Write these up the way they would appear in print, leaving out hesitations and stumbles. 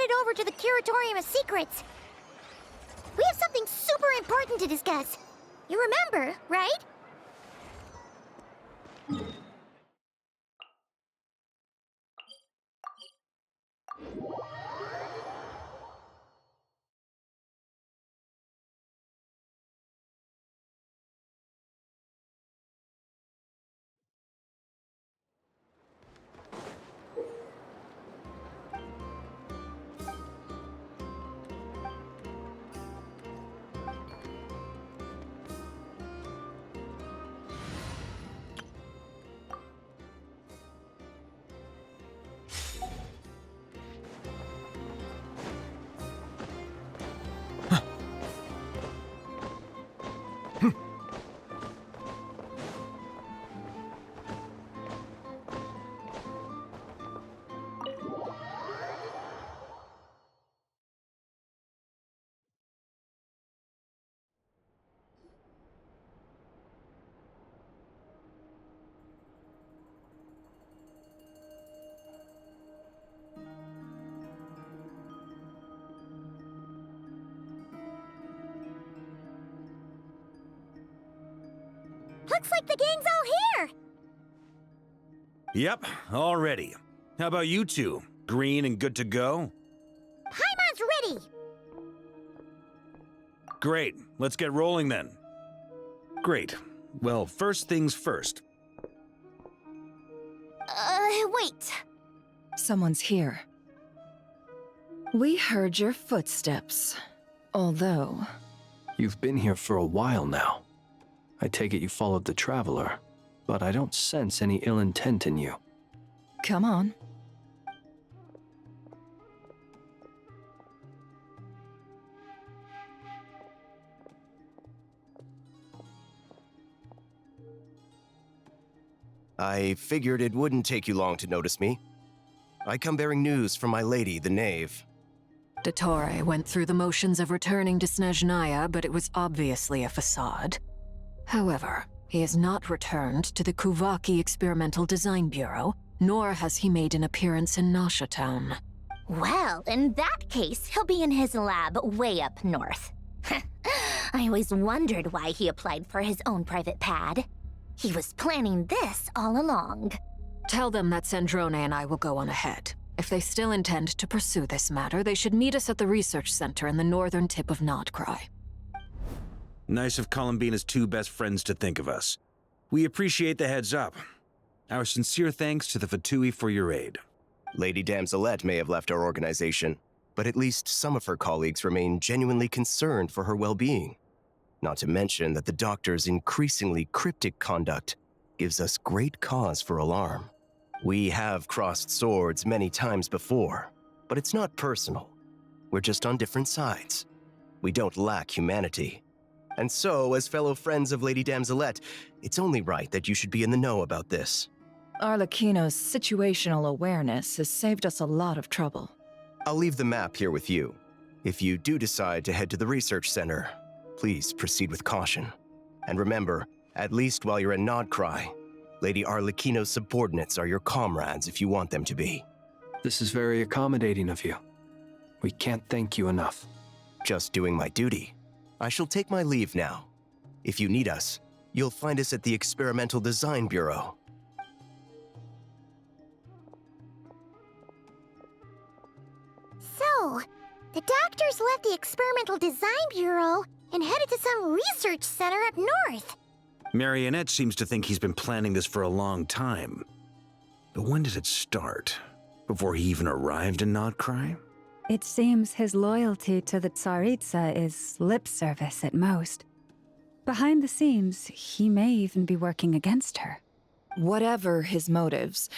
headed over to the Curatorium of Secrets. We have something super important to discuss. You remember, right? Looks like the gang's all here! Yep, all ready. How about you two? Green and good to go? Paimon's ready! Great, let's get rolling then. Great. Well, first things first. Wait. Someone's here. We heard your footsteps. Although... You've been here for a while now. I take it you followed the Traveler, but I don't sense any ill intent in you. Come on. I figured it wouldn't take you long to notice me. I come bearing news from my lady, the Knave. Dottore went through the motions of returning to Snezhnaya, but it was obviously a facade. However, he has not returned to the Kuvaki Experimental Design Bureau, nor has he made an appearance in Nasha Town. Well, in that case, he'll be in his lab way up north. I always wondered why he applied for his own private pad. He was planning this all along. Tell them that Sandrone and I will go on ahead. If they still intend to pursue this matter, they should meet us at the research center in the northern tip of Nodcry. Nice of Columbina's two best friends to think of us. We appreciate the heads up. Our sincere thanks to the VIII for your aid. Lady Damselette may have left our organization, but at least some of her colleagues remain genuinely concerned for her well-being. Not to mention that the Doctor's increasingly cryptic conduct gives us great cause for alarm. We have crossed swords many times before, but it's not personal. We're just on different sides. We don't lack humanity. And so, as fellow friends of Lady Damselette, it's only right that you should be in the know about this. Arlecchino's situational awareness has saved us a lot of trouble. I'll leave the map here with you. If you do decide to head to the research center, please proceed with caution. And remember, at least while you're in Nodcry, Lady Arlecchino's subordinates are your comrades if you want them to be. This is very accommodating of you. We can't thank you enough. Just doing my duty. I shall take my leave now. If you need us, you'll find us at the Experimental Design Bureau. So, the Doctors left the Experimental Design Bureau and headed to some research center up north. Marionette seems to think he's been planning this for a long time. But when did it start? Before he even arrived in Nodcry? It seems his loyalty to the Tsaritsa is lip service at most. Behind the scenes, he may even be working against her. Whatever his motives,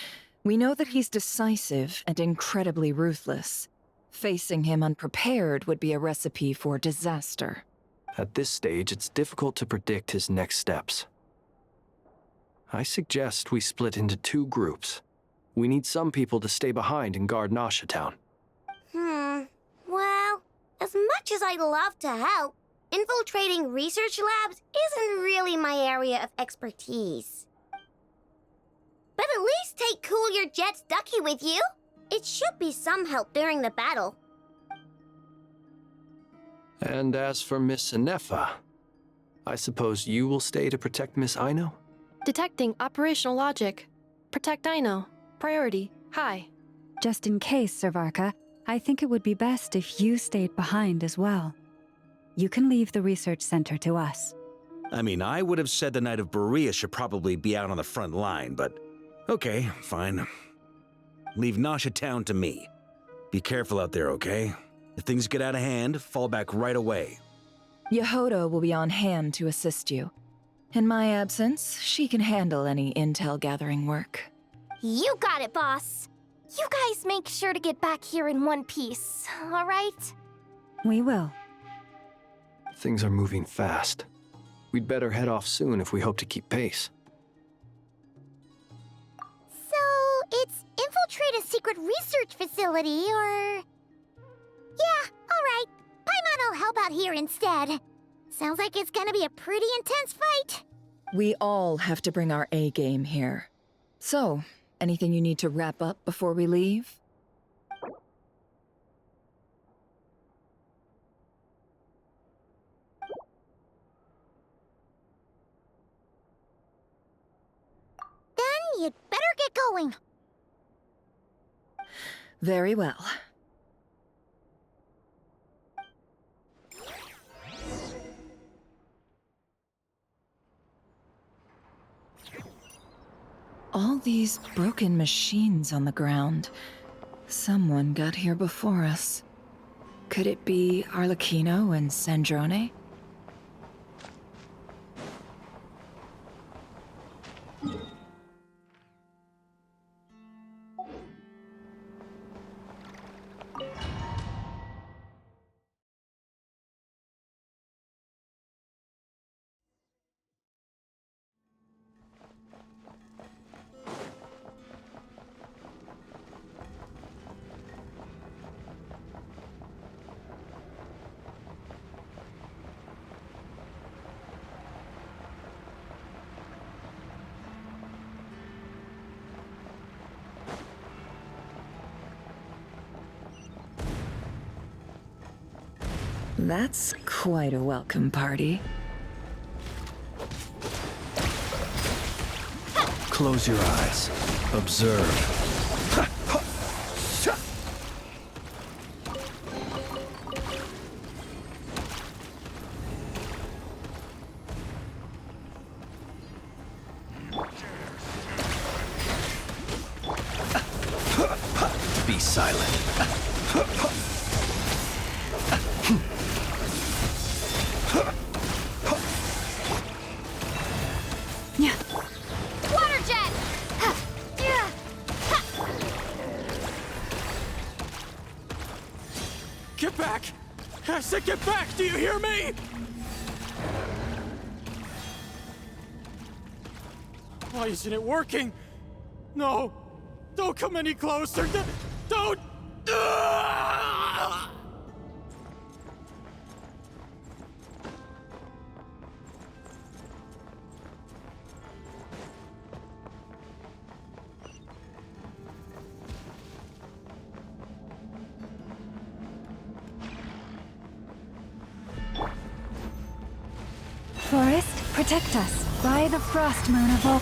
we know that he's decisive and incredibly ruthless. Facing him unprepared would be a recipe for disaster. At this stage, it's difficult to predict his next steps. I suggest we split into two groups. We need some people to stay behind and guard Nasha Town. Well, as much as I'd love to help, infiltrating research labs isn't really my area of expertise. But at least take Cool Your Jet's Ducky with you. It should be some help during the battle. And as for Miss Inefa, I suppose you will stay to protect Miss Aino? Detecting operational logic. Protect Dino. Priority. High. Just in case, Servarka, I think it would be best if you stayed behind as well. You can leave the research center to us. I mean, I would have said the Knight of Berea should probably be out on the front line, but okay, fine. Leave Nasha Town to me. Be careful out there, okay? If things get out of hand, fall back right away. Yehoda will be on hand to assist you. In my absence, she can handle any intel gathering work. You got it, boss. You guys make sure to get back here in one piece, all right? We will. Things are moving fast. We'd better head off soon if we hope to keep pace. So, it's infiltrate a secret research facility, or... Yeah, alright. Paimon will help out here instead. Sounds like it's gonna be a pretty intense fight. We all have to bring our A game here. So, anything you need to wrap up before we leave? Then you'd better get going. Very well. All these broken machines on the ground. Someone got here before us. Could it be Arlecchino and Sandrone? That's quite a welcome party. Close your eyes. Observe. Be silent. Water jet! Get back! I said get back! Do you hear me? Why isn't it working? No! Don't come any closer! Don't! Forest, protect us. By the frost moon of Ol-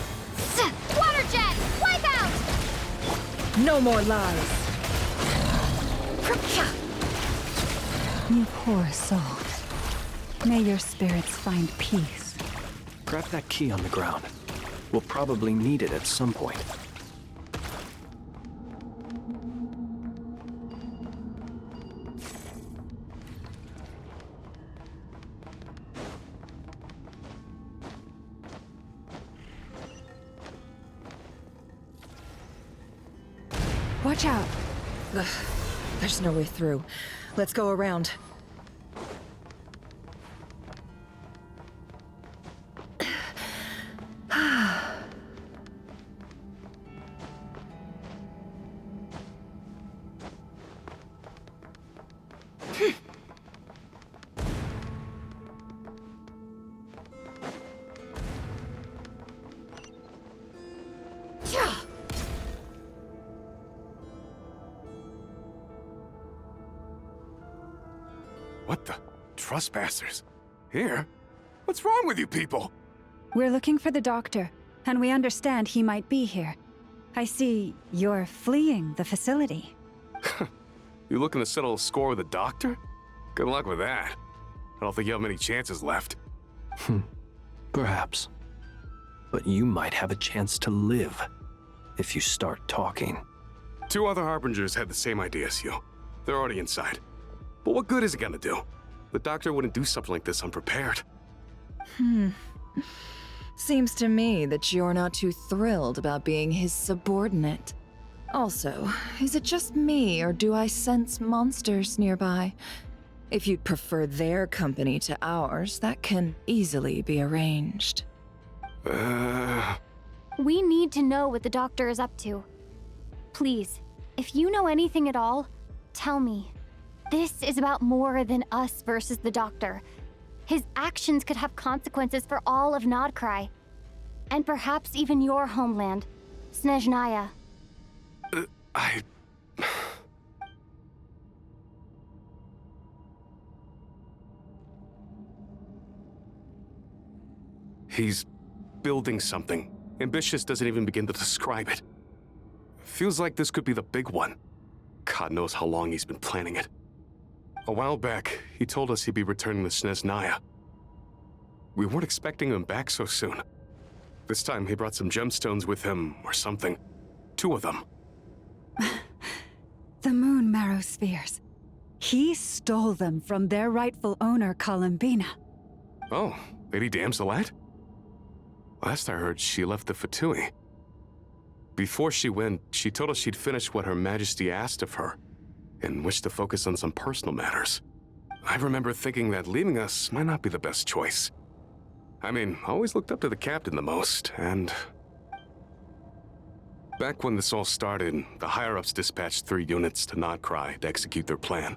Water jet! Wipe out! No more lies! You poor souls. May your spirits find peace. Grab that key on the ground. We'll probably need it at some point. Watch out. Ugh, there's no way through. Let's go around. What the? Trespassers? Here? What's wrong with you people? We're looking for the doctor, and we understand he might be here. I see you're fleeing the facility. You looking to settle a score with the doctor? Good luck with that. I don't think you have many chances left. Perhaps. But you might have a chance to live if you start talking. 2 other Harbingers had the same idea as you. They're already inside. But what good is it gonna do? The doctor wouldn't do something like this unprepared. Seems to me that you're not too thrilled about being his subordinate. Also, is it just me, or do I sense monsters nearby? If you'd prefer their company to ours, that can easily be arranged. We need to know what the doctor is up to. Please, if you know anything at all, tell me. This is about more than us versus the doctor. His actions could have consequences for all of Nodcry. And perhaps even your homeland, Snezhnaya. He's building something. Ambitious doesn't even begin to describe it. Feels like this could be the big one. God knows how long he's been planning it. A while back, he told us he'd be returning to Snezhnaya. We weren't expecting him back so soon. This time he brought some gemstones with him, or something. 2 of them. The moon marrow spheres. He stole them from their rightful owner, Columbina. Oh, Lady Damselat? Last I heard, she left the VIII. Before she went, she told us she'd finished what Her Majesty asked of her, and wished to focus on some personal matters. I remember thinking that leaving us might not be the best choice. I mean, I always looked up to the captain the most, and... Back when this all started, the higher-ups dispatched 3 units to Nodcry to execute their plan.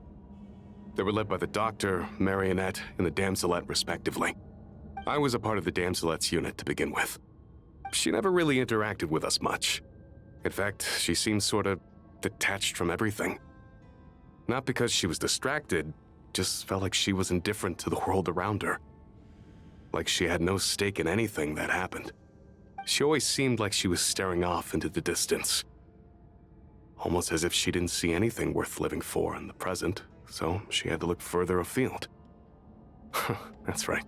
They were led by the Doctor, Marionette, and the Damselet, respectively. I was a part of the Damselet's unit to begin with. She never really interacted with us much. In fact, she seemed sort of detached from everything. Not because she was distracted, just felt like she was indifferent to the world around her. Like she had no stake in anything that happened. She always seemed like she was staring off into the distance. Almost as if she didn't see anything worth living for in the present, so she had to look further afield. That's right.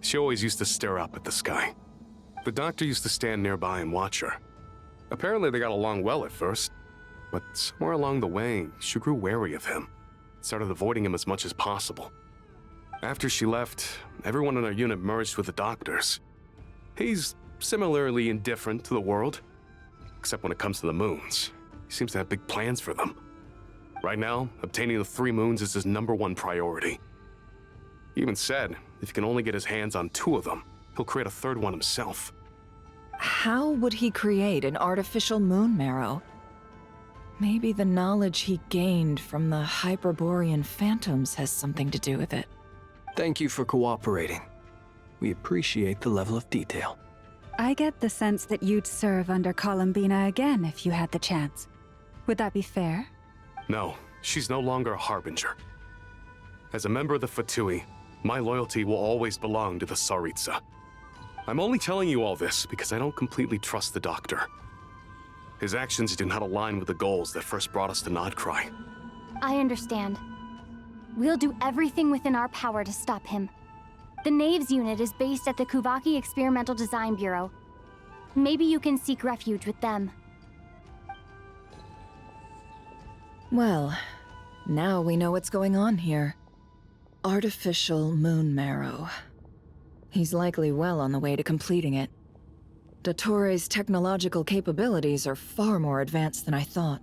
She always used to stare up at the sky. The Doctor used to stand nearby and watch her. Apparently they got along well at first, but somewhere along the way, she grew wary of him, started avoiding him as much as possible. After she left, everyone in our unit merged with the Doctor's. He's similarly indifferent to the world, except when it comes to the moons. He seems to have big plans for them. Right now, obtaining the 3 moons is his #1 priority. He even said if he can only get his hands on 2 of them, he'll create a 3rd one himself. How would he create an artificial moon marrow? Maybe the knowledge he gained from the Hyperborean phantoms has something to do with it. Thank you for cooperating. We appreciate the level of detail. I get the sense that you'd serve under Columbina again if you had the chance. Would that be fair? No, she's no longer a Harbinger. As a member of the VIII, my loyalty will always belong to the Tsaritsa. I'm only telling you all this because I don't completely trust the Doctor. His actions do not align with the goals that first brought us to Nodcry. I understand. We'll do everything within our power to stop him. The Knaves unit is based at the Kuvaki Experimental Design Bureau. Maybe you can seek refuge with them. Well, now we know what's going on here. Artificial moon marrow. He's likely well on the way to completing it. Dottore's technological capabilities are far more advanced than I thought.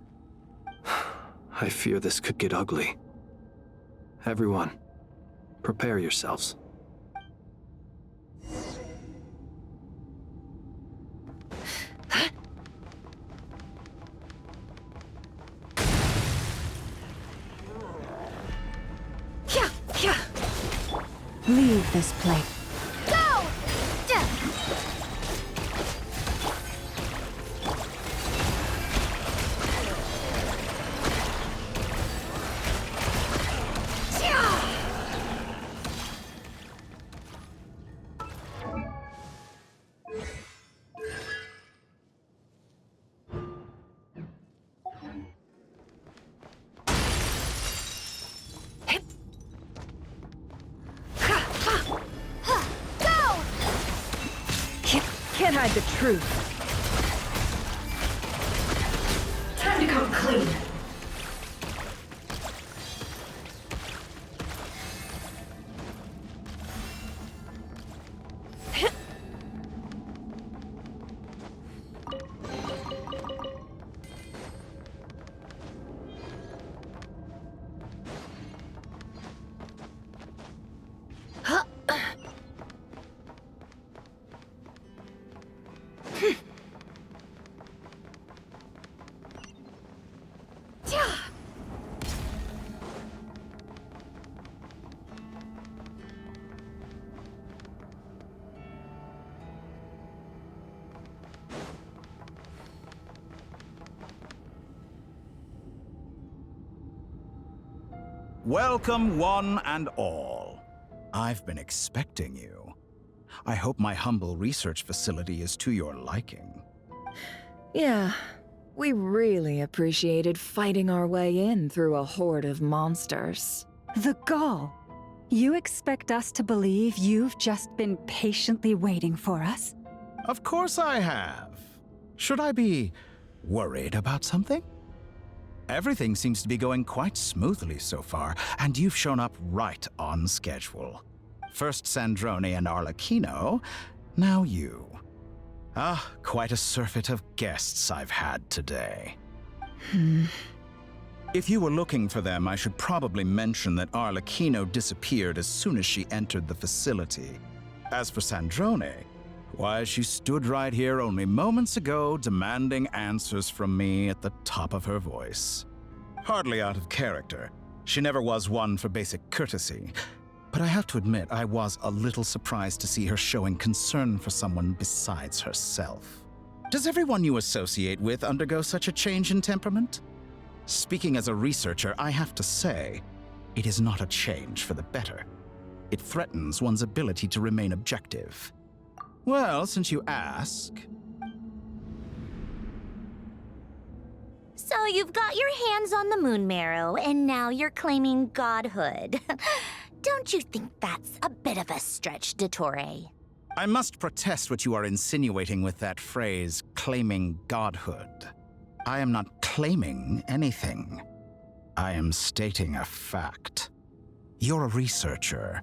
I fear this could get ugly. Everyone, prepare yourselves. Leave this place. Go! hide the truth. Time to come clean. Welcome, one and all. I've been expecting you. I hope my humble research facility is to your liking. Yeah, we really appreciated fighting our way in through a horde of monsters. The gall. You expect us to believe you've just been patiently waiting for us? Of course I have. Should I be worried about something? Everything seems to be going quite smoothly so far, and you've shown up right on schedule. First Sandrone and Arlecchino, now you. Ah, quite a surfeit of guests I've had today. If you were looking for them, I should probably mention that Arlecchino disappeared as soon as she entered the facility. As for Sandrone, why, she stood right here only moments ago demanding answers from me at the top of her voice. Hardly out of character. She never was one for basic courtesy. But I have to admit, I was a little surprised to see her showing concern for someone besides herself. Does everyone you associate with undergo such a change in temperament? Speaking as a researcher, I have to say, it is not a change for the better. It threatens one's ability to remain objective. Well, since you ask... So you've got your hands on the moon marrow, and now you're claiming godhood. Don't you think that's a bit of a stretch, Dottore? I must protest what you are insinuating with that phrase, claiming godhood. I am not claiming anything. I am stating a fact. You're a researcher.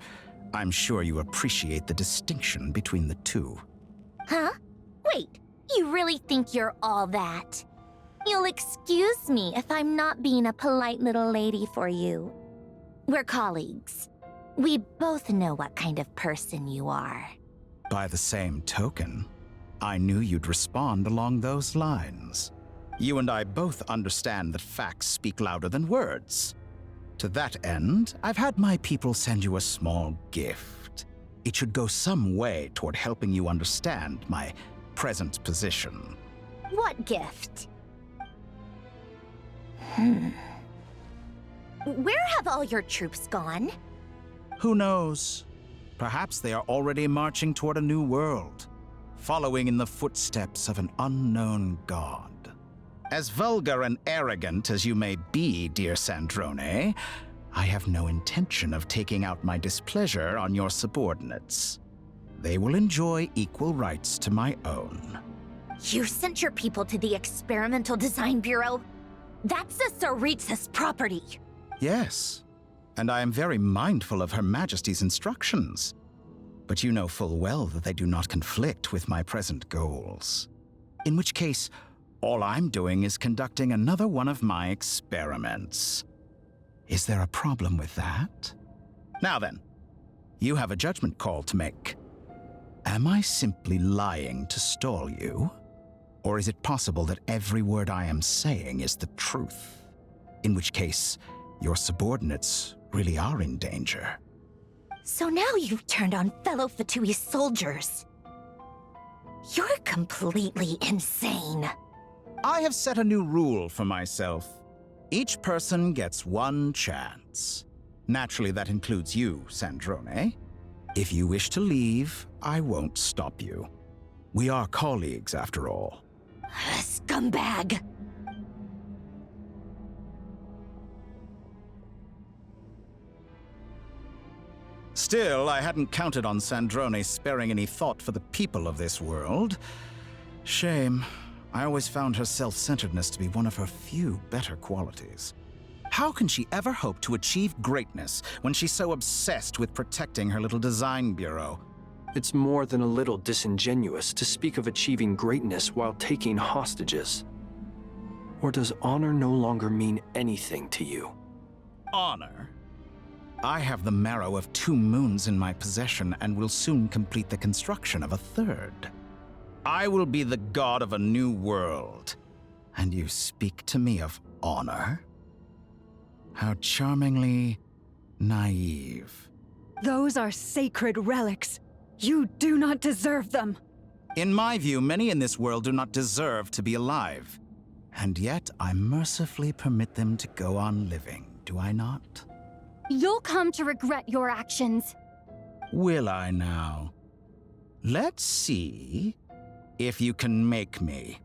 I'm sure you appreciate the distinction between the two. Huh? Wait, you really think you're all that? You'll excuse me if I'm not being a polite little lady for you. We're colleagues. We both know what kind of person you are. By the same token, I knew you'd respond along those lines. You and I both understand that facts speak louder than words. To that end, I've had my people send you a small gift. It should go some way toward helping you understand my present position. What gift? Where have all your troops gone? Who knows? Perhaps they are already marching toward a new world, following in the footsteps of an unknown god. As vulgar and arrogant as you may be, dear Sandrone, I have no intention of taking out my displeasure on your subordinates. They will enjoy equal rights to my own. You sent your people to the Experimental Design Bureau? That's the Tsaritsa's property. Yes, and I am very mindful of Her Majesty's instructions. But you know full well that they do not conflict with my present goals. In which case, all I'm doing is conducting another one of my experiments. Is there a problem with that? Now then, you have a judgment call to make. Am I simply lying to stall you? Or is it possible that every word I am saying is the truth? In which case, your subordinates really are in danger. So now you've turned on fellow Fatui soldiers. You're completely insane. I have set a new rule for myself. Each person gets one chance. Naturally, that includes you, Sandrone. If you wish to leave, I won't stop you. We are colleagues, after all. Scumbag! Still, I hadn't counted on Sandrone sparing any thought for the people of this world. Shame. I always found her self-centeredness to be one of her few better qualities. How can she ever hope to achieve greatness when she's so obsessed with protecting her little design bureau? It's more than a little disingenuous to speak of achieving greatness while taking hostages. Or does honor no longer mean anything to you? Honor? I have the marrow of 2 moons in my possession and will soon complete the construction of a 3rd. I will be the god of a new world. And you speak to me of honor? How charmingly naive. Those are sacred relics. You do not deserve them. In my view, many in this world do not deserve to be alive. And yet, I mercifully permit them to go on living, do I not? You'll come to regret your actions. Will I now? Let's see if you can make me.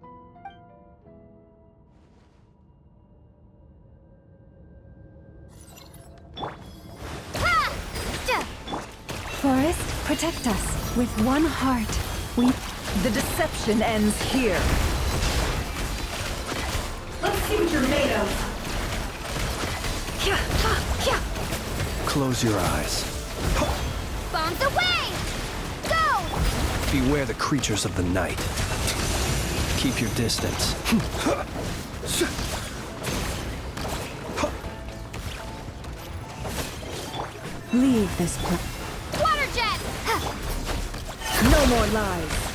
Forest, protect us. With one heart, The deception ends here. Let's see what you're made of. Close your eyes. Bombs away! Go! Beware the creatures of the night. Keep your distance. Leave this place. Water jet! No more lies.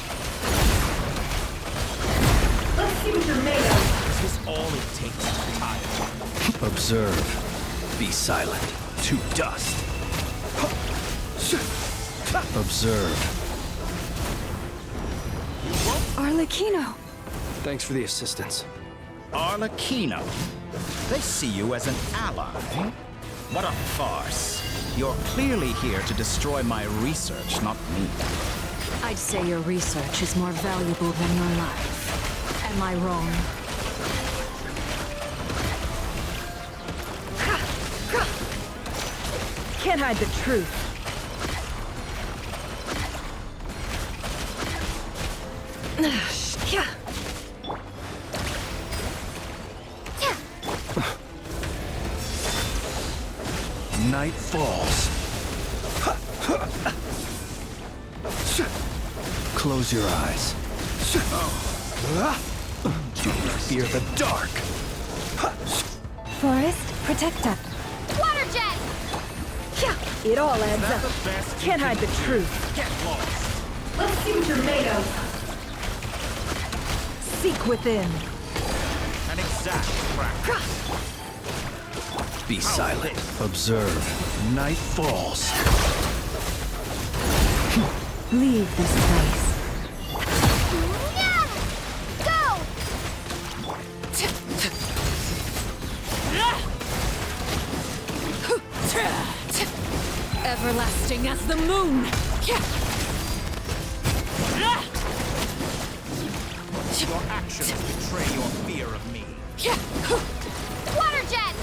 Let's see what you're made of. Is this all it takes to retire? Observe. Be silent. To dust. Observe. Arlecchino. Thanks for the assistance. Arlecchino? They see you as an ally? What a farce. You're clearly here to destroy my research, not me. I'd say your research is more valuable than your life. Am I wrong? Can't hide the truth. Night falls. Close your eyes. Do you fear the dark? Forest, protect us. Water jet! It all adds up. Can't hide the truth. Get lost. Let's see what you're made of. Seek within. An exact crack. Be silent. Observe. Night falls. Leave this place. Go! Everlasting as the moon! Your actions betray your fear of me. Water jet!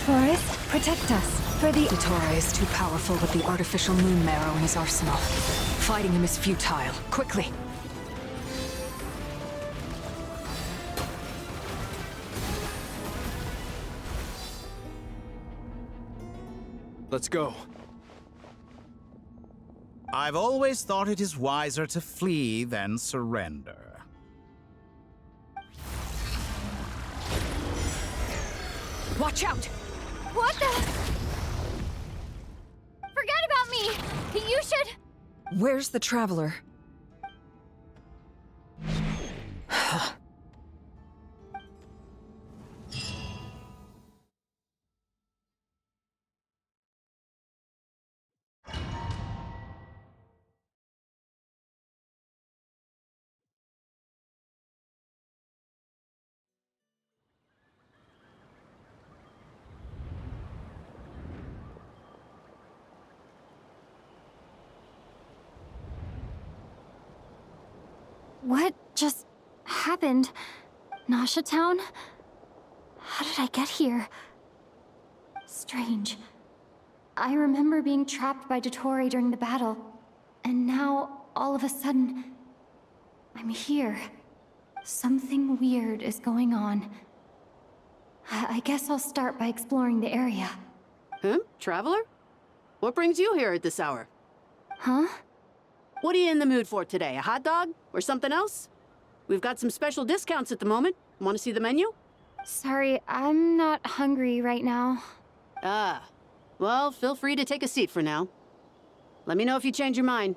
Forest, protect us. For the Vitora is too powerful with the artificial moon marrow in his arsenal. Fighting him is futile. Quickly! Let's go. I've always thought it is wiser to flee than surrender. Watch out! What the? Forget about me! You should... Where's the Traveler? What just happened? Nasha Town? How did I get here? Strange. I remember being trapped by Dottore during the battle, and now, all of a sudden, I'm here. Something weird is going on. I guess I'll start by exploring the area. Huh? Traveler? What brings you here at this hour? Huh? What are you in the mood for today? A hot dog? Or something else? We've got some special discounts at the moment. Want to see the menu? Sorry, I'm not hungry right now. Ah. Well, feel free to take a seat for now. Let me know if you change your mind.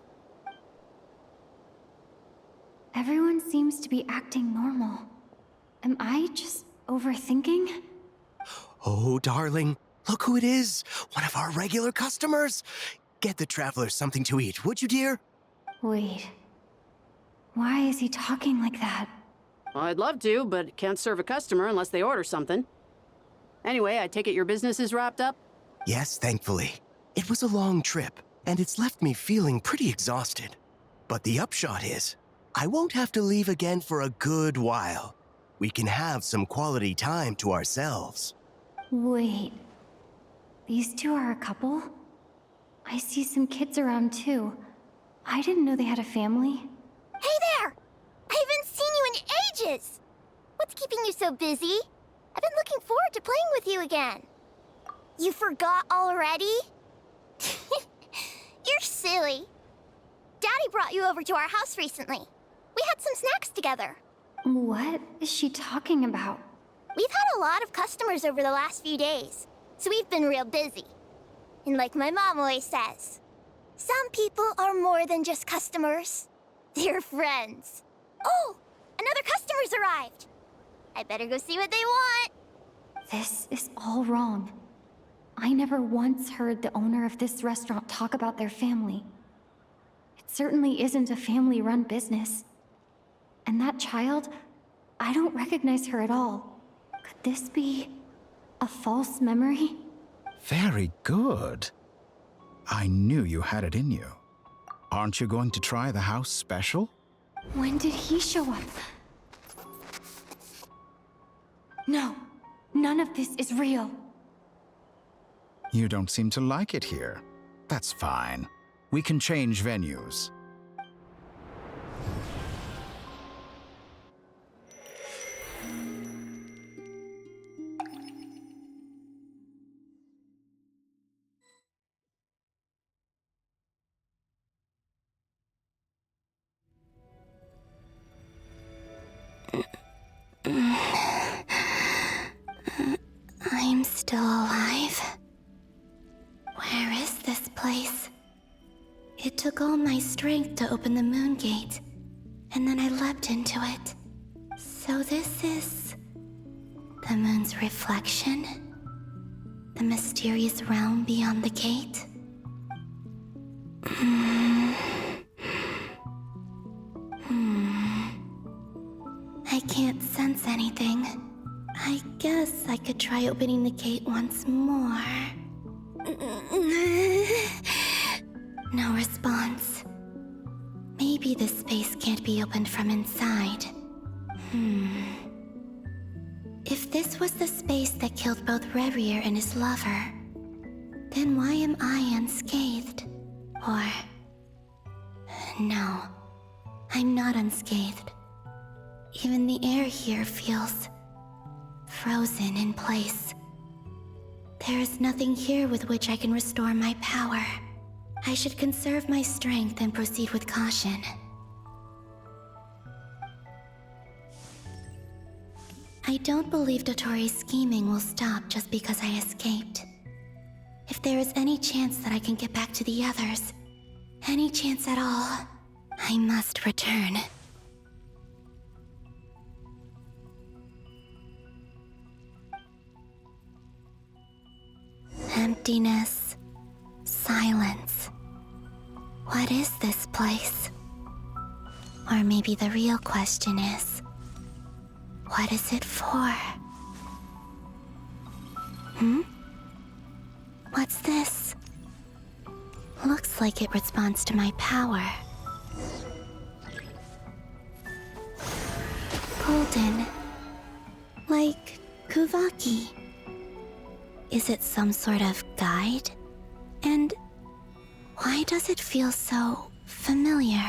Everyone seems to be acting normal. Am I just overthinking? Oh, darling, look who it is. One of our regular customers. Get the traveler something to eat, would you, dear? Wait. Why is he talking like that? Well, I'd love to, but can't serve a customer unless they order something. Anyway, I take it your business is wrapped up? Yes, thankfully. It was a long trip, and it's left me feeling pretty exhausted. But the upshot is, I won't have to leave again for a good while. We can have some quality time to ourselves. Wait. These two are a couple? I see some kids around too. I didn't know they had a family. Hey there! I haven't seen you in ages! What's keeping you so busy? I've been looking forward to playing with you again. You forgot already? You're silly. Daddy brought you over to our house recently. We had some snacks together. What is she talking about? We've had a lot of customers over the last few days, so we've been real busy. And like my mom always says, some people are more than just customers. They're friends. Oh, another customer's arrived. I better go see what they want. This is all wrong. I never once heard the owner of this restaurant talk about their family. It certainly isn't a family-run business. And that child, I don't recognize her at all. Could this be a false memory? Very good. I knew you had it in you. Aren't you going to try the house special? When did he show up? No, none of this is real. You don't seem to like it here. That's fine. We can change venues. I'm still alive. Where is this place? It took all my strength to open the moon gate, and then I leapt into it. So this is the moon's reflection? The mysterious realm beyond the gate? I can't sense anything. I guess I could try opening the gate once more. No response. Maybe this space can't be opened from inside. If this was the space that killed both Revier and his lover, then why am I unscathed? Or... no, I'm not unscathed. Even the air here feels frozen in place. There is nothing here with which I can restore my power. I should conserve my strength and proceed with caution. I don't believe Dottori's scheming will stop just because I escaped. If there is any chance that I can get back to the others, any chance at all, I must return. Emptiness, silence. What is this place? Or maybe the real question is, what is it for? What's this? Looks like it responds to my power. Golden. Like Kuvaki. Is it some sort of guide? And why does it feel so familiar?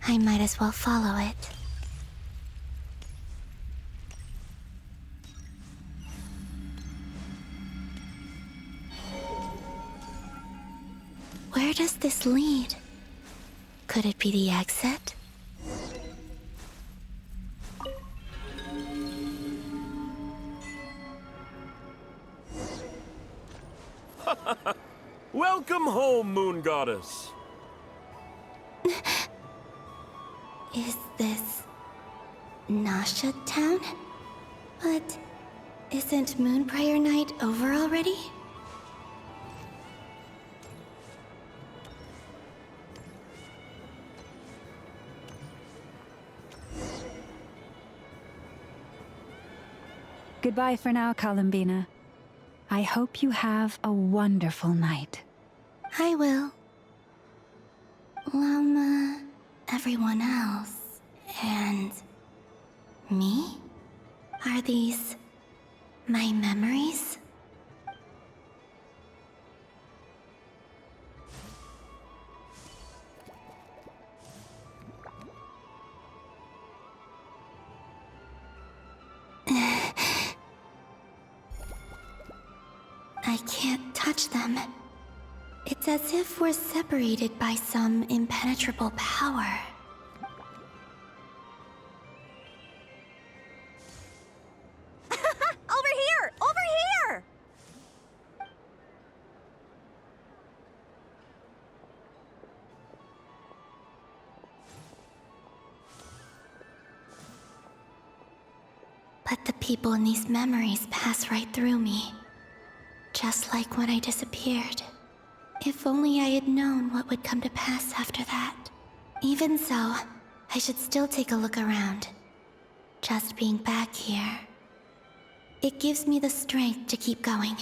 I might as well follow it. Where does this lead? Could it be the exit? Welcome home, Moon Goddess. Is this Nasha Town? But isn't Moon Prayer Night over already? Goodbye for now, Columbina. I hope you have a wonderful night. I will. Llama, everyone else, and me? Are these my memories? I can't touch them. It's as if we're separated by some impenetrable power. Over here! Over here! But the people in these memories pass right through me. Just like when I disappeared. If only I had known what would come to pass after that. Even so, I should still take a look around. Just being back here. It gives me the strength to keep going.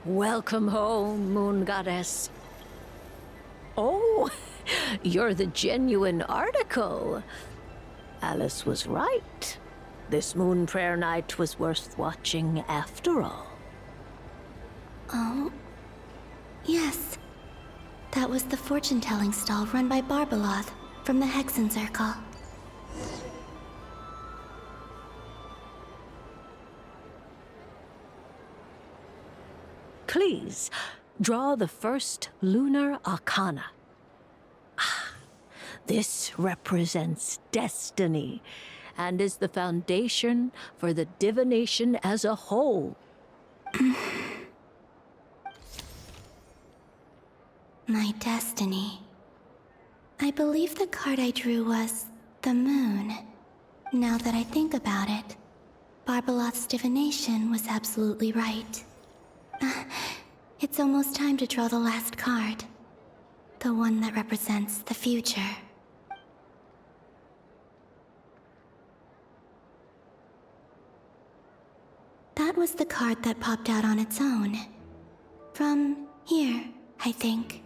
Welcome home, Moon Goddess. Oh, you're the genuine article. Alice was right. This Moon Prayer Night was worth watching after all. Oh, yes. That was the fortune-telling stall run by Barbaloth from the Hexen Circle. Please, draw the first lunar arcana. This represents destiny and is the foundation for the divination as a whole. My destiny. I believe the card I drew was the moon. Now that I think about it, Barbaloth's divination was absolutely right. It's almost time to draw the last card. The one that represents the future. That was the card that popped out on its own. From here, I think.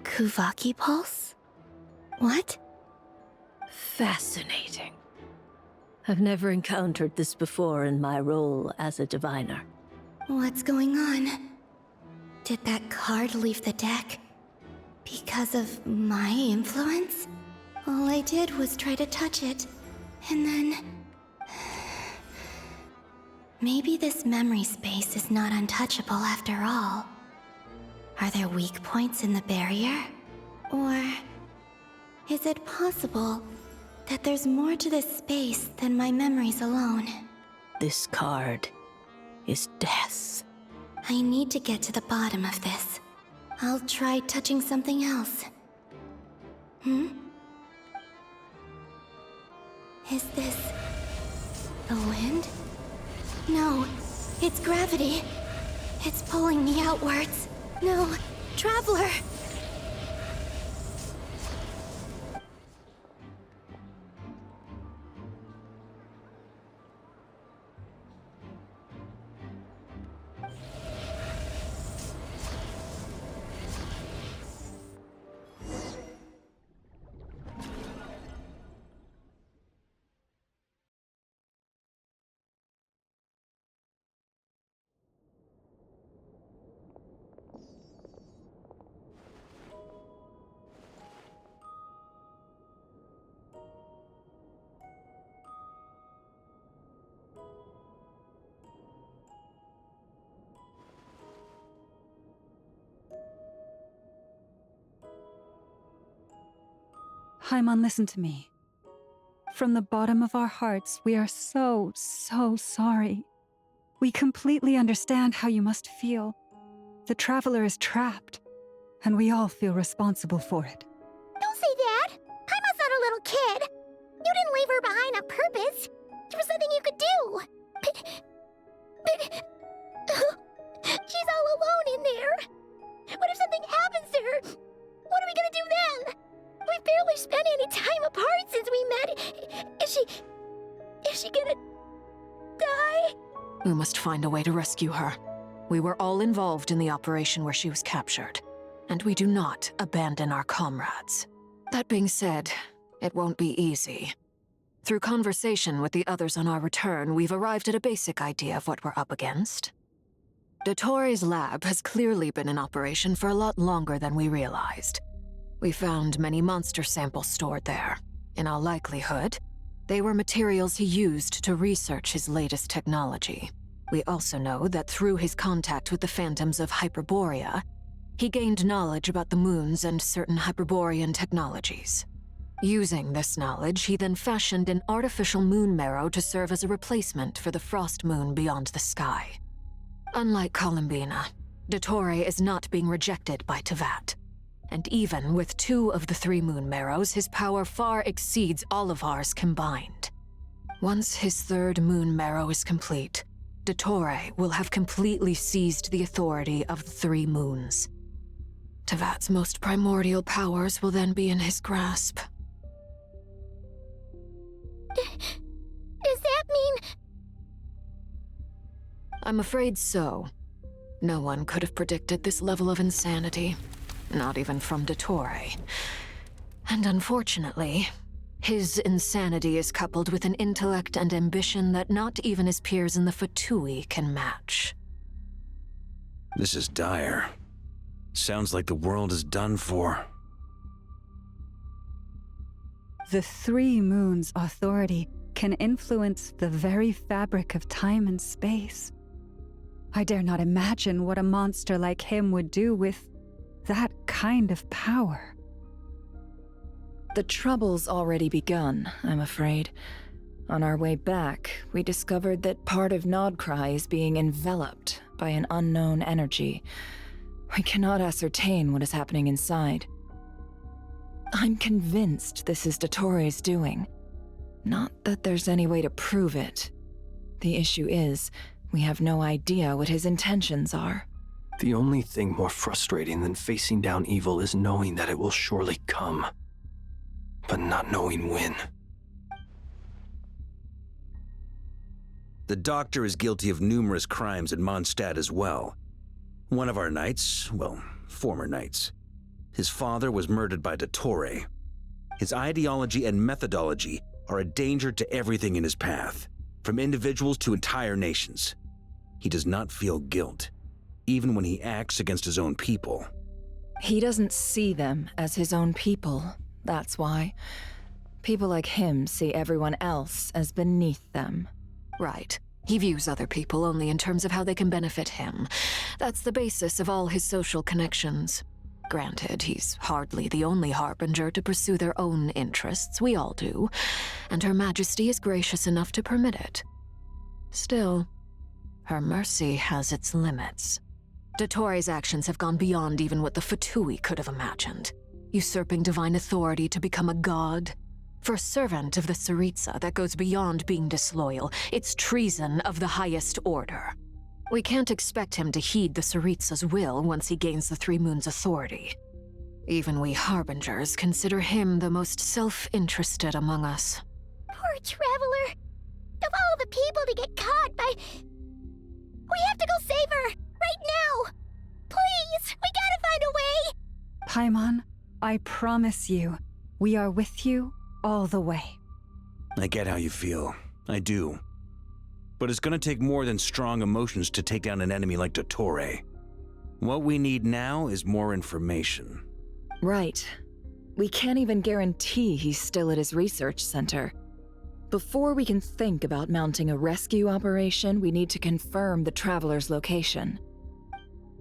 Kuvaki Pulse? What? Fascinating. I've never encountered this before in my role as a diviner. What's going on? Did that card leave the deck? Because of my influence? All I did was try to touch it, and then... Maybe this memory space is not untouchable after all. Are there weak points in the barrier? Or... is it possible that there's more to this space than my memories alone? This card is death. I need to get to the bottom of this. I'll try touching something else. Is this... the wind? No, it's gravity. It's pulling me outwards. No, Traveler! Paimon, listen to me. From the bottom of our hearts, we are so sorry. We completely understand how you must feel. The Traveler is trapped, and we all feel responsible for it. Don't say that! Paimon's not a little kid! You didn't leave her behind on purpose! There was nothing you could do! But... she's all alone in there! What if something happens to her? What are we gonna do then? We've barely spent any time apart since we met. Is she gonna... die? We must find a way to rescue her. We were all involved in the operation where she was captured, and we do not abandon our comrades. That being said, it won't be easy. Through conversation with the others on our return, we've arrived at a basic idea of what we're up against. Dottore's lab has clearly been in operation for a lot longer than we realized. We found many monster samples stored there. In all likelihood, they were materials he used to research his latest technology. We also know that through his contact with the phantoms of Hyperborea, he gained knowledge about the moons and certain Hyperborean technologies. Using this knowledge, he then fashioned an artificial moon marrow to serve as a replacement for the frost moon beyond the sky. Unlike Columbina, Dottore is not being rejected by Teyvat. And even with 2 of the 3 moon marrows, his power far exceeds all of ours combined. Once his 3rd moon marrow is complete, Dottore will have completely seized the authority of the 3 moons. Teyvat's most primordial powers will then be in his grasp. Does that mean... I'm afraid so. No one could have predicted this level of insanity. Not even from Dottore. And unfortunately, his insanity is coupled with an intellect and ambition that not even his peers in the VIII can match. This is dire. Sounds like the world is done for. The 3 moons' authority can influence the very fabric of time and space. I dare not imagine what a monster like him would do with that kind of power. The trouble's already begun, I'm afraid. On our way back, we discovered that part of Nodcry is being enveloped by an unknown energy. We cannot ascertain what is happening inside. I'm convinced this is Dottore's doing. Not that there's any way to prove it. The issue is, we have no idea what his intentions are. The only thing more frustrating than facing down evil is knowing that it will surely come, but not knowing when. The Doctor is guilty of numerous crimes in Mondstadt as well. One of our knights, well, former knights. His father was murdered by Dottore. His ideology and methodology are a danger to everything in his path, from individuals to entire nations. He does not feel guilt, even when he acts against his own people. He doesn't see them as his own people, that's why. People like him see everyone else as beneath them. Right. He views other people only in terms of how they can benefit him. That's the basis of all his social connections. Granted, he's hardly the only harbinger to pursue their own interests. We all do. And Her Majesty is gracious enough to permit it. Still, her mercy has its limits. Dottore's actions have gone beyond even what the VIII could have imagined. Usurping divine authority to become a god. For a servant of the Tsaritsa, that goes beyond being disloyal. It's treason of the highest order. We can't expect him to heed the Tsaritsa's will once he gains the 3 moons' authority. Even we harbingers consider him the most self-interested among us. Poor Traveler. Of all the people to get caught by... We have to go save her! Right now! Please! We gotta find a way! Paimon, I promise you, we are with you all the way. I get how you feel. I do. But it's gonna take more than strong emotions to take down an enemy like Dottore. What we need now is more information. Right. We can't even guarantee he's still at his research center. Before we can think about mounting a rescue operation, we need to confirm the Traveler's location.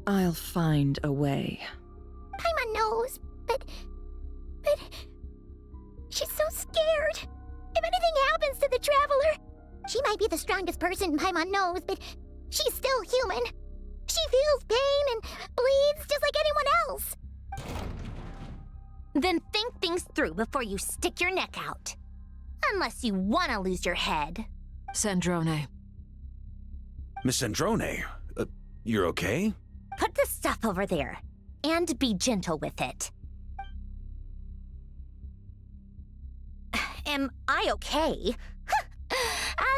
I'll find a way. Paimon knows, but... scared. If anything happens to the Traveler, she might be the strongest person Paimon knows, but she's still human. She feels pain and bleeds just like anyone else. Then think things through before you stick your neck out. Unless you want to lose your head. Sandrone. Miss Sandrone, you're okay? Put the stuff over there, and be gentle with it. Am I okay?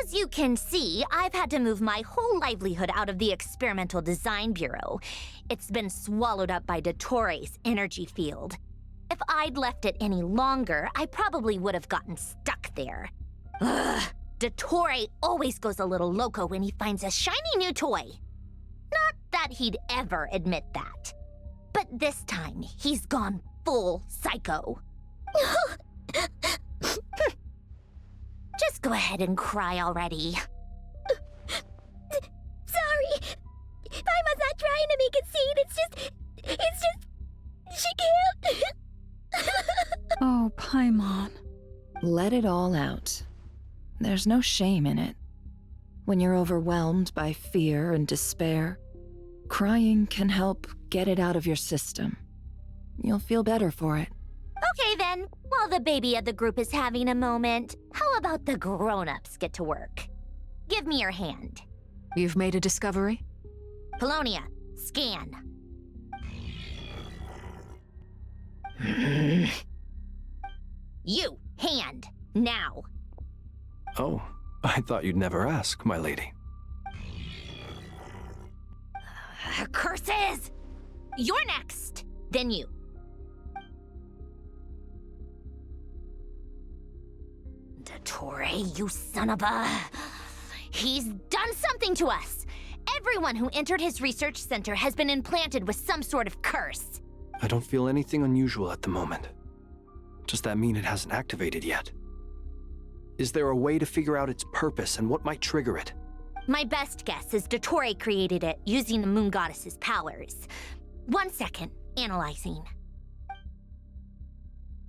As you can see, I've had to move my whole livelihood out of the Experimental Design Bureau. It's been swallowed up by Dottoro's energy field. If I'd left it any longer, I probably would have gotten stuck there. Ugh, Dottore always goes a little loco when he finds a shiny new toy. Not that he'd ever admit that. But this time, he's gone full psycho. Just go ahead and cry already. Sorry. Paimon's not trying to make it seem. It's just... She can't. Oh, Paimon. Let it all out. There's no shame in it. When you're overwhelmed by fear and despair, crying can help get it out of your system. You'll feel better for it. Okay then, while the baby of the group is having a moment, how about the grown-ups get to work? Give me your hand. You've made a discovery? Polonia, scan. You, hand, now. Oh, I thought you'd never ask, my lady. Curses! You're next, then you. Dottore, you son of a... He's done something to us! Everyone who entered his research center has been implanted with some sort of curse. I don't feel anything unusual at the moment. Does that mean it hasn't activated yet? Is there a way to figure out its purpose and what might trigger it? My best guess is Dottore created it using the Moon Goddess's powers. 1 second, analyzing.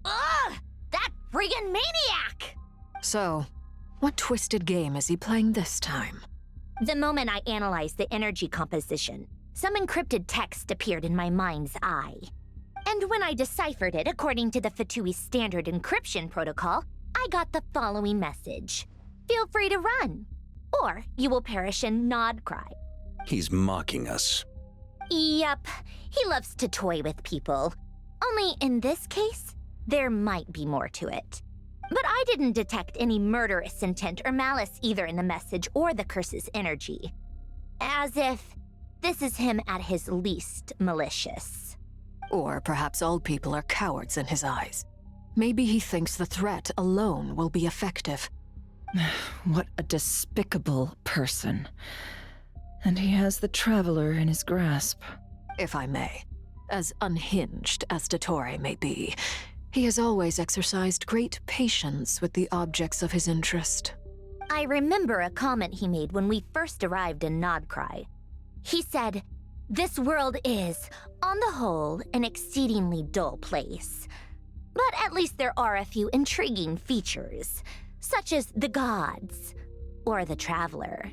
Ugh! That friggin' maniac! So, what twisted game is he playing this time? The moment I analyzed the energy composition, some encrypted text appeared in my mind's eye. And when I deciphered it according to the VIII standard encryption protocol, I got the following message. Feel free to run, or you will perish in nod cry. He's mocking us. Yep, he loves to toy with people. Only in this case, there might be more to it. But I didn't detect any murderous intent or malice either in the message or the curse's energy. As if this is him at his least malicious. Or perhaps all people are cowards in his eyes. Maybe he thinks the threat alone will be effective. What a despicable person. And he has the Traveler in his grasp. If I may, as unhinged as Dottore may be, he has always exercised great patience with the objects of his interest. I remember a comment he made when we first arrived in Nodcry. He said, "This world is, on the whole, an exceedingly dull place. But at least there are a few intriguing features, such as the gods, or the Traveler.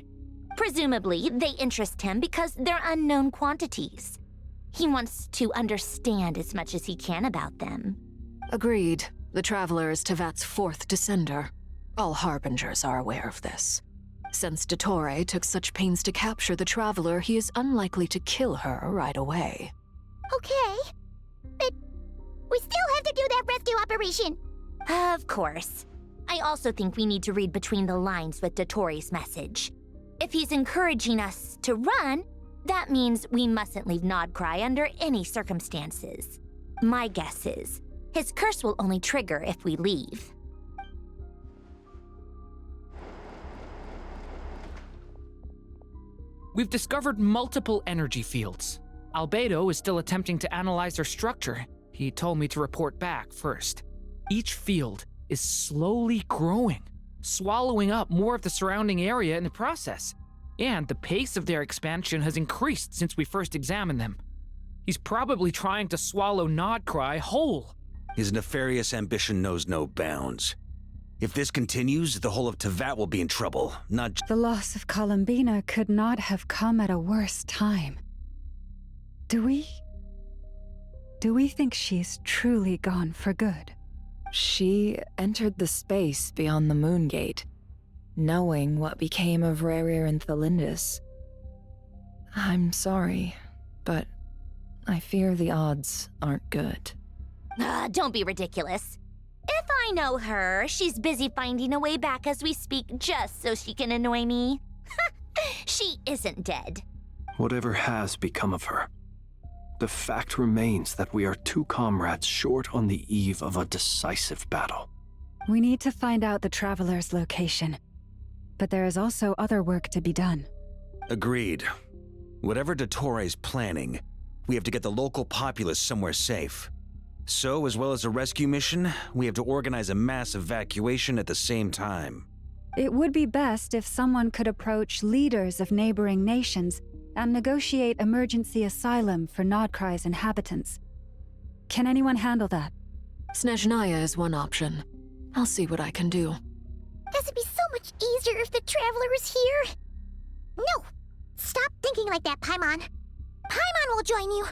Presumably, they interest him because they're unknown quantities. He wants to understand as much as he can about them." Agreed. The Traveler is Tevat's fourth descender. All Harbingers are aware of this. Since Dottore took such pains to capture the Traveler, he is unlikely to kill her right away. Okay, but we still have to do that rescue operation. Of course. I also think we need to read between the lines with Dottori's message. If he's encouraging us to run, that means we mustn't leave Nodcry under any circumstances. My guess is, his curse will only trigger if we leave. We've discovered multiple energy fields. Albedo is still attempting to analyze their structure. He told me to report back first. Each field is slowly growing, swallowing up more of the surrounding area in the process. And the pace of their expansion has increased since we first examined them. He's probably trying to swallow Nodcry whole. His nefarious ambition knows no bounds. If this continues, the whole of Tevat will be in trouble, not The loss of Columbina could not have come at a worse time. Do we think she's truly gone for good? She entered the space beyond the Moon Gate, knowing what became of Rerir and Thalindus. I'm sorry, but I fear the odds aren't good. Don't be ridiculous. If I know her, she's busy finding a way back as we speak just so she can annoy me. She isn't dead. Whatever has become of her, the fact remains that we are two comrades short on the eve of a decisive battle. We need to find out the Traveler's location. But there is also other work to be done. Agreed. Whatever Dottore planning, we have to get the local populace somewhere safe. So, as well as a rescue mission, we have to organize a mass evacuation at the same time. It would be best if someone could approach leaders of neighboring nations and negotiate emergency asylum for Nodkrai's inhabitants. Can anyone handle that? Snezhnaya is one option. I'll see what I can do. This would be so much easier if the Traveler was here. No! Stop thinking like that, Paimon. Paimon will join you.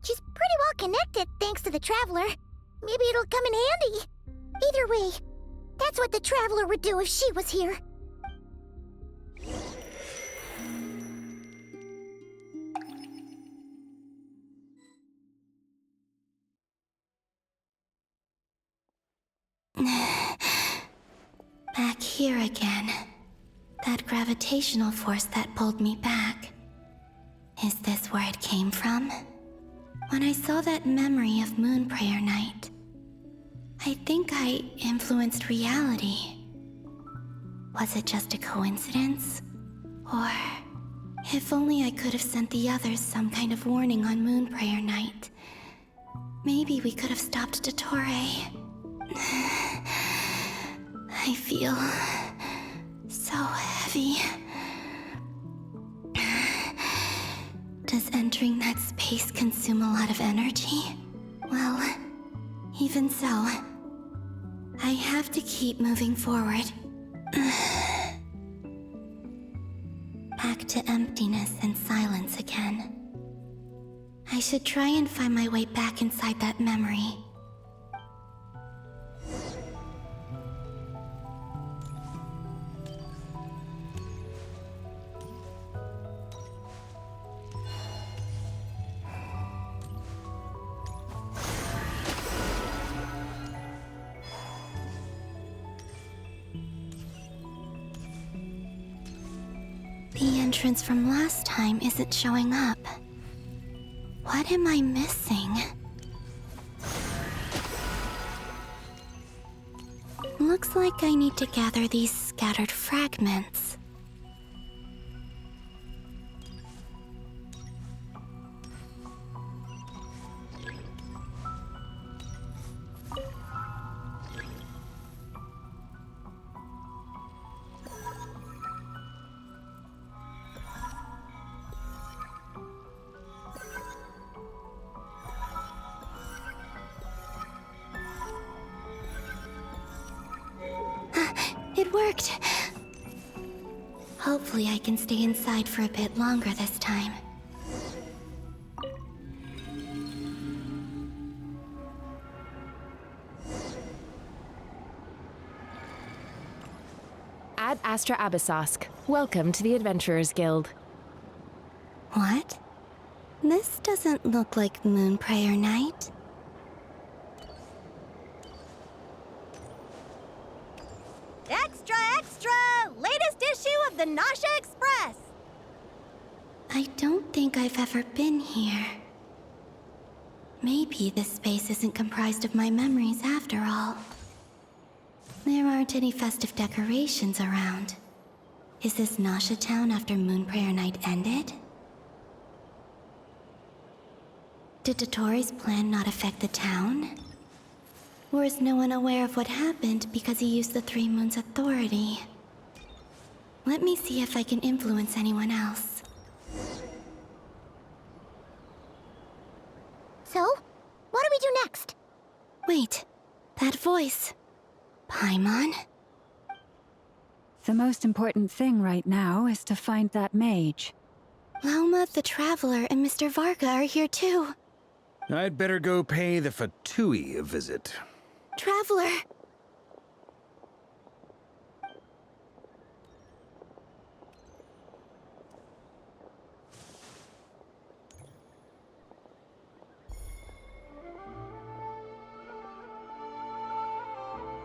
She's pretty well connected thanks to the Traveler. Maybe it'll come in handy. Either way, that's what the Traveler would do if she was here. Back here again. That gravitational force that pulled me back. Is this where it came from? When I saw that memory of Moon Prayer Night, I think I influenced reality. Was it just a coincidence? Or, if only I could have sent the others some kind of warning on Moon Prayer Night. Maybe we could have stopped Dottore. I feel so heavy. Does entering that space consume a lot of energy? Well, even so, I have to keep moving forward. Back to emptiness and silence again. I should try and find my way back inside that memory. The entrance from last time isn't showing up. What am I missing? Looks like I need to gather these scattered fragments. It worked! Hopefully I can stay inside for a bit longer this time. Ad Astra Abyssosque. Welcome to the Adventurers Guild. What? This doesn't look like Moon Prayer Night. Extra, extra! Latest issue of the Nasha Express! I don't think I've ever been here. Maybe this space isn't comprised of my memories after all. There aren't any festive decorations around. Is this Nasha Town after Moon Prayer Night ended? Did Dottore's plan not affect the town? Or is no one aware of what happened because he used the Three Moons' authority? Let me see if I can influence anyone else. So, what do we do next? Wait, that voice. Paimon? The most important thing right now is to find that mage. Lauma the Traveler and Mr. Varga are here too. I'd better go pay the Fatui a visit. Traveler!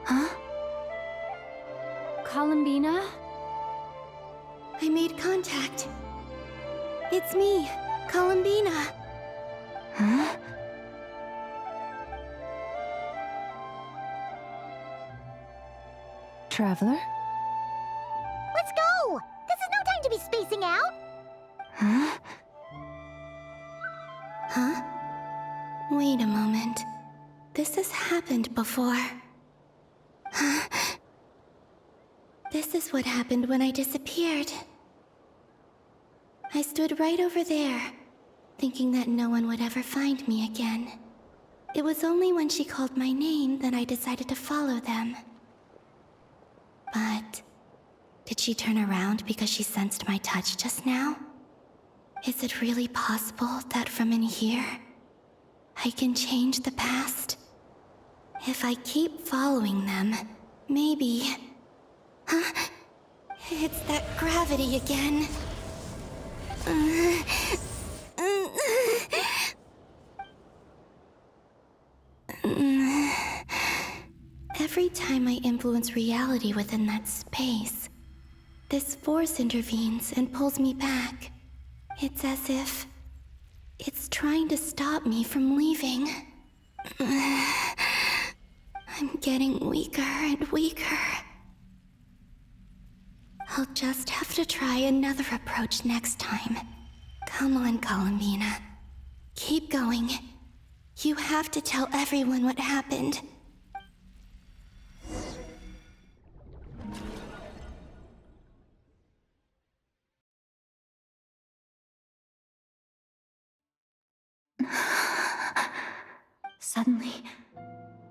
Huh? Columbina? I made contact. It's me, Columbina. Huh? Traveler? Let's go! This is no time to be spacing out! Huh? Huh? Wait a moment. This has happened before. Huh? This is what happened when I disappeared. I stood right over there, thinking that no one would ever find me again. It was only when she called my name that I decided to follow them. But did she turn around because she sensed my touch just now? Is it really possible that from in here, I can change the past? If I keep following them, maybe... Huh? It's that gravity again. Every time I influence reality within that space, this force intervenes and pulls me back. It's as if it's trying to stop me from leaving. I'm getting weaker and weaker. I'll just have to try another approach next time. Come on, Columbina. Keep going. You have to tell everyone what happened. Suddenly,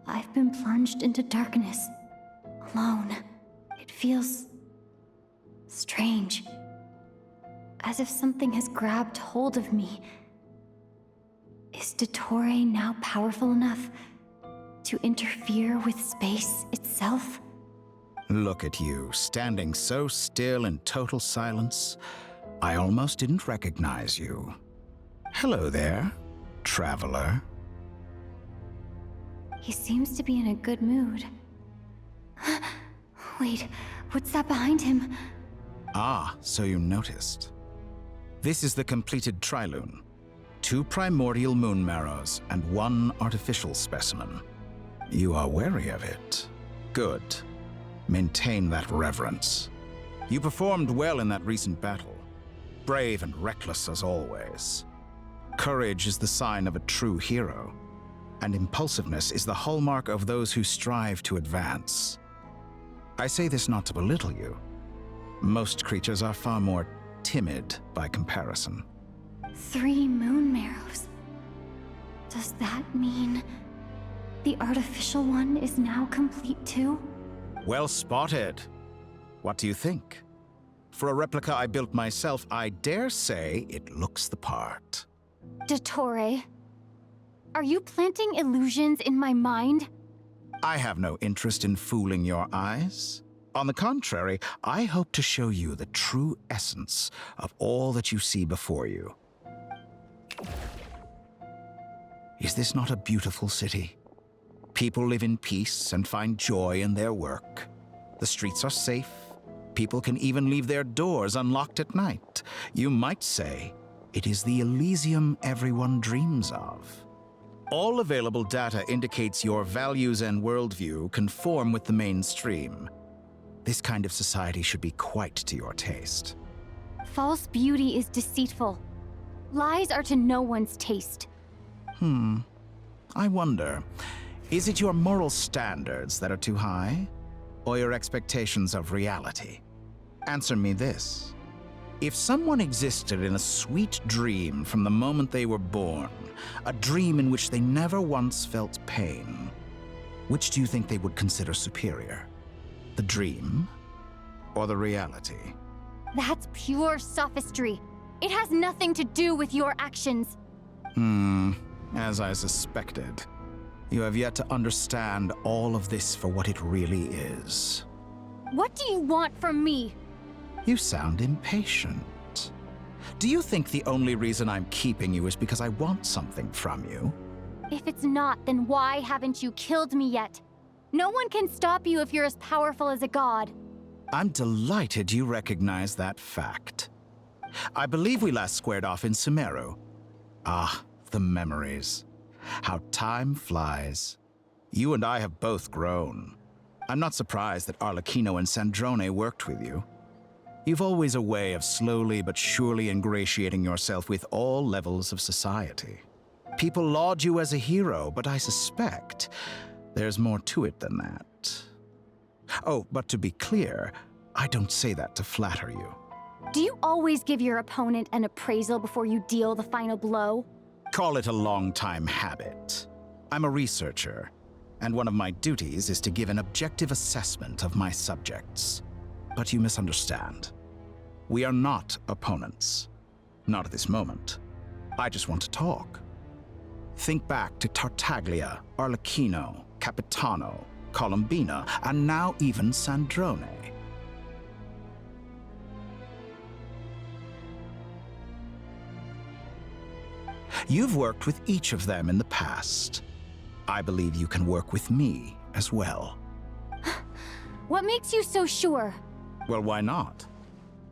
I've been plunged into darkness, alone. It feels strange, as if something has grabbed hold of me. Is Dottore now powerful enough to interfere with space itself? Look at you, standing so still in total silence. I almost didn't recognize you. Hello there, traveler. He seems to be in a good mood. Wait, what's that behind him? Ah, so you noticed. This is the completed trilune. 2 primordial moon marrows and 1 artificial specimen. You are wary of it. Good. Maintain that reverence. You performed well in that recent battle. Brave and reckless as always. Courage is the sign of a true hero, and impulsiveness is the hallmark of those who strive to advance. I say this not to belittle you. Most creatures are far more timid by comparison. 3 moon marrows. Does that mean the artificial one is now complete too? Well spotted. What do you think? For a replica I built myself, I dare say it looks the part. Dottore, are you planting illusions in my mind? I have no interest in fooling your eyes. On the contrary, I hope to show you the true essence of all that you see before you. Is this not a beautiful city? People live in peace and find joy in their work. The streets are safe. People can even leave their doors unlocked at night. You might say it is the Elysium everyone dreams of. All available data indicates your values and worldview conform with the mainstream. This kind of society should be quite to your taste. False beauty is deceitful. Lies are to no one's taste. I wonder, is it your moral standards that are too high, or your expectations of reality? Answer me this. If someone existed in a sweet dream from the moment they were born, a dream in which they never once felt pain, which do you think they would consider superior? The dream or the reality? That's pure sophistry. It has nothing to do with your actions. As I suspected. You have yet to understand all of this for what it really is. What do you want from me? You sound impatient. Do you think the only reason I'm keeping you is because I want something from you? If it's not, then why haven't you killed me yet? No one can stop you if you're as powerful as a god. I'm delighted you recognize that fact. I believe we last squared off in Sumeru. Ah, the memories. How time flies. You and I have both grown. I'm not surprised that Arlecchino and Sandrone worked with you. You've always a way of slowly but surely ingratiating yourself with all levels of society. People laud you as a hero, but I suspect there's more to it than that. Oh, but to be clear, I don't say that to flatter you. Do you always give your opponent an appraisal before you deal the final blow? Call it a long-time habit. I'm a researcher, and one of my duties is to give an objective assessment of my subjects. But you misunderstand. We are not opponents. Not at this moment. I just want to talk. Think back to Tartaglia, Arlecchino, Capitano, Colombina, and now even Sandrone. You've worked with each of them in the past. I believe you can work with me as well. What makes you so sure? Well, why not?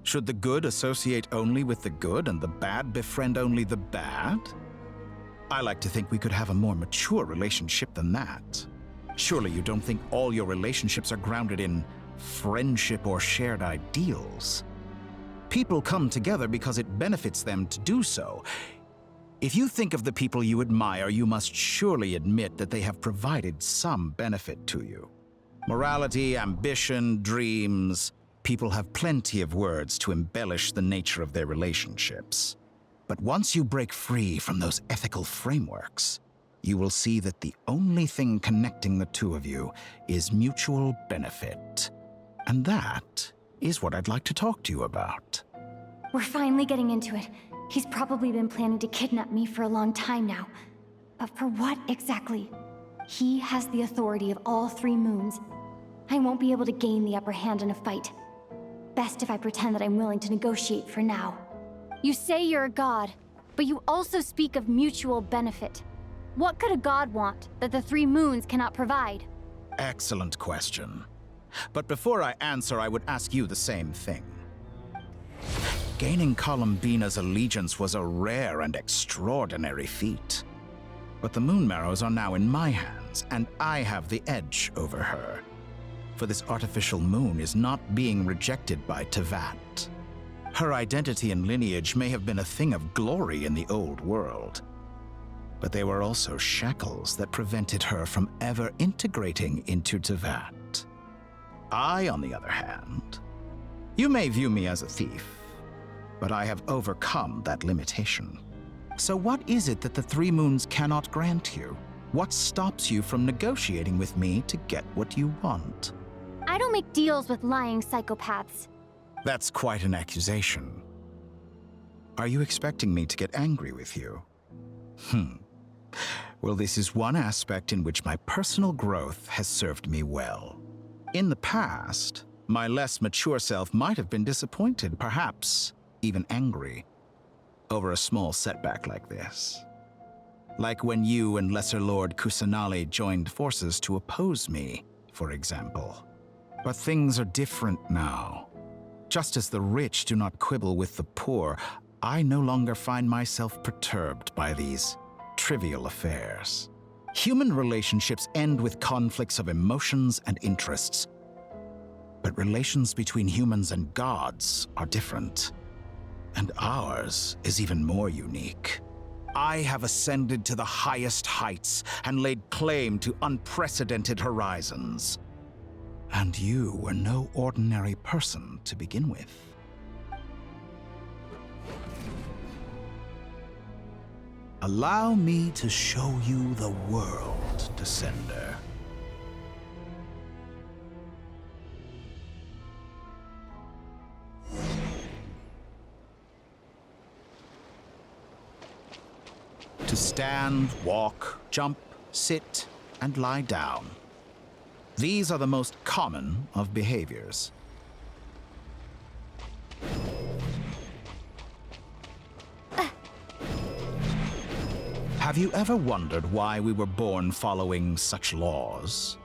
Should the good associate only with the good and the bad befriend only the bad? I like to think we could have a more mature relationship than that. Surely you don't think all your relationships are grounded in friendship or shared ideals. People come together because it benefits them to do so. If you think of the people you admire, you must surely admit that they have provided some benefit to you. Morality, ambition, dreams. People have plenty of words to embellish the nature of their relationships. But once you break free from those ethical frameworks, you will see that the only thing connecting the two of you is mutual benefit. And that is what I'd like to talk to you about. We're finally getting into it. He's probably been planning to kidnap me for a long time now. But for what exactly? He has the authority of all three moons. I won't be able to gain the upper hand in a fight. Best if I pretend that I'm willing to negotiate for now. You say you're a god, but you also speak of mutual benefit. What could a god want that the three moons cannot provide? Excellent question. But before I answer, I would ask you the same thing. Gaining Colombina's allegiance was a rare and extraordinary feat. But the Moon Marrows are now in my hands, and I have the edge over her. For this artificial moon is not being rejected by Tevat. Her identity and lineage may have been a thing of glory in the old world, but they were also shackles that prevented her from ever integrating into Tevat. I, on the other hand, you may view me as a thief, but I have overcome that limitation. So what is it that the three moons cannot grant you? What stops you from negotiating with me to get what you want? I don't make deals with lying psychopaths. That's quite an accusation. Are you expecting me to get angry with you? Well, this is one aspect in which my personal growth has served me well. In the past, my less mature self might have been disappointed, perhaps even angry, over a small setback like this. Like when you and Lesser Lord Kusanali joined forces to oppose me, for example. But things are different now. Just as the rich do not quibble with the poor, I no longer find myself perturbed by these trivial affairs. Human relationships end with conflicts of emotions and interests. But relations between humans and gods are different. And ours is even more unique. I have ascended to the highest heights and laid claim to unprecedented horizons. And you were no ordinary person to begin with. Allow me to show you the world, Descender. to stand, walk, jump, sit, and lie down. These are the most common of behaviors. Have you ever wondered why we were born following such laws?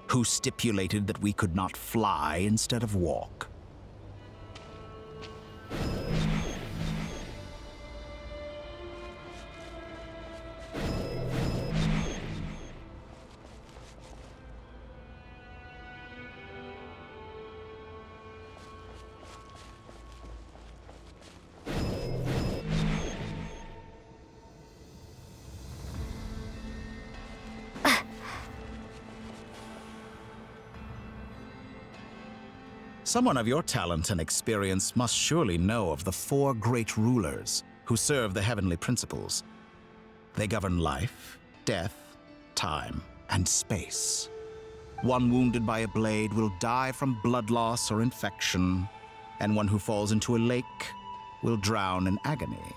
Who stipulated that we could not fly instead of walk? Someone of your talent and experience must surely know of the 4 great rulers who serve the heavenly principles. They govern life, death, time, and space. One wounded by a blade will die from blood loss or infection, and one who falls into a lake will drown in agony.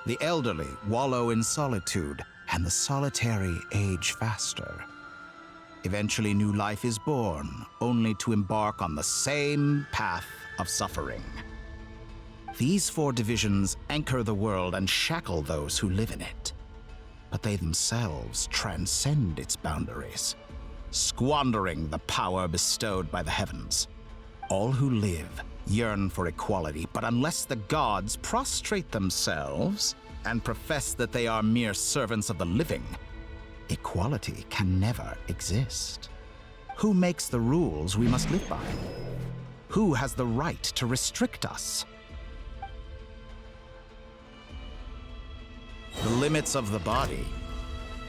The elderly wallow in solitude, and the solitary age faster. Eventually, new life is born, only to embark on the same path of suffering. These 4 divisions anchor the world and shackle those who live in it. But they themselves transcend its boundaries, squandering the power bestowed by the heavens. All who live yearn for equality, but unless the gods prostrate themselves and profess that they are mere servants of the living, equality can never exist. Who makes the rules we must live by? Who has the right to restrict us? The limits of the body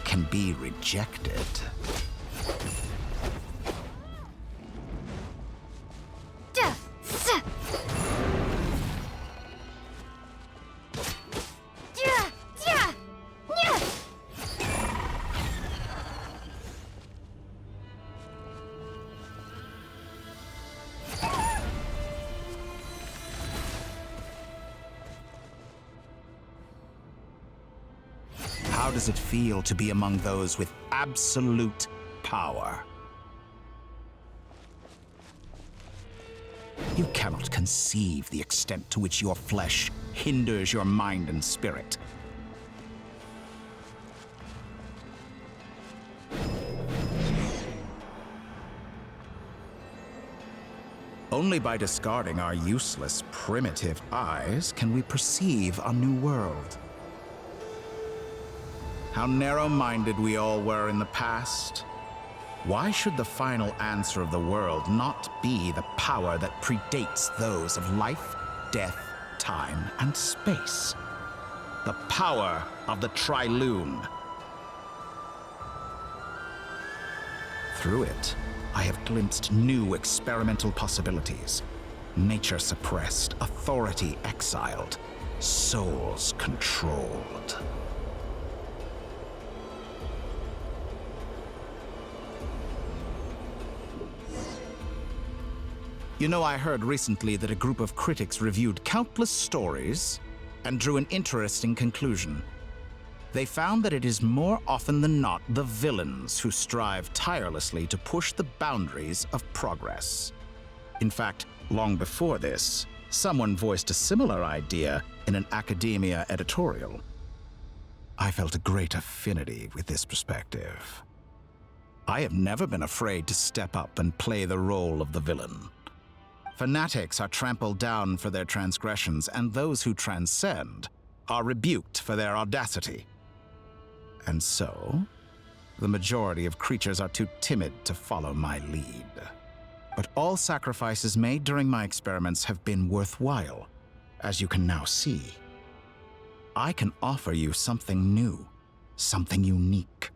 can be rejected. How does it feel to be among those with absolute power? You cannot conceive the extent to which your flesh hinders your mind and spirit. Only by discarding our useless, primitive eyes can we perceive a new world. How narrow-minded we all were in the past. Why should the final answer of the world not be the power that predates those of life, death, time, and space? The power of the Trilune. Through it, I have glimpsed new experimental possibilities. Nature suppressed, authority exiled, souls controlled. You know, I heard recently that a group of critics reviewed countless stories and drew an interesting conclusion. They found that it is more often than not the villains who strive tirelessly to push the boundaries of progress. In fact, long before this, someone voiced a similar idea in an academia editorial. I felt a great affinity with this perspective. I have never been afraid to step up and play the role of the villain. Fanatics are trampled down for their transgressions, and those who transcend are rebuked for their audacity. And so, the majority of creatures are too timid to follow my lead. But all sacrifices made during my experiments have been worthwhile, as you can now see. I can offer you something new, something unique,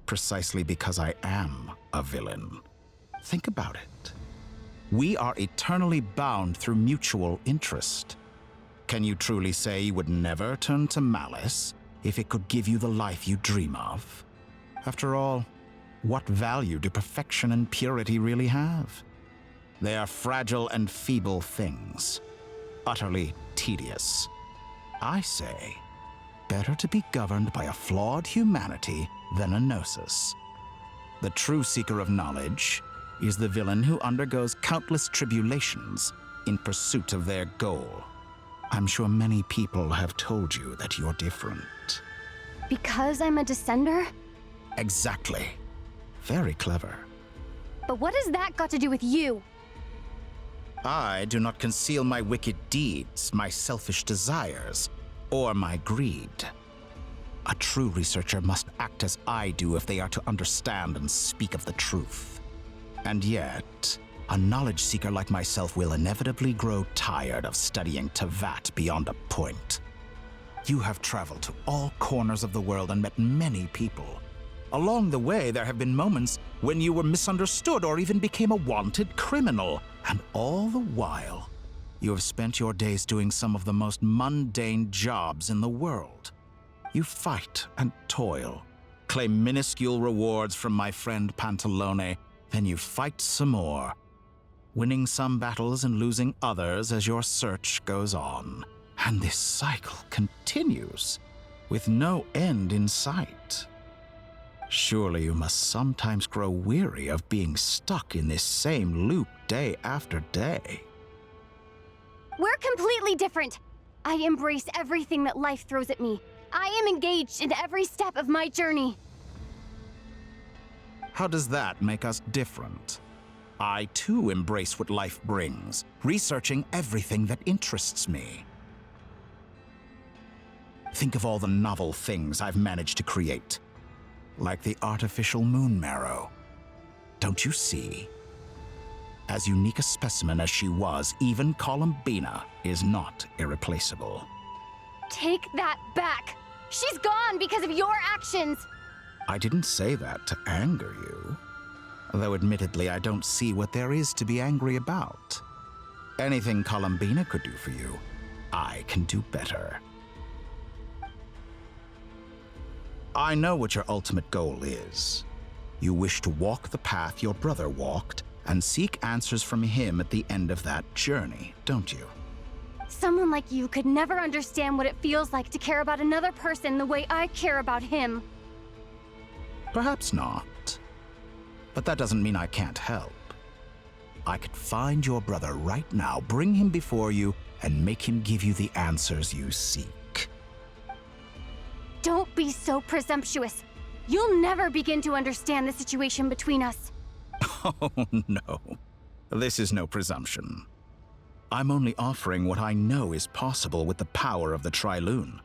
precisely because I am a villain. Think about it. We are eternally bound through mutual interest. Can you truly say you would never turn to malice if it could give you the life you dream of? After all, what value do perfection and purity really have? They are fragile and feeble things, utterly tedious. I say, Better to be governed by a flawed humanity than a gnosis. The true seeker of knowledge is the villain who undergoes countless tribulations in pursuit of their goal. I'm sure many people have told you that you're different. Because I'm a descender? Exactly. Very clever. But what has that got to do with you? I do not conceal my wicked deeds, my selfish desires, or my greed. A true researcher must act as I do if they are to understand and speak of the truth. And yet, a knowledge seeker like myself will inevitably grow tired of studying Tevat beyond a point. You have traveled to all corners of the world and met many people. Along the way, there have been moments when you were misunderstood or even became a wanted criminal. And all the while, you have spent your days doing some of the most mundane jobs in the world. You fight and toil, claim minuscule rewards from my friend Pantalone, then you fight some more, winning some battles and losing others as your search goes on. And this cycle continues, with no end in sight. Surely you must sometimes grow weary of being stuck in this same loop day after day. We're completely different. I embrace everything that life throws at me. I am engaged in every step of my journey. How does that make us different? I too embrace what life brings, researching everything that interests me. Think of all the novel things I've managed to create, like the artificial moon marrow. Don't you see? As unique a specimen as she was, even Columbina is not irreplaceable. Take that back! She's gone because of your actions! I didn't say that to anger you. Though admittedly, I don't see what there is to be angry about. Anything Columbina could do for you, I can do better. I know what your ultimate goal is. You wish to walk the path your brother walked and seek answers from him at the end of that journey, don't you? Someone like you could never understand what it feels like to care about another person the way I care about him. Perhaps not. But that doesn't mean I can't help. I could find your brother right now, bring him before you, and make him give you the answers you seek. Don't be so presumptuous. You'll never begin to understand the situation between us. Oh, no. This is no presumption. I'm only offering what I know is possible with the power of the Trilune.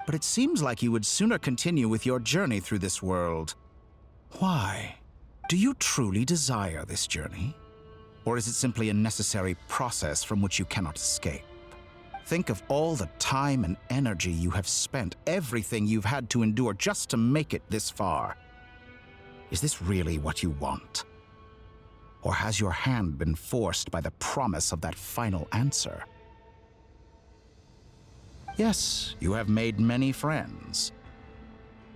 But it seems like you would sooner continue with your journey through this world. Why? Do you truly desire this journey? Or is it simply a necessary process from which you cannot escape? Think of all the time and energy you have spent, everything you've had to endure just to make it this far. Is this really what you want? Or has your hand been forced by the promise of that final answer? Yes, you have made many friends.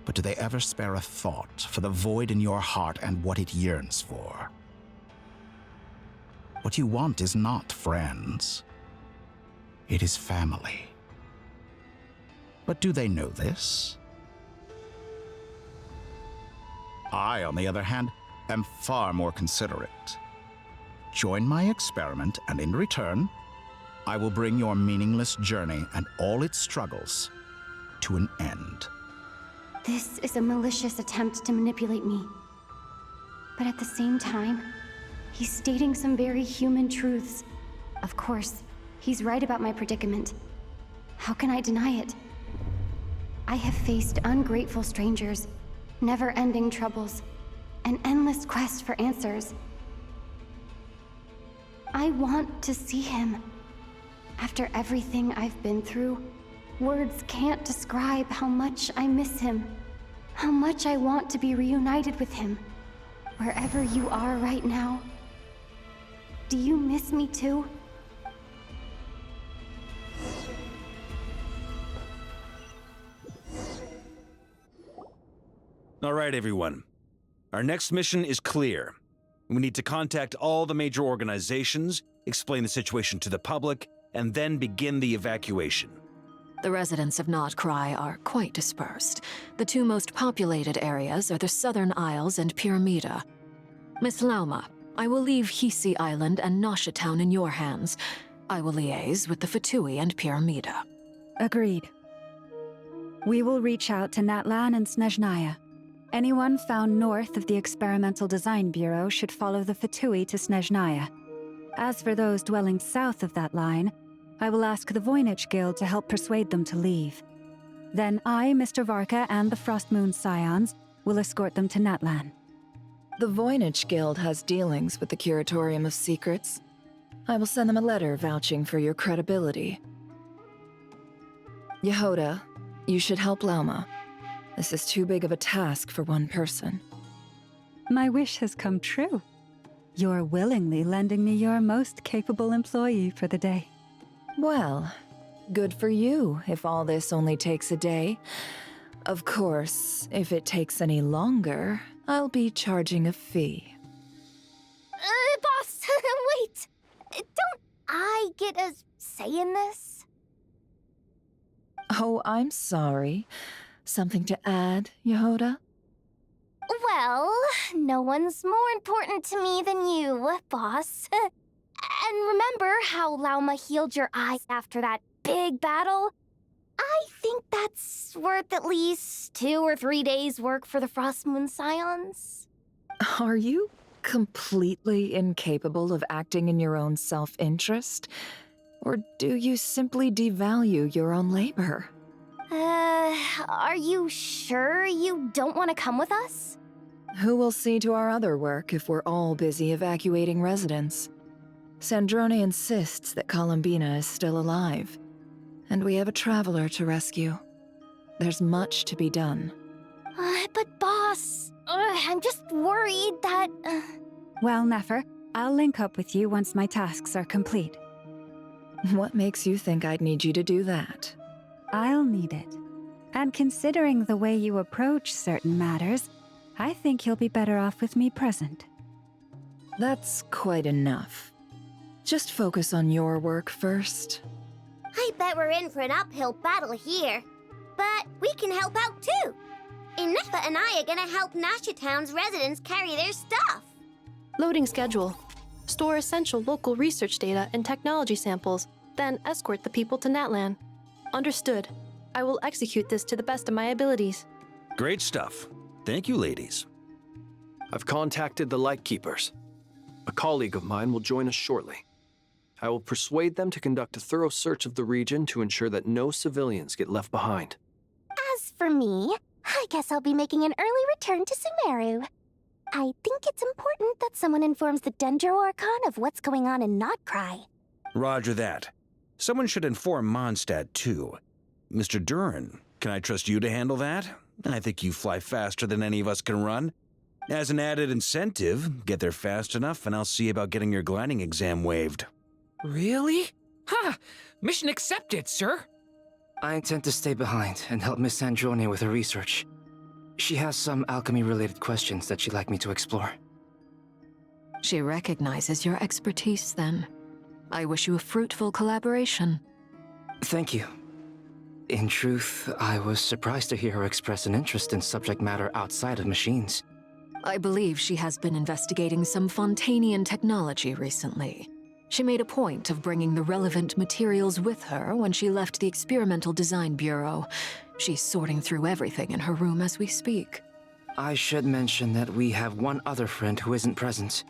But do they ever spare a thought for the void in your heart and what it yearns for? What you want is not friends. It is family. But do they know this? I, on the other hand, am far more considerate. Join my experiment, and in return, I will bring your meaningless journey and all its struggles to an end. This is a malicious attempt to manipulate me. But at the same time, he's stating some very human truths. Of course, he's right about my predicament. How can I deny it? I have faced ungrateful strangers, never-ending troubles, an endless quest for answers. I want to see him. After everything I've been through, words can't describe how much I miss him, how much I want to be reunited with him. Wherever you are right now, do you miss me too? All right, everyone. Our next mission is clear. We need to contact all the major organizations, explain the situation to the public, and then begin the evacuation. The residents of Notcry are quite dispersed. The two most populated areas are the Southern Isles and Pyramida. Miss Lauma, I will leave Hisi Island and Nasha Town in your hands. I will liaise with the Fatui and Pyramida. Agreed. We will reach out to Natlan and Snezhnaya. Anyone found north of the Experimental Design Bureau should follow the Fatui to Snezhnaya. As for those dwelling south of that line, I will ask the Voynich Guild to help persuade them to leave. Then I, Mr. Varka, and the Frostmoon Scions will escort them to Natlan. The Voynich Guild has dealings with the Curatorium of Secrets. I will send them a letter vouching for your credibility. Yehoda, you should help Lauma. This is too big of a task for one person. My wish has come true. You're willingly lending me your most capable employee for the day. Well, good for you if all this only takes a day. Of course, if it takes any longer, I'll be charging a fee. Boss, wait! Don't I get a say in this? Oh, I'm sorry. Something to add, Yehoda? Well, no one's more important to me than you, boss. And remember how Lauma healed your eyes after that big battle? I think that's worth at least 2 or 3 days' work for the Frostmoon Scions. Are you completely incapable of acting in your own self-interest? Or do you simply devalue your own labor? Are you sure you don't want to come with us? Who will see to our other work if we're all busy evacuating residents? Sandrone insists that Columbina is still alive, and we have a traveler to rescue. There's much to be done. But boss, I'm just worried that... Well, Nefer, I'll link up with you once my tasks are complete. What makes you think I'd need you to do that? I'll need it. And considering the way you approach certain matters, I think you'll be better off with me present. That's quite enough. Just focus on your work first. I bet we're in for an uphill battle here. But we can help out too. Inefa and I are gonna help Nasha Town's residents carry their stuff. Loading schedule. Store essential local research data and technology samples, then escort the people to Natlan. Understood. I will execute this to the best of my abilities. Great stuff. Thank you, ladies. I've contacted the Lightkeepers. A colleague of mine will join us shortly. I will persuade them to conduct a thorough search of the region to ensure that no civilians get left behind. As for me, I guess I'll be making an early return to Sumeru. I think it's important that someone informs the Dendro Archon of what's going on in Notcry. Roger that. Someone should inform Mondstadt, too. Mr. Duran, can I trust you to handle that? I think you fly faster than any of us can run. As an added incentive, get there fast enough and I'll see about getting your gliding exam waived. Really? Ha! Mission accepted, sir. I intend to stay behind and help Miss Sandrone with her research. She has some alchemy-related questions that she'd like me to explore. She recognizes your expertise, then. I wish you a fruitful collaboration. Thank you. In truth, I was surprised to hear her express an interest in subject matter outside of machines. I believe she has been investigating some Fontanian technology recently. She made a point of bringing the relevant materials with her when she left the Experimental Design Bureau. She's sorting through everything in her room as we speak. I should mention that we have one other friend who isn't present.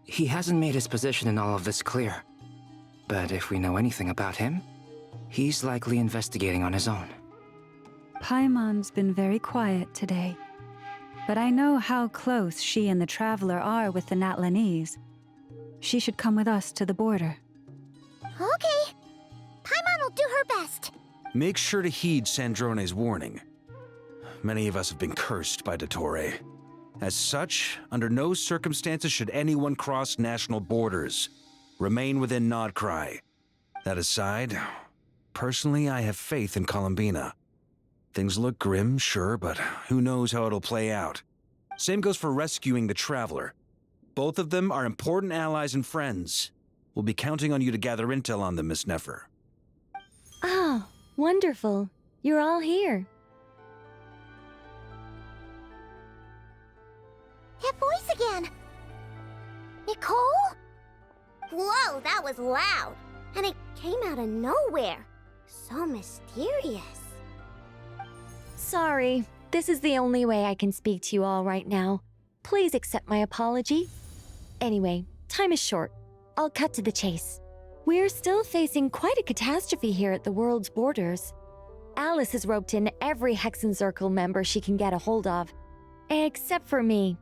He hasn't made his position in all of this clear. But if we know anything about him, he's likely investigating on his own. Paimon's been very quiet today. But I know how close she and the Traveler are with the Natlanese. She should come with us to the border. Okay. Paimon will do her best. Make sure to heed Sandrone's warning. Many of us have been cursed by Dottore. As such, under no circumstances should anyone cross national borders. Remain within Notcry. That aside, personally, I have faith in Columbina. Things look grim, sure, but who knows how it'll play out. Same goes for rescuing the Traveler. Both of them are important allies and friends. We'll be counting on you to gather intel on them, Miss Nefer. Oh, Wonderful. You're all here. That voice again! Nicole? Whoa, that was loud! And it came out of nowhere. So mysterious. Sorry, this is the only way I can speak to you all right now. Please accept my apology. Anyway, time is short. I'll cut to the chase. We're still facing quite a catastrophe here at the world's borders. Alice has roped in every Hexen Circle member she can get a hold of, except for me.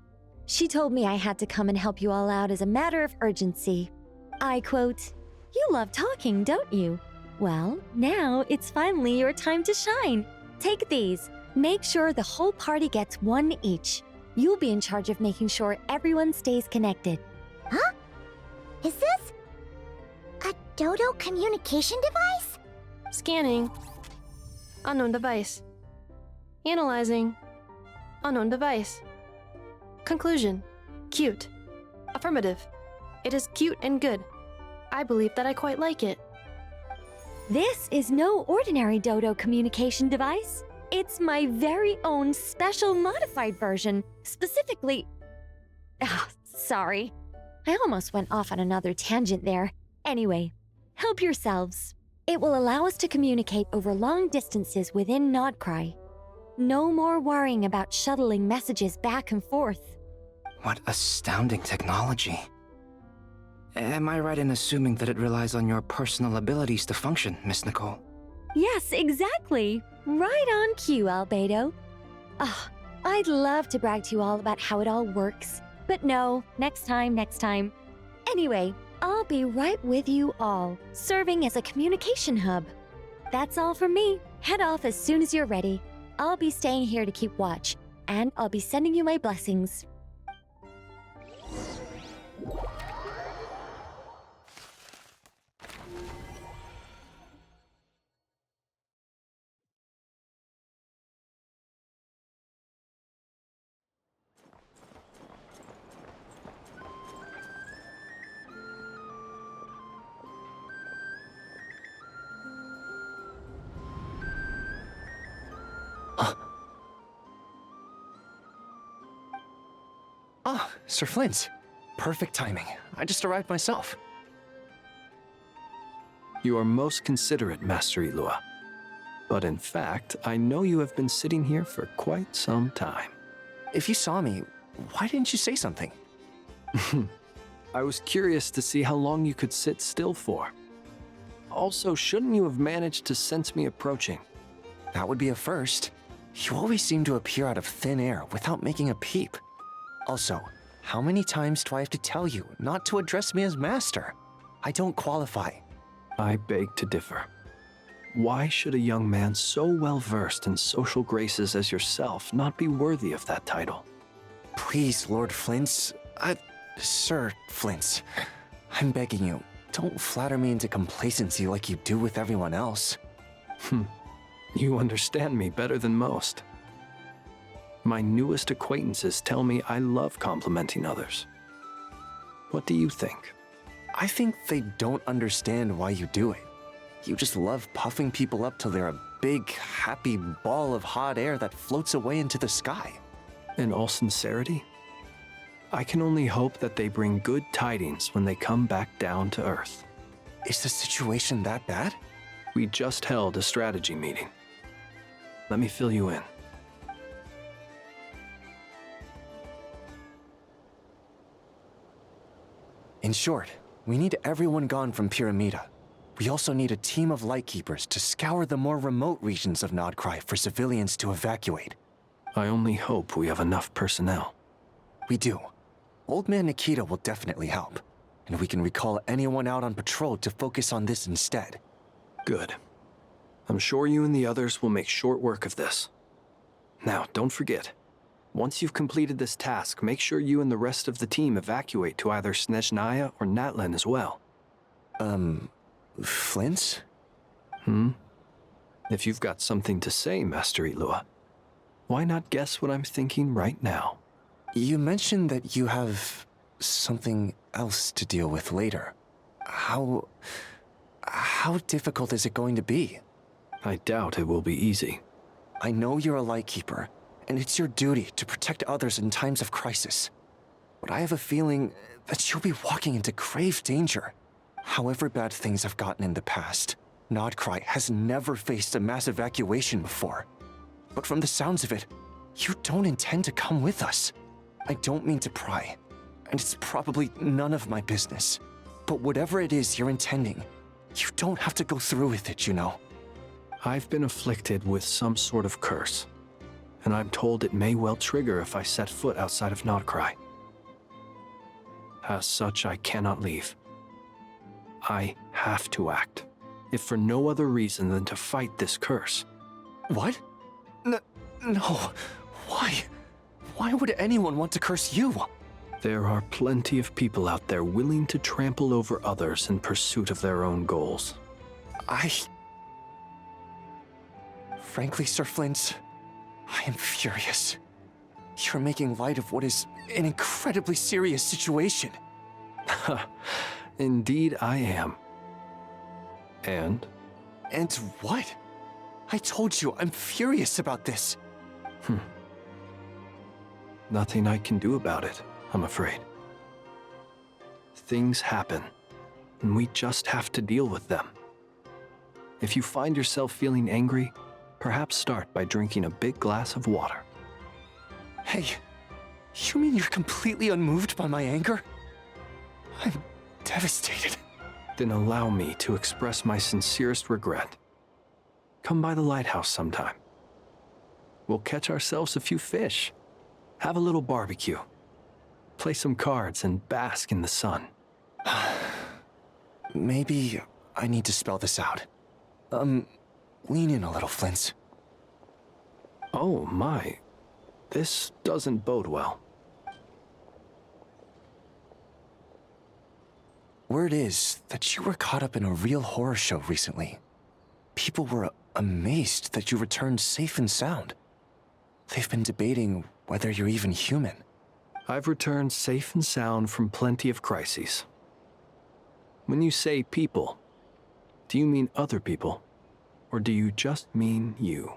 She told me I had to come and help you all out as a matter of urgency. I quote, "You love talking, don't you? Well, now it's finally your time to shine. Take these. Make sure the whole party gets one each. You'll be in charge of making sure everyone stays connected." Huh? Is this a Dodo communication device? Scanning. Unknown device. Analyzing. Unknown device. Conclusion. Cute. Affirmative. It is cute and good. I believe that I quite like it. This is no ordinary Dodo communication device. It's my very own special modified version, specifically... sorry. I almost went off on another tangent there. Anyway, help yourselves. It will allow us to communicate over long distances within Nodcry. No more worrying about shuttling messages back and forth. What astounding technology. Am I right in assuming that it relies on your personal abilities to function, Miss Nicole? Yes, exactly. Right on cue, Albedo. I'd love to brag to you all about how it all works. But no, next time. Anyway, I'll be right with you all, serving as a communication hub. That's all from me. Head off as soon as you're ready. I'll be staying here to keep watch, and I'll be sending you my blessings. Sir Flint. Perfect timing. I just arrived myself. You are most considerate, Master Ilua. But in fact, I know you have been sitting here for quite some time. If you saw me, why didn't you say something? I was curious to see how long you could sit still for. Also, shouldn't you have managed to sense me approaching? That would be a first. You always seem to appear out of thin air without making a peep. Also, how many times do I have to tell you not to address me as master? I don't qualify. I beg to differ. Why should a young man so well versed in social graces as yourself not be worthy of that title? Please, Lord Flint's... Sir Flint's. I'm begging you, don't flatter me into complacency like you do with everyone else. You understand me better than most. My newest acquaintances tell me I love complimenting others. What do you think? I think they don't understand why you do it. You just love puffing people up till they're a big, happy ball of hot air that floats away into the sky. In all sincerity, I can only hope that they bring good tidings when they come back down to Earth. Is the situation that bad? We just held a strategy meeting. Let me fill you in. In short, we need everyone gone from Pyramida. We also need a team of Lightkeepers to scour the more remote regions of Nodcry for civilians to evacuate. I only hope we have enough personnel. We do. Old Man Nikita will definitely help, and we can recall anyone out on patrol to focus on this instead. Good. I'm sure you and the others will make short work of this. Now, don't forget, once you've completed this task, make sure you and the rest of the team evacuate to either Snezhnaya or Natlan as well. Flint's? If you've got something to say, Master Ilua, why not guess what I'm thinking right now? You mentioned that you have something else to deal with later. How difficult is it going to be? I doubt it will be easy. I know you're a Lightkeeper, and it's your duty to protect others in times of crisis. But I have a feeling that you'll be walking into grave danger. However bad things have gotten in the past, Nodcry has never faced a mass evacuation before. But from the sounds of it, you don't intend to come with us. I don't mean to pry, and it's probably none of my business. But whatever it is you're intending, you don't have to go through with it, you know. I've been afflicted with some sort of curse, and I'm told it may well trigger if I set foot outside of Nodcry. As such, I cannot leave. I have to act, if for no other reason than to fight this curse. What? No. Why? Why would anyone want to curse you? There are plenty of people out there willing to trample over others in pursuit of their own goals. Frankly, Sir Flint, I am furious. You're making light of what is an incredibly serious situation. Indeed I am. And? And what? I told you, I'm furious about this. Nothing I can do about it, I'm afraid. Things happen, and we just have to deal with them. If you find yourself feeling angry, perhaps start by drinking a big glass of water. Hey, you mean you're completely unmoved by my anger? I'm devastated. Then allow me to express my sincerest regret. Come by the lighthouse sometime. We'll catch ourselves a few fish, have a little barbecue, play some cards, and bask in the sun. Maybe I need to spell this out. Lean in a little, Flint. Oh my, this doesn't bode well. Word is that you were caught up in a real horror show recently. People were amazed that you returned safe and sound. They've been debating whether you're even human. I've returned safe and sound from plenty of crises. When you say people, do you mean other people? Or do you just mean you?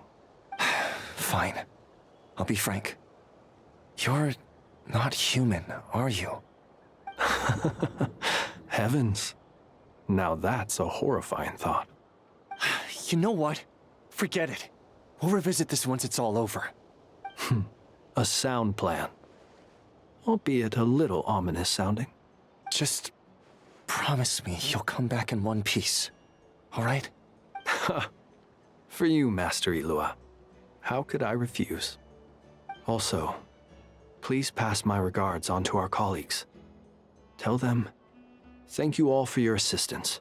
Fine. I'll be frank. You're not human, are you? Heavens. Now that's a horrifying thought. You know what? Forget it. We'll revisit this once it's all over. A sound plan. Albeit a little ominous sounding. Just promise me you'll come back in one piece, all right? For you, Master Ilua. How could I refuse? Also, please pass my regards on to our colleagues. Tell them, thank you all for your assistance.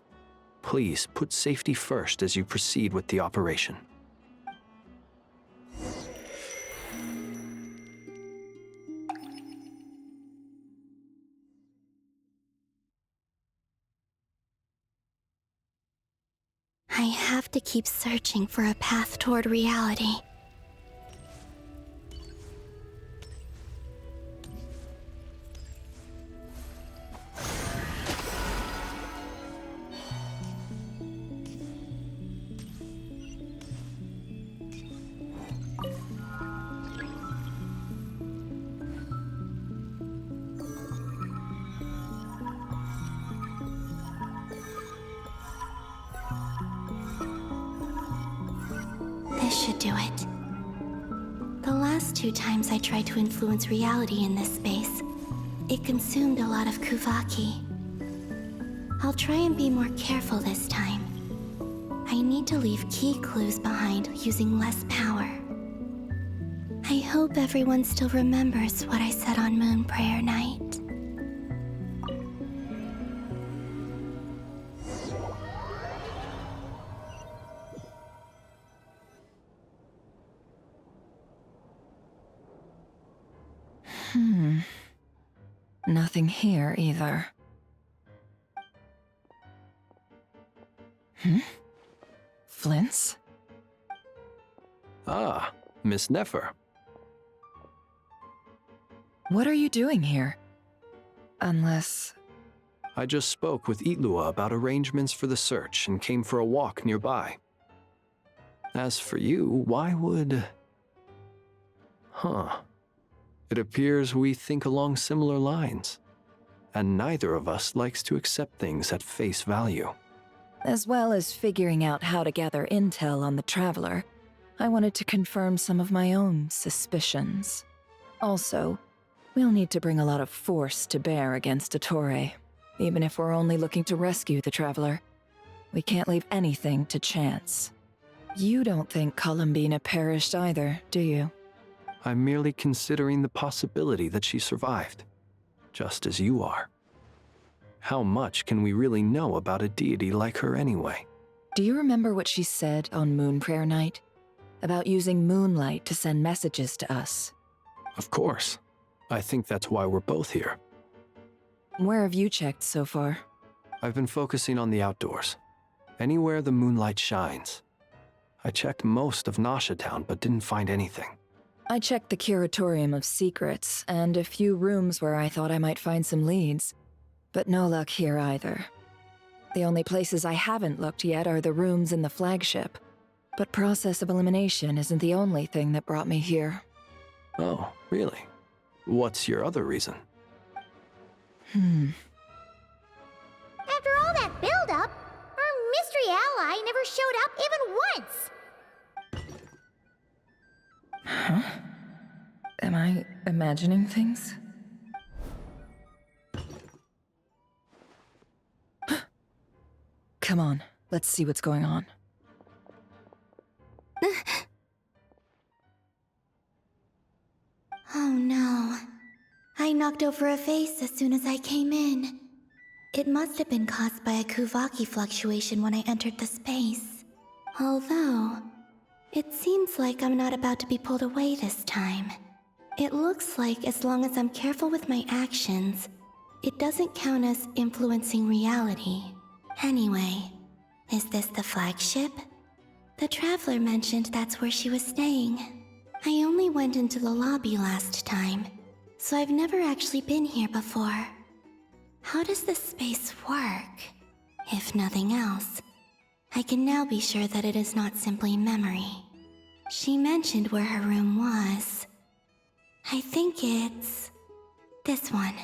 Please put safety first as you proceed with the operation. I have to keep searching for a path toward reality. This should do it. The last 2 times I tried to influence reality in this space, it consumed a lot of Kuvaki. I'll try and be more careful this time. I need to leave key clues behind using less power. I hope everyone still remembers what I said on Moon Prayer Night. Nothing here either. Flint's? Ah, Miss Nefer. What are you doing here? Unless... I just spoke with Itlua about arrangements for the search and came for a walk nearby. As for you, why would... Huh. It appears we think along similar lines. And neither of us likes to accept things at face value. As well as figuring out how to gather intel on the Traveler, I wanted to confirm some of my own suspicions. Also, we'll need to bring a lot of force to bear against Ettore, even if we're only looking to rescue the Traveler. We can't leave anything to chance. You don't think Columbina perished either, do you? I'm merely considering the possibility that she survived, just as you are. How much can we really know about a deity like her anyway? Do you remember what she said on Moon Prayer Night? About using moonlight to send messages to us? Of course. I think that's why we're both here. Where have you checked so far? I've been focusing on the outdoors. Anywhere the moonlight shines. I checked most of Nasha Town, but didn't find anything. I checked the Curatorium of Secrets, and a few rooms where I thought I might find some leads. But no luck here either. The only places I haven't looked yet are the rooms in the flagship. But process of elimination isn't the only thing that brought me here. Oh, really? What's your other reason? After all that build-up, our mystery ally never showed up even once! Huh? Am I imagining things? Come on, let's see what's going on. Oh no. I knocked over a vase as soon as I came in. It must have been caused by a Kuvaki fluctuation when I entered the space. Although, it seems like I'm not about to be pulled away this time. It looks like as long as I'm careful with my actions, it doesn't count as influencing reality. Anyway, is this the flagship? The Traveler mentioned that's where she was staying. I only went into the lobby last time, so I've never actually been here before. How does this space work? If nothing else, I can now be sure that it is not simply memory. She mentioned where her room was. I think it's this one.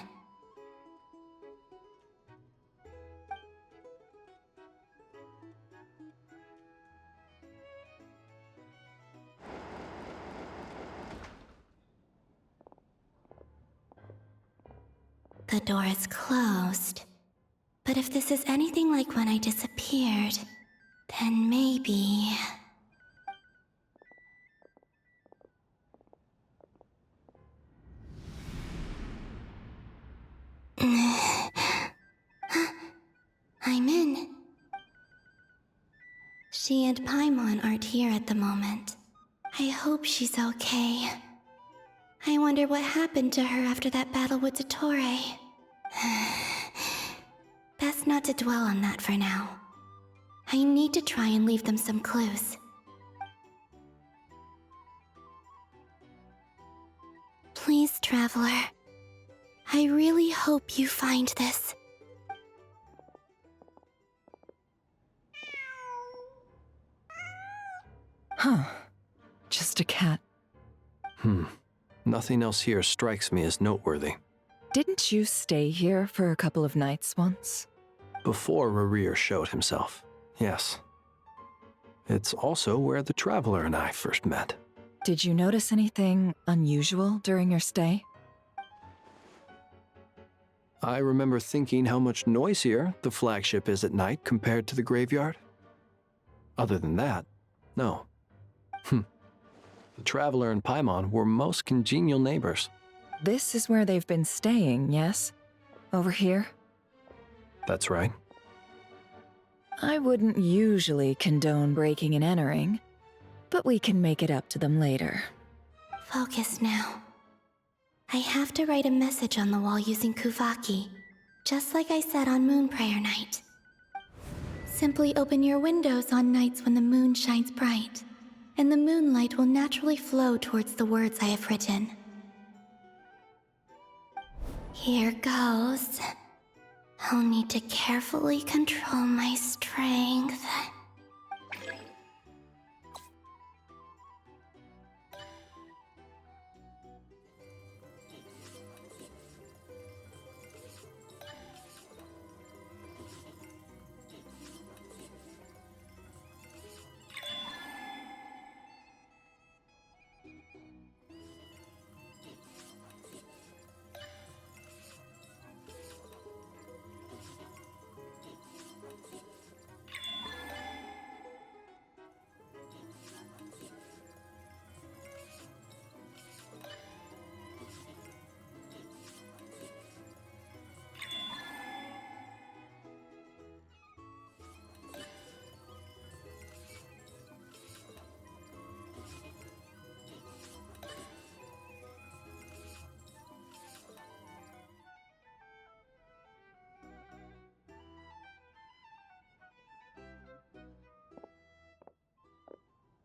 The door is closed. But if this is anything like when I disappeared, then maybe... I'm in. She and Paimon aren't here at the moment. I hope she's okay. I wonder what happened to her after that battle with Ettore. Best not to dwell on that for now. I need to try and leave them some clues. Please, Traveler. I really hope you find this. Huh. Just a cat. Nothing else here strikes me as noteworthy. Didn't you stay here for a couple of nights once? Before Rerir showed himself, yes. It's also where the Traveler and I first met. Did you notice anything unusual during your stay? I remember thinking how much noisier the flagship is at night compared to the graveyard. Other than that, no. The Traveler and Paimon were most congenial neighbors. This is where they've been staying, yes? Over here? That's right. I wouldn't usually condone breaking and entering, but we can make it up to them later. Focus now. I have to write a message on the wall using Kuvaki, just like I said on Moon Prayer Night. Simply open your windows on nights when the moon shines bright, and the moonlight will naturally flow towards the words I have written. Here goes. I'll need to carefully control my strength.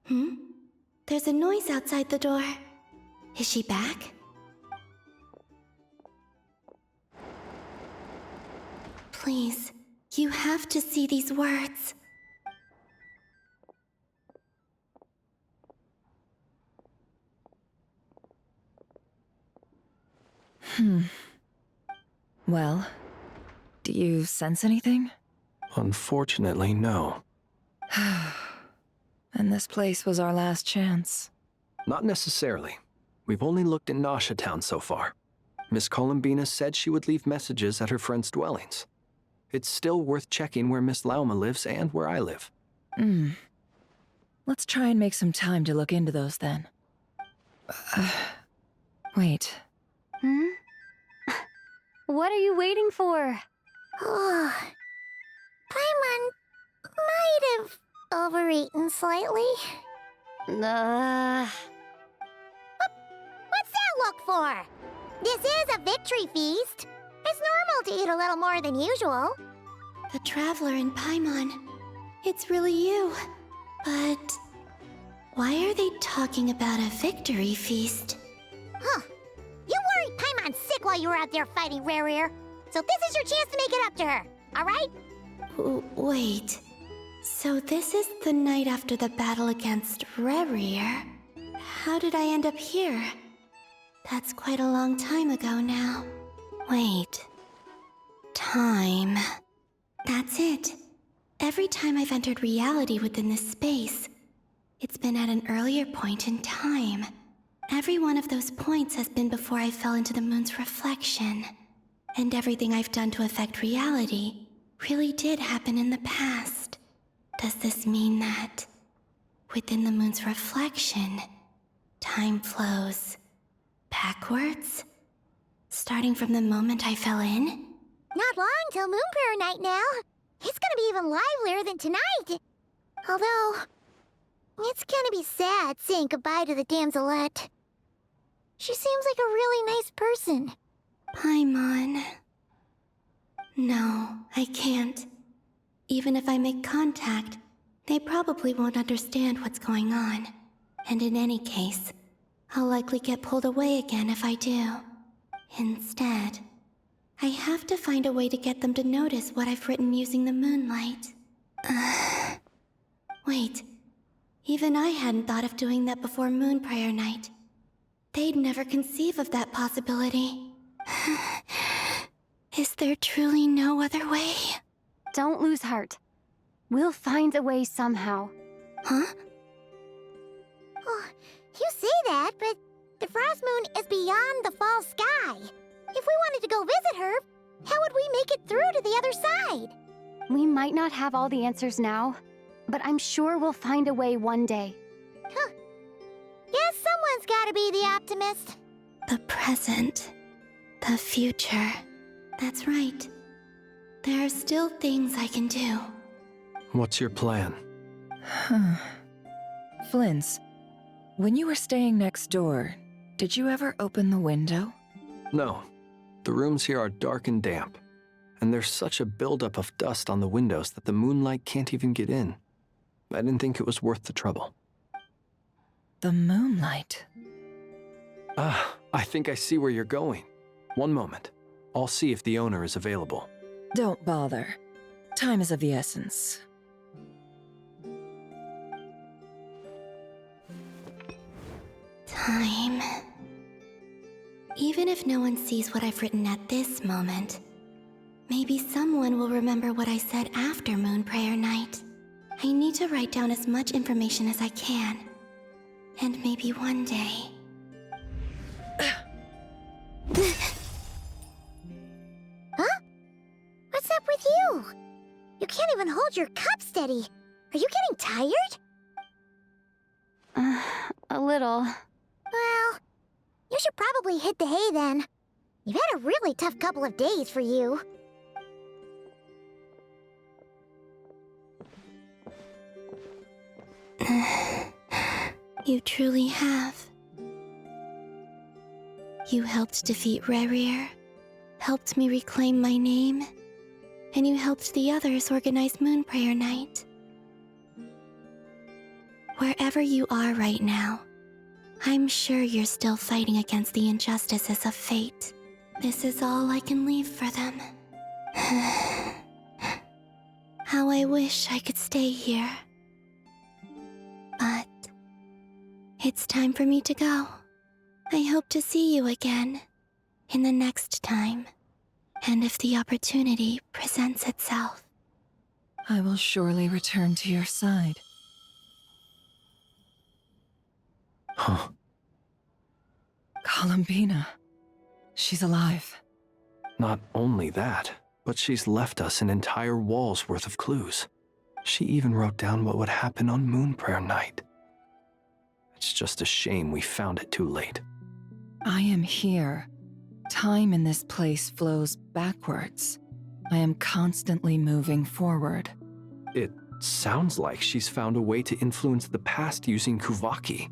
There's a noise outside the door. Is she back? Please, you have to see these words. Well, do you sense anything? Unfortunately, no. And this place was our last chance. Not necessarily. We've only looked in Nasha Town so far. Miss Columbina said she would leave messages at her friends' dwellings. It's still worth checking where Miss Lauma lives and where I live. Let's try and make some time to look into those then. Wait. What are you waiting for? Paimon might have overeaten slightly. What's that look for? This is a victory feast. It's normal to eat a little more than usual. The Traveler in Paimon. It's really you. But why are they talking about a victory feast? Huh. You worried Paimon sick while you were out there fighting Rerir. So this is your chance to make it up to her, alright? Wait. So this is the night after the battle against Rerir. How did I end up here? That's quite a long time ago now. Wait. Time. That's it. Every time I've entered reality within this space, it's been at an earlier point in time. Every one of those points has been before I fell into the moon's reflection. And everything I've done to affect reality really did happen in the past. Does this mean that within the moon's reflection, time flows backwards? Starting from the moment I fell in? Not long till Moon Prayer Night now. It's gonna be even livelier than tonight. Although, it's gonna be sad saying goodbye to the damselette. She seems like a really nice person. Paimon. No, I can't. Even if I make contact, they probably won't understand what's going on. And in any case, I'll likely get pulled away again if I do. Instead, I have to find a way to get them to notice what I've written using the moonlight. Wait, even I hadn't thought of doing that before Moon Prayer Night. They'd never conceive of that possibility. Is there truly no other way? Don't lose heart. We'll find a way somehow. Huh? Oh, you say that, but the Frost Moon is beyond the fall sky. If we wanted to go visit her, how would we make it through to the other side? We might not have all the answers now, but I'm sure we'll find a way one day. Huh. Guess someone's gotta be the optimist. The present. The future. That's right. There are still things I can do. What's your plan? Flint's, when you were staying next door, did you ever open the window? No. The rooms here are dark and damp. And there's such a buildup of dust on the windows that the moonlight can't even get in. I didn't think it was worth the trouble. The moonlight? I think I see where you're going. One moment. I'll see if the owner is available. Don't bother. Time is of the essence. Time. Even if no one sees what I've written at this moment, maybe someone will remember what I said after Moon Prayer Night. I need to write down as much information as I can. And maybe one day... Huh? What's up with you? You can't even hold your cup steady. Are you getting tired? A little. Well, you should probably hit the hay then. You've had a really tough couple of days for you. You truly have. You helped defeat Rerir, helped me reclaim my name, and you helped the others organize Moon Prayer Night. Wherever you are right now, I'm sure you're still fighting against the injustices of fate. This is all I can leave for them. How I wish I could stay here. But it's time for me to go. I hope to see you again in the next time, and if the opportunity presents itself. I will surely return to your side. Huh. Columbina. She's alive. Not only that, but she's left us an entire wall's worth of clues. She even wrote down what would happen on Moon Prayer Night. It's just a shame we found it too late. I am here. Time in this place flows backwards. I am constantly moving forward. It sounds like she's found a way to influence the past using Kuvaki.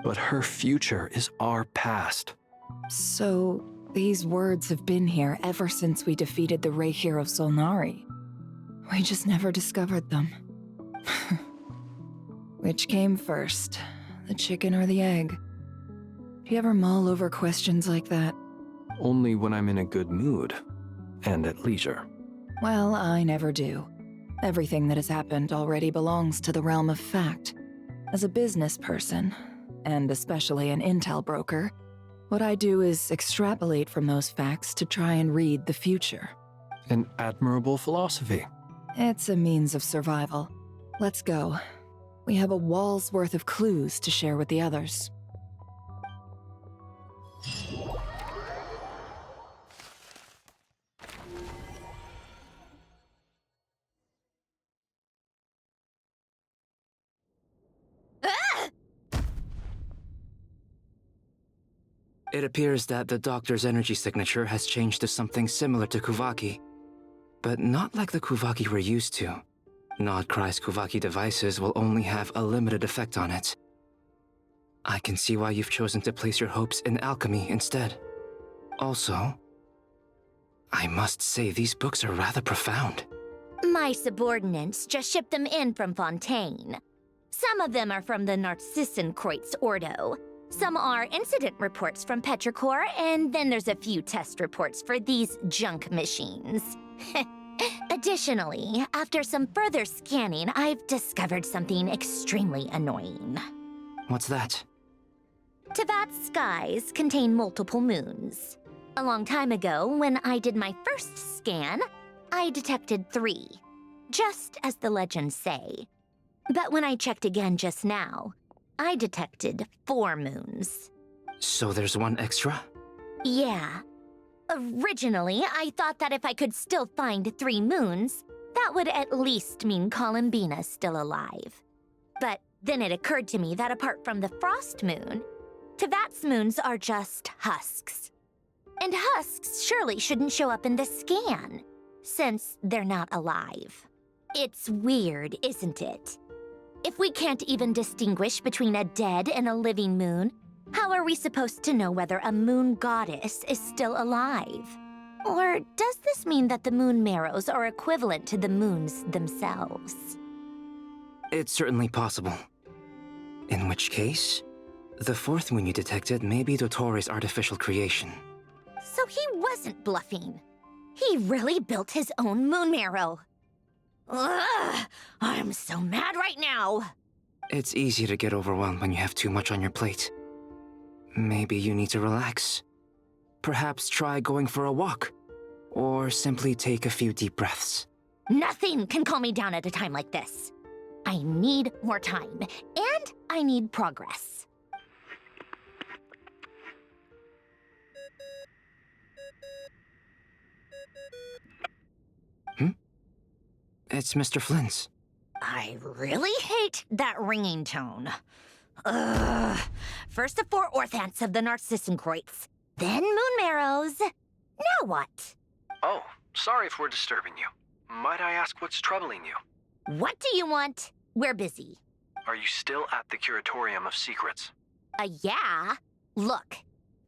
But her future is our past. So, these words have been here ever since we defeated the Ray Hero Solnari. We just never discovered them. Which came first, the chicken or the egg? Do you ever mull over questions like that? Only when I'm in a good mood and at leisure. Well, I never do. Everything that has happened already belongs to the realm of fact. As a business person, and especially an intel broker, what I do is extrapolate from those facts to try and read the future. An admirable philosophy. It's a means of survival. Let's go. We have a wall's worth of clues to share with the others. It appears that the doctor's energy signature has changed to something similar to Kuvaki, but not like the Kuvaki we're used to. Nodcry's Kuvaki devices will only have a limited effect on it. I can see why you've chosen to place your hopes in alchemy instead. Also, I must say these books are rather profound. My subordinates just shipped them in from Fontaine. Some of them are from the Narcissenkreuz Ordo. Some are incident reports from Petrichor, and then there's a few test reports for these junk machines. Additionally, after some further scanning, I've discovered something extremely annoying. What's that? Teyvat's skies contain multiple moons. A long time ago, when I did my first scan, I detected 3, just as the legends say. But when I checked again just now, I detected 4 moons. So there's one extra? Yeah. Originally, I thought that if I could still find 3 moons, that would at least mean Columbina's still alive. But then it occurred to me that apart from the frost moon, Teyvat's moons are just husks. And husks surely shouldn't show up in the scan, since they're not alive. It's weird, isn't it? If we can't even distinguish between a dead and a living moon, how are we supposed to know whether a moon goddess is still alive? Or does this mean that the moon marrows are equivalent to the moons themselves? It's certainly possible. In which case, the 4th moon you detected may be Dottore artificial creation. So he wasn't bluffing. He really built his own moon marrow. Ugh! I'm so mad right now! It's easy to get overwhelmed when you have too much on your plate. Maybe you need to relax. Perhaps try going for a walk. Or simply take a few deep breaths. Nothing can calm me down at a time like this. I need more time, and I need progress. It's Mr. Flynn's. I really hate that ringing tone. Ugh. First the 4 orthants of the Narcissenkreuz, then moon marrows. Now what? Oh, sorry if we're disturbing you. Might I ask what's troubling you? What do you want? We're busy. Are you still at the Curatorium of Secrets? Yeah. Look,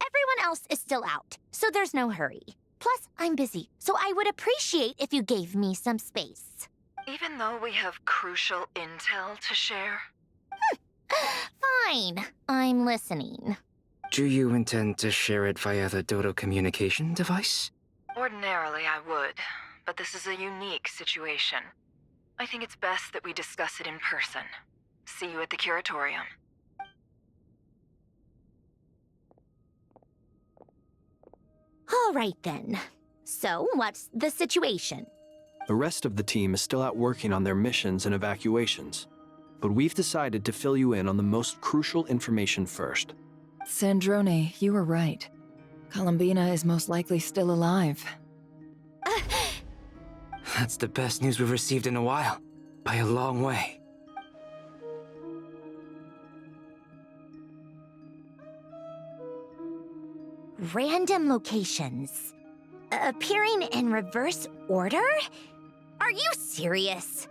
everyone else is still out, so there's no hurry. Plus, I'm busy, so I would appreciate if you gave me some space. Even though we have crucial intel to share? Fine, I'm listening. Do you intend to share it via the Dodo communication device? Ordinarily, I would, but this is a unique situation. I think it's best that we discuss it in person. See you at the curatorium. All right then. So, what's the situation? The rest of the team is still out working on their missions and evacuations, but we've decided to fill you in on the most crucial information first. Sandrone, you were right. Columbina is most likely still alive. That's the best news we've received in a while, by a long way. Random locations. Appearing in reverse order? Are you serious?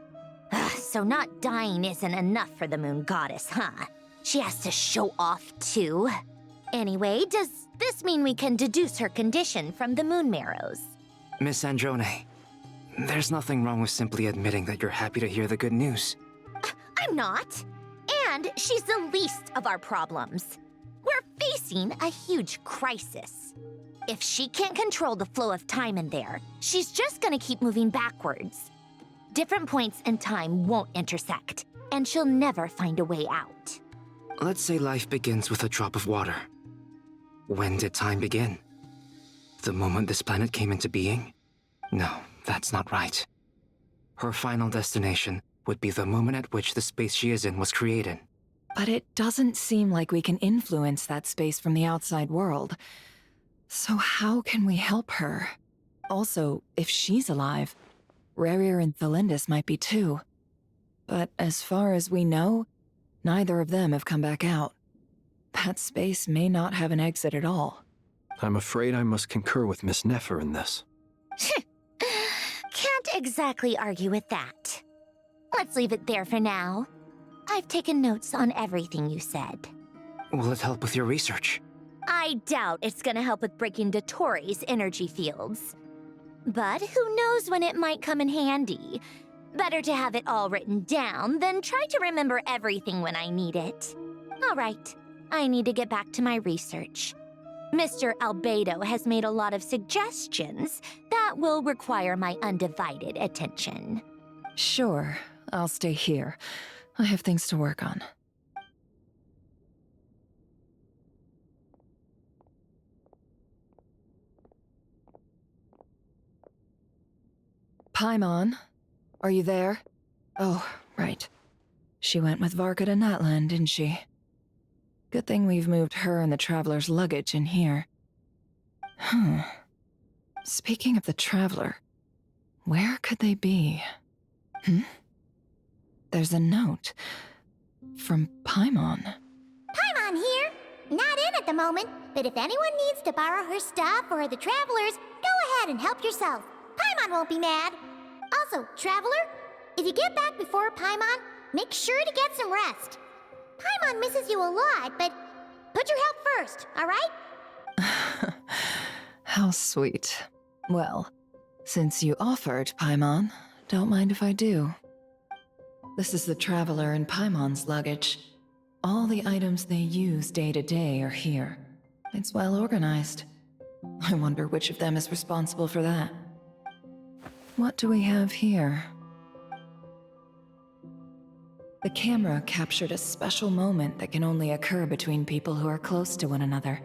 So not dying isn't enough for the moon goddess, huh? She has to show off too. Anyway, does this mean we can deduce her condition from the moon marrows? Miss Sandrone, there's nothing wrong with simply admitting that you're happy to hear the good news. I'm not. And she's the least of our problems. We're facing a huge crisis. If she can't control the flow of time in there, she's just gonna keep moving backwards. Different points in time won't intersect, and she'll never find a way out. Let's say life begins with a drop of water. When did time begin? The moment this planet came into being? No, that's not right. Her final destination would be the moment at which the space she is in was created. But it doesn't seem like we can influence that space from the outside world. So how can we help her? Also, if she's alive, Rerir and Thalindus might be too. But as far as we know, neither of them have come back out. That space may not have an exit at all. I'm afraid I must concur with Miss Nefer in this. Can't exactly argue with that. Let's leave it there for now. I've taken notes on everything you said. Will it help with your research? I doubt it's gonna help with breaking Dottoro's energy fields. But who knows when it might come in handy. Better to have it all written down than try to remember everything when I need it. All right, I need to get back to my research. Mr. Albedo has made a lot of suggestions that will require my undivided attention. Sure, I'll stay here. I have things to work on. Paimon, are you there? Oh, right. She went with Varka to Natlan, didn't she? Good thing we've moved her and the Traveler's luggage in here. Speaking of the Traveler, where could they be? There's a note from Paimon. Paimon here. Not in at the moment, but if anyone needs to borrow her stuff or the Travelers, go ahead and help yourself. Paimon won't be mad. Also, Traveler, if you get back before Paimon, make sure to get some rest. Paimon misses you a lot, but put your health first, all right? How sweet. Well, since you offered, Paimon, don't mind if I do. This is the Traveler and Paimon's luggage. All the items they use day to day are here. It's well organized. I wonder which of them is responsible for that. What do we have here? The camera captured a special moment that can only occur between people who are close to one another.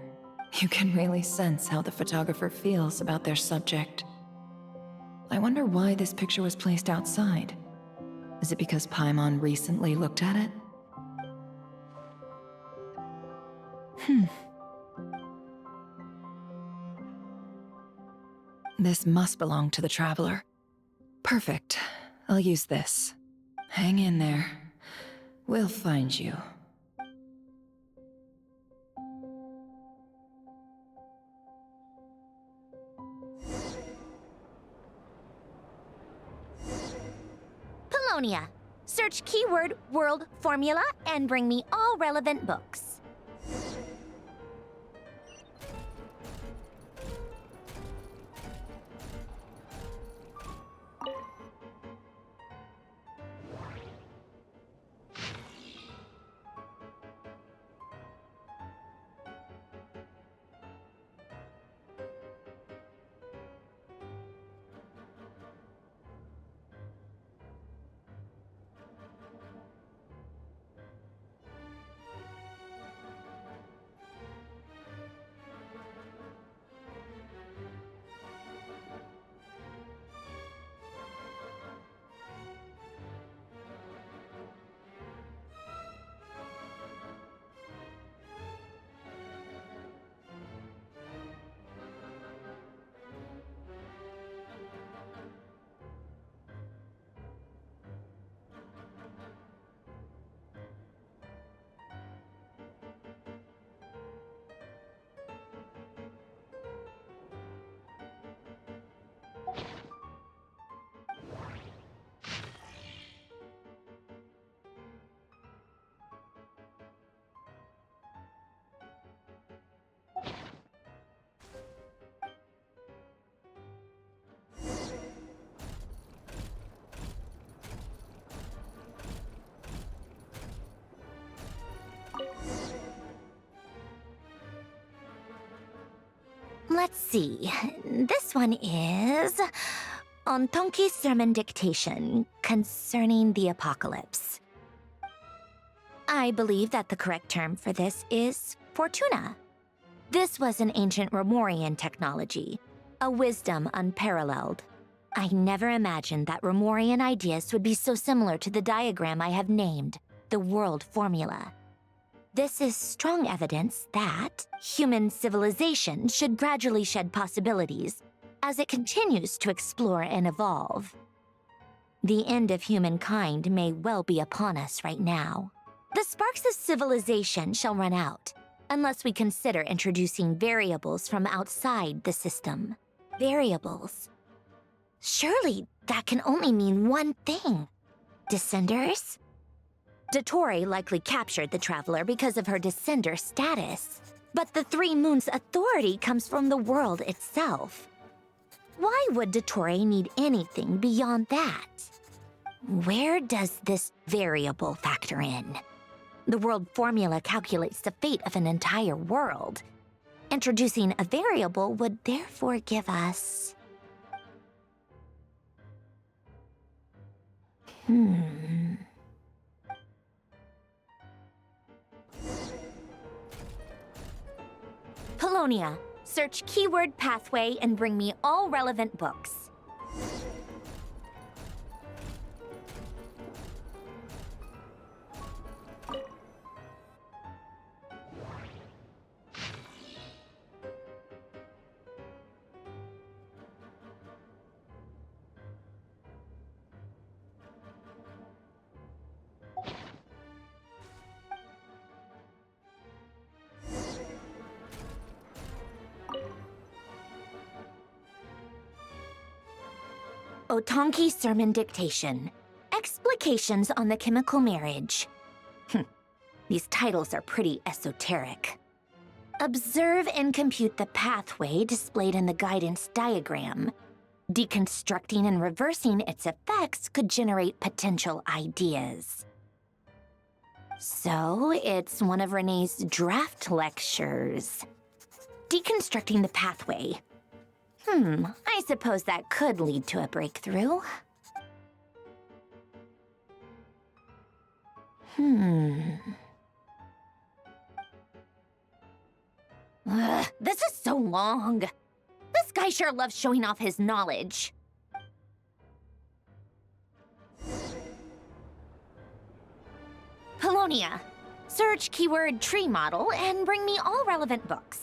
You can really sense how the photographer feels about their subject. I wonder why this picture was placed outside. Is it because Paimon recently looked at it? This must belong to the Traveler. Perfect. I'll use this. Hang in there. We'll find you. Polonia. Search keyword world formula and bring me all relevant books. Let's see. This one is on Tonki's sermon dictation concerning the apocalypse. I believe that the correct term for this is Fortuna. This was an ancient Romorian technology, a wisdom unparalleled. I never imagined that Romorian ideas would be so similar to the diagram I have named, the world formula. This is strong evidence that human civilization should gradually shed possibilities as it continues to explore and evolve. The end of humankind may well be upon us right now. The sparks of civilization shall run out, unless we consider introducing variables from outside the system. Variables. Surely that can only mean one thing. Descenders? Dottore likely captured the Traveler because of her descender status. But the Three Moons' authority comes from the world itself. Why would Dottore need anything beyond that? Where does this variable factor in? The world formula calculates the fate of an entire world. Introducing a variable would therefore give us... Polonia, search keyword pathway and bring me all relevant books. Otonki Sermon Dictation. Explications on the Chemical Marriage. These titles are pretty esoteric. Observe and compute the pathway displayed in the guidance diagram. Deconstructing and reversing its effects could generate potential ideas. So, it's one of Renee's draft lectures. Deconstructing the pathway. I suppose that could lead to a breakthrough. This is so long. This guy sure loves showing off his knowledge. Polonia, search keyword tree model and bring me all relevant books.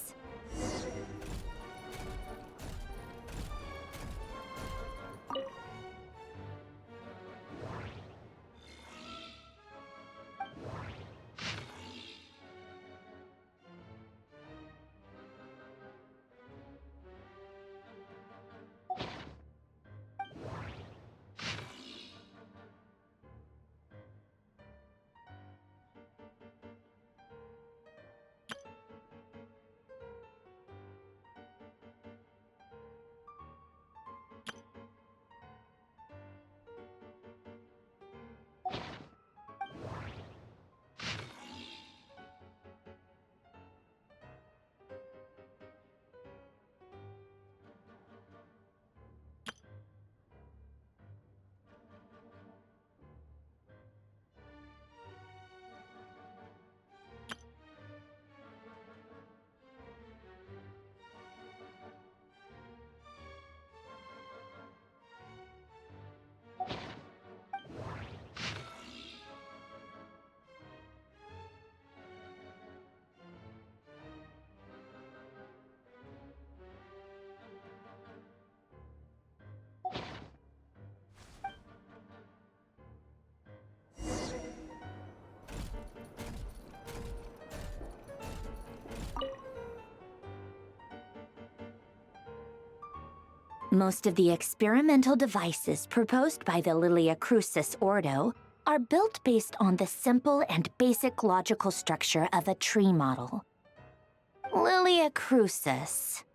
Most of the experimental devices proposed by the Lilia Crucis Ordo are built based on the simple and basic logical structure of a tree model. Lilia Crucis.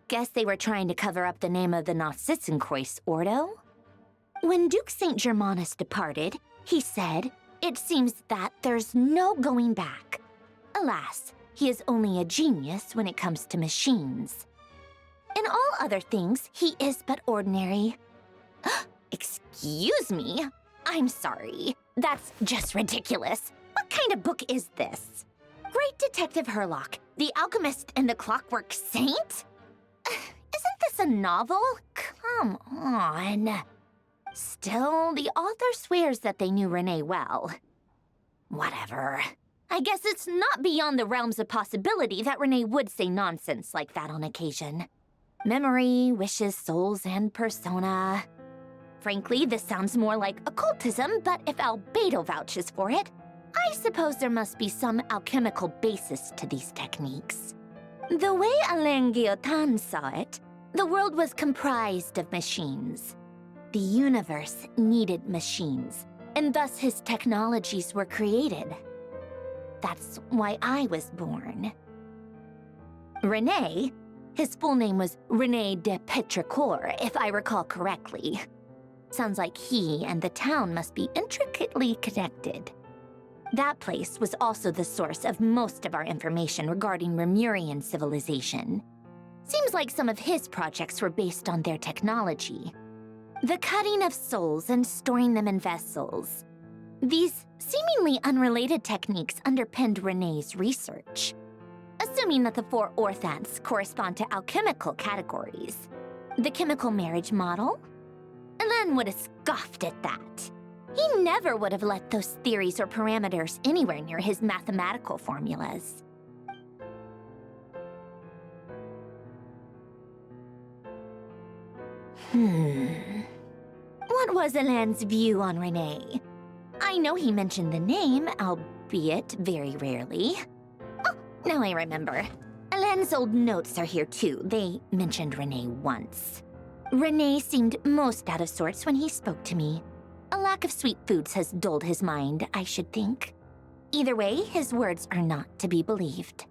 Guess they were trying to cover up the name of the Nautitzenkreuz Ordo? When Duke St. Germanus departed, he said, "It seems that there's no going back." Alas, he is only a genius when it comes to machines. In all other things, he is but ordinary. Excuse me? I'm sorry. That's just ridiculous. What kind of book is this? Great Detective Herlock, the Alchemist and the Clockwork Saint? Isn't this a novel? Come on. Still, the author swears that they knew Renee well. Whatever. I guess it's not beyond the realms of possibility that Renee would say nonsense like that on occasion. Memory, wishes, souls, and persona. Frankly, this sounds more like occultism, but if Albedo vouches for it, I suppose there must be some alchemical basis to these techniques. The way Alain Guillotin saw it, the world was comprised of machines. The universe needed machines, and thus his technologies were created. That's why I was born. René, his full name was René de Petrichor, if I recall correctly. Sounds like he and the town must be intricately connected. That place was also the source of most of our information regarding Remurian civilization. Seems like some of his projects were based on their technology. The cutting of souls and storing them in vessels. These seemingly unrelated techniques underpinned René's research. Assuming that the four orthants correspond to alchemical categories. The chemical marriage model? Alain would have scoffed at that. He never would have let those theories or parameters anywhere near his mathematical formulas. What was Alain's view on René? I know he mentioned the name, albeit very rarely. Oh, now I remember. Alain's old notes are here too. They mentioned René once. René seemed most out of sorts when he spoke to me. A lack of sweet foods has dulled his mind, I should think. Either way, his words are not to be believed.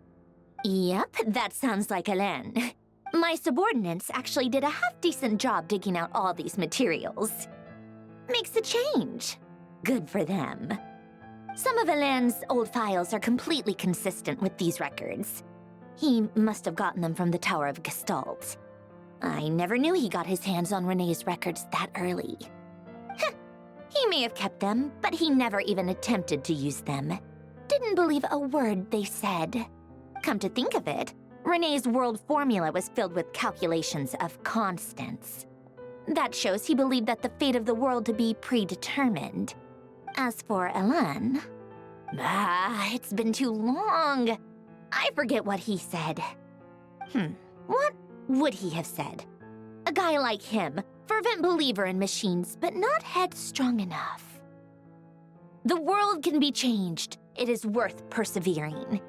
Yep, that sounds like Alain. My subordinates actually did a half-decent job digging out all these materials. Makes a change. Good for them. Some of Alain's old files are completely consistent with these records. He must have gotten them from the Tower of Gestalt. I never knew he got his hands on René's records that early. He may have kept them, but he never even attempted to use them. Didn't believe a word they said. Come to think of it, René's world formula was filled with calculations of constants. That shows he believed that the fate of the world to be predetermined. As for Alain... it's been too long. I forget what he said. What would he have said? A guy like him, fervent believer in machines, but not headstrong enough. The world can be changed. It is worth persevering.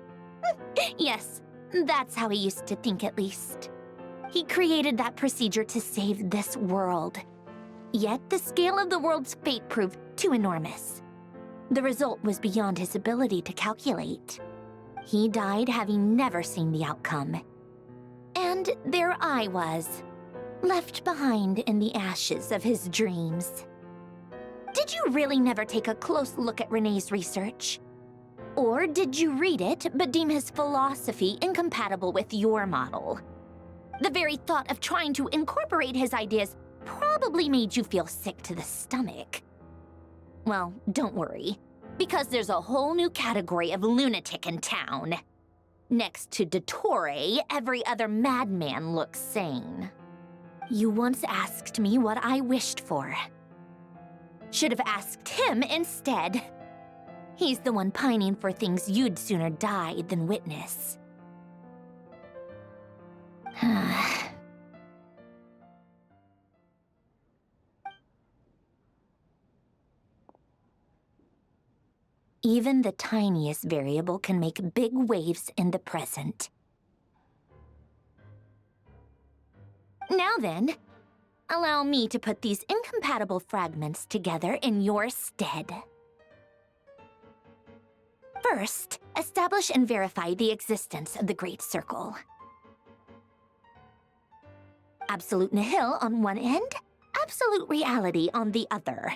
Yes, that's how he used to think at least. He created that procedure to save this world. Yet the scale of the world's fate proved too enormous. The result was beyond his ability to calculate. He died having never seen the outcome. And there I was, left behind in the ashes of his dreams. Did you really never take a close look at René's research? Or did you read it but deem his philosophy incompatible with your model? The very thought of trying to incorporate his ideas probably made you feel sick to the stomach. Well, don't worry, because there's a whole new category of lunatic in town. Next to Dottore, every other madman looks sane. You once asked me what I wished for. Should have asked him instead. He's the one pining for things you'd sooner die than witness. Even the tiniest variable can make big waves in the present. Now then, allow me to put these incompatible fragments together in your stead. First, establish and verify the existence of the Great Circle. Absolute nihil on one end, absolute reality on the other.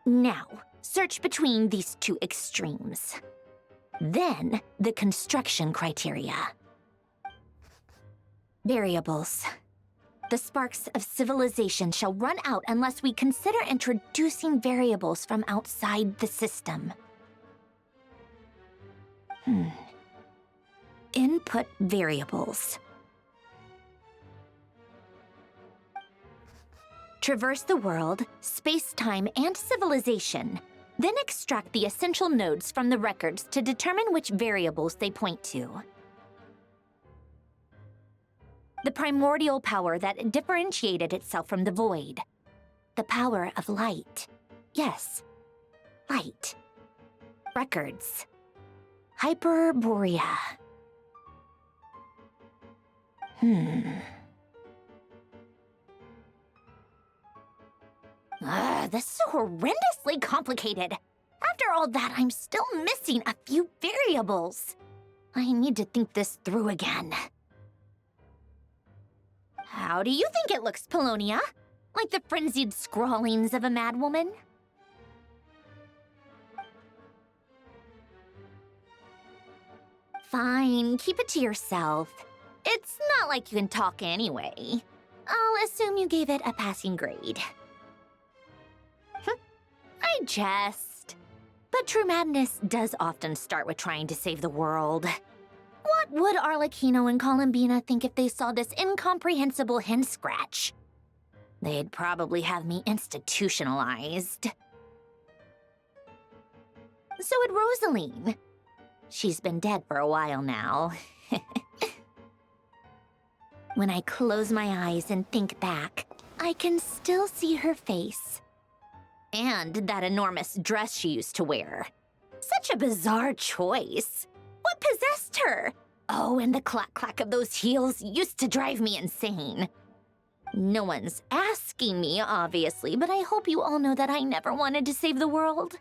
Now, search between these two extremes. Then, the construction criteria. Variables. The sparks of civilization shall run out unless we consider introducing variables from outside the system. Input variables. Traverse the world, space-time, and civilization. Then extract the essential nodes from the records to determine which variables they point to. The primordial power that differentiated itself from the void. The power of light. Yes, light. Records. Hyperborea. This is horrendously complicated. After all that, I'm still missing a few variables. I need to think this through again. How do you think it looks, Polonia? Like the frenzied scrawlings of a madwoman? Fine, keep it to yourself. It's not like you can talk anyway. I'll assume you gave it a passing grade. I jest. But true madness does often start with trying to save the world. What would Arlecchino and Columbina think if they saw this incomprehensible hen scratch? They'd probably have me institutionalized. So would Rosaline. She's been dead for a while now. When I close my eyes and think back, I can still see her face. And that enormous dress she used to wear. Such a bizarre choice. What possessed her? Oh, and the clack-clack of those heels used to drive me insane. No one's asking me, obviously, but I hope you all know that I never wanted to save the world.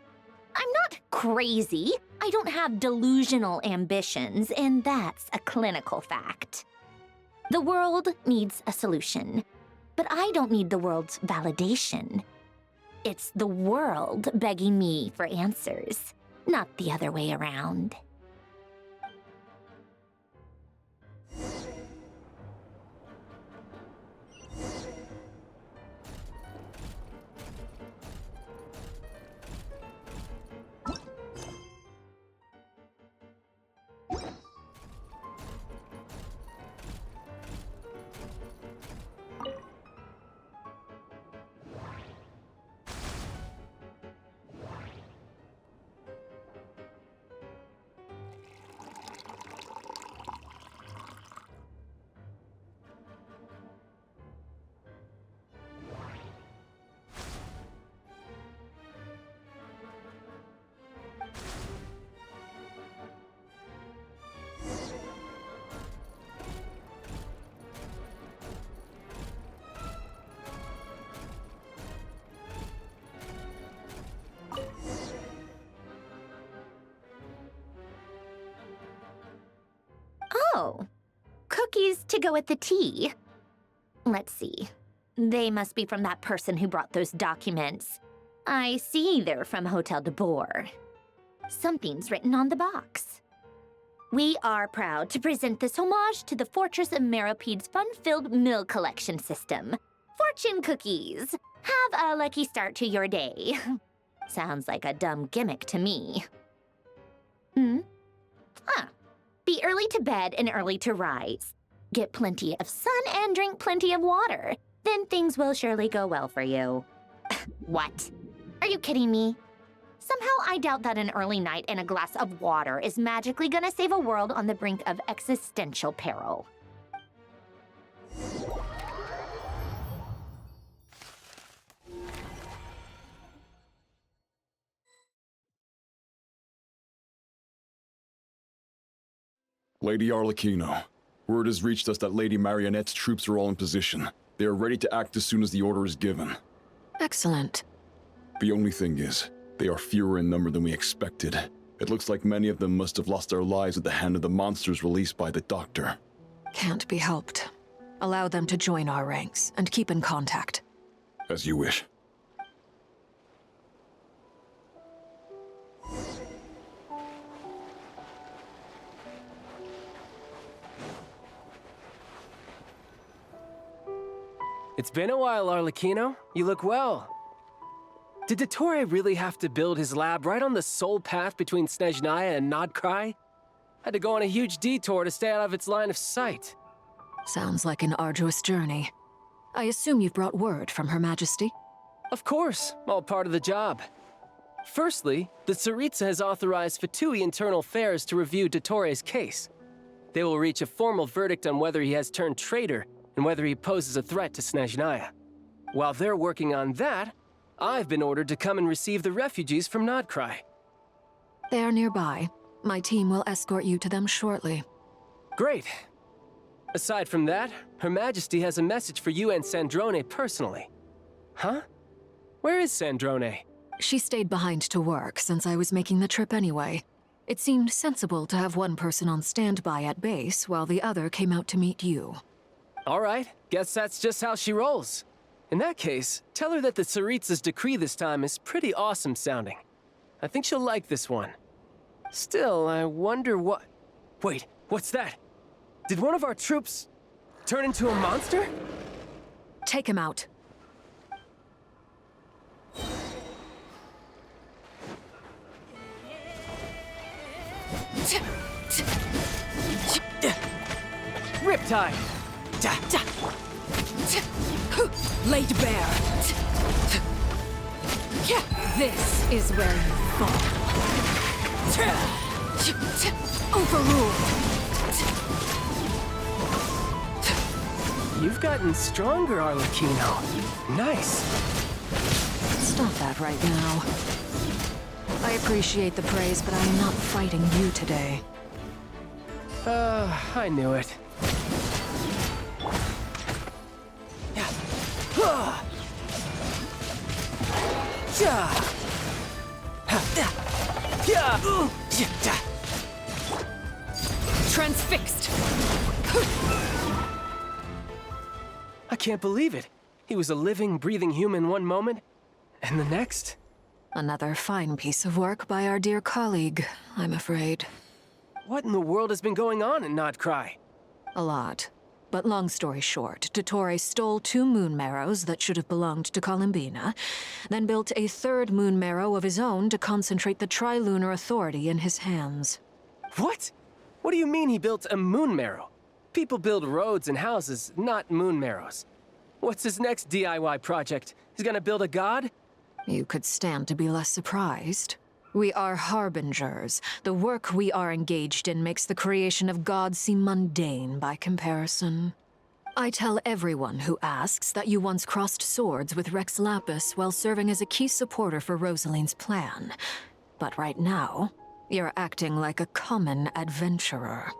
I'm not crazy. I don't have delusional ambitions, and that's a clinical fact. The world needs a solution, but I don't need the world's validation. It's the world begging me for answers, not the other way around. Oh, cookies to go with the tea. Let's see. They must be from that person who brought those documents. I see they're from Hotel de Boer. Something's written on the box. We are proud to present this homage to the Fortress of Meropede's fun-filled mill collection system. Fortune cookies. Have a lucky start to your day. Sounds like a dumb gimmick to me. Be early to bed and early to rise. Get plenty of sun and drink plenty of water. Then things will surely go well for you. What? Are you kidding me? Somehow I doubt that an early night and a glass of water is magically gonna save a world on the brink of existential peril. Lady Arlecchino, word has reached us that Lady Marionette's troops are all in position. They are ready to act as soon as the order is given. Excellent. The only thing is, they are fewer in number than we expected. It looks like many of them must have lost their lives at the hand of the monsters released by the Doctor. Can't be helped. Allow them to join our ranks and keep in contact. As you wish. It's been a while, Arlecchino. You look well. Did Dottore really have to build his lab right on the sole path between Snezhnaya and Nodcry? Had to go on a huge detour to stay out of its line of sight. Sounds like an arduous journey. I assume you've brought word from Her Majesty? Of course, all part of the job. Firstly, the Tsaritsa has authorized VIII Internal Affairs to review Dottore's case. They will reach a formal verdict on whether he has turned traitor and whether he poses a threat to Snezhnaya. While they're working on that, I've been ordered to come and receive the refugees from Nodcry. They are nearby. My team will escort you to them shortly. Great. Aside from that, Her Majesty has a message for you and Sandrone personally. Huh? Where is Sandrone? She stayed behind to work since I was making the trip anyway. It seemed sensible to have one person on standby at base while the other came out to meet you. All right, guess that's just how she rolls. In that case, tell her that the Tsaritsa's decree this time is pretty awesome sounding. I think she'll like this one. Still, I wonder what... Wait, what's that? Did one of our troops turn into a monster? Take him out. Riptide! Laid bare. This is where you fall. Overruled. You've gotten stronger, Arlecchino. Nice. Stop that right now. I appreciate the praise, but I am not fighting you today. I knew it. Transfixed! I can't believe it. He was a living, breathing human one moment, and the next? Another fine piece of work by our dear colleague, I'm afraid. What in the world has been going on in Nodcry? A lot. But long story short, Dottore stole 2 moon marrows that should have belonged to Columbina, then built a 3rd moon marrow of his own to concentrate the Trilunar Authority in his hands. What? What do you mean he built a moon marrow? People build roads and houses, not moon marrows. What's his next DIY project? He's gonna build a god? You could stand to be less surprised. We are harbingers. The work we are engaged in makes the creation of gods seem mundane by comparison. I tell everyone who asks that you once crossed swords with Rex Lapis while serving as a key supporter for Rosaline's plan. But right now, you're acting like a common adventurer.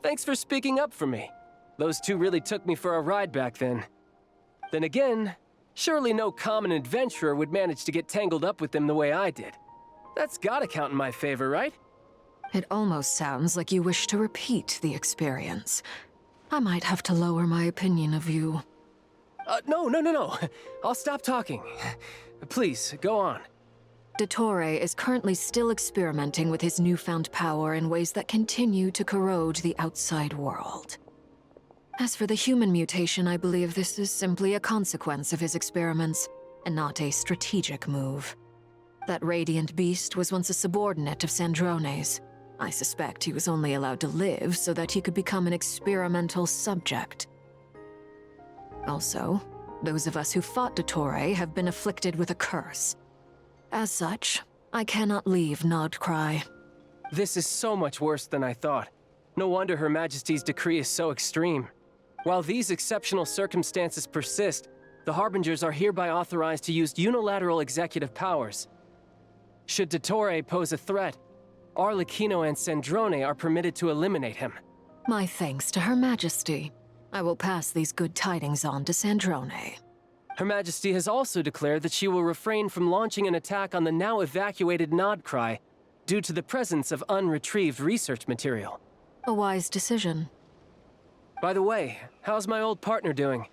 Thanks for speaking up for me. Those 2 really took me for a ride back then. Then again, surely no common adventurer would manage to get tangled up with them the way I did. That's gotta count in my favor, right? It almost sounds like you wish to repeat the experience. I might have to lower my opinion of you. No. I'll stop talking. Please, go on. Dottore is currently still experimenting with his newfound power in ways that continue to corrode the outside world. As for the human mutation, I believe this is simply a consequence of his experiments, and not a strategic move. That radiant beast was once a subordinate of Sandrone's. I suspect he was only allowed to live so that he could become an experimental subject. Also, those of us who fought Dottore have been afflicted with a curse. As such, I cannot leave Nodcry. This is so much worse than I thought. No wonder Her Majesty's decree is so extreme. While these exceptional circumstances persist, the Harbingers are hereby authorized to use unilateral executive powers. Should Dottore pose a threat, Arlecchino and Sandrone are permitted to eliminate him. My thanks to Her Majesty. I will pass these good tidings on to Sandrone. Her Majesty has also declared that she will refrain from launching an attack on the now evacuated Nodcry due to the presence of unretrieved research material. A wise decision. By the way, how's my old partner doing?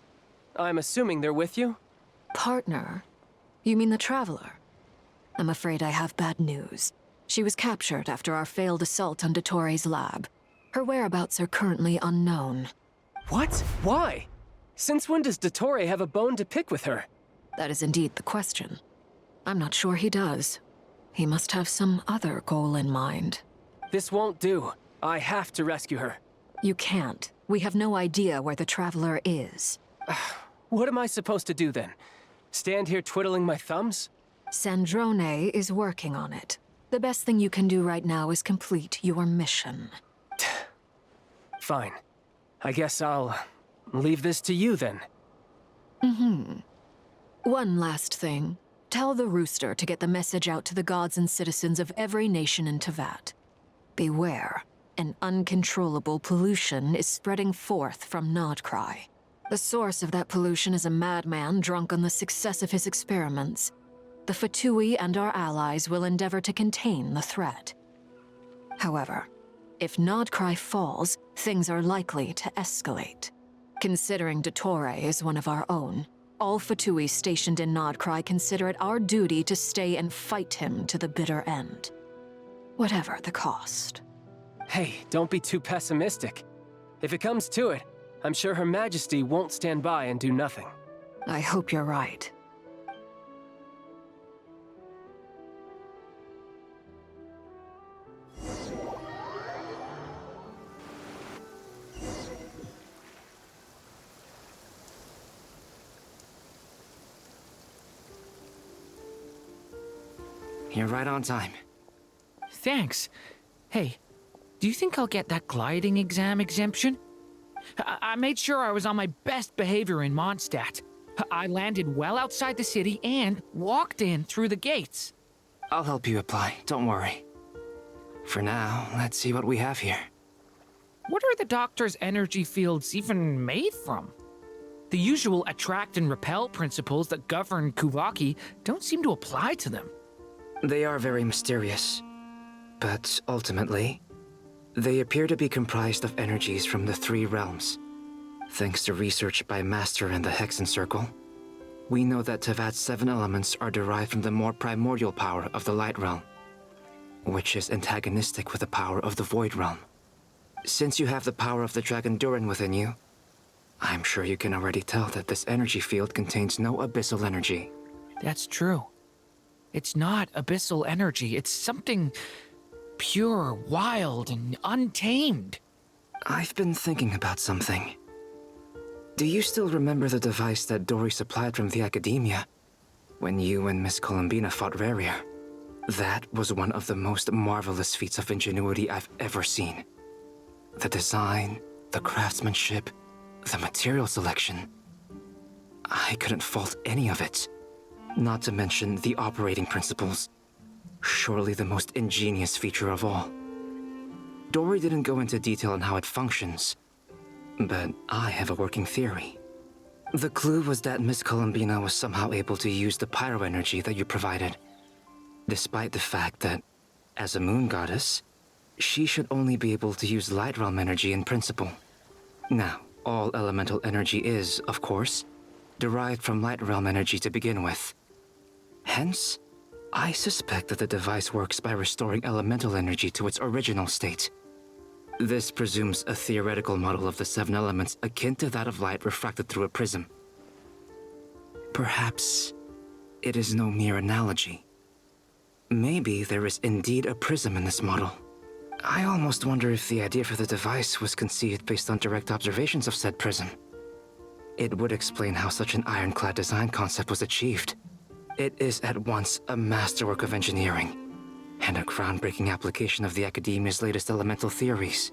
I'm assuming they're with you? Partner? You mean the Traveler? I'm afraid I have bad news. She was captured after our failed assault on Dottore's lab. Her whereabouts are currently unknown. What? Why? Since when does Dottore have a bone to pick with her? That is indeed the question. I'm not sure he does. He must have some other goal in mind. This won't do. I have to rescue her. You can't. We have no idea where the Traveler is. What am I supposed to do then? Stand here twiddling my thumbs? Sandrone is working on it. The best thing you can do right now is complete your mission. Fine. I guess I'll leave this to you then. One last thing. Tell the Rooster to get the message out to the gods and citizens of every nation in Teyvat. Beware. An uncontrollable pollution is spreading forth from Nodcry. The source of that pollution is a madman drunk on the success of his experiments. The Fatui and our allies will endeavor to contain the threat. However, if Nodcry falls, things are likely to escalate. Considering Dottore is one of our own, all Fatui stationed in Nodcry consider it our duty to stay and fight him to the bitter end. Whatever the cost. Hey, don't be too pessimistic. If it comes to it, I'm sure Her Majesty won't stand by and do nothing. I hope you're right. You're right on time. Thanks. Hey, do you think I'll get that gliding exam exemption? I made sure I was on my best behavior in Mondstadt. I landed well outside the city and walked in through the gates. I'll help you apply, don't worry. For now, let's see what we have here. What are the Doctor's energy fields even made from? The usual attract and repel principles that govern Kuvaki don't seem to apply to them. They are very mysterious, but ultimately, they appear to be comprised of energies from the three realms. Thanks to research by Master in the Hexen Circle, we know that Teyvat's 7 elements are derived from the more primordial power of the Light Realm, which is antagonistic with the power of the Void Realm. Since you have the power of the Dragon Durin within you, I'm sure you can already tell that this energy field contains no abyssal energy. That's true. It's not abyssal energy, it's something pure, wild, and untamed. I've been thinking about something. Do you still remember the device that Dory supplied from the Academia when you and Miss Columbina fought Rarier? That was one of the most marvelous feats of ingenuity I've ever seen. The design, the craftsmanship, the material selection. I couldn't fault any of it. Not to mention the operating principles. Surely the most ingenious feature of all. Dory didn't go into detail on how it functions, but I have a working theory. The clue was that Miss Columbina was somehow able to use the pyro energy that you provided, despite the fact that, as a moon goddess, she should only be able to use light realm energy in principle. Now, all elemental energy is, of course, derived from light realm energy to begin with. Hence, I suspect that the device works by restoring elemental energy to its original state. This presumes a theoretical model of the 7 elements akin to that of light refracted through a prism. Perhaps it is no mere analogy. Maybe there is indeed a prism in this model. I almost wonder if the idea for the device was conceived based on direct observations of said prism. It would explain how such an ironclad design concept was achieved. It is at once a masterwork of engineering and a groundbreaking application of the Academia's latest elemental theories.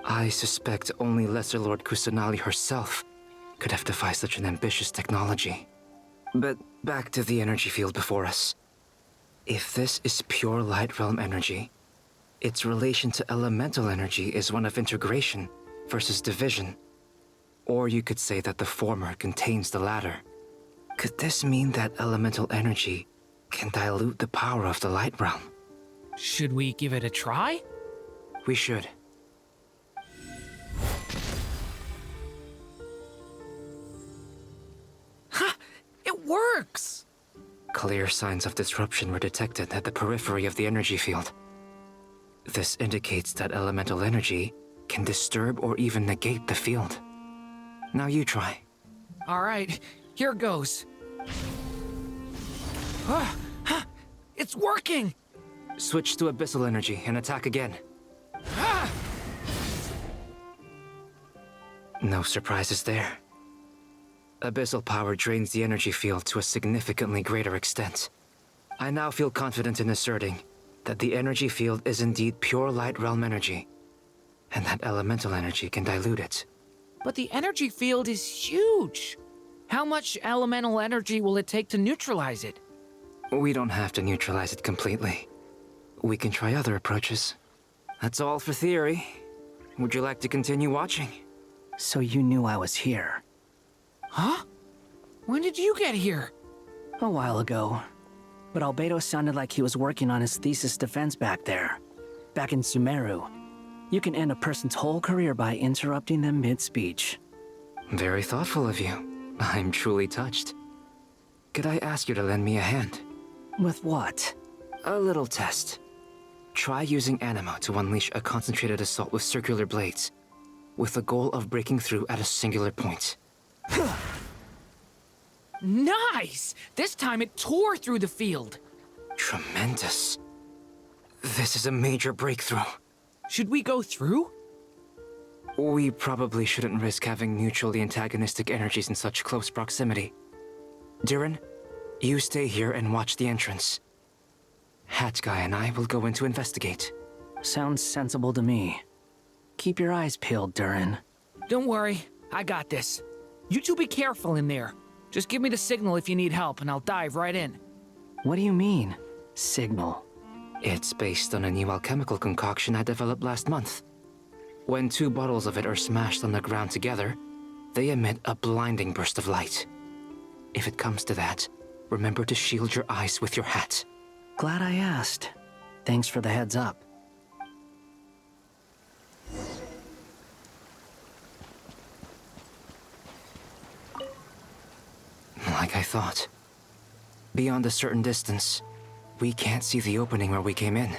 I suspect only Lesser Lord Kusanali herself could have devised such an ambitious technology. But back to the energy field before us. If this is pure light realm energy, its relation to elemental energy is one of integration versus division. Or you could say that the former contains the latter. Could this mean that elemental energy can dilute the power of the light realm? Should we give it a try? We should. Ha! It works! Clear signs of disruption were detected at the periphery of the energy field. This indicates that elemental energy can disturb or even negate the field. Now you try. All right, here goes. It's working! Switch to abyssal energy and attack again. No surprises there. Abyssal power drains the energy field to a significantly greater extent. I now feel confident in asserting that the energy field is indeed pure light realm energy, and that elemental energy can dilute it. But the energy field is huge. How much elemental energy will it take to neutralize it? We don't have to neutralize it completely. We can try other approaches. That's all for theory. Would you like to continue watching? So you knew I was here? Huh? When did you get here? A while ago. But Albedo sounded like he was working on his thesis defense back there. Back in Sumeru. You can end a person's whole career by interrupting them mid-speech. Very thoughtful of you. I'm truly touched. Could I ask you to lend me a hand? With what? A little test. Try using Animo to unleash a concentrated assault with circular blades, with the goal of breaking through at a singular point. Nice! This time it tore through the field. Tremendous. This is a major breakthrough. Should we go through? We probably shouldn't risk having mutually antagonistic energies in such close proximity. Durin, you stay here and watch the entrance. Hat Guy and I will go in to investigate. Sounds sensible to me. Keep your eyes peeled, Durin. Don't worry, I got this. You two be careful in there. Just give me the signal if you need help, and I'll dive right in. What do you mean, signal? It's based on a new alchemical concoction I developed last month. When 2 bottles of it are smashed on the ground together, they emit a blinding burst of light. If it comes to that, remember to shield your eyes with your hat. Glad I asked. Thanks for the heads up. Like I thought. Beyond a certain distance, we can't see the opening where we came in.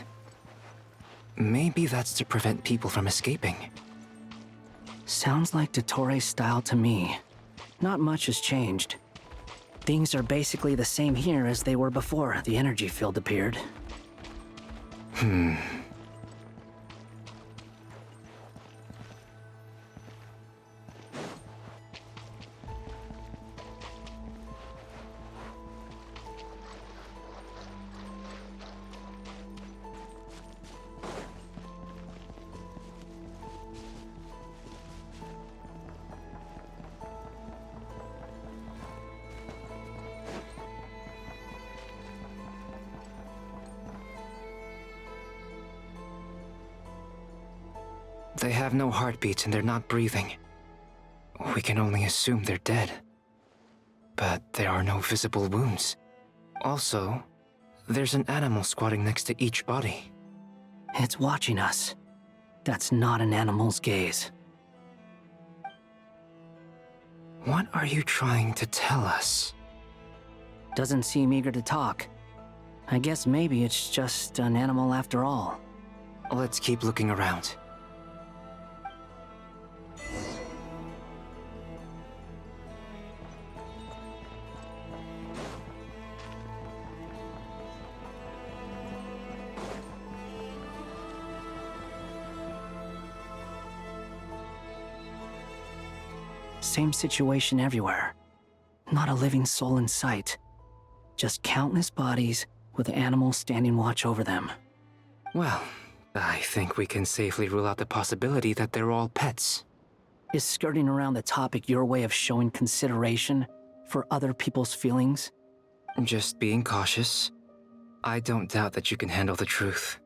Maybe that's to prevent people from escaping. Sounds like Dottore style to me. Not much has changed. Things are basically the same here as they were before the energy field appeared. They have no heartbeats and they're not breathing. We can only assume they're dead. But there are no visible wounds. Also, there's an animal squatting next to each body. It's watching us. That's not an animal's gaze. What are you trying to tell us? Doesn't seem eager to talk. I guess maybe it's just an animal after all. Let's keep looking around. Same situation everywhere. Not a living soul in sight. Just countless bodies with animals standing watch over them. Well, I think we can safely rule out the possibility that they're all pets. Is skirting around the topic your way of showing consideration for other people's feelings? Just being cautious. I don't doubt that you can handle the truth.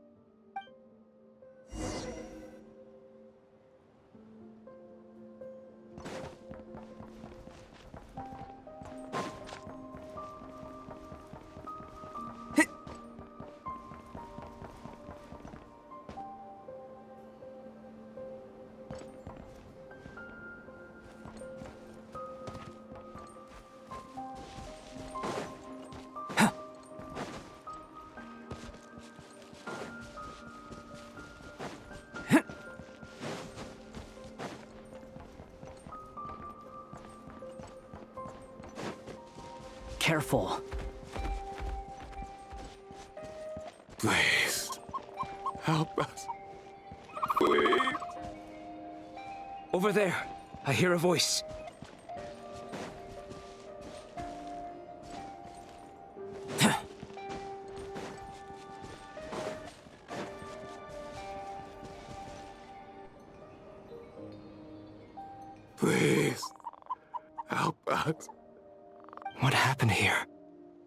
careful. Please, help us. Please. Over there, I hear a voice. Please, help us. What happened here?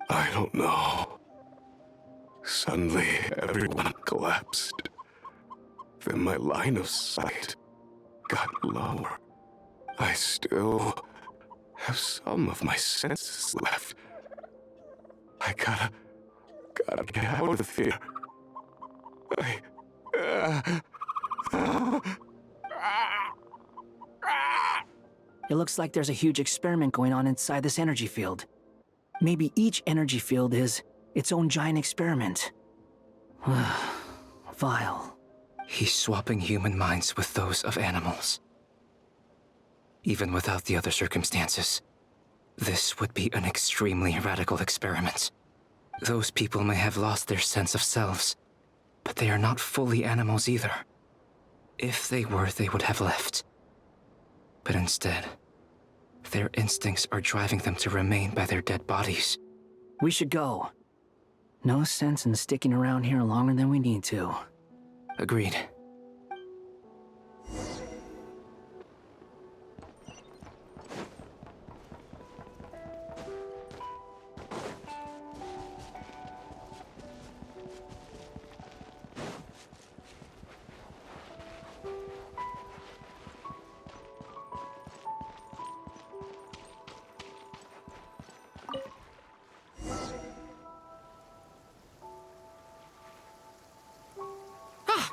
I don't know. Suddenly, everyone collapsed. Then my line of sight got lower. I still have some of my senses left. I gotta get out of here. It looks like there's a huge experiment going on inside this energy field. Maybe each energy field is its own giant experiment. Vile. He's swapping human minds with those of animals. Even without the other circumstances, this would be an extremely radical experiment. Those people may have lost their sense of selves, but they are not fully animals either. If they were, they would have left. But instead, their instincts are driving them to remain by their dead bodies. We should go. No sense in sticking around here longer than we need to. Agreed.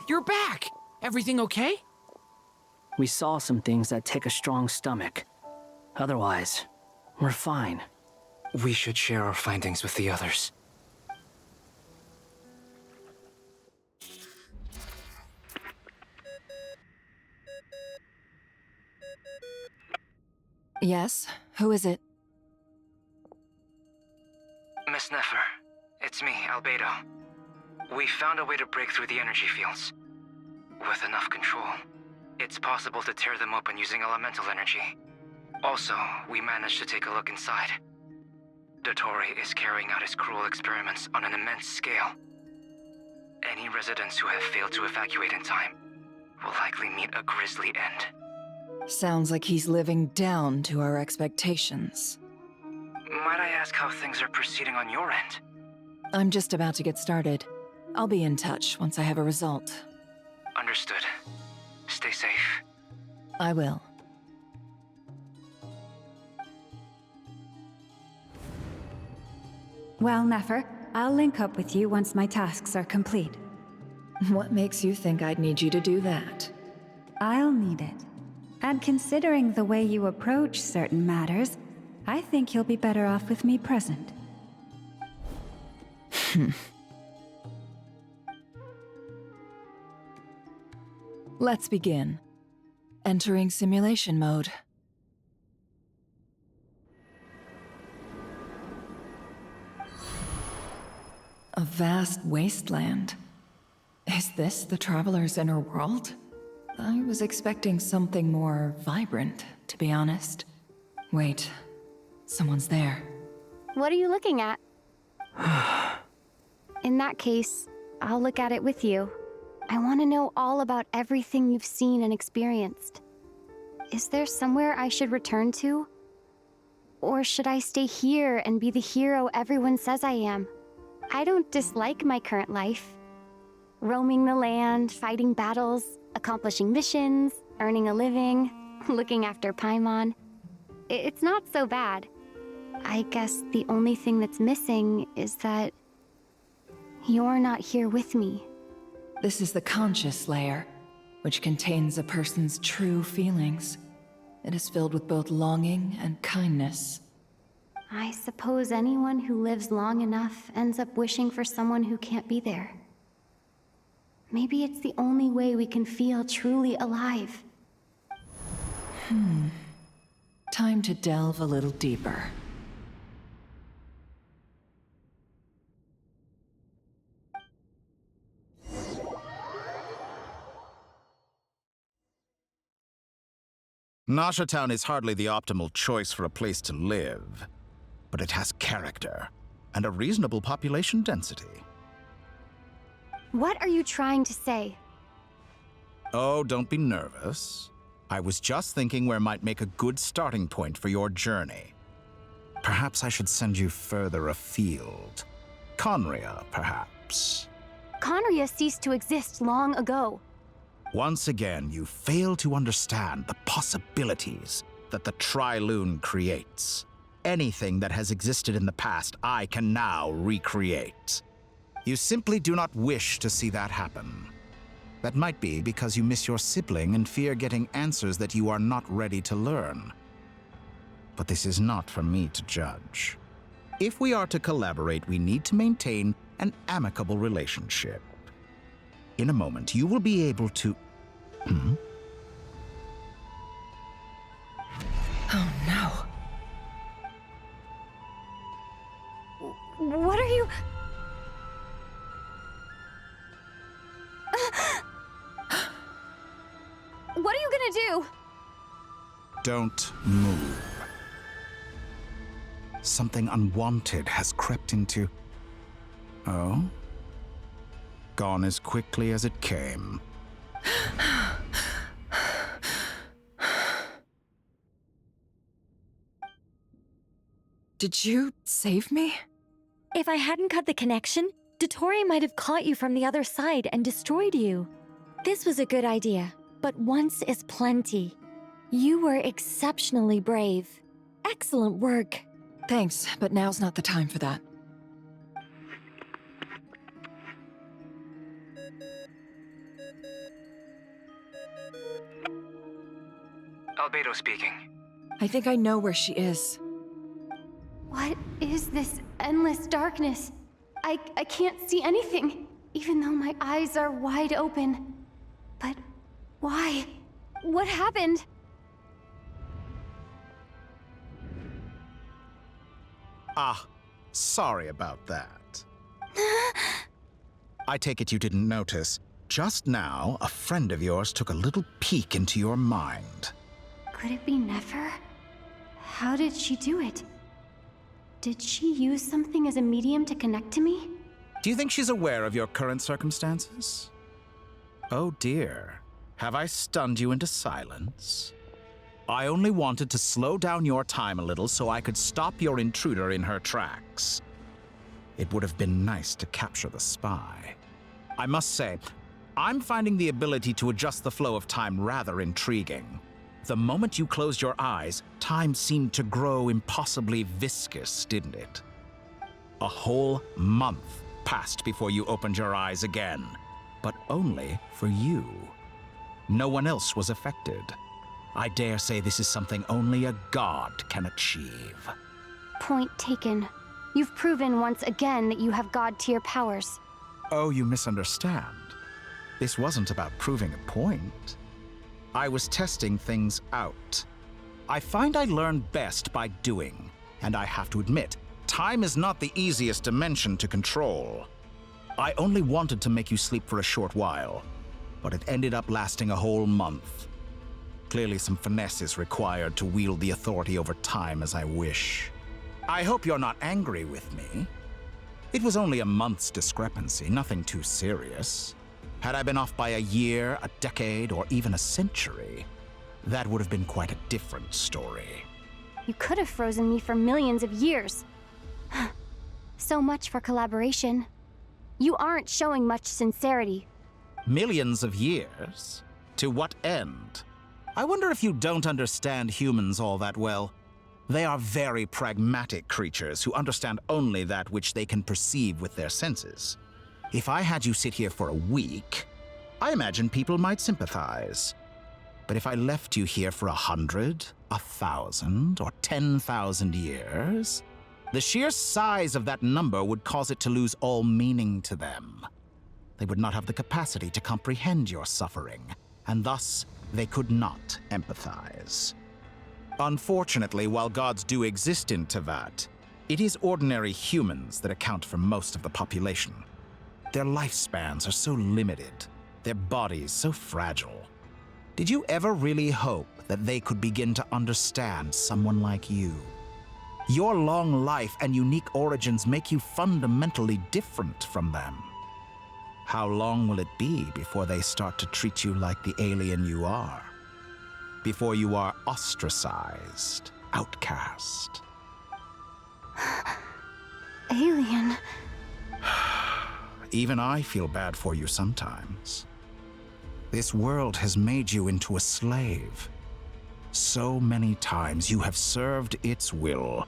You're back! Everything okay? We saw some things that take a strong stomach. Otherwise, we're fine. We should share our findings with the others. Yes? Who is it? Miss Nefer, it's me, Albedo. We found a way to break through the energy fields. With enough control, it's possible to tear them open using elemental energy. Also, we managed to take a look inside. Dottore is carrying out his cruel experiments on an immense scale. Any residents who have failed to evacuate in time will likely meet a grisly end. Sounds like he's living down to our expectations. Might I ask how things are proceeding on your end? I'm just about to get started. I'll be in touch once I have a result. Understood. Stay safe. I will. Well, Nefer, I'll link up with you once my tasks are complete. What makes you think I'd need you to do that? I'll need it. And considering the way you approach certain matters, I think you'll be better off with me present. Let's begin. Entering simulation mode. A vast wasteland. Is this the Traveler's inner world? I was expecting something more vibrant, to be honest. Wait, someone's there. What are you looking at? In that case, I'll look at it with you. I want to know all about everything you've seen and experienced. Is there somewhere I should return to? Or should I stay here and be the hero everyone says I am? I don't dislike my current life. Roaming the land, fighting battles, accomplishing missions, earning a living, looking after Paimon. It's not so bad. I guess the only thing that's missing is that you're not here with me. This is the conscious layer, which contains a person's true feelings. It is filled with both longing and kindness. I suppose anyone who lives long enough ends up wishing for someone who can't be there. Maybe it's the only way we can feel truly alive. Time to delve a little deeper. Nasha Town is hardly the optimal choice for a place to live, but it has character and a reasonable population density. What are you trying to say? Oh, don't be nervous. I was just thinking where might make a good starting point for your journey. Perhaps I should send you further afield. Conria, perhaps. Conria ceased to exist long ago. Once again, you fail to understand the possibilities that the Tri-Lune creates. Anything that has existed in the past, I can now recreate. You simply do not wish to see that happen. That might be because you miss your sibling and fear getting answers that you are not ready to learn. But this is not for me to judge. If we are to collaborate, we need to maintain an amicable relationship. In a moment, you will be able to... Oh no. What are you... What are you gonna do? Don't move. Something unwanted has crept into... Oh? Gone as quickly as it came. Did you save me? If I hadn't cut the connection, Dottore might have caught you from the other side and destroyed you. This was a good idea, but once is plenty. You were exceptionally brave. Excellent work. Thanks, but now's not the time for that. Albedo speaking. I think I know where she is. What is this endless darkness? I can't see anything, even though my eyes are wide open. But why? What happened? Ah, sorry about that. I take it you didn't notice. Just now, a friend of yours took a little peek into your mind. Could it be Nefer? How did she do it? Did she use something as a medium to connect to me? Do you think she's aware of your current circumstances? Oh dear. Have I stunned you into silence? I only wanted to slow down your time a little so I could stop your intruder in her tracks. It would have been nice to capture the spy. I must say, I'm finding the ability to adjust the flow of time rather intriguing. The moment you closed your eyes, time seemed to grow impossibly viscous, didn't it? A whole month passed before you opened your eyes again, but only for you. No one else was affected. I dare say this is something only a god can achieve. Point taken. You've proven once again that you have god-tier powers. Oh, you misunderstand. This wasn't about proving a point. I was testing things out. I find I learn best by doing, and I have to admit, time is not the easiest dimension to control. I only wanted to make you sleep for a short while, but it ended up lasting a whole month. Clearly some finesse is required to wield the authority over time as I wish. I hope you're not angry with me. It was only a month's discrepancy, nothing too serious. Had I been off by a year, a decade, or even a century, that would have been quite a different story. You could have frozen me for millions of years. So much for collaboration. You aren't showing much sincerity. Millions of years? To what end? I wonder if you don't understand humans all that well. They are very pragmatic creatures who understand only that which they can perceive with their senses. If I had you sit here for a week, I imagine people might sympathize. But if I left you here for 100, 1,000, or 10,000 years, the sheer size of that number would cause it to lose all meaning to them. They would not have the capacity to comprehend your suffering, and thus they could not empathize. Unfortunately, while gods do exist in Teyvat, it is ordinary humans that account for most of the population. Their lifespans are so limited, their bodies so fragile. Did you ever really hope that they could begin to understand someone like you? Your long life and unique origins make you fundamentally different from them. How long will it be before they start to treat you like the alien you are? Before you are ostracized, outcast? Alien. Even I feel bad for you sometimes. This world has made you into a slave. So many times you have served its will,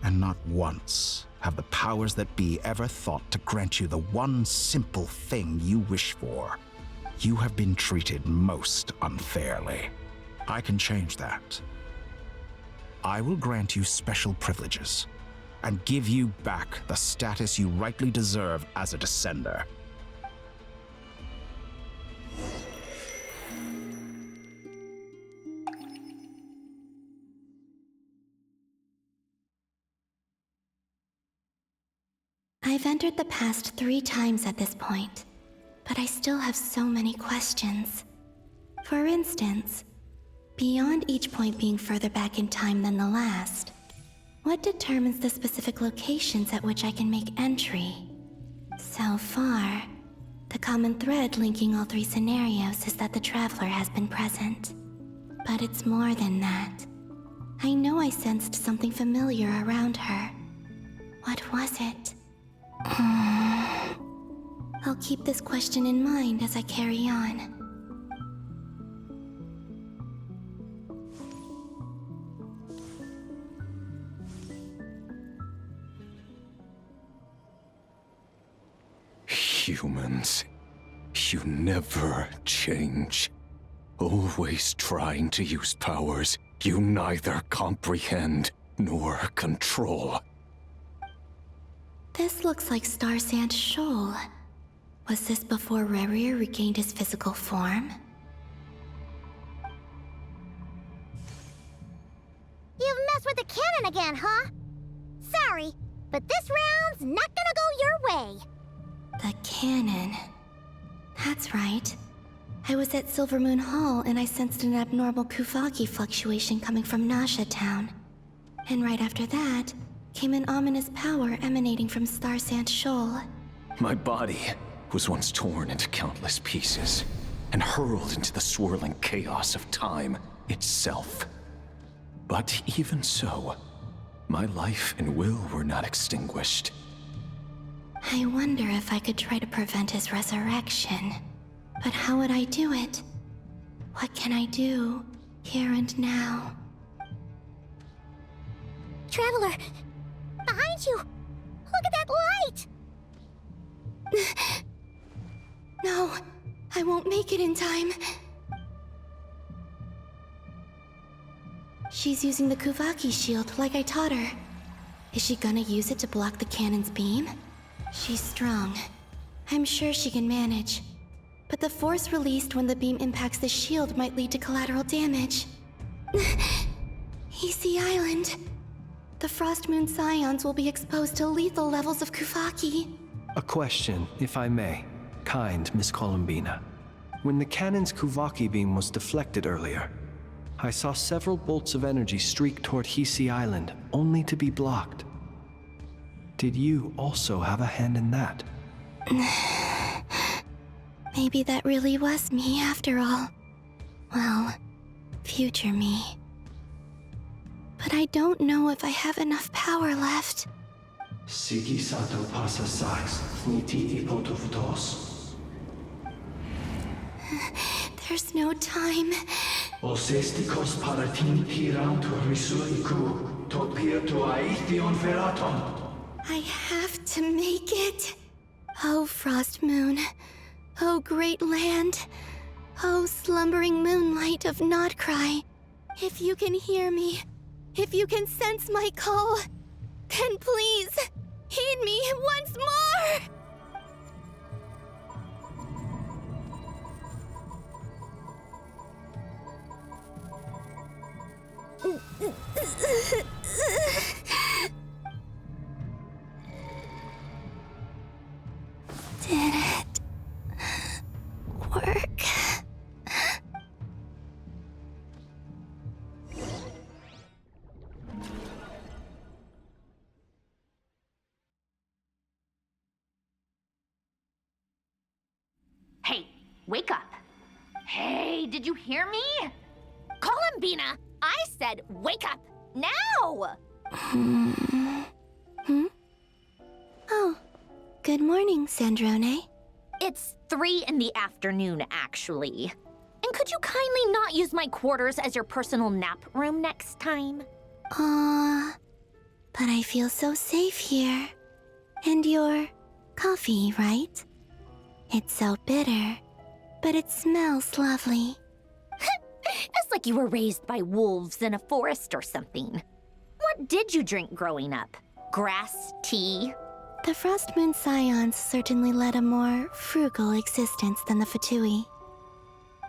and not once have the powers that be ever thought to grant you the one simple thing you wish for. You have been treated most unfairly. I can change that. I will grant you special privileges and give you back the status you rightly deserve as a descender. I've entered the past 3 times at this point, but I still have so many questions. For instance, beyond each point being further back in time than the last, what determines the specific locations at which I can make entry? So far, the common thread linking all 3 scenarios is that the Traveler has been present. But it's more than that. I know I sensed something familiar around her. What was it? I'll keep this question in mind as I carry on. Humans, you never change. Always trying to use powers you neither comprehend nor control. This looks like Star Sand Shoal. Was this before Rerir regained his physical form? You've messed with the cannon again, huh? Sorry, but this round's not gonna go your way. The cannon. That's right. I was at Silver Moon Hall and I sensed an abnormal Kuvaki fluctuation coming from Nasha Town. And right after that, came an ominous power emanating from Star Sand Shoal. My body was once torn into countless pieces and hurled into the swirling chaos of time itself. But even so, my life and will were not extinguished. I wonder if I could try to prevent his resurrection. But how would I do it? What can I do, here and now? Traveler! Behind you! Look at that light! No, I won't make it in time. She's using the Kuvaki shield like I taught her. Is she gonna use it to block the cannon's beam? She's strong. I'm sure she can manage. But the force released when the beam impacts the shield might lead to collateral damage. Easy Island. The Frost Moon Scions will be exposed to lethal levels of Kuvaki. A question, if I may. Kind Miss Columbina. When the cannon's Kuvaki beam was deflected earlier, I saw several bolts of energy streak toward Hisi Island, only to be blocked. Did you also have a hand in that? Maybe that really was me after all. Well, future me. But I don't know if I have enough power left. Sigi sato pasa sais, niti ipotovtos. There's no time. Osestikos paratin tiram to risuiku, to pirto aithion veraton. I have to make it. Oh, Frost Moon. Oh, great land. Oh, slumbering moonlight of Nodcry. If you can hear me, if you can sense my call, then please, heed me once more! Did it work? wake up. Hey, did you hear me? Columbina, I said wake up, now! Oh, good morning, Sandrone. It's 3 in the afternoon, actually. And could you kindly not use my quarters as your personal nap room next time? But I feel so safe here. And your coffee, right? It's so bitter, but it smells lovely. It's like you were raised by wolves in a forest or something. What did you drink growing up? Grass tea? The Frost Moon Scions certainly led a more frugal existence than the Fatui.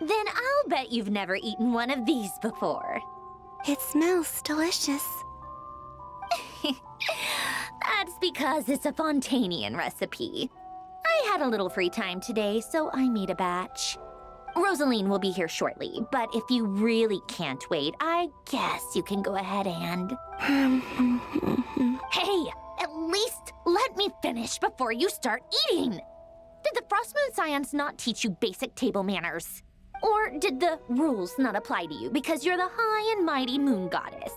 Then I'll bet you've never eaten one of these before. It smells delicious. That's because it's a Fontanian recipe. I had a little free time today, so I made a batch. Rosaline will be here shortly, but if you really can't wait, I guess you can go ahead and... Hey, at least let me finish before you start eating! Did the Frost Moon Scions not teach you basic table manners? Or did the rules not apply to you because you're the high and mighty moon goddess?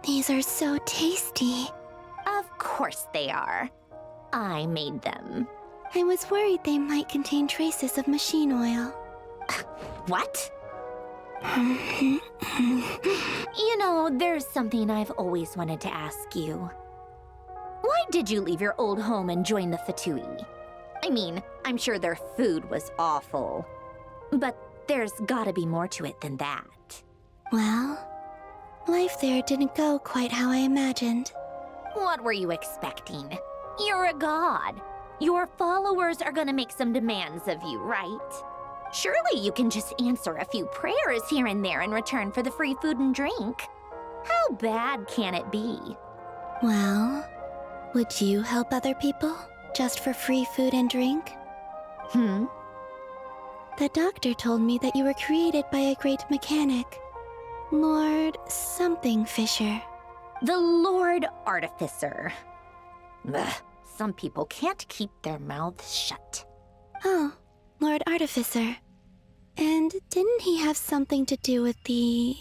These are so tasty. Of course they are. I made them. I was worried they might contain traces of machine oil. What? You know, there's something I've always wanted to ask you. Why did you leave your old home and join the Fatui? I mean, I'm sure their food was awful. But there's gotta be more to it than that. Well, life there didn't go quite how I imagined. What were you expecting? You're a god. Your followers are gonna make some demands of you, right? Surely you can just answer a few prayers here and there in return for the free food and drink. How bad can it be? Well, would you help other people just for free food and drink? The doctor told me that you were created by a great mechanic, Lord something Fisher. The Lord Artificer. Ugh, some people can't keep their mouths shut. Oh, Lord Artificer. And didn't he have something to do with the,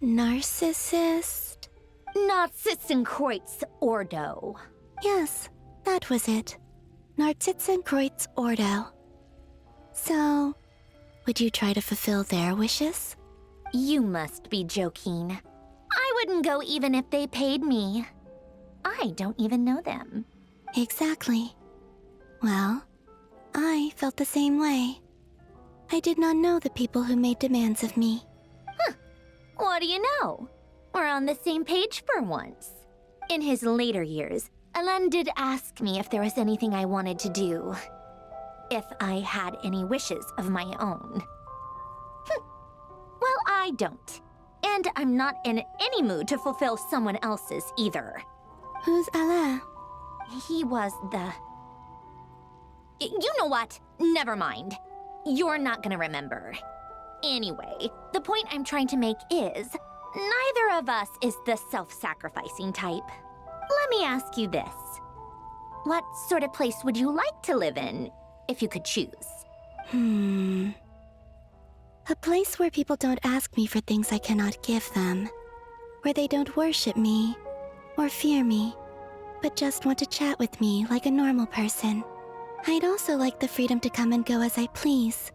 narcissist? Narcissenkreuz Ordo. Yes, that was it. Narcissenkreuz Ordo. So, would you try to fulfill their wishes? You must be joking. I wouldn't go even if they paid me. I don't even know them. Exactly. Well, I felt the same way. I did not know the people who made demands of me. Huh. What do you know? We're on the same page for once. In his later years, Alain did ask me if there was anything I wanted to do. If I had any wishes of my own. Well, I don't. And I'm not in any mood to fulfill someone else's either. Who's Alain? He was the... You know what? Never mind. You're not gonna remember. Anyway, the point I'm trying to make is, neither of us is the self-sacrificing type. Let me ask you this. What sort of place would you like to live in, if you could choose? A place where people don't ask me for things I cannot give them. Where they don't worship me, or fear me, but just want to chat with me like a normal person. I'd also like the freedom to come and go as I please.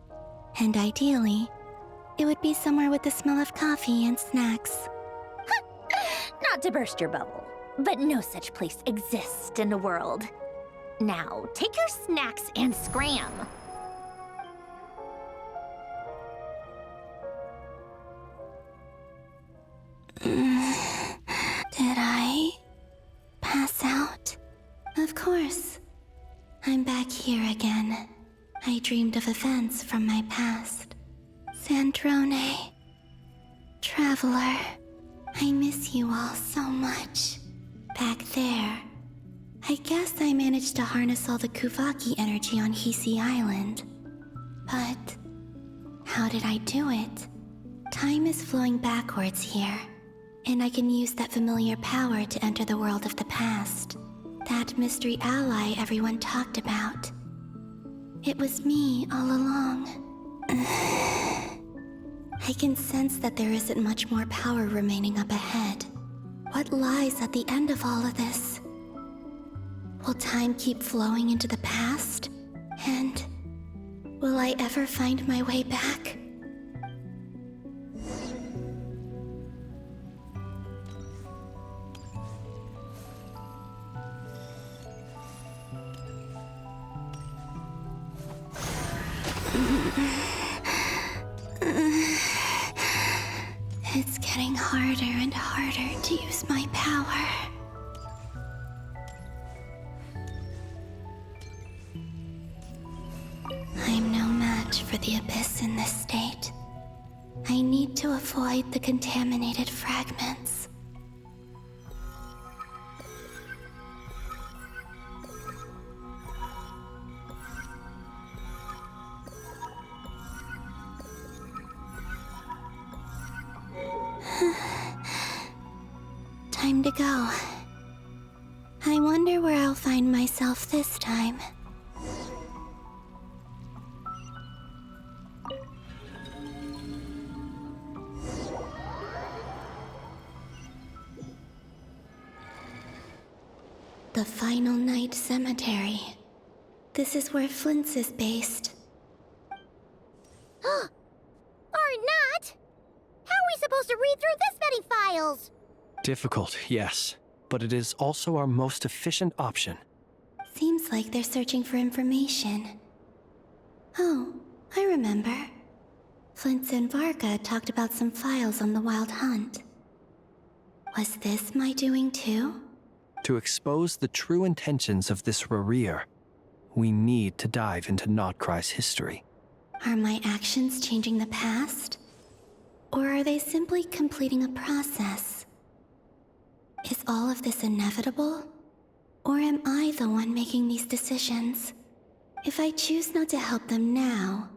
And ideally, it would be somewhere with the smell of coffee and snacks. Not to burst your bubble, but no such place exists in the world. Now, take your snacks and scram. Did I pass out? Of course. I'm back here again. I dreamed of events from my past. Sandrone. Traveler. I miss you all so much. Back there. I guess I managed to harness all the Kuvaki energy on Hisi Island. But how did I do it? Time is flowing backwards here, and I can use that familiar power to enter the world of the past. That mystery ally everyone talked about. It was me all along. I can sense that there isn't much more power remaining up ahead. What lies at the end of all of this? Will time keep flowing into the past? And will I ever find my way back? It's getting harder and harder to use my power. I'm no match for the Abyss in this state. I need to avoid the contaminated fragments. Time to go. I wonder where I'll find myself this time. The Final Night Cemetery. This is where Flint's is based. Or not! How are we supposed to read through this many files? Difficult, yes, but it is also our most efficient option. Seems like they're searching for information. Oh, I remember. Flint and Varga talked about some files on the Wild Hunt. Was this my doing too? To expose the true intentions of this Rerir, we need to dive into Notcry's history. Are my actions changing the past? Or are they simply completing a process? Is all of this inevitable? Or am I the one making these decisions? If I choose not to help them now,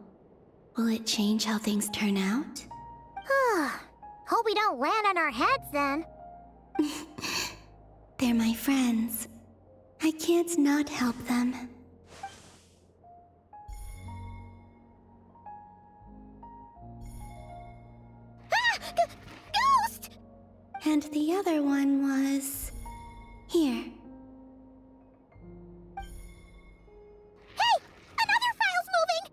will it change how things turn out? Hope we don't land on our heads then. They're my friends. I can't not help them. Ghost! And the other one was... here. Hey! Another file's moving!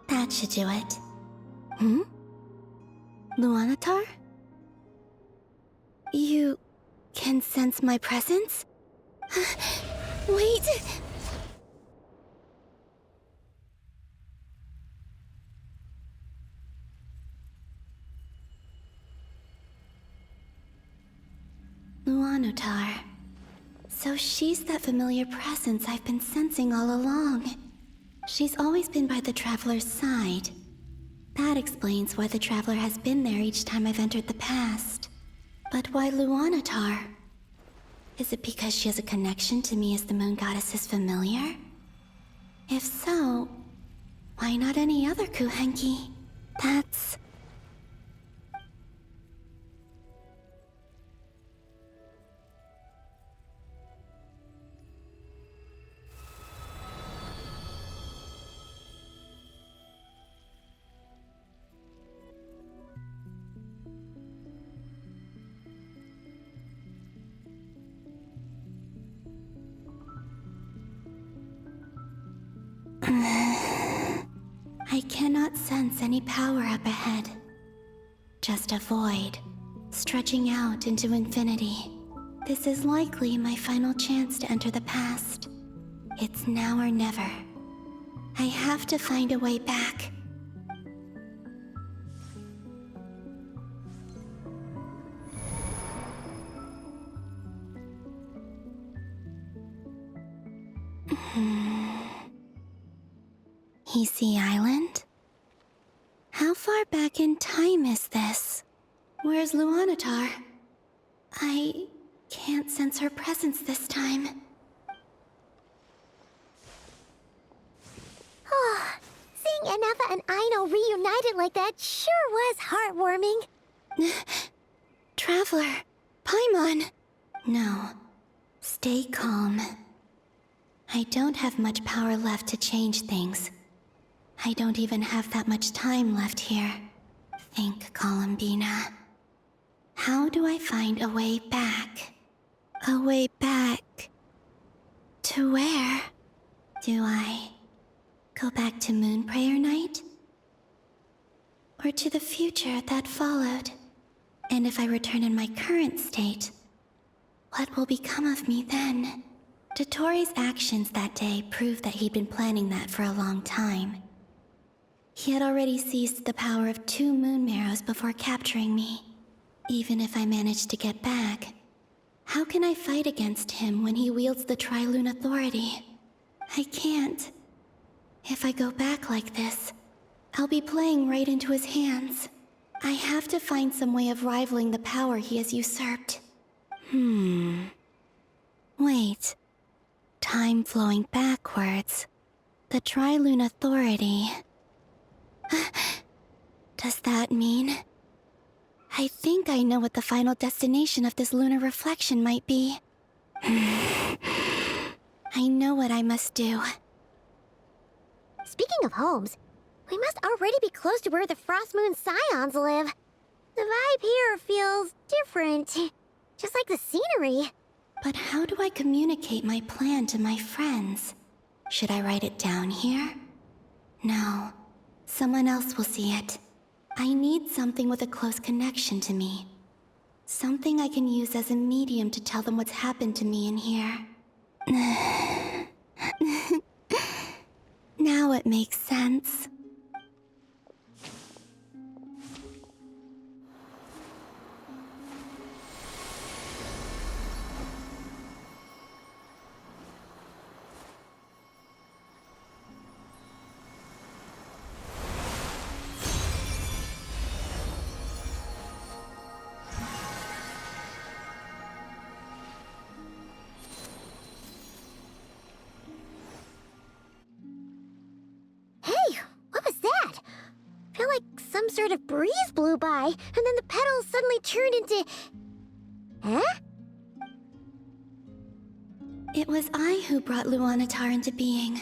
That should do it. Luanatar? You can sense my presence? Wait! Luanatar. So she's that familiar presence I've been sensing all along. She's always been by the Traveler's side. That explains why the Traveler has been there each time I've entered the past. But why Luanatar? Is it because she has a connection to me as the Moon Goddess's familiar? If so, why not any other Kuhenki? That's... I cannot sense any power up ahead. Just a void, stretching out into infinity. This is likely my final chance to enter the past. It's now or never. I have to find a way back. Easy Island? How far back in time is this? Where's Luanatar? I can't sense her presence this time. Oh, seeing Anafa and Aino reunited like that sure was heartwarming. Traveler, Paimon. No, stay calm. I don't have much power left to change things. I don't even have that much time left here. Think, Columbina. How do I find a way back? A way back... to where? Do I go back to Moonprayer Night? Or to the future that followed? And if I return in my current state, what will become of me then? Dottoro's actions that day proved that he'd been planning that for a long time. He had already seized the power of 2 moon marrows before capturing me. Even if I managed to get back, how can I fight against him when he wields the Tri-Lune Authority? I can't. If I go back like this, I'll be playing right into his hands. I have to find some way of rivaling the power he has usurped. Wait. Time flowing backwards. The Tri-Lune Authority. Does that mean... I think I know what the final destination of this lunar reflection might be. I know what I must do. Speaking of homes, we must already be close to where the Frost Moon Scions live. The vibe here feels different, just like the scenery. But how do I communicate my plan to my friends? Should I write it down here? No. Someone else will see it. I need something with a close connection to me. Something I can use as a medium to tell them what's happened to me in here. Now it makes sense. Hey, what was that? I feel like some sort of breeze blew by, and then the petals suddenly turned into... Huh? It was I who brought Luanatar into being.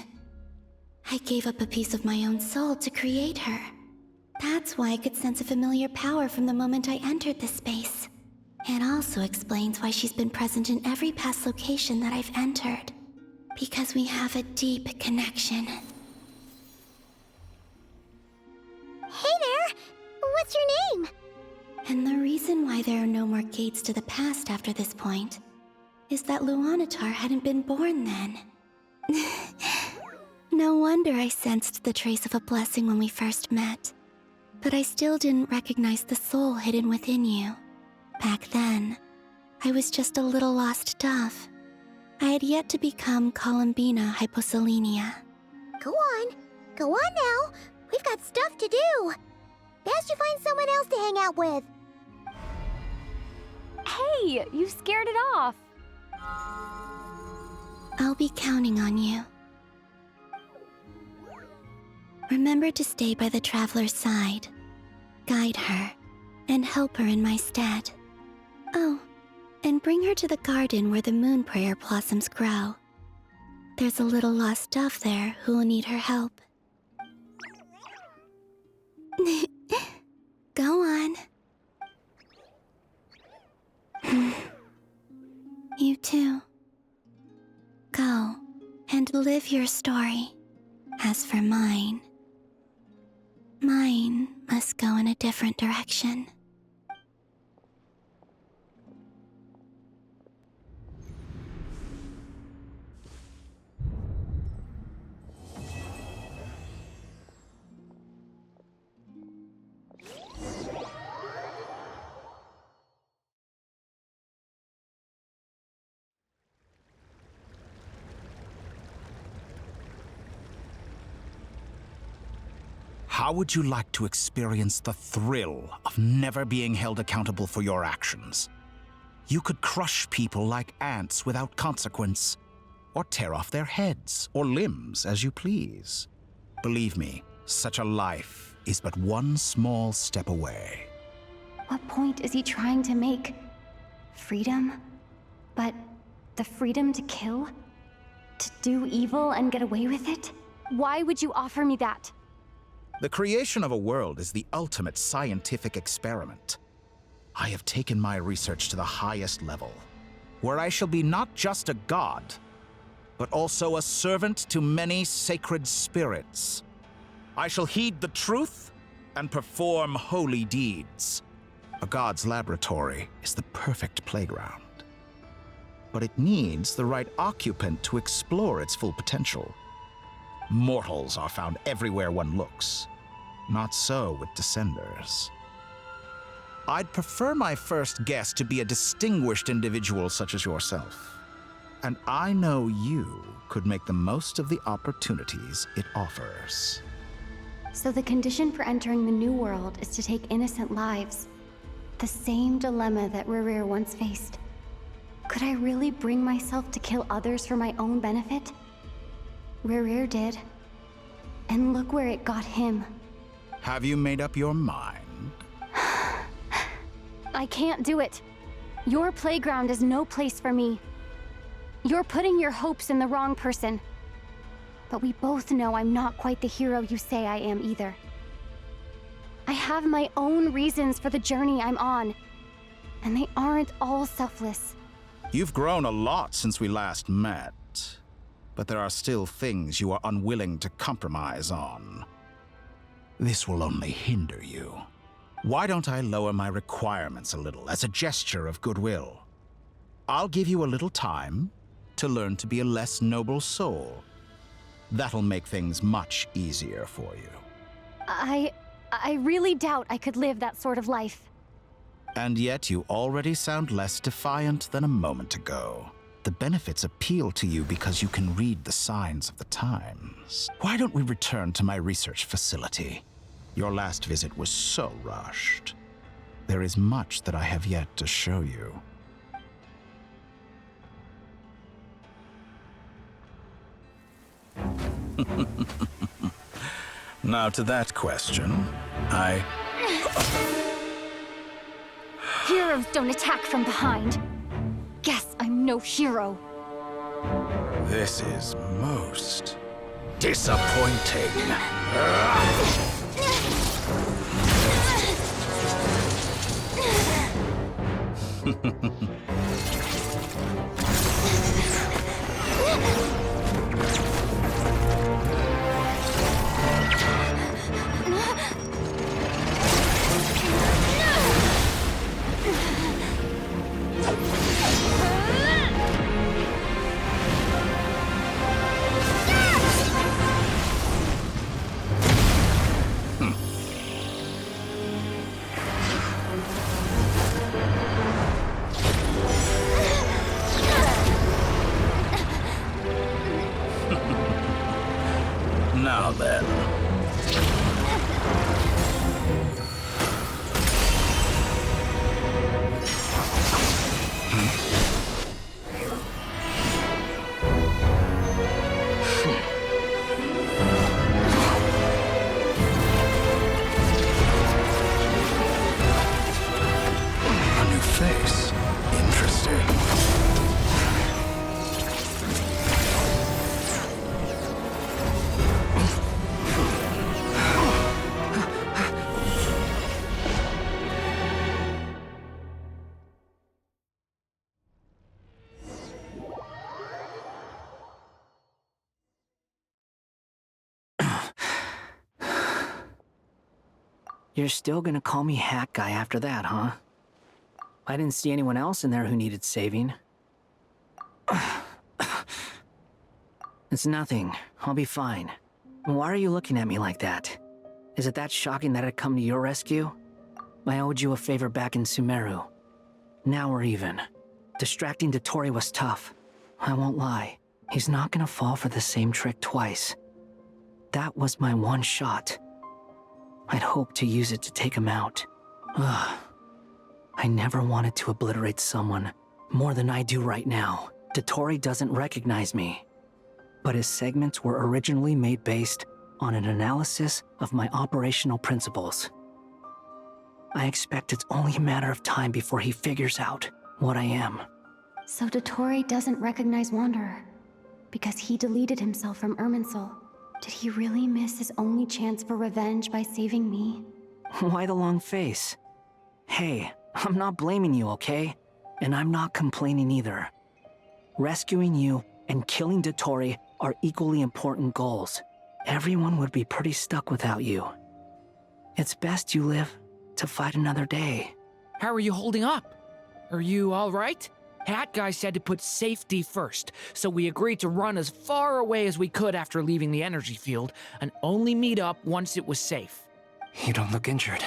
I gave up a piece of my own soul to create her. That's why I could sense a familiar power from the moment I entered this space. It also explains why she's been present in every past location that I've entered. Because we have a deep connection. Hey there! What's your name? And the reason why there are no more gates to the past after this point is that Luanatar hadn't been born then. No wonder I sensed the trace of a blessing when we first met. But I still didn't recognize the soul hidden within you. Back then, I was just a little lost dove. I had yet to become Columbina Hyposelenia. Go on now. We've got stuff to do. Best you find someone else to hang out with. Hey, you scared it off. I'll be counting on you. Remember to stay by the traveler's side, guide her, and help her in my stead. Oh, and bring her to the garden where the Moonprayer blossoms grow. There's a little lost dove there who will need her help. Go on. You too. Go and live your story. As for mine must go in a different direction. How would you like to experience the thrill of never being held accountable for your actions? You could crush people like ants without consequence, or tear off their heads or limbs as you please. Believe me, such a life is but one small step away. What point is he trying to make? Freedom? But the freedom to kill? To do evil and get away with it? Why would you offer me that? The creation of a world is the ultimate scientific experiment. I have taken my research to the highest level, where I shall be not just a god, but also a servant to many sacred spirits. I shall heed the truth and perform holy deeds. A god's laboratory is the perfect playground. But it needs the right occupant to explore its full potential. Mortals are found everywhere one looks. Not so with Descenders. I'd prefer my first guest to be a distinguished individual such as yourself. And I know you could make the most of the opportunities it offers. So the condition for entering the new world is to take innocent lives. The same dilemma that Rerir once faced. Could I really bring myself to kill others for my own benefit? Rerir did. And look where it got him. Have you made up your mind? I can't do it. Your playground is no place for me. You're putting your hopes in the wrong person. But we both know I'm not quite the hero you say I am either. I have my own reasons for the journey I'm on, and they aren't all selfless. You've grown a lot since we last met, but there are still things you are unwilling to compromise on. This will only hinder you. Why don't I lower my requirements a little as a gesture of goodwill? I'll give you a little time to learn to be a less noble soul. That'll make things much easier for you. I really doubt I could live that sort of life. And yet you already sound less defiant than a moment ago. The benefits appeal to you because you can read the signs of the times. Why don't we return to my research facility? Your last visit was so rushed. There is much that I have yet to show you. Now to that question, Heroes don't attack from behind. Guess I'm no hero. This is most disappointing. Now then. A new face. Interesting. You're still gonna call me Hack Guy after that, huh? I didn't see anyone else in there who needed saving. It's nothing. I'll be fine. Why are you looking at me like that? Is it that shocking that I'd come to your rescue? I owed you a favor back in Sumeru. Now we're even. Distracting Dottore was tough. I won't lie. He's not gonna fall for the same trick twice. That was my one shot. I'd hoped to use it to take him out. Ugh. I never wanted to obliterate someone more than I do right now. Dottore doesn't recognize me. But his segments were originally made based on an analysis of my operational principles. I expect it's only a matter of time before he figures out what I am. So Dottore doesn't recognize Wanderer because he deleted himself from Irminsul. Did he really miss his only chance for revenge by saving me? Why the long face? Hey, I'm not blaming you, okay? And I'm not complaining either. Rescuing you and killing Dottore are equally important goals. Everyone would be pretty stuck without you. It's best you live to fight another day. How are you holding up? Are you all right? Hat Guy said to put safety first, so we agreed to run as far away as we could after leaving the energy field and only meet up once it was safe. You don't look injured.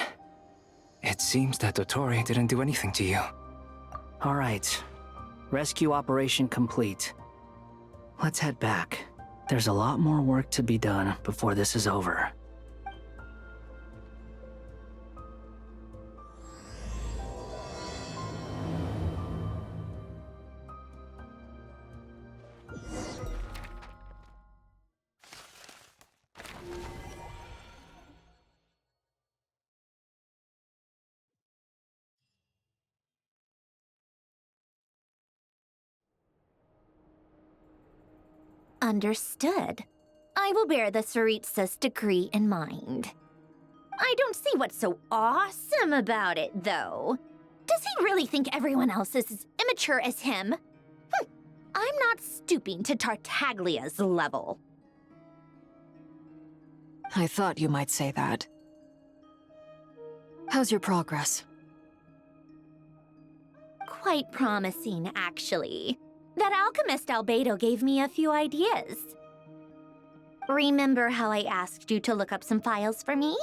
It seems that Dottore didn't do anything to you. All right. Rescue operation complete. Let's head back. There's a lot more work to be done before this is over. Understood. I will bear the Tsaritsa's decree in mind. I don't see what's so awesome about it, though. Does he really think everyone else is as immature as him? I'm not stooping to Tartaglia's level. I thought you might say that. How's your progress? Quite promising, actually. That alchemist Albedo gave me a few ideas. Remember how I asked you to look up some files for me?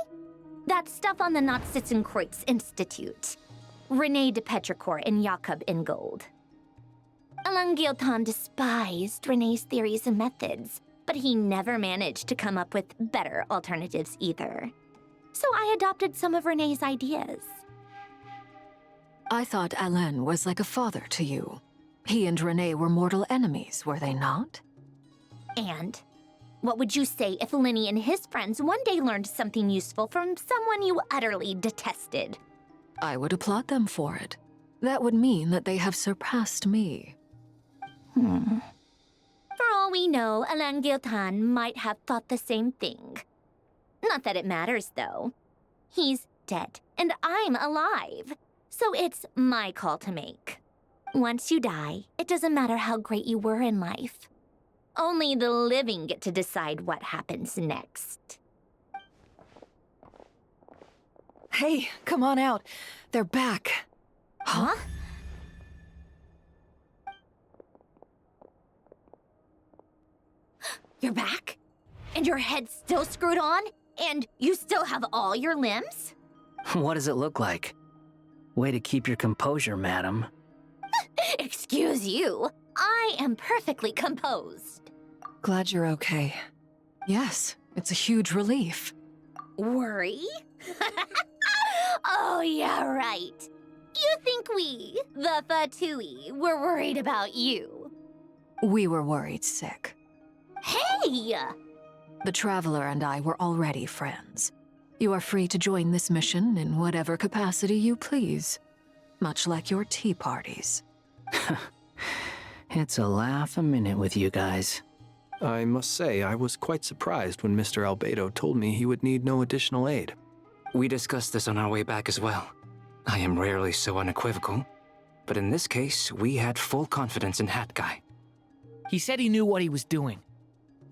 That stuff on the Nachtschitzenkreuz Institute. René de Petrichor and Jakob Ingold. Alain Guillotin despised René's theories and methods, but he never managed to come up with better alternatives either. So I adopted some of René's ideas. I thought Alain was like a father to you. He and René were mortal enemies, were they not? And what would you say if Lenny and his friends one day learned something useful from someone you utterly detested? I would applaud them for it. That would mean that they have surpassed me. For all we know, Alain Guillotin might have thought the same thing. Not that it matters, though. He's dead, and I'm alive. So it's my call to make. Once you die, it doesn't matter how great you were in life. Only the living get to decide what happens next. Hey, come on out. They're back. Huh? You're back? And your head's still screwed on? And you still have all your limbs? What does it look like? Way to keep your composure, madam. Excuse you. I am perfectly composed. Glad you're okay. Yes, it's a huge relief. Worry? Oh, yeah, right. You think we, the Fatui, were worried about you? We were worried sick. Hey! The Traveler and I were already friends. You are free to join this mission in whatever capacity you please. Much like your tea parties. It's a laugh a minute with you guys. I must say, I was quite surprised when Mr. Albedo told me he would need no additional aid. We discussed this on our way back as well. I am rarely so unequivocal, but in this case, we had full confidence in Hat Guy. He said he knew what he was doing.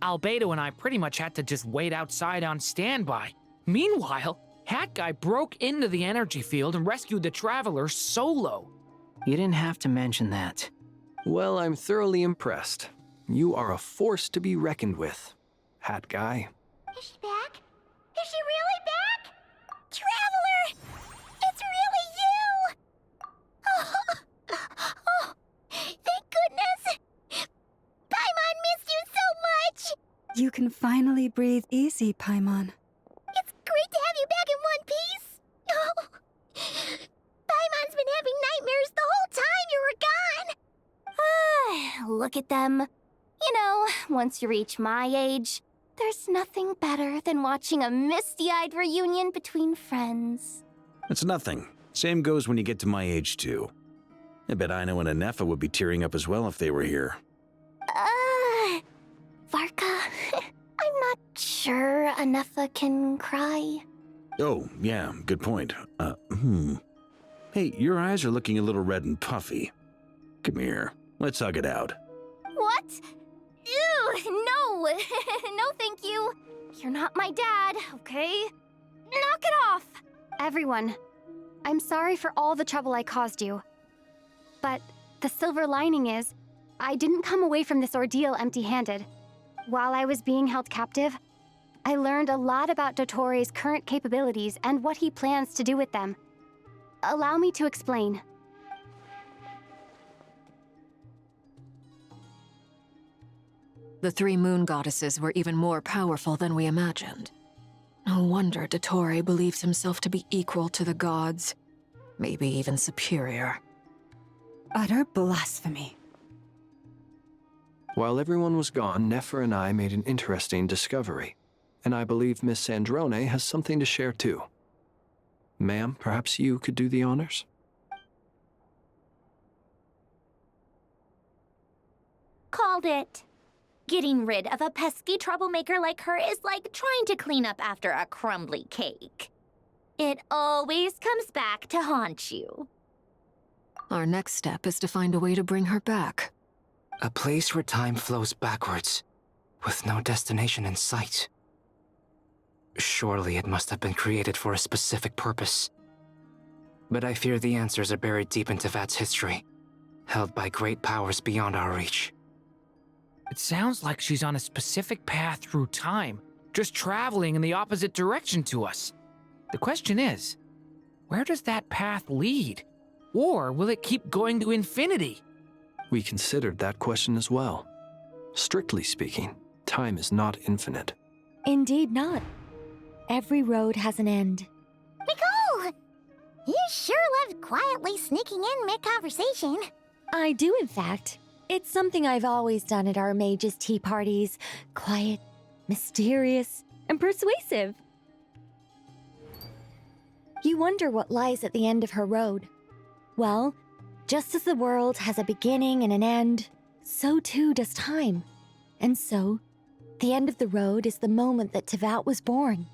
Albedo and I pretty much had to just wait outside on standby. Meanwhile, Hat Guy broke into the energy field and rescued the Traveler solo. You didn't have to mention that. Well, I'm thoroughly impressed. You are a force to be reckoned with, Hat Guy. Is she back? Is she really back? Traveler! It's really you! Oh, thank goodness! Paimon missed you so much! You can finally breathe easy, Paimon. It's great to have you back in one piece! Oh, Paimon's been having nightmares the whole time you were gone! Look at them. You know, once you reach my age, there's nothing better than watching a misty-eyed reunion between friends. It's nothing. Same goes when you get to my age, too. I bet Ino and Anefa would be tearing up as well if they were here. Varka, I'm not sure Anefa can cry. Oh, yeah, good point. Hey, your eyes are looking a little red and puffy. Come here, let's hug it out. What? Ew, no! No, thank you. You're not my dad, okay? Knock it off! Everyone, I'm sorry for all the trouble I caused you. But the silver lining is, I didn't come away from this ordeal empty-handed. While I was being held captive, I learned a lot about Dottoro's current capabilities and what he plans to do with them. Allow me to explain. The three moon goddesses were even more powerful than we imagined. No wonder Dottore believes himself to be equal to the gods, maybe even superior. Utter blasphemy. While everyone was gone, Nefer and I made an interesting discovery, and I believe Miss Sandrone has something to share too. Ma'am, perhaps you could do the honors? Called it. Getting rid of a pesky troublemaker like her is like trying to clean up after a crumbly cake. It always comes back to haunt you. Our next step is to find a way to bring her back. A place where time flows backwards, with no destination in sight. Surely it must have been created for a specific purpose. But I fear the answers are buried deep into VIII's history, held by great powers beyond our reach. It sounds like she's on a specific path through time, just traveling in the opposite direction to us. The question is, where does that path lead? Or will it keep going to infinity? We considered that question as well. Strictly speaking, time is not infinite. Indeed not. Every road has an end. Nicole! You sure love quietly sneaking in mid-conversation. I do, in fact. It's something I've always done at our mages' tea parties. Quiet, mysterious, and persuasive. You wonder what lies at the end of her road. Well, just as the world has a beginning and an end, so too does time. And so, the end of the road is the moment that Teyvat was born.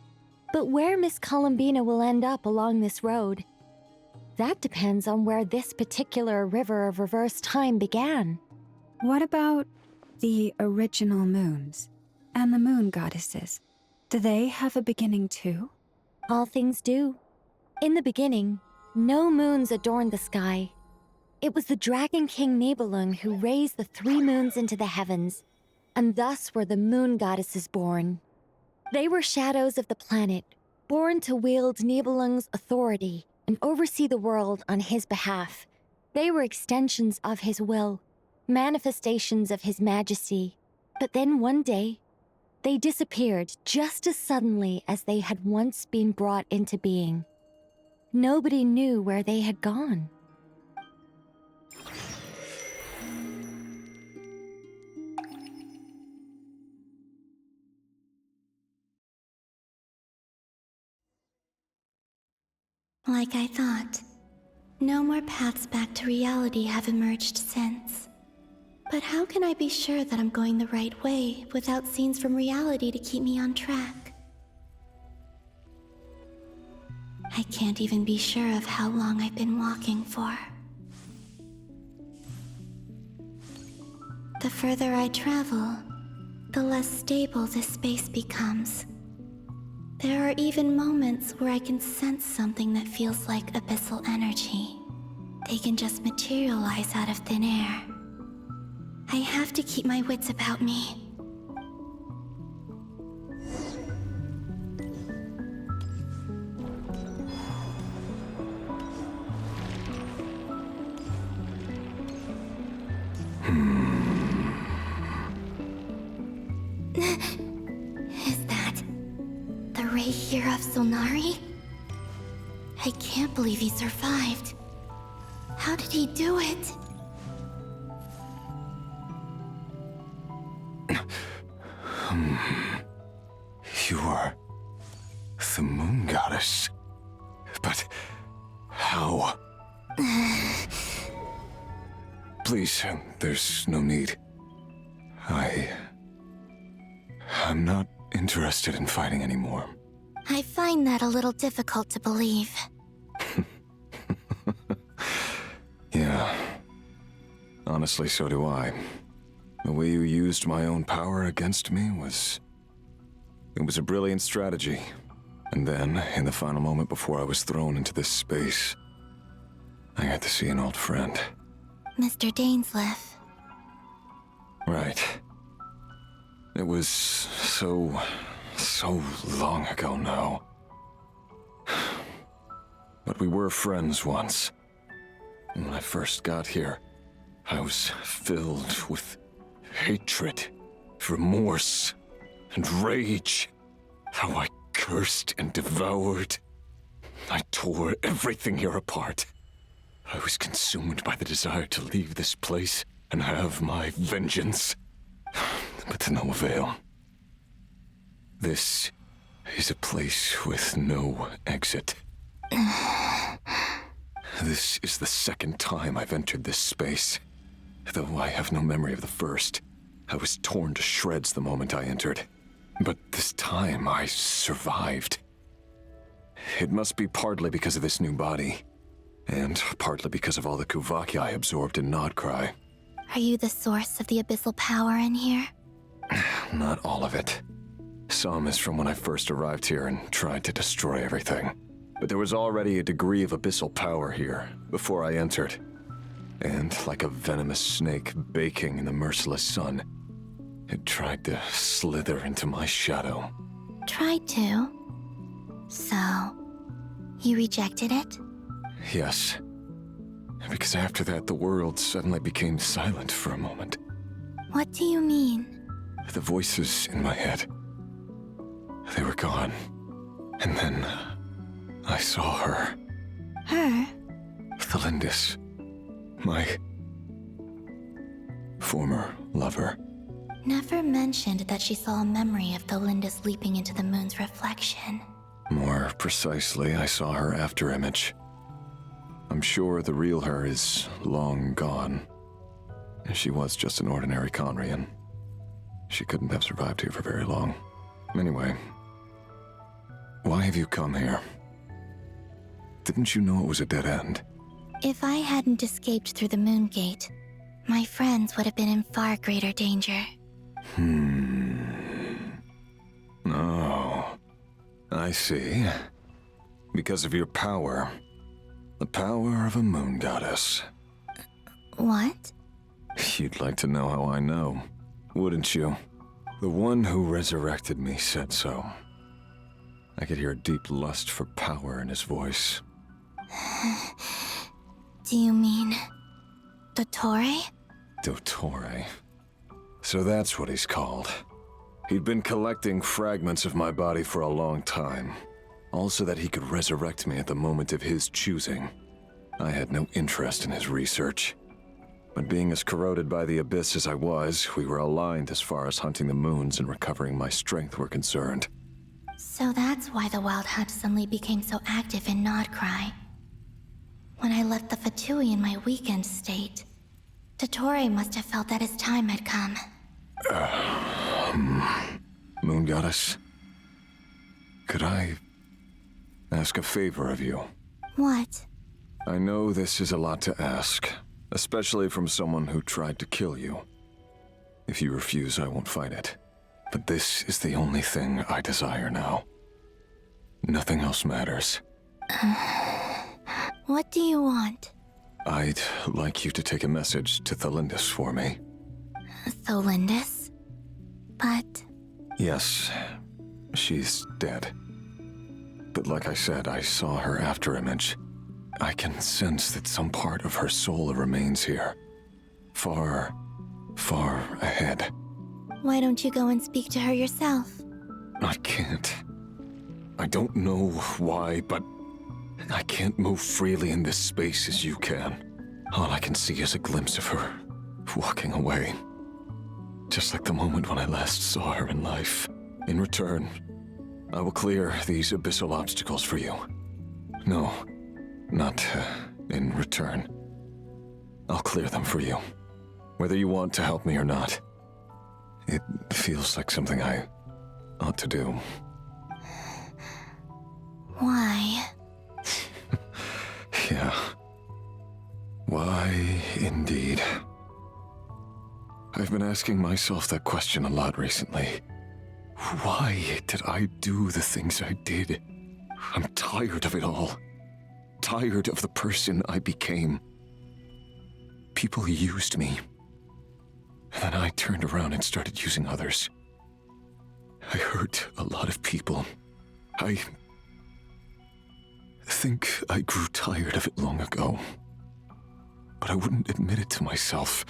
But where Miss Columbina will end up along this road, that depends on where this particular river of reverse time began. What about the original moons and the moon goddesses? Do they have a beginning too? All things do. In the beginning, no moons adorned the sky. It was the Dragon King Nibelung who raised the three moons into the heavens, and thus were the moon goddesses born. They were shadows of the planet, born to wield Nibelung's authority and oversee the world on his behalf. They were extensions of his will, manifestations of his majesty. But then one day, they disappeared just as suddenly as they had once been brought into being. Nobody knew where they had gone. Like I thought, no more paths back to reality have emerged since. But how can I be sure that I'm going the right way without scenes from reality to keep me on track? I can't even be sure of how long I've been walking for. The further I travel, the less stable this space becomes. There are even moments where I can sense something that feels like abyssal energy. They can just materialize out of thin air. I have to keep my wits about me. Is that the ray here of Solnari? I can't believe he survived. How did he do it? You are the moon goddess. But how? Please, there's no need. I'm not interested in fighting anymore. I find that a little difficult to believe. Yeah. Honestly, so do I. The way you used my own power against me was... It was a brilliant strategy. And then, in the final moment before I was thrown into this space, I got to see an old friend. Mr. Dainsleif. Right. It was so long ago now. But we were friends once. And when I first got here, I was filled with hatred, remorse, and rage. How I cursed and devoured. I tore everything here apart. I was consumed by the desire to leave this place and have my vengeance. But to no avail. This is a place with no exit. This is the second time I've entered this space. Though I have no memory of the first. I was torn to shreds the moment I entered. But this time I survived. It must be partly because of this new body. And partly because of all the Kuvaki I absorbed in Nodcry. Are you the source of the abyssal power in here? Not all of it. Some is from when I first arrived here and tried to destroy everything. But there was already a degree of abyssal power here before I entered. And like a venomous snake baking in the merciless sun, it tried to slither into my shadow. Tried to? So, you rejected it? Yes. Because after that, the world suddenly became silent for a moment. What do you mean? The voices in my head, they were gone. And then I saw her. Her? Thelindis. My former lover. Never mentioned that she saw a memory of Thelindis leaping into the moon's reflection. More precisely, I saw her afterimage. I'm sure the real her is long gone. She was just an ordinary Conrian. She couldn't have survived here for very long. Anyway, why have you come here? Didn't you know it was a dead end? If I hadn't escaped through the moon gate, my friends would have been in far greater danger. Oh, I see. Because of your power. The power of a moon goddess. What? You'd like to know how I know, wouldn't you? The one who resurrected me said so. I could hear a deep lust for power in his voice. Do you mean... Dottore? Dottore. So that's what he's called. He'd been collecting fragments of my body for a long time. Also that he could resurrect me at the moment of his choosing. I had no interest in his research. But being as corroded by the abyss as I was, we were aligned as far as hunting the moons and recovering my strength were concerned. So that's why the Wild Hunt suddenly became so active in Nodcry. When I left the Fatui in my weakened state, Dottore must have felt that his time had come. Moon Goddess? Could I ask a favor of you? What? I know this is a lot to ask, especially from someone who tried to kill you. If you refuse, I won't fight it. But this is the only thing I desire now. Nothing else matters. What do you want? I'd like you to take a message to Thelindis for me. Thelindis? But... Yes, she's dead. But like I said, I saw her afterimage. I can sense that some part of her soul remains here. Far, far ahead. Why don't you go and speak to her yourself? I can't. I don't know why, but I can't move freely in this space as you can. All I can see is a glimpse of her, walking away. Just like the moment when I last saw her in life. In return, I will clear these abyssal obstacles for you. No, not in return. I'll clear them for you, whether you want to help me or not. It feels like something I ought to do. Why? Yeah. Why, indeed. I've been asking myself that question a lot recently. Why did I do the things I did? I'm tired of it all. Tired of the person I became. People used me. And then I turned around and started using others. I hurt a lot of people. I think I grew tired of it long ago. But I wouldn't admit it to myself.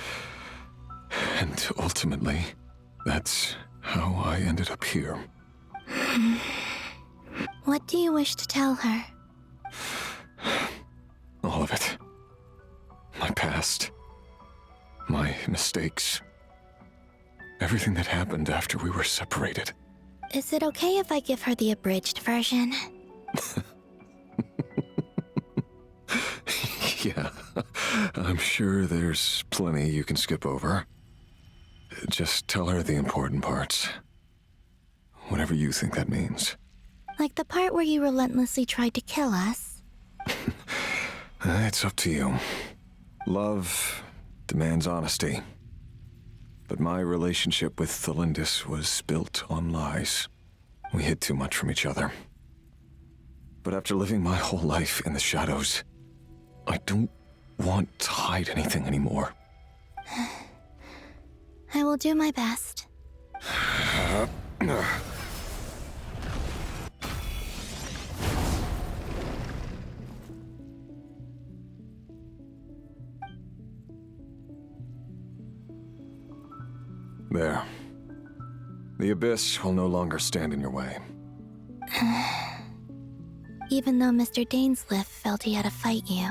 And ultimately, that's how I ended up here. What do you wish to tell her? All of it. My past. My mistakes. Everything that happened after we were separated. Is it okay if I give her the abridged version? Yeah, I'm sure there's plenty you can skip over. Just tell her the important parts. Whatever you think that means. Like the part where you relentlessly tried to kill us? It's up to you. Love demands honesty. But my relationship with Thelindis was built on lies. We hid too much from each other. But after living my whole life in the shadows, I don't want to hide anything anymore. I will do my best. There. The Abyss will no longer stand in your way. Even though Mr. Dainsliff felt he had to fight you,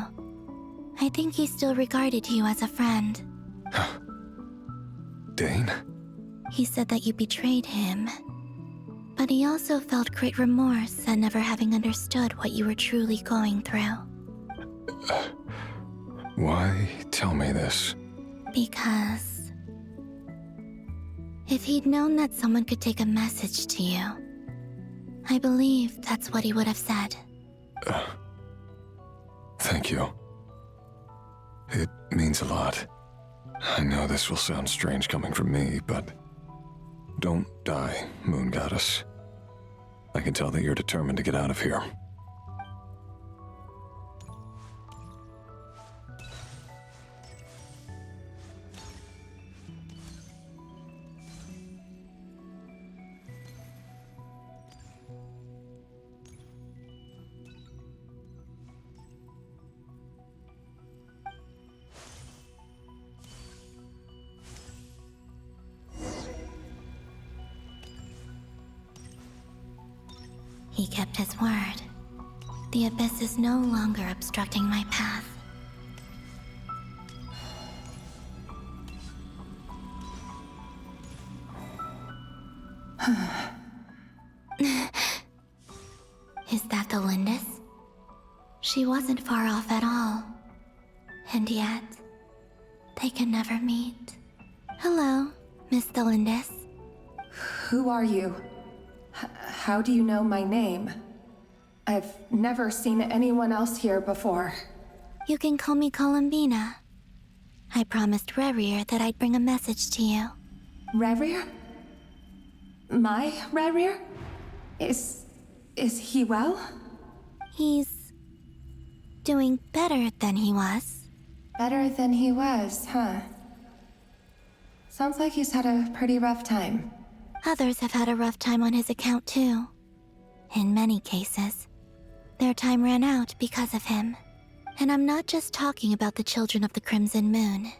I think he still regarded you as a friend. Dane? He said that you betrayed him, but he also felt great remorse at never having understood what you were truly going through. Why tell me this? Because if he'd known that someone could take a message to you, I believe that's what he would have said. Thank you. It means a lot. I know this will sound strange coming from me, but don't die, Moon Goddess. I can tell that you're determined to get out of here. He kept his word. The Abyss is no longer obstructing my path. Is that the Lindis? She wasn't far off at all. And yet, they can never meet. Hello, Miss Thelindis. Who are you? How do you know my name? I've never seen anyone else here before. You can call me Columbina. I promised Rerir that I'd bring a message to you. Rerir? My Rerir? Is he well? He's doing better than he was. Better than he was, huh? Sounds like he's had a pretty rough time. Others have had a rough time on his account too. In many cases, their time ran out because of him. And I'm not just talking about the children of the Crimson Moon.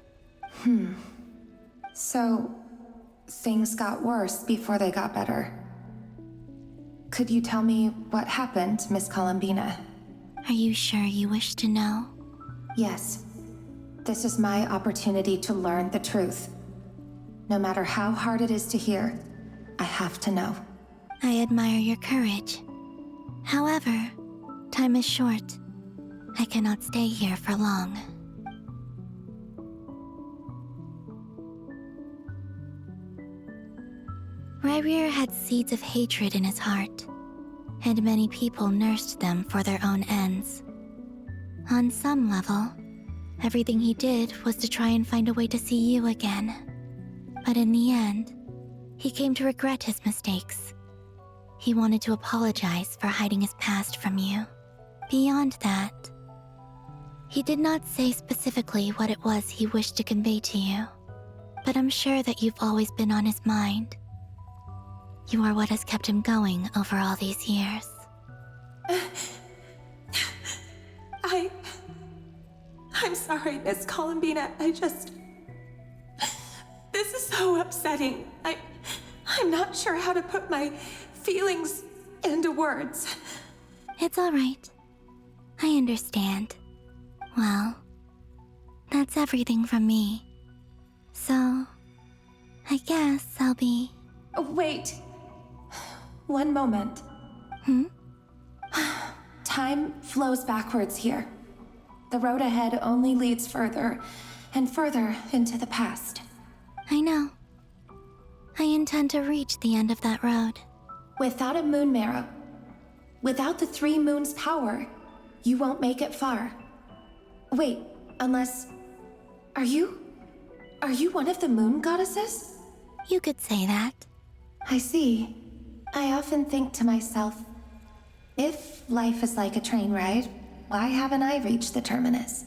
So, things got worse before they got better. Could you tell me what happened, Miss Columbina? Are you sure you wish to know? Yes. This is my opportunity to learn the truth. No matter how hard it is to hear, I have to know. I admire your courage. However, time is short. I cannot stay here for long. Rayrir had seeds of hatred in his heart, and many people nursed them for their own ends. On some level, everything he did was to try and find a way to see you again. But in the end, he came to regret his mistakes. He wanted to apologize for hiding his past from you. Beyond that, he did not say specifically what it was he wished to convey to you, but I'm sure that you've always been on his mind. You are what has kept him going over all these years. I'm sorry, Miss Columbina. This is so upsetting. I'm not sure how to put my feelings into words. It's all right. I understand. Well, that's everything from me. So, I guess I'll be... Wait. One moment. Time flows backwards here. The road ahead only leads further and further into the past. I know. I intend to reach the end of that road. Without a moon marrow, without the 3 moons' power, you won't make it far. Wait, unless... Are you one of the moon goddesses? You could say that. I see. I often think to myself, if life is like a train ride, why haven't I reached the terminus?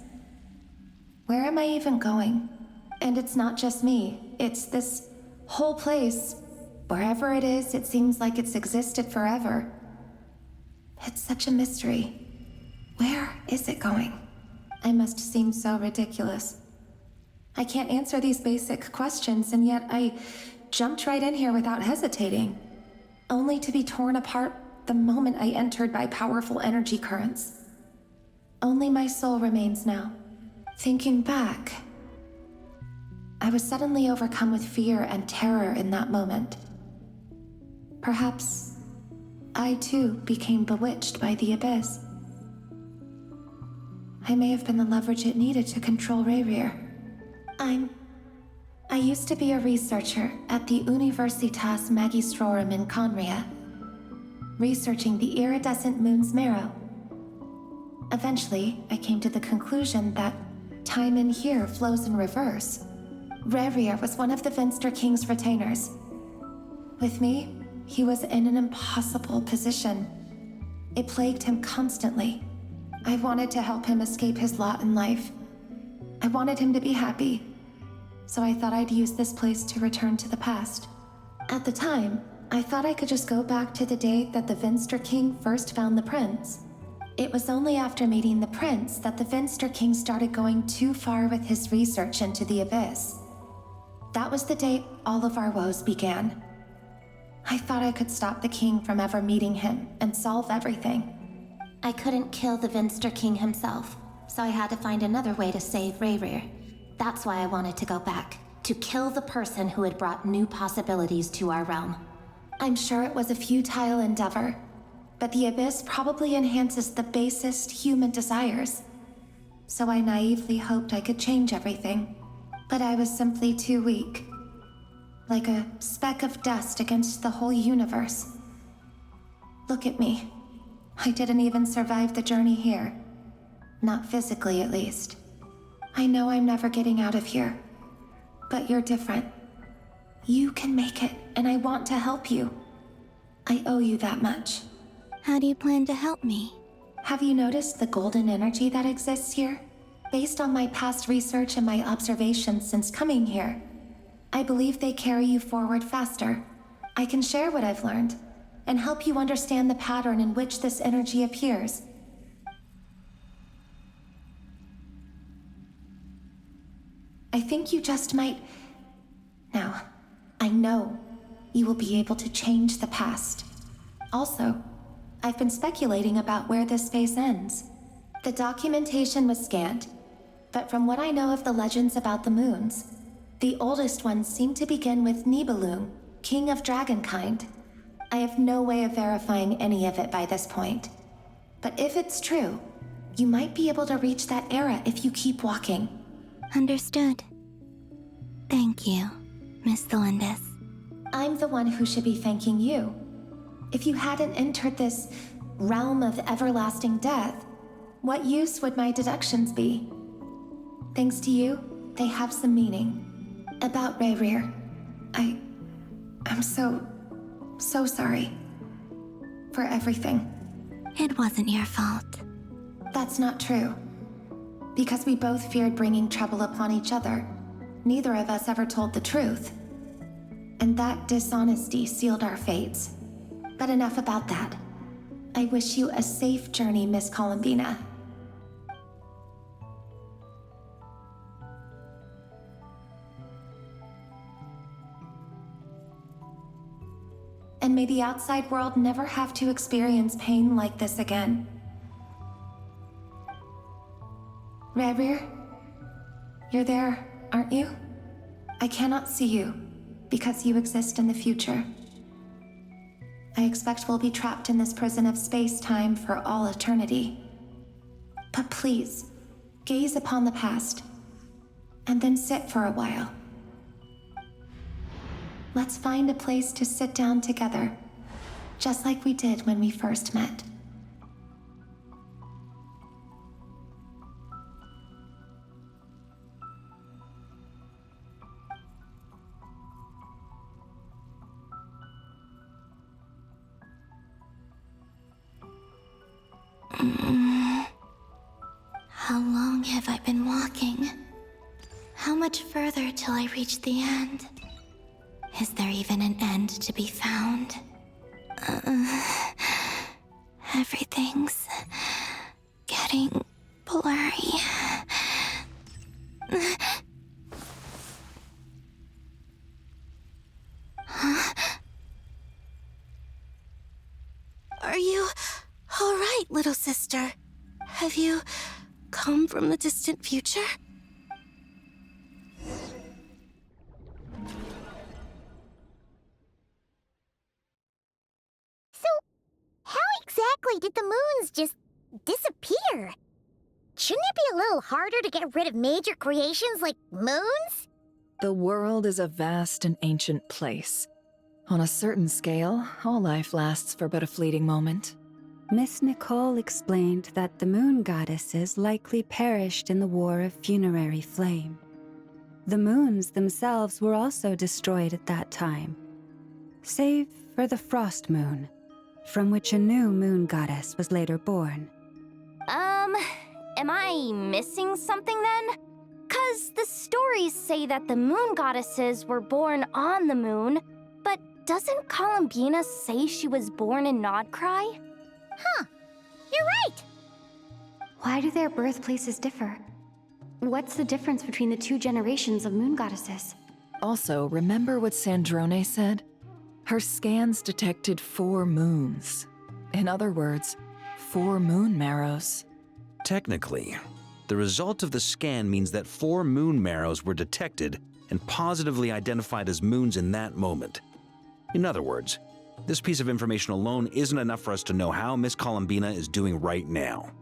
Where am I even going? And it's not just me, it's this whole place. Wherever it is, it seems like it's existed forever. It's such a mystery. Where is it going? I must seem so ridiculous. I can't answer these basic questions, and yet I jumped right in here without hesitating, only to be torn apart the moment I entered by powerful energy currents. Only my soul remains now. Thinking back, I was suddenly overcome with fear and terror in that moment. Perhaps I too became bewitched by the abyss. I may have been the leverage it needed to control Rayrir. I used to be a researcher at the Universitas Magistrorum in Conria, researching the iridescent moon's marrow. Eventually, I came to the conclusion that time in here flows in reverse. Rayrir was one of the Finster King's retainers. With me, he was in an impossible position. It plagued him constantly. I wanted to help him escape his lot in life. I wanted him to be happy, so I thought I'd use this place to return to the past. At the time, I thought I could just go back to the day that the Finster King first found the prince. It was only after meeting the prince that the Finster King started going too far with his research into the abyss. That was the day all of our woes began. I thought I could stop the king from ever meeting him and solve everything. I couldn't kill the Finster King himself, so I had to find another way to save Rayrir. That's why I wanted to go back, to kill the person who had brought new possibilities to our realm. I'm sure it was a futile endeavor, but the abyss probably enhances the basest human desires. So I naively hoped I could change everything, but I was simply too weak. Like a speck of dust against the whole universe. Look at me. I didn't even survive the journey here. Not physically, at least. I know I'm never getting out of here. But you're different. You can make it, and I want to help you. I owe you that much. How do you plan to help me? Have you noticed the golden energy that exists here? Based on my past research and my observations since coming here, I believe they carry you forward faster. I can share what I've learned, and help you understand the pattern in which this energy appears. I think you just might... Now, I know you will be able to change the past. Also, I've been speculating about where this space ends. The documentation was scant, but from what I know of the legends about the moons, the oldest ones seem to begin with Nibelung, king of dragonkind. I have no way of verifying any of it by this point. But if it's true, you might be able to reach that era if you keep walking. Understood. Thank you, Miss Thelindis. I'm the one who should be thanking you. If you hadn't entered this realm of everlasting death, what use would my deductions be? Thanks to you, they have some meaning. About Rayrir, I'm so sorry. For everything. It wasn't your fault. That's not true. Because we both feared bringing trouble upon each other, neither of us ever told the truth. And that dishonesty sealed our fates. But enough about that. I wish you a safe journey, Miss Columbina. And may the outside world never have to experience pain like this again. Rayrir, you're there, aren't you? I cannot see you, because you exist in the future. I expect we'll be trapped in this prison of space-time for all eternity. But please, gaze upon the past, and then sit for a while. Let's find a place to sit down together, just like we did when we first met. How long have I been walking? How much further till I reach the end? Is there even an end to be found? Everything's getting blurry. Huh? Are you all right, little sister? Have you come from the distant future? How exactly did the moons just disappear? Shouldn't it be a little harder to get rid of major creations like moons? The world is a vast and ancient place. On a certain scale, all life lasts for but a fleeting moment. Miss Nicole explained that the moon goddesses likely perished in the War of Funerary Flame. The moons themselves were also destroyed at that time, save for the Frost Moon, from which a new moon goddess was later born. Am I missing something then? 'Cause the stories say that the moon goddesses were born on the moon, but doesn't Columbina say she was born in Nodcry? Huh, you're right! Why do their birthplaces differ? What's the difference between the two generations of moon goddesses? Also, remember what Sandrone said? Her scans detected 4 moons. In other words, 4 moon marrows. Technically, the result of the scan means that 4 moon marrows were detected and positively identified as moons in that moment. In other words, this piece of information alone isn't enough for us to know how Miss Columbina is doing right now.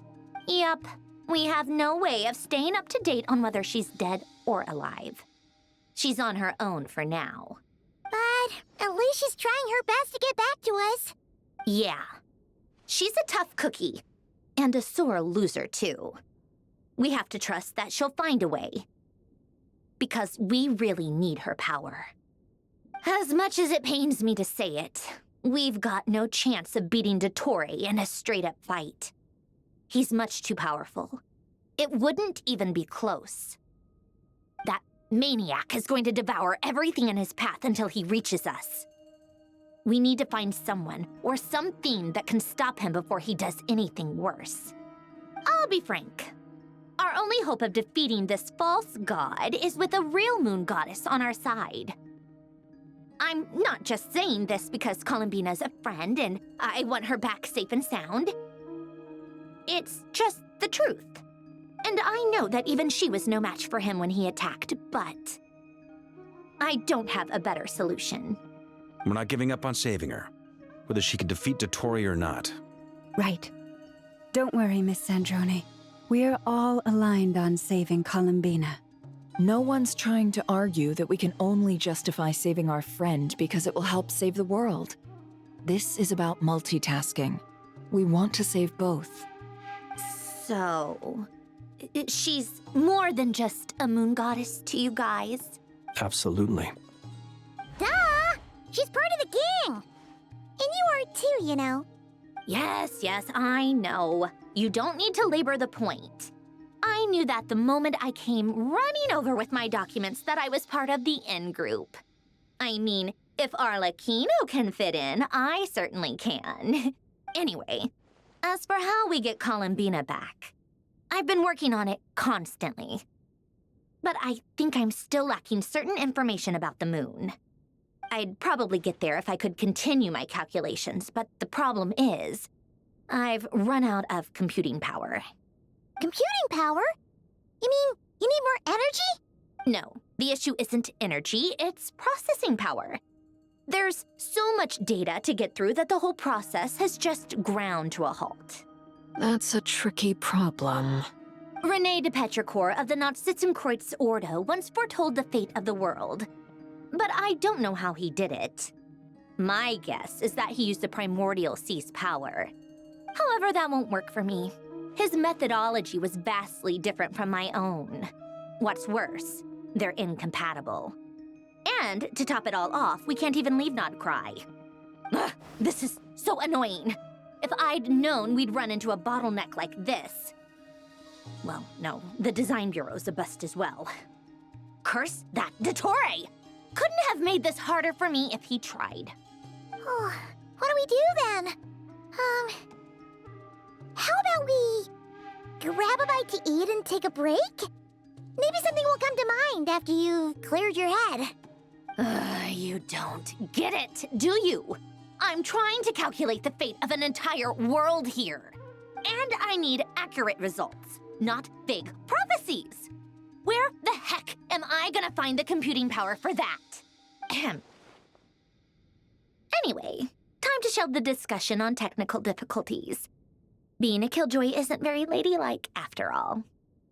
Yep, we have no way of staying up to date on whether she's dead or alive. She's on her own for now. But at least she's trying her best to get back to us. Yeah, she's a tough cookie, and a sore loser too. We have to trust that she'll find a way, because we really need her power. As much as it pains me to say it, we've got no chance of beating Dottore in a straight-up fight. He's much too powerful. It wouldn't even be close. That maniac is going to devour everything in his path until he reaches us. We need to find someone or something that can stop him before he does anything worse. I'll be frank. Our only hope of defeating this false god is with a real moon goddess on our side. I'm not just saying this because Columbina's a friend and I want her back safe and sound. It's just the truth. And I know that even she was no match for him when he attacked, but I don't have a better solution. We're not giving up on saving her, whether she can defeat Dottore or not. Right. Don't worry, Miss Sandrone. We're all aligned on saving Columbina. No one's trying to argue that we can only justify saving our friend because it will help save the world. This is about multitasking. We want to save both. So, she's more than just a moon goddess to you guys? Absolutely. Duh! She's part of the gang! And you are too, you know. Yes, I know. You don't need to labor the point. I knew that the moment I came running over with my documents that I was part of the in-group. I mean, if Arlecchino can fit in, I certainly can. Anyway, as for how we get Columbina back, I've been working on it constantly. But I think I'm still lacking certain information about the moon. I'd probably get there if I could continue my calculations, but the problem is, I've run out of computing power. Computing power? You mean you need more energy? No, the issue isn't energy, it's processing power. There's so much data to get through that the whole process has just ground to a halt. That's a tricky problem. René de Petrichor of the Nautzitzumkreuz Ordo once foretold the fate of the world. But I don't know how he did it. My guess is that he used the primordial sea's power. However, that won't work for me. His methodology was vastly different from my own. What's worse, they're incompatible. And to top it all off, we can't even leave Nodcry. Ugh, this is so annoying. If I'd known we'd run into a bottleneck like this. Well, no, the design bureau's a bust as well. Curse that Dottore! Couldn't have made this harder for me if he tried. Oh, what do we do then? How about we grab a bite to eat and take a break? Maybe something will come to mind after you've cleared your head. You don't get it, do you? I'm trying to calculate the fate of an entire world here. And I need accurate results, not big prophecies. Where the heck am I gonna find the computing power for that? Ahem. Anyway, time to shelve the discussion on technical difficulties. Being a killjoy isn't very ladylike, after all.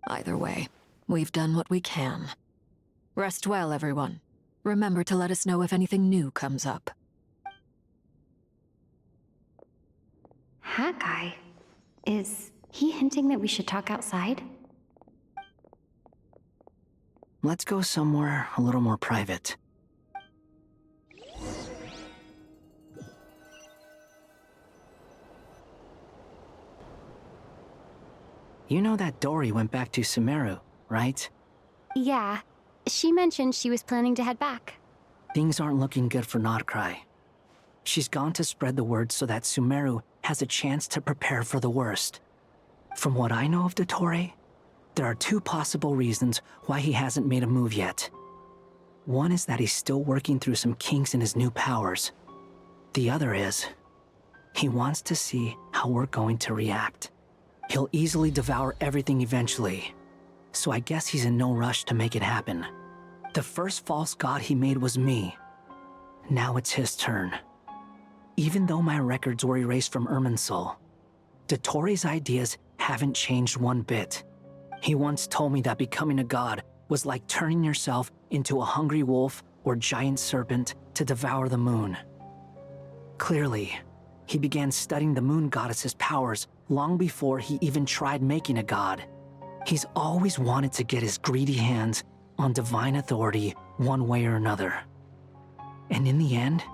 Either way, we've done what we can. Rest well, everyone. Remember to let us know if anything new comes up. Haggai? Is he hinting that we should talk outside? Let's go somewhere a little more private. You know that Dory went back to Sumeru, right? Yeah. She mentioned she was planning to head back. Things aren't looking good for Nodcry. She's gone to spread the word so that Sumeru has a chance to prepare for the worst. From what I know of Dottore, there are two possible reasons why he hasn't made a move yet. One is that he's still working through some kinks in his new powers. The other is, he wants to see how we're going to react. He'll easily devour everything eventually, so I guess he's in no rush to make it happen. The first false god he made was me. Now it's his turn. Even though my records were erased from Irminsul, Dottore's ideas haven't changed one bit. He once told me that becoming a god was like turning yourself into a hungry wolf or giant serpent to devour the moon. Clearly, he began studying the moon goddess's powers long before he even tried making a god. He's always wanted to get his greedy hands on divine authority one way or another. And in the end,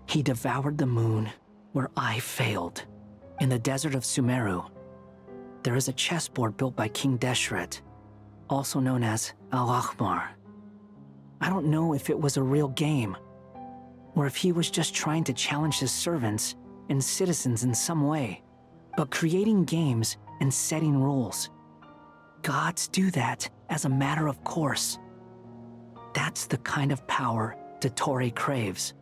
he devoured the moon where I failed. In the desert of Sumeru, there is a chessboard built by King Deshret, also known as Al-Ahmar. I don't know if it was a real game, or if he was just trying to challenge his servants and citizens in some way. But creating games and setting rules, gods do that as a matter of course. That's the kind of power Dottore craves.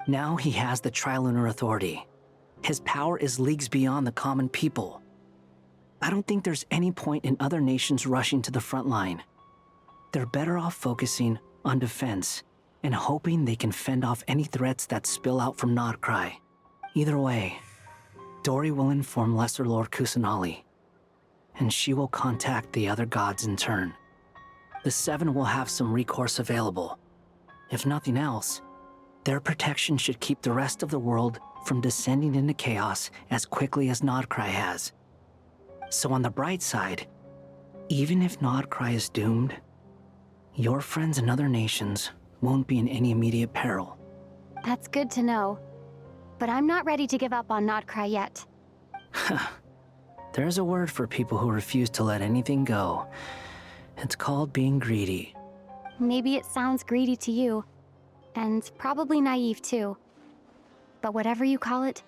Now he has the Trilunar Authority. His power is leagues beyond the common people. I don't think there's any point in other nations rushing to the front line. They're better off focusing on defense and hoping they can fend off any threats that spill out from Nodcry. Either way, Dori will inform Lesser Lord Kusanali, and she will contact the other gods in turn. The Seven will have some recourse available. If nothing else, their protection should keep the rest of the world from descending into chaos as quickly as Nodcry has. So on the bright side, even if Nodcry is doomed, your friends in other nations won't be in any immediate peril. That's good to know. But I'm not ready to give up on Nodcry yet. There's a word for people who refuse to let anything go. It's called being greedy. Maybe it sounds greedy to you, and probably naive too. But whatever you call it,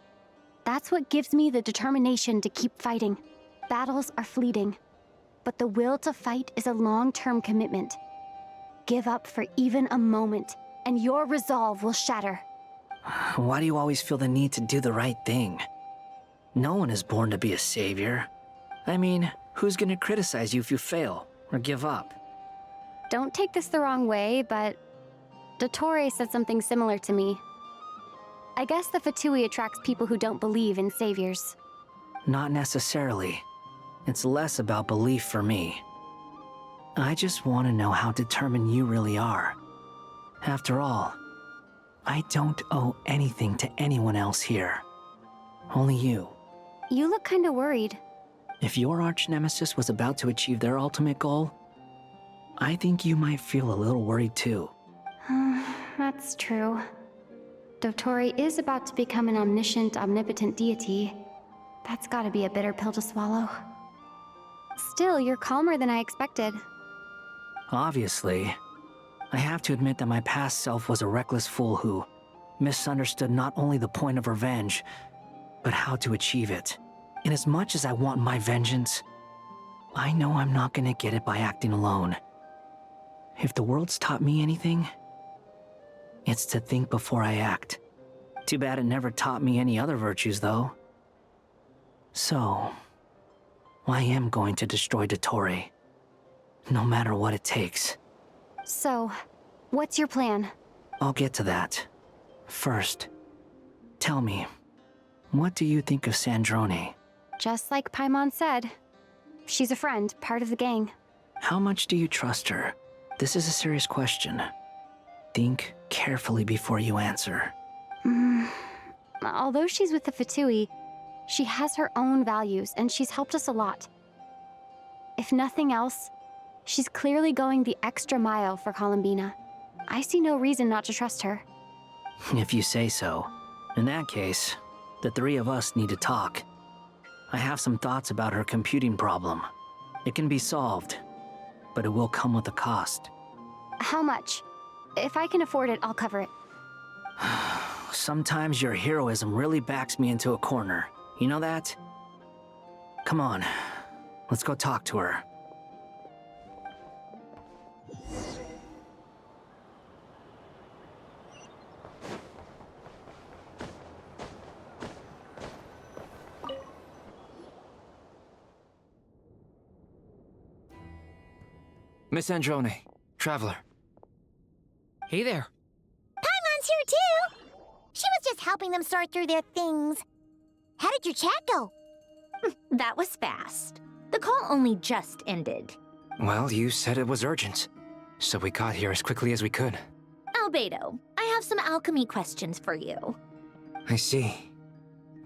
that's what gives me the determination to keep fighting. Battles are fleeting, but the will to fight is a long-term commitment. Give up for even a moment, and your resolve will shatter. Why do you always feel the need to do the right thing? No one is born to be a savior. I mean, who's gonna criticize you if you fail or give up? Don't take this the wrong way, but Dottore said something similar to me. I guess the VIII attracts people who don't believe in saviors. Not necessarily. It's less about belief for me. I just want to know how determined you really are. After all, I don't owe anything to anyone else here. Only you. You look kinda worried. If your arch-nemesis was about to achieve their ultimate goal, I think you might feel a little worried too. That's true. Dottore is about to become an omniscient, omnipotent deity. That's gotta be a bitter pill to swallow. Still, you're calmer than I expected. Obviously. I have to admit that my past self was a reckless fool who misunderstood not only the point of revenge, but how to achieve it. And as much as I want my vengeance, I know I'm not gonna get it by acting alone. If the world's taught me anything, it's to think before I act. Too bad it never taught me any other virtues, though. So, I am going to destroy Dottore, no matter what it takes. So, what's your plan? I'll get to that. First, tell me, what do you think of Sandrone? Just like Paimon said, she's a friend, part of the gang. How much do you trust her? This is a serious question. Think carefully before you answer. Although she's with the VIII, she has her own values, and she's helped us a lot. If nothing else, she's clearly going the extra mile for Columbina. I see no reason not to trust her. If you say so. In that case, the three of us need to talk. I have some thoughts about her computing problem. It can be solved, but it will come with a cost. How much? If I can afford it, I'll cover it. Sometimes your heroism really backs me into a corner. You know that? Come on, let's go talk to her. Miss Androne, Traveler. Hey there. Paimon's here too! She was just helping them sort through their things. How did your chat go? That was fast. The call only just ended. Well, you said it was urgent, so we got here as quickly as we could. Albedo, I have some alchemy questions for you. I see.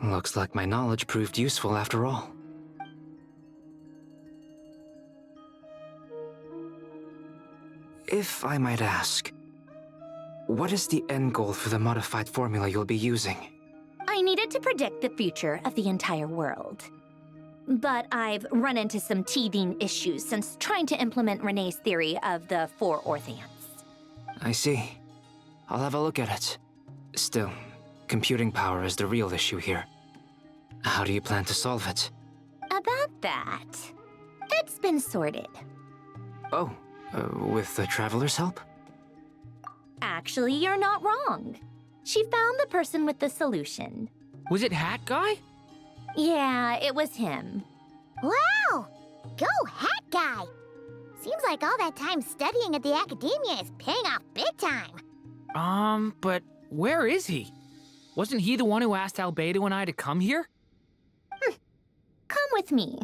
Looks like my knowledge proved useful after all. If I might ask, what is the end goal for the modified formula you'll be using? I needed to predict the future of the entire world. But I've run into some teething issues since trying to implement Renee's theory of the 4 Orthants. I see. I'll have a look at it. Still, computing power is the real issue here. How do you plan to solve it? About that, it's been sorted. Oh, with the Traveler's help? Actually, you're not wrong. She found the person with the solution. Was it Hat Guy? Yeah, it was him. Wow! Go Hat Guy! Seems like all that time studying at the academia is paying off big time. But where is he? Wasn't he the one who asked Albedo and I to come here? Come with me.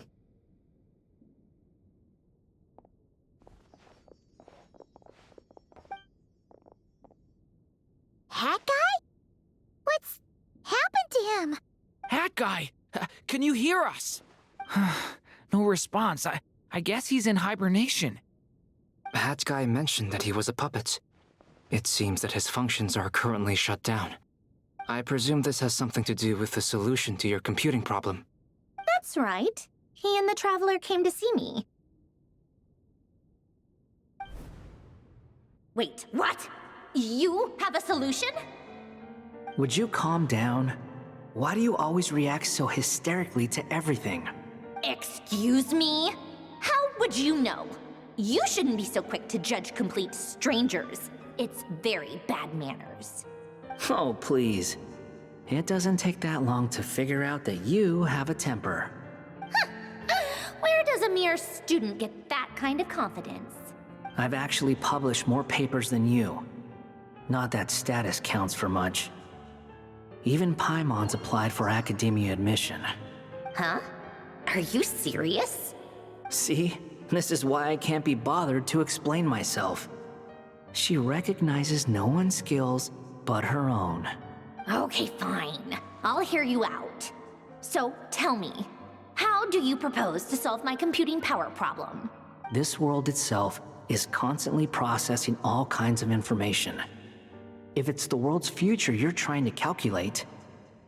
Hat Guy? What's happened to him? Hat Guy! Can you hear us? No response. I guess he's in hibernation. Hat Guy mentioned that he was a puppet. It seems that his functions are currently shut down. I presume this has something to do with the solution to your computing problem. That's right. He and the Traveler came to see me. Wait, what? You have a solution? Would you calm down? Why do you always react so hysterically to everything? Excuse me? How would you know? You shouldn't be so quick to judge complete strangers. It's very bad manners. Oh, please. It doesn't take that long to figure out that you have a temper. Where does a mere student get that kind of confidence? I've actually published more papers than you. Not that status counts for much. Even Paimon's applied for academia admission. Huh? Are you serious? See? This is why I can't be bothered to explain myself. She recognizes no one's skills but her own. Okay, fine. I'll hear you out. So, tell me, how do you propose to solve my computing power problem? This world itself is constantly processing all kinds of information. If it's the world's future you're trying to calculate,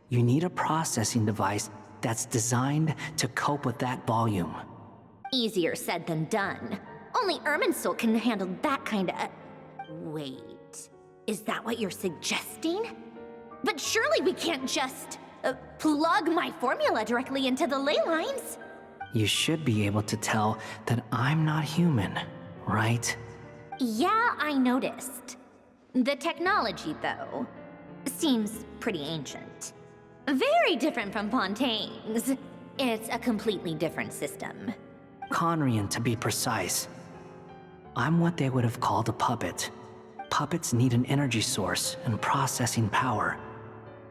you need a processing device that's designed to cope with that volume. Easier said than done. Only Irminsul can handle that kind of... Wait, is that what you're suggesting? But surely we can't just plug my formula directly into the ley lines. You should be able to tell that I'm not human, right? Yeah, I noticed. The technology, though, seems pretty ancient. Very different from Fontaine's. It's a completely different system. Conrian, to be precise. I'm what they would have called a puppet. Puppets need an energy source and processing power.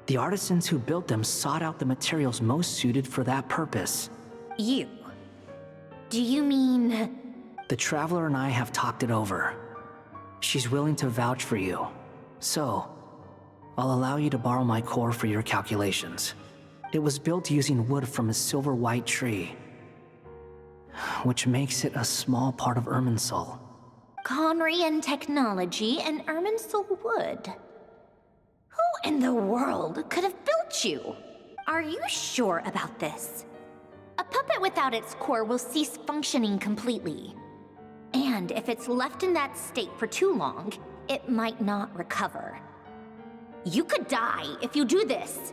The artisans who built them sought out the materials most suited for that purpose. You? Do you mean... The Traveler and I have talked it over. She's willing to vouch for you. So, I'll allow you to borrow my core for your calculations. It was built using wood from a silver-white tree, which makes it a small part of Irminsul. Conrian technology and Irminsul wood. Who in the world could have built you? Are you sure about this? A puppet without its core will cease functioning completely. And if it's left in that state for too long, it might not recover. You could die if you do this.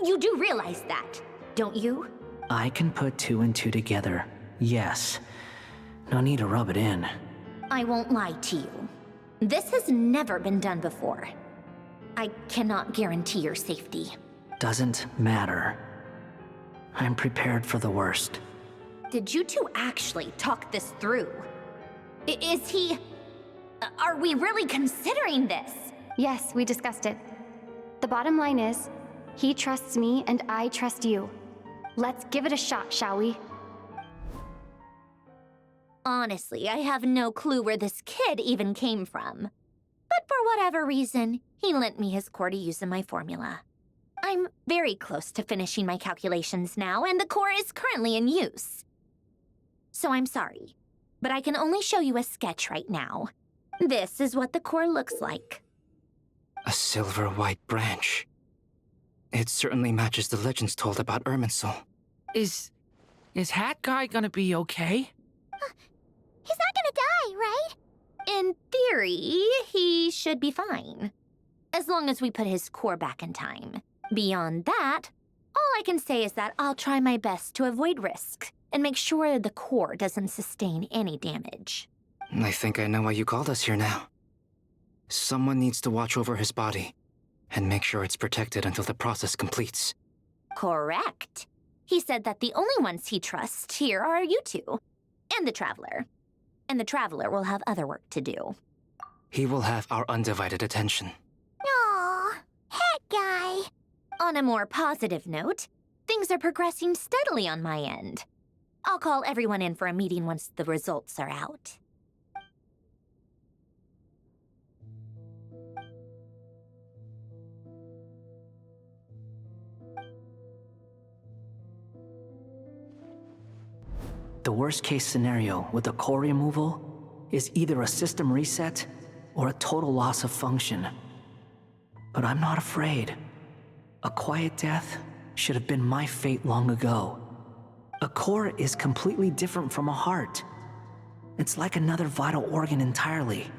You do realize that, don't you? I can put two and two together, yes. No need to rub it in. I won't lie to you. This has never been done before. I cannot guarantee your safety. Doesn't matter. I'm prepared for the worst. Did you two actually talk this through? Is he... Are we really considering this? Yes, we discussed it. The bottom line is, he trusts me and I trust you. Let's give it a shot, shall we? Honestly, I have no clue where this kid even came from. But for whatever reason, he lent me his core to use in my formula. I'm very close to finishing my calculations now, and the core is currently in use. So I'm sorry, but I can only show you a sketch right now. This is what the core looks like. A silver-white branch. It certainly matches the legends told about Irminsul. Is Hat Guy gonna be okay? He's not gonna die, right? In theory, he should be fine. As long as we put his core back in time. Beyond that, all I can say is that I'll try my best to avoid risk and make sure the core doesn't sustain any damage. I think I know why you called us here now. Someone needs to watch over his body and make sure it's protected until the process completes. Correct. He said that the only ones he trusts here are you two, and the Traveler. And the Traveler will have other work to do. He will have our undivided attention. Aw, hat guy. On a more positive note, things are progressing steadily on my end. I'll call everyone in for a meeting once the results are out. The worst case scenario with the core removal is either a system reset or a total loss of function. But I'm not afraid. A quiet death should have been my fate long ago. A core is completely different from a heart. It's like another vital organ entirely.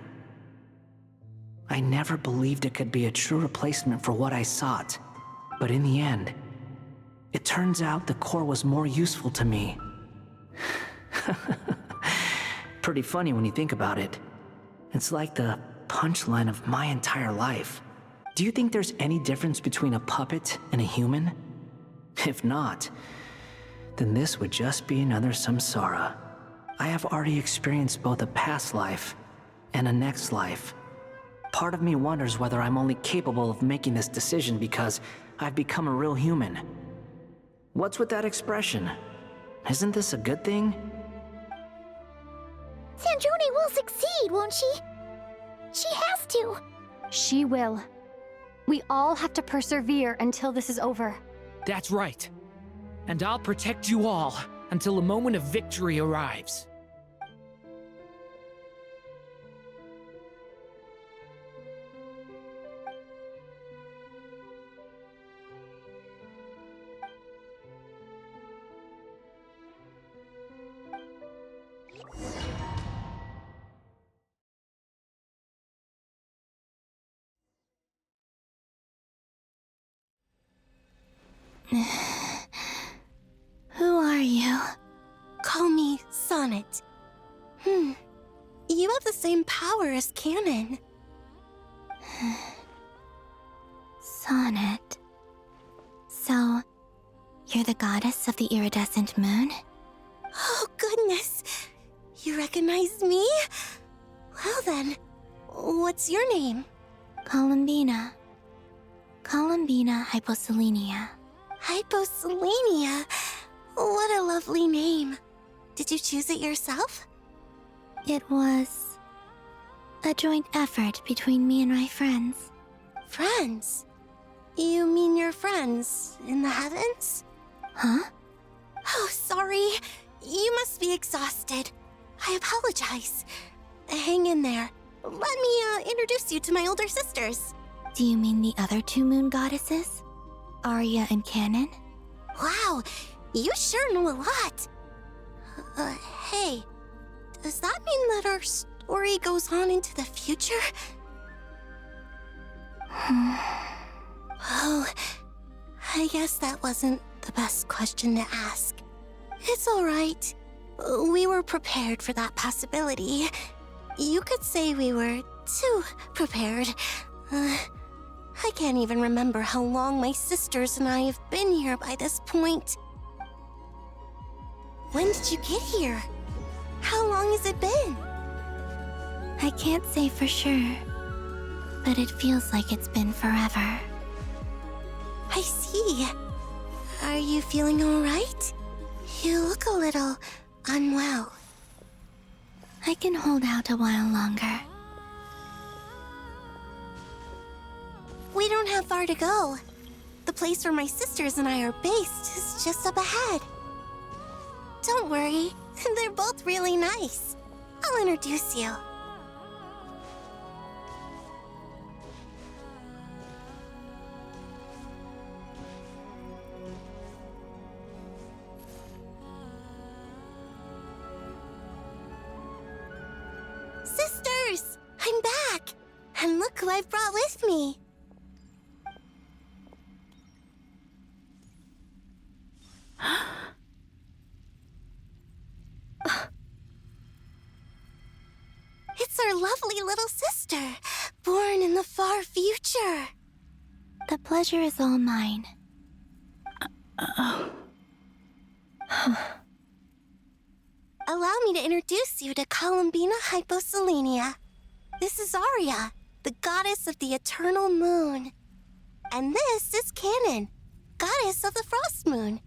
I never believed it could be a true replacement for what I sought. But in the end, it turns out the core was more useful to me. Pretty funny when you think about it. It's like the punchline of my entire life. Do you think there's any difference between a puppet and a human? If not, then this would just be another samsara. I have already experienced both a past life and a next life. Part of me wonders whether I'm only capable of making this decision because I've become a real human. What's with that expression? Isn't this a good thing? Sandrone will succeed, won't she? She has to. She will. We all have to persevere until this is over. That's right. And I'll protect you all until a moment of victory arrives. Who are you? Call me Sonnet. You have the same power as Canon. Sonnet. So, you're the goddess of the iridescent moon? Oh, goodness. You recognize me? Well then, what's your name? Columbina. Columbina Hyposelenia. Hyposelenia? What a lovely name. Did you choose it yourself? It was a joint effort between me and my friends. Friends? You mean your friends in the heavens? Huh? Oh, sorry. You must be exhausted. I apologize. Hang in there. Let me introduce you to my older sisters. Do you mean the other two moon goddesses? Arya and Canon? Wow, you sure know a lot. Hey, does that mean that our story goes on into the future? Oh, I guess that wasn't the best question to ask. It's all right. We were prepared for that possibility. You could say we were too prepared. I can't even remember how long my sisters and I have been here by this point. When did you get here? How long has it been? I can't say for sure, but it feels like it's been forever. I see. Are you feeling all right? You look a little unwell. I can hold out a while longer. We don't have far to go. The place where my sisters and I are based is just up ahead. Don't worry, they're both really nice. I'll introduce you. Sisters! I'm back! And look who I've brought with me. It's our lovely little sister. born in the far future. The pleasure is all mine. Allow me to introduce you to Columbina Hyposelenia. This is Arya, the goddess of the eternal moon. And this is Canon, goddess of the frost moon.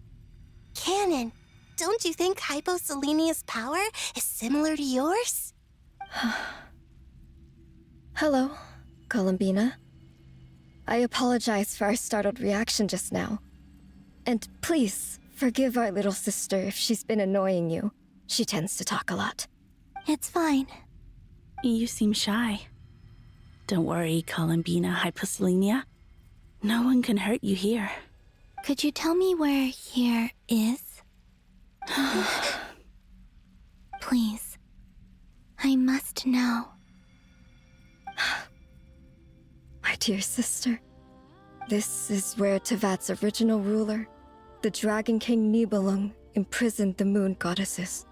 Canon, don't you think Hyposelenia's power is similar to yours? Hello, Columbina. I apologize for our startled reaction just now. And please, forgive our little sister if she's been annoying you. She tends to talk a lot. It's fine. You seem shy. Don't worry, Columbina Hyposelenia. No one can hurt you here. Could you tell me where here is? Please. I must know. My dear sister, this is where Tevat's original ruler, the Dragon King Nibelung, imprisoned the moon goddesses.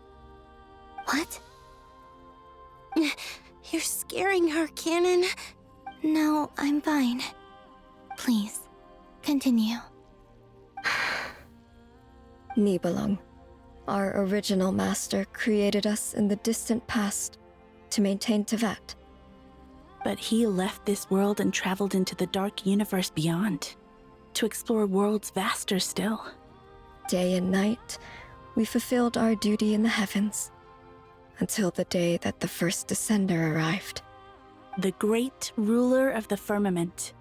What? You're scaring her, Canon. No, I'm fine. Please, continue. Nibelung, our original master, created us in the distant past to maintain Tevat. But he left this world and traveled into the dark universe beyond, to explore worlds vaster still. Day and night, we fulfilled our duty in the heavens, until the day that the first Descender arrived. The great ruler of the firmament.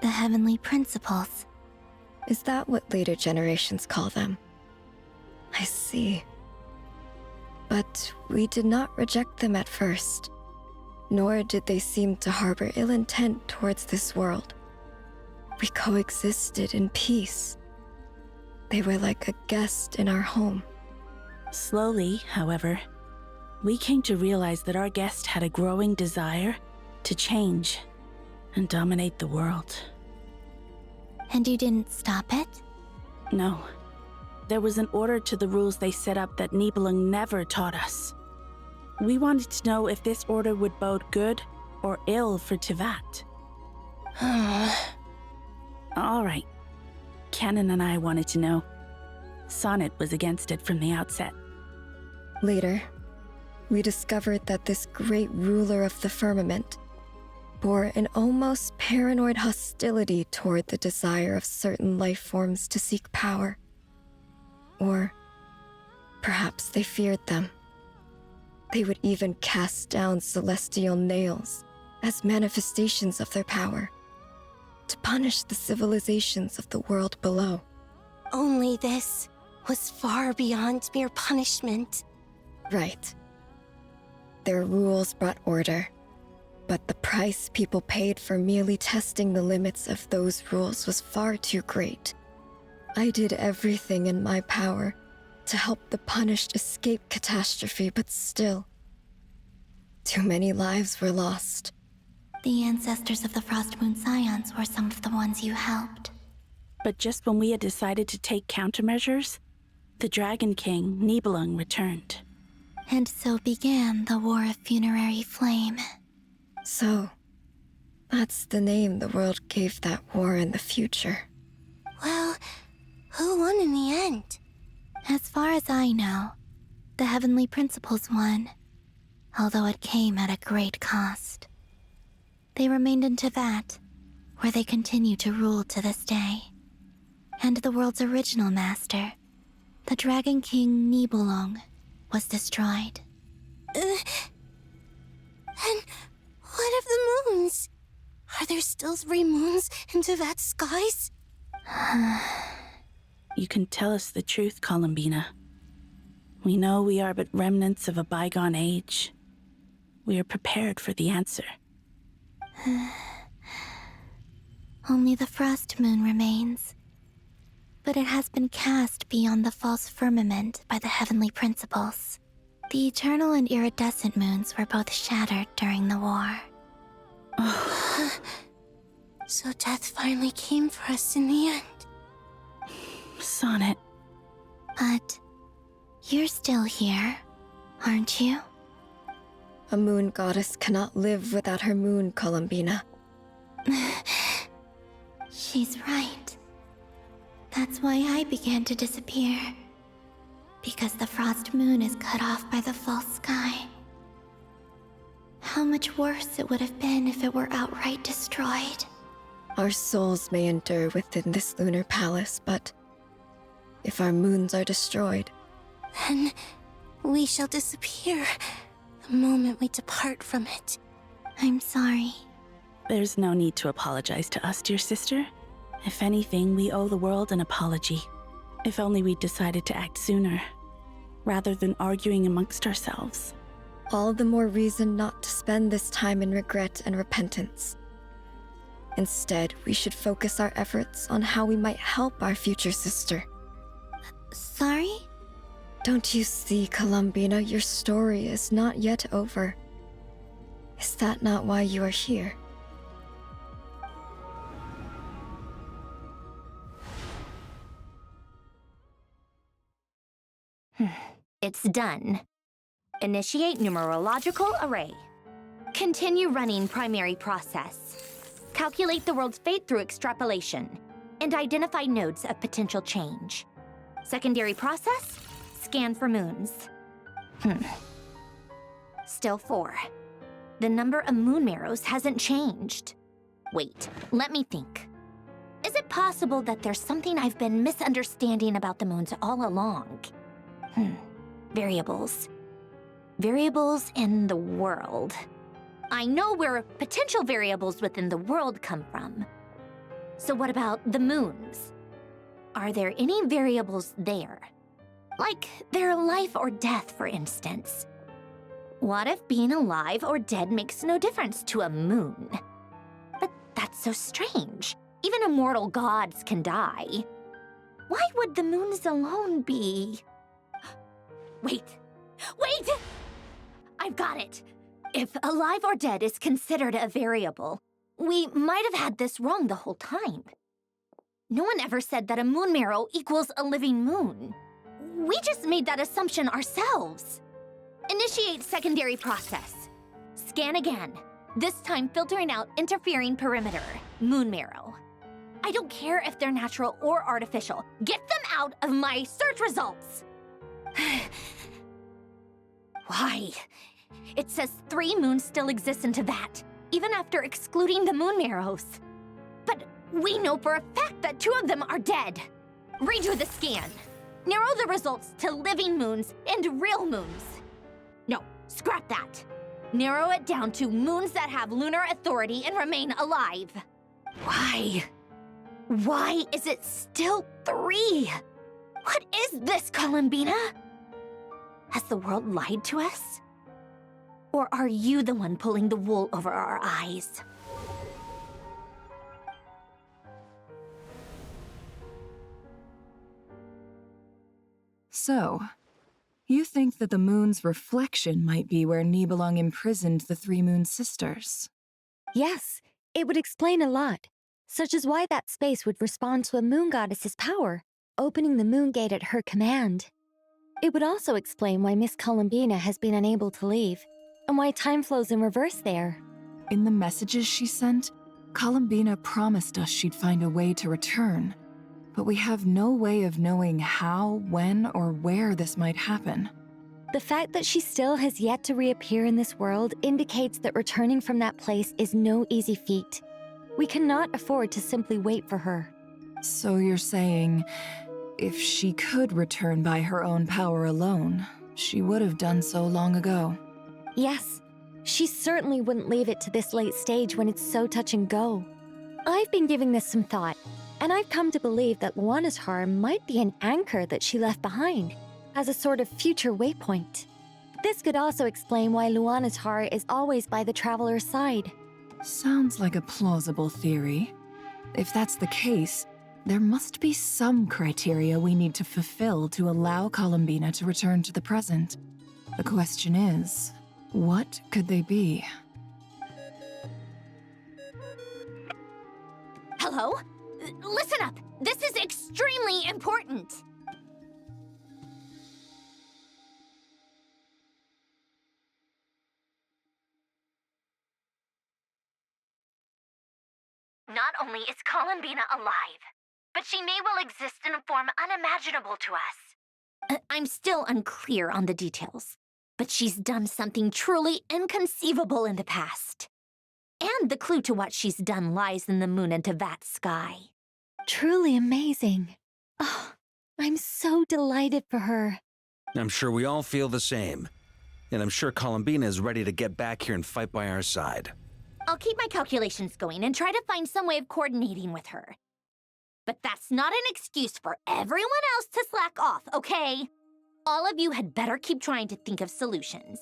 The heavenly principles. Is that what later generations call them? I see. But we did not reject them at first, nor did they seem to harbor ill intent towards this world. We coexisted in peace. They were like a guest in our home. Slowly, however, we came to realize that our guest had a growing desire to change and dominate the world. And you didn't stop it? No. There was an order to the rules they set up that Nibelung never taught us. We wanted to know if this order would bode good or ill for Tevat. All right. Canon and I wanted to know. Sonnet was against it from the outset. Later, we discovered that this great ruler of the firmament bore an almost paranoid hostility toward the desire of certain life forms to seek power. Or perhaps they feared them. They would even cast down celestial nails as manifestations of their power, to punish the civilizations of the world below. Only this was far beyond mere punishment. Right. Their rules brought order, but the price people paid for merely testing the limits of those rules was far too great. I did everything in my power to help the punished escape catastrophe, but still, too many lives were lost. The ancestors of the Frost Moon Scions were some of the ones you helped. But just when we had decided to take countermeasures, the Dragon King, Nibelung, returned. And so began the War of Funerary Flame. So, that's the name the world gave that war in the future. Well, who won in the end? As far as I know, the Heavenly Principles won, although it came at a great cost. They remained in Tevat, where they continue to rule to this day. And the world's original master, the Dragon King Nibelung, was destroyed. And what of the moons? Are there still 3 moons in Tevat's skies? You can tell us the truth, Columbina. We know we are but remnants of a bygone age. We are prepared for the answer. Only the Frost Moon remains. But it has been cast beyond the false firmament by the Heavenly Principles. The eternal and iridescent moons were both shattered during the war. So death finally came for us in the end. Sonnet. But you're still here, aren't you? A moon goddess cannot live without her moon, Columbina. She's right. That's why I began to disappear. Because the frost moon is cut off by the false sky. How much worse it would have been if it were outright destroyed. Our souls may endure within this lunar palace, but if our moons are destroyed, then we shall disappear the moment we depart from it. I'm sorry. There's no need to apologize to us, dear sister. If anything, we owe the world an apology. If only we'd decided to act sooner, rather than arguing amongst ourselves. all the more reason not to spend this time in regret and repentance. Instead, we should focus our efforts on how we might help our future sister. Sorry? Don't you see, Columbina, your story is not yet over. Is that not why you are here? It's done. Initiate numerological array. Continue running primary process. Calculate the world's fate through extrapolation, and identify nodes of potential change. Secondary process, scan for moons. Still 4. The number of moon marrows hasn't changed. Wait, let me think. Is it possible that there's something I've been misunderstanding about the moons all along? Variables. Variables in the world. I know where potential variables within the world come from. So what about the moons? Are there any variables there? Like their life or death, for instance. What if being alive or dead makes no difference to a moon? But that's so strange. Even immortal gods can die. Why would the moons alone be... Wait! I've got it! If alive or dead is considered a variable, we might have had this wrong the whole time. No one ever said that a moon marrow equals a living moon. We just made that assumption ourselves. Initiate secondary process. Scan again, this time filtering out interfering perimeter, moon marrow. I don't care if they're natural or artificial. Get them out of my search results! Why? It says 3 moons still exist into that, even after excluding the moon marrows. But we know for a fact that 2 of them are dead. Redo the scan. Narrow the results to living moons and real moons. No, scrap that. Narrow it down to moons that have lunar authority and remain alive. Why? Why is it still 3? What is this, Columbina? Has the world lied to us? Or are you the one pulling the wool over our eyes? So, you think that the moon's reflection might be where Nibelung imprisoned the 3 moon sisters? Yes, it would explain a lot, such as why that space would respond to a moon goddess's power, opening the moon gate at her command. It would also explain why Miss Columbina has been unable to leave, and why time flows in reverse there. In the messages she sent, Columbina promised us she'd find a way to return, but we have no way of knowing how, when, or where this might happen. The fact that she still has yet to reappear in this world indicates that returning from that place is no easy feat. We cannot afford to simply wait for her. So you're saying, if she could return by her own power alone, she would have done so long ago. Yes, she certainly wouldn't leave it to this late stage when it's so touch and go. I've been giving this some thought, and I've come to believe that Luanatar might be an anchor that she left behind, as a sort of future waypoint. This could also explain why Luanatar is always by the traveler's side. Sounds like a plausible theory. If that's the case, there must be some criteria we need to fulfill to allow Columbina to return to the present. The question is, what could they be? Hello? Listen up! This is extremely important! Not only is Columbina alive, but she may well exist in a form unimaginable to us. I'm still unclear on the details, but she's done something truly inconceivable in the past. And the clue to what she's done lies in the moon and Tevat's sky. Truly amazing. Oh, I'm so delighted for her. I'm sure we all feel the same. And I'm sure Columbina is ready to get back here and fight by our side. I'll keep my calculations going and try to find some way of coordinating with her. But that's not an excuse for everyone else to slack off, okay? All of you had better keep trying to think of solutions.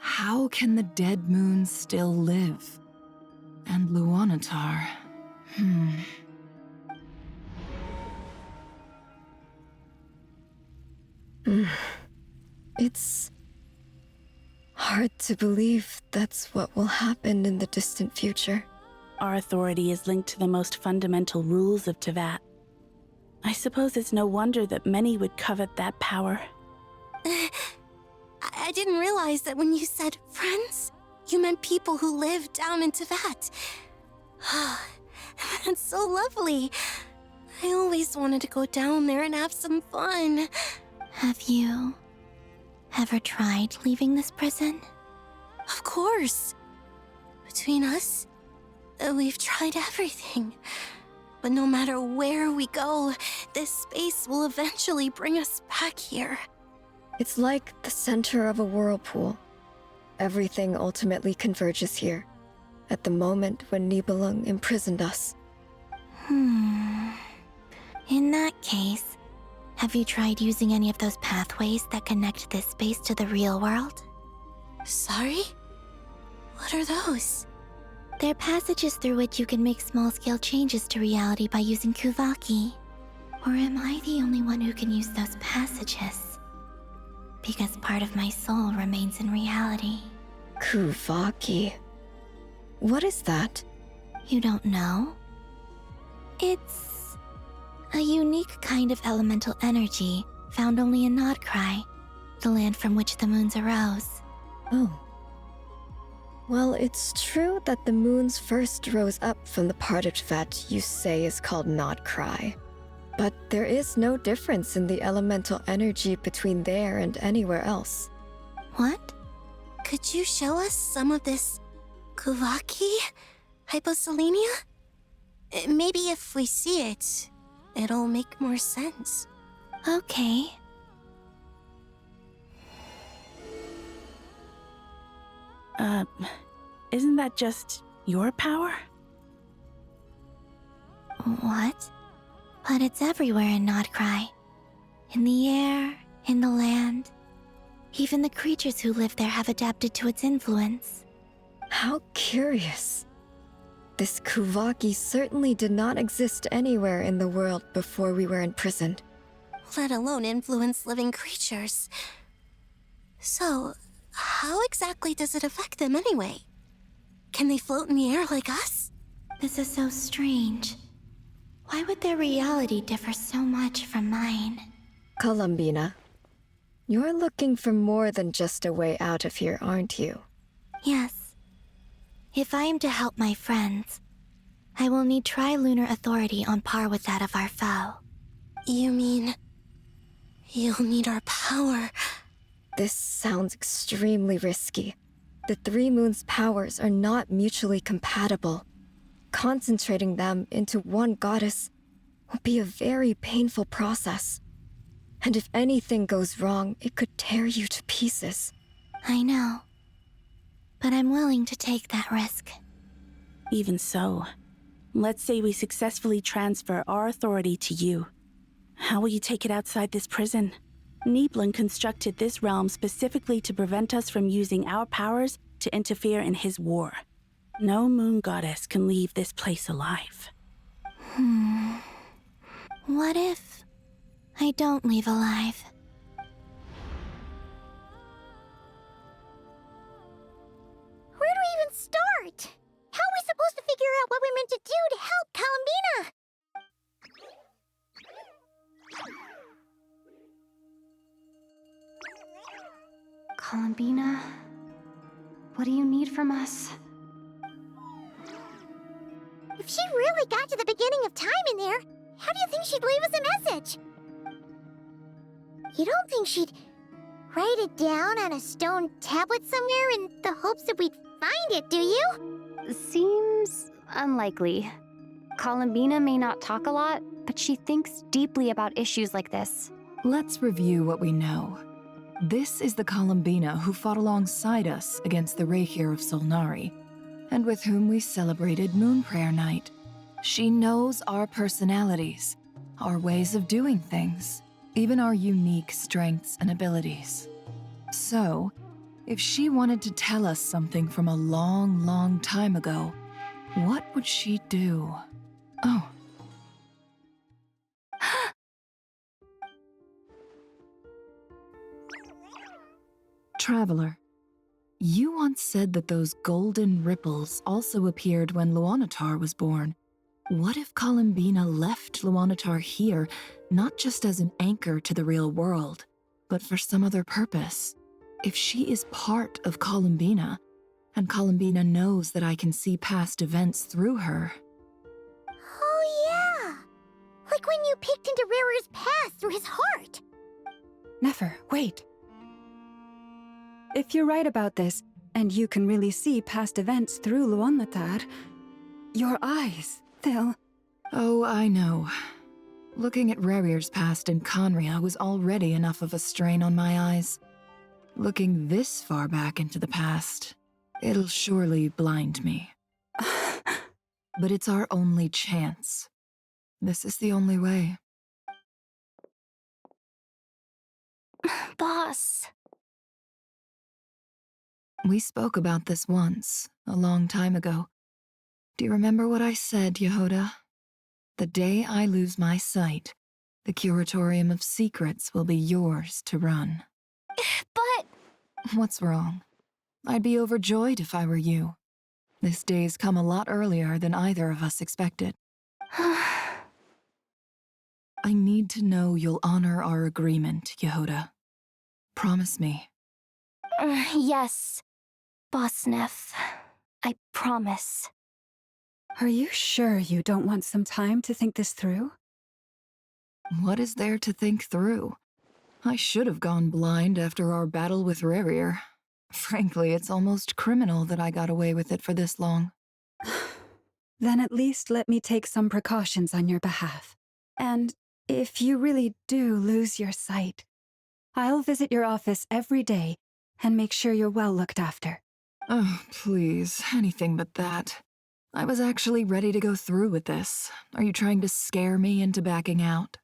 How can the dead moon still live? And Luanatar... It's hard to believe that's what will happen in the distant future. Our authority is linked to the most fundamental rules of Tevat. I suppose it's no wonder that many would covet that power. I didn't realize that when you said friends, you meant people who live down in Tevat. That's so lovely. I always wanted to go down there and have some fun. Have you ever tried leaving this prison? Of course. Between us, we've tried everything. But no matter where we go, this space will eventually bring us back here. It's like the center of a whirlpool. Everything ultimately converges here, at the moment when Nibelung imprisoned us. In that case, have you tried using any of those pathways that connect this space to the real world? Sorry? What are those? They're passages through which you can make small-scale changes to reality by using Kuvaki. Or am I the only one who can use those passages? Because part of my soul remains in reality. Kuvaki. What is that? You don't know? It's a unique kind of elemental energy found only in Nodcry, the land from which the moons arose. Oh. Well, it's true that the moons first rose up from the part of Tevat you say is called Nodcry. But there is no difference in the elemental energy between there and anywhere else. What? Could you show us some of this Kuvaki? Hyposelenia? Maybe if we see it, it'll make more sense. Okay. Isn't that just your power? What? But it's everywhere in Nodcry. In the air, in the land. Even the creatures who live there have adapted to its influence. How curious. This Kuvaki certainly did not exist anywhere in the world before we were imprisoned. Let alone influence living creatures. So, how exactly does it affect them anyway? Can they float in the air like us? This is so strange. Why would their reality differ so much from mine? Columbina, you're looking for more than just a way out of here, aren't you? Yes. If I am to help my friends, I will need trilunar authority on par with that of our foe. You mean... you'll need our power? This sounds extremely risky. The Three Moons' powers are not mutually compatible. Concentrating them into one goddess will be a very painful process. And if anything goes wrong, it could tear you to pieces. I know. But I'm willing to take that risk. Even so, let's say we successfully transfer our authority to you. How will you take it outside this prison? Nibelung constructed this realm specifically to prevent us from using our powers to interfere in his war. No moon goddess can leave this place alive. What if I don't leave alive? Where do we even start? How are we supposed to figure out what we're meant to do to help Columbina? Columbina, what do you need from us? If she really got to the beginning of time in there, how do you think she'd leave us a message? You don't think she'd write it down on a stone tablet somewhere in the hopes that we'd find it, do you? Seems unlikely. Columbina may not talk a lot, but she thinks deeply about issues like this. Let's review what we know. This is the Columbina who fought alongside us against the Reikir of Solnari, and with whom we celebrated Moon Prayer Night. She knows our personalities, our ways of doing things, even our unique strengths and abilities. So, if she wanted to tell us something from a long, long time ago, what would she do? Oh. Traveler, you once said that those golden ripples also appeared when Luanatar was born. What if Columbina left Luanatar here, not just as an anchor to the real world, but for some other purpose? If she is part of Columbina, and Columbina knows that I can see past events through her. Oh yeah! Like when you peeked into Rarir's past through his heart! Nefer, wait. If you're right about this, and you can really see past events through Luanatar, your eyes, they'll... Oh, I know. Looking at Rarir's past in Conria was already enough of a strain on my eyes. Looking this far back into the past, it'll surely blind me. But it's our only chance. This is the only way. Boss. We spoke about this once, a long time ago. Do you remember what I said, Yehoda? The day I lose my sight, the Curatorium of Secrets will be yours to run. But... What's wrong? I'd be overjoyed if I were you. This day's come a lot earlier than either of us expected. I need to know you'll honor our agreement, Yehoda. Promise me. Yes, Boss Neff. I promise. Are you sure you don't want some time to think this through? What is there to think through? I should have gone blind after our battle with Rarir. Frankly, it's almost criminal that I got away with it for this long. Then at least let me take some precautions on your behalf. And if you really do lose your sight, I'll visit your office every day and make sure you're well looked after. Oh, please, anything but that. I was actually ready to go through with this. Are you trying to scare me into backing out?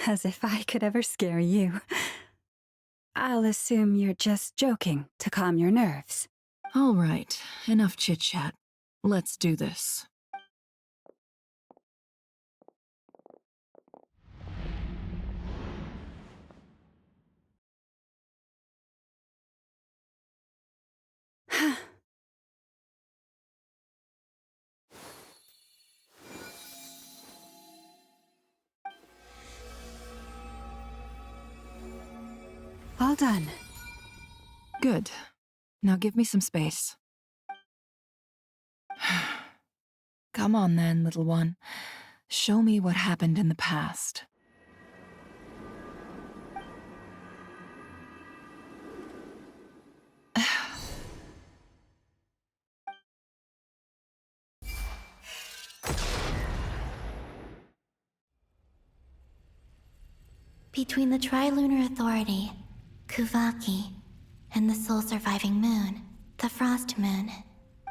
As if I could ever scare you. I'll assume you're just joking to calm your nerves. All right, enough chit-chat. Let's do this. All done. Good. Now give me some space. Come on then, little one. Show me what happened in the past. Between the Trilunar Authority, Kuvaki, and the soul-surviving moon, the Frost Moon,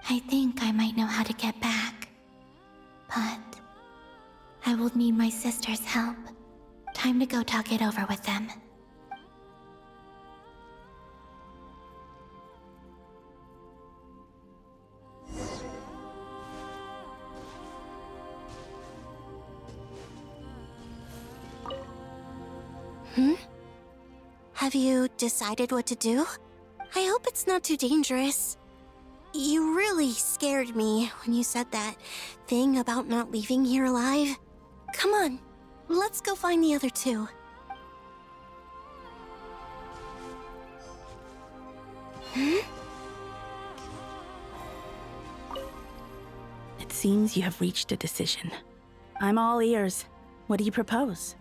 I think I might know how to get back. But I will need my sister's help. Time to go talk it over with them. Have you decided what to do? I hope it's not too dangerous. You really scared me when you said that thing about not leaving here alive. Come on, let's go find the other two. It's seems you have reached a decision. I'm all ears. What do you propose?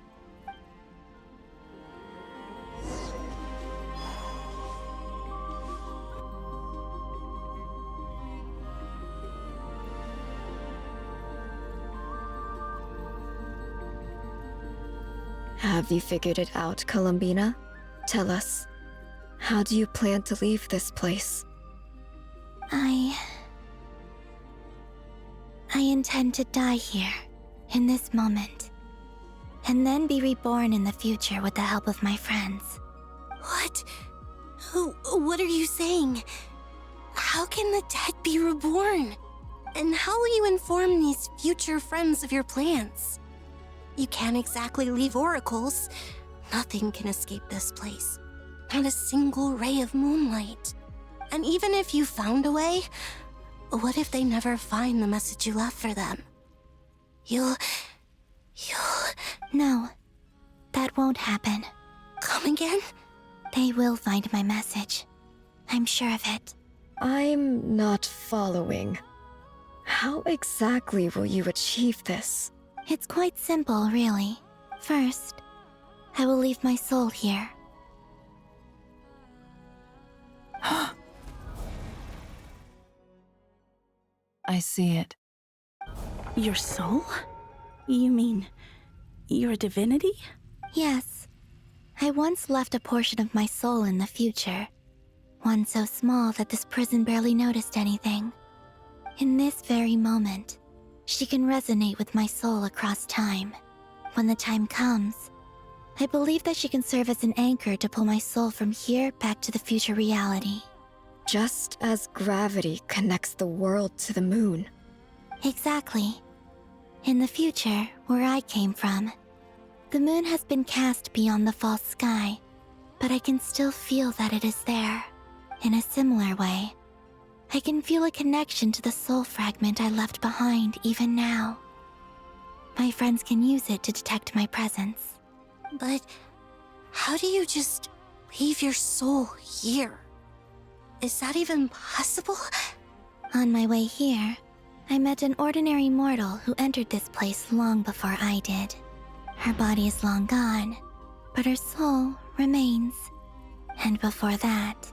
Have you figured it out, Columbina? Tell us. How do you plan to leave this place? I intend to die here, in this moment, and then be reborn in the future with the help of my friends. What? What are you saying? How can the dead be reborn? And how will you inform these future friends of your plans? You can't exactly leave oracles. Nothing can escape this place. Not a single ray of moonlight. And even if you found a way, what if they never find the message you left for them? You'll... No, that won't happen. Come again? They will find my message. I'm sure of it. I'm not following. How exactly will you achieve this? It's quite simple, really. First, I will leave my soul here. I see it. Your soul? You mean you're a divinity? Yes. I once left a portion of my soul in the future. One so small that this prison barely noticed anything. In this very moment, she can resonate with my soul across time. When the time comes, I believe that she can serve as an anchor to pull my soul from here back to the future reality. Just as gravity connects the world to the moon. Exactly. In the future, where I came from, the moon has been cast beyond the false sky, but I can still feel that it is there. In a similar way, I can feel a connection to the soul fragment I left behind even now. My friends can use it to detect my presence. But how do you just leave your soul here? Is that even possible? On my way here, I met an ordinary mortal who entered this place long before I did. Her body is long gone, but her soul remains. And before that,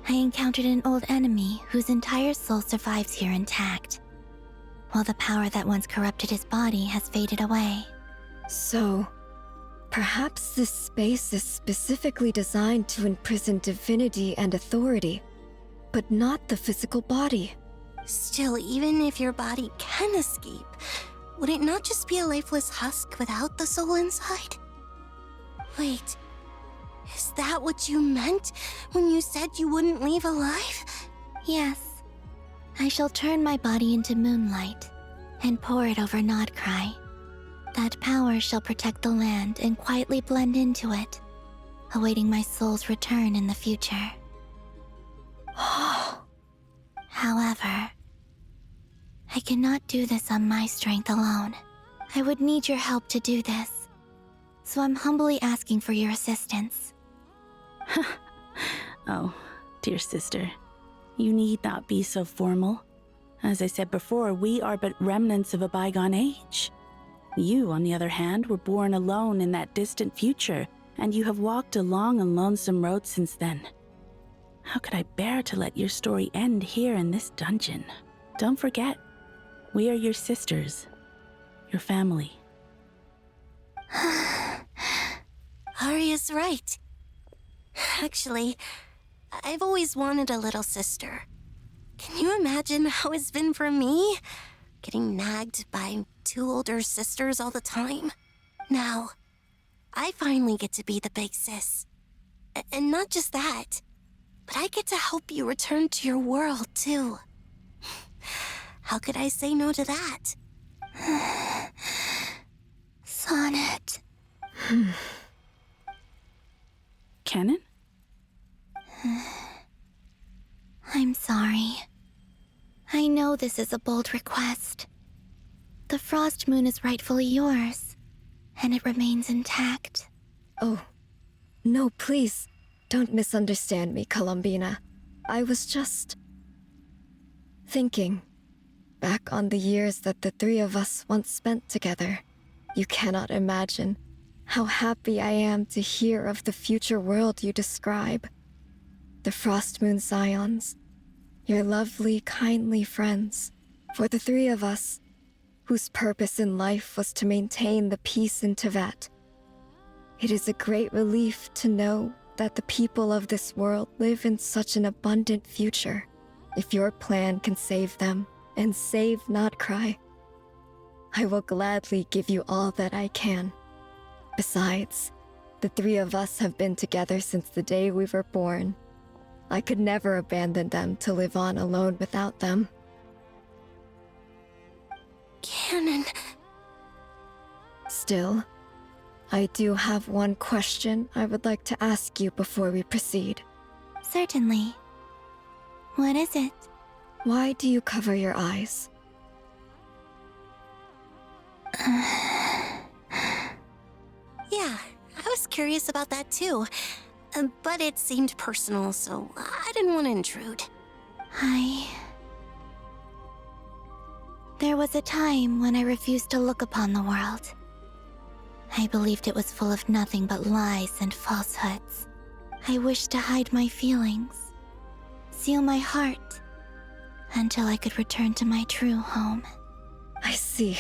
I encountered an old enemy whose entire soul survives here intact, while the power that once corrupted his body has faded away. So, perhaps this space is specifically designed to imprison divinity and authority, but not the physical body. Still, even if your body can escape, would it not just be a lifeless husk without the soul inside? Wait, is that what you meant when you said you wouldn't leave alive? Yes. I shall turn my body into moonlight and pour it over Nodcry. That power shall protect the land and quietly blend into it, awaiting my soul's return in the future. However, I cannot do this on my strength alone. I would need your help to do this, so I'm humbly asking for your assistance. Oh, dear sister, you need not be so formal. As I said before, we are but remnants of a bygone age. You, on the other hand, were born alone in that distant future, and you have walked a long and lonesome road since then. How could I bear to let your story end here in this dungeon? Don't forget, we are your sisters, your family. Arya's right. Actually, I've always wanted a little sister. Can you imagine how it's been for me? Getting nagged by two older sisters all the time. Now, I finally get to be the big sis. And not just that, but I get to help you return to your world, too. How could I say no to that? Sonnet. Canon? I'm sorry. I know this is a bold request. The Frost Moon is rightfully yours, and it remains intact. Oh, no, please. Don't misunderstand me, Columbina. I was just thinking back on the years that the three of us once spent together, you cannot imagine how happy I am to hear of the future world you describe. The Frostmoon Scions, your lovely, kindly friends. For the three of us, whose purpose in life was to maintain the peace in Teyvat, it is a great relief to know that the people of this world live in such an abundant future. If your plan can save them, and save Notcry, I will gladly give you all that I can. Besides, the three of us have been together since the day we were born. I could never abandon them to live on alone without them. Canon. Still, I do have one question I would like to ask you before we proceed. Certainly. What is it? Why do you cover your eyes? Yeah, I was curious about that too. But it seemed personal, so I didn't want to intrude. There was a time when I refused to look upon the world. I believed it was full of nothing but lies and falsehoods. I wished to hide my feelings, seal my heart, until I could return to my true home. I see.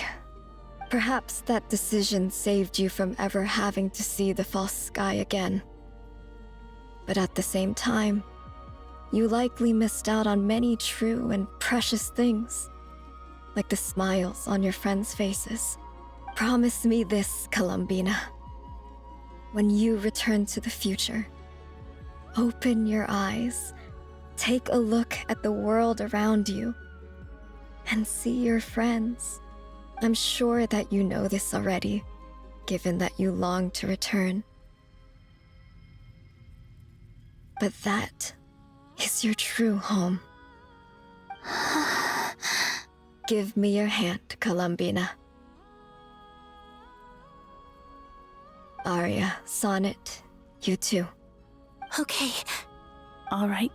Perhaps that decision saved you from ever having to see the false sky again. But at the same time, you likely missed out on many true and precious things, like the smiles on your friends' faces. Promise me this, Columbina. When you return to the future, open your eyes, take a look at the world around you, and see your friends. I'm sure that you know this already, given that you long to return. But that is your true home. Give me your hand, Columbina. Arya, Sonnet, you too. Okay. All right.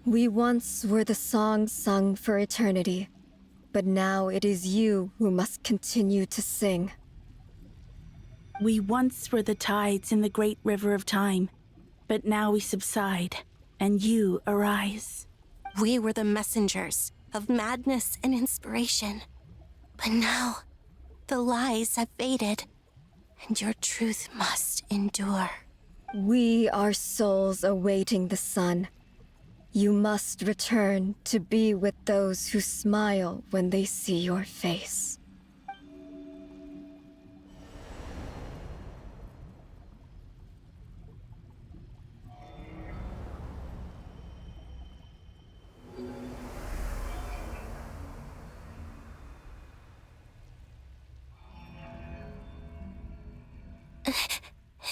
We once were the songs sung for eternity, but now it is you who must continue to sing. We once were the tides in the great river of time, but now we subside, and you arise. We were the messengers of madness and inspiration. But now, the lies have faded, and your truth must endure. We are souls awaiting the sun. You must return to be with those who smile when they see your face.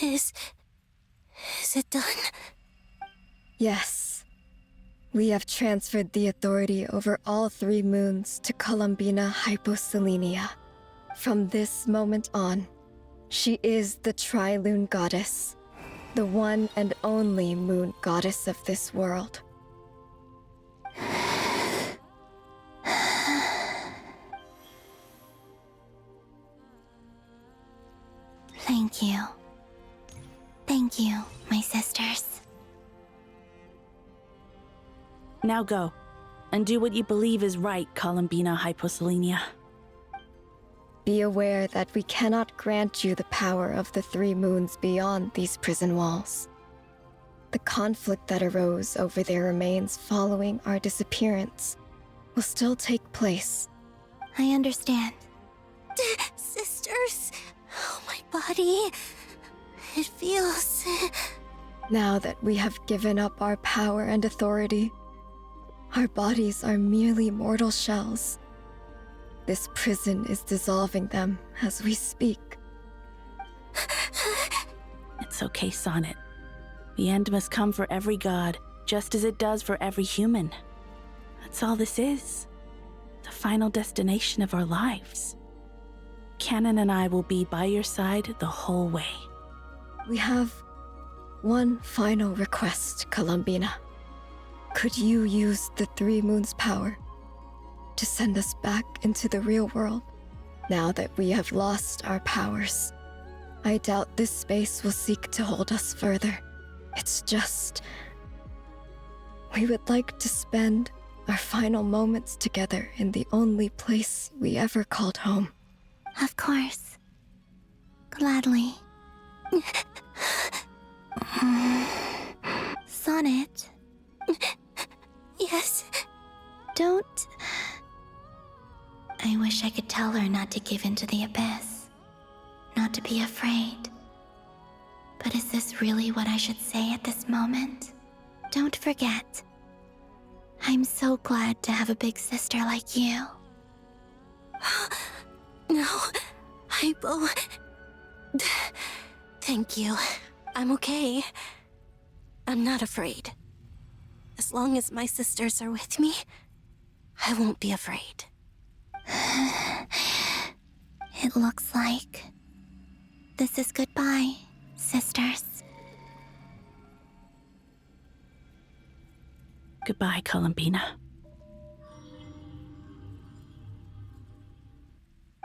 Is it done? Yes. We have transferred the authority over all three moons to Columbina Hyposelenia. From this moment on, she is the Tri-Lune Goddess, the one and only moon goddess of this world. Thank you. Thank you, my sisters. Now go, and do what you believe is right, Columbina Hyposelenia. Be aware that we cannot grant you the power of the three moons beyond these prison walls. The conflict that arose over their remains following our disappearance will still take place. I understand. Sisters, oh, my body. It feels... Now that we have given up our power and authority, our bodies are merely mortal shells, This prison is dissolving them as we speak. It's okay, Sonnet. The end must come for every god, just as it does for every human. That's all this is. The final destination of our lives. Canon and I will be by your side the whole way. We have one final request, Columbina. Could you use the Three Moons' power to send us back into the real world now that we have lost our powers? I doubt this space will seek to hold us further. It's just... we would like to spend our final moments together in the only place we ever called home. Of course. Gladly. Sonnet. Yes? Don't... I wish I could tell her not to give in to the abyss. Not to be afraid. But is this really what I should say at this moment? Don't forget. I'm so glad to have a big sister like you. No, Hypo. Thank you. I'm okay. I'm not afraid. As long as my sisters are with me, I won't be afraid. It looks like this is goodbye, sisters. Goodbye, Columbina.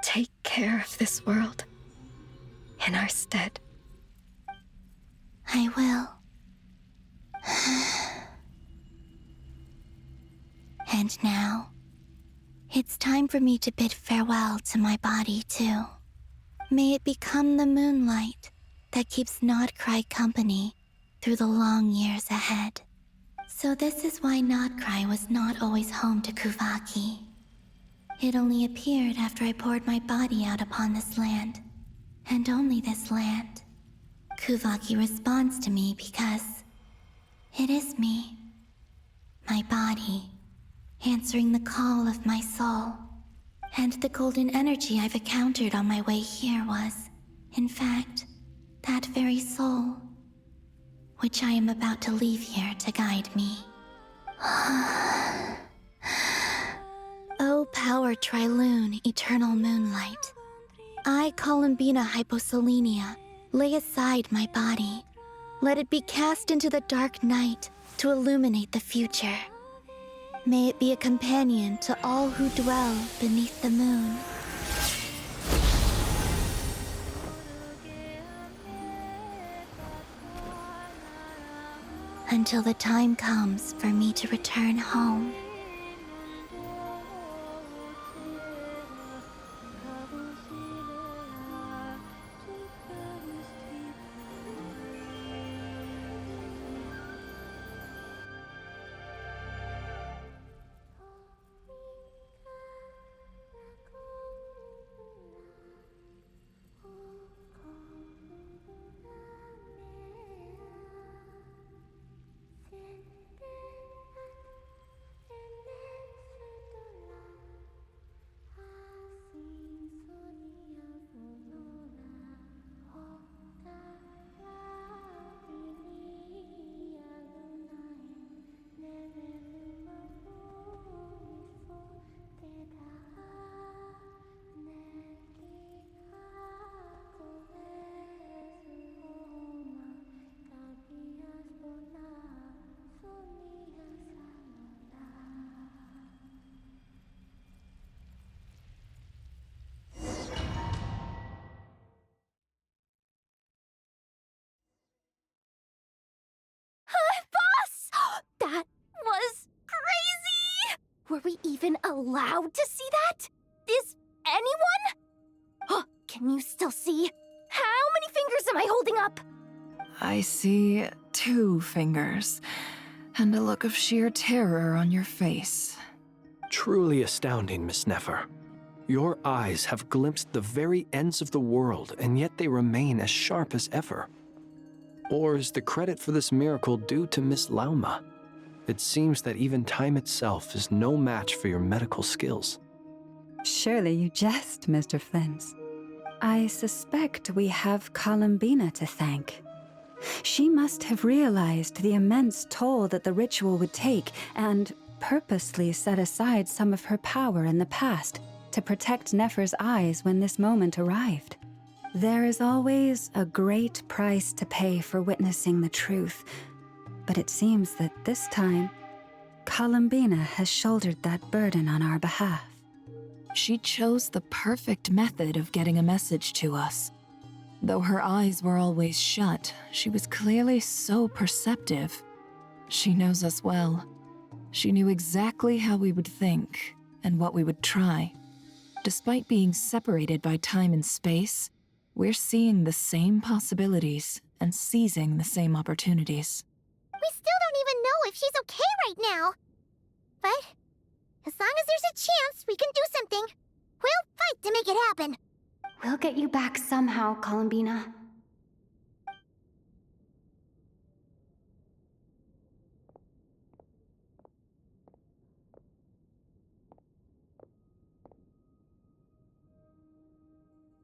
Take care of this world in our stead. I will. And now, it's time for me to bid farewell to my body, too. May it become the moonlight that keeps Nodcry company through the long years ahead. So this is why Nodcry was not always home to Kuvaki. It only appeared after I poured my body out upon this land, and only this land. Kuvaki responds to me because it is me, my body, answering the call of my soul. And the golden energy I've encountered on my way here was, in fact, that very soul, which I am about to leave here to guide me. O power Trilune, eternal moonlight, I, Columbina Hyposelenia, lay aside my body. Let it be cast into the dark night to illuminate the future. May it be a companion to all who dwell beneath the moon. Until the time comes for me to return home. Boss! That was crazy! Were we even allowed to see that? Is anyone? Can you still see? How many fingers am I holding up? I see 2 fingers, and a look of sheer terror on your face. Truly astounding, Miss Nefer. Your eyes have glimpsed the very ends of the world, and yet they remain as sharp as ever. Or is the credit for this miracle due to Miss Lauma? It seems that even time itself is no match for your medical skills. Surely you jest, Mr. Flint. I suspect we have Columbina to thank. She must have realized the immense toll that the ritual would take and purposely set aside some of her power in the past to protect Nefer's eyes when this moment arrived. There is always a great price to pay for witnessing the truth, but it seems that this time, Columbina has shouldered that burden on our behalf. She chose the perfect method of getting a message to us. Though her eyes were always shut, she was clearly so perceptive. She knows us well. She knew exactly how we would think and what we would try. Despite being separated by time and space, we're seeing the same possibilities and seizing the same opportunities. We still don't even know if she's okay right now. But as long as there's a chance we can do something, we'll fight to make it happen. We'll get you back somehow, Columbina.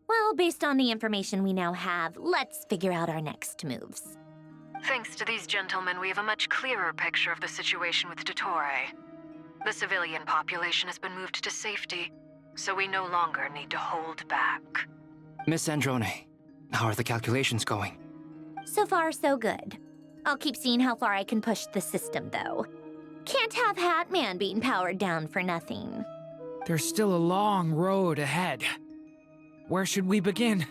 Well, based on the information we now have, let's figure out our next moves. Thanks to these gentlemen, we have a much clearer picture of the situation with Dottore. The civilian population has been moved to safety, so we no longer need to hold back. Miss Androne, how are the calculations going? So far, so good. I'll keep seeing how far I can push the system, though. Can't have Hatman being powered down for nothing. There's still a long road ahead. Where should we begin?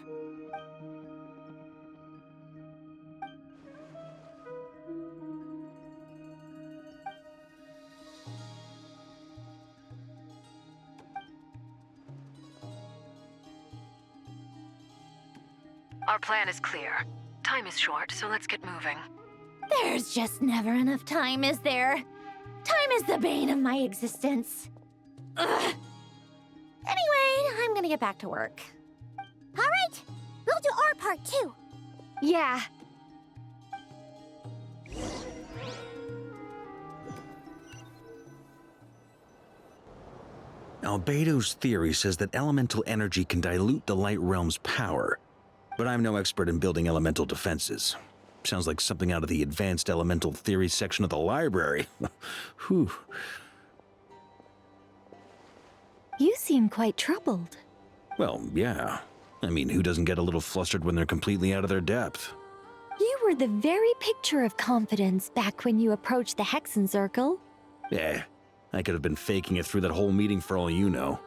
Our plan is clear. Time is short, so let's get moving. There's just never enough time, is there? Time is the bane of my existence. Ugh. Anyway, I'm gonna get back to work. All right, we'll do our part too. Yeah. Albedo's theory says that elemental energy can dilute the light realm's power, but I'm no expert in building elemental defenses. Sounds like something out of the advanced elemental theory section of the library. Whew. You seem quite troubled. Well, yeah. I mean, who doesn't get a little flustered when they're completely out of their depth? You were the very picture of confidence back when you approached the Hexencircle. Eh, I could have been faking it through that whole meeting for all you know.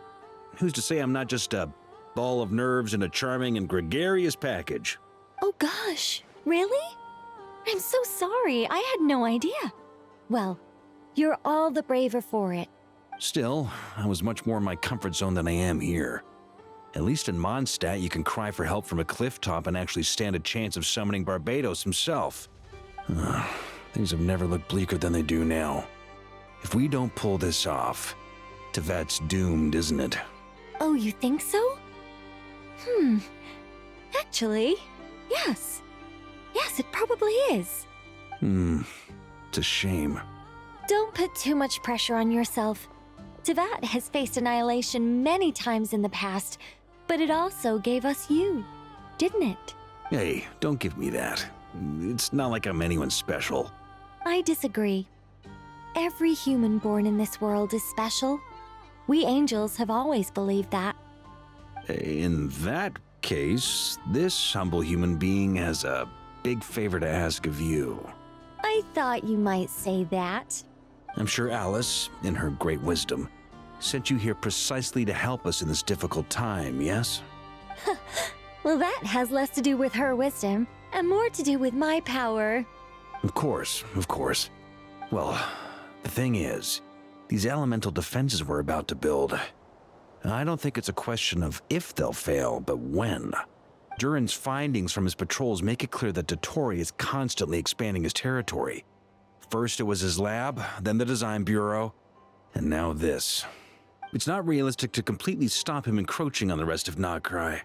Who's to say I'm not just a ball of nerves in a charming and gregarious package? Oh gosh, really? I'm so sorry, I had no idea. Well, you're all the braver for it. Still, I was much more in my comfort zone than I am here. At least in Mondstadt, you can cry for help from a cliff top and actually stand a chance of summoning Barbados himself. Things have never looked bleaker than they do now. If we don't pull this off, Tevet's doomed, isn't it? Oh, you think so? Actually, yes. Yes, it probably is. It's a shame. Don't put too much pressure on yourself. Tevat has faced annihilation many times in the past, but it also gave us you, didn't it? Hey, don't give me that. It's not like I'm anyone special. I disagree. Every human born in this world is special. We angels have always believed that. In that case, this humble human being has a big favor to ask of you. I thought you might say that. I'm sure Alice, in her great wisdom, sent you here precisely to help us in this difficult time, yes? Well, that has less to do with her wisdom and more to do with my power. Of course, of course. Well, the thing is, these elemental defenses we're about to build, I don't think it's a question of if they'll fail, but when. Durin's findings from his patrols make it clear that Dottore is constantly expanding his territory. First it was his lab, then the design bureau, and now this. It's not realistic to completely stop him encroaching on the rest of Nagrai.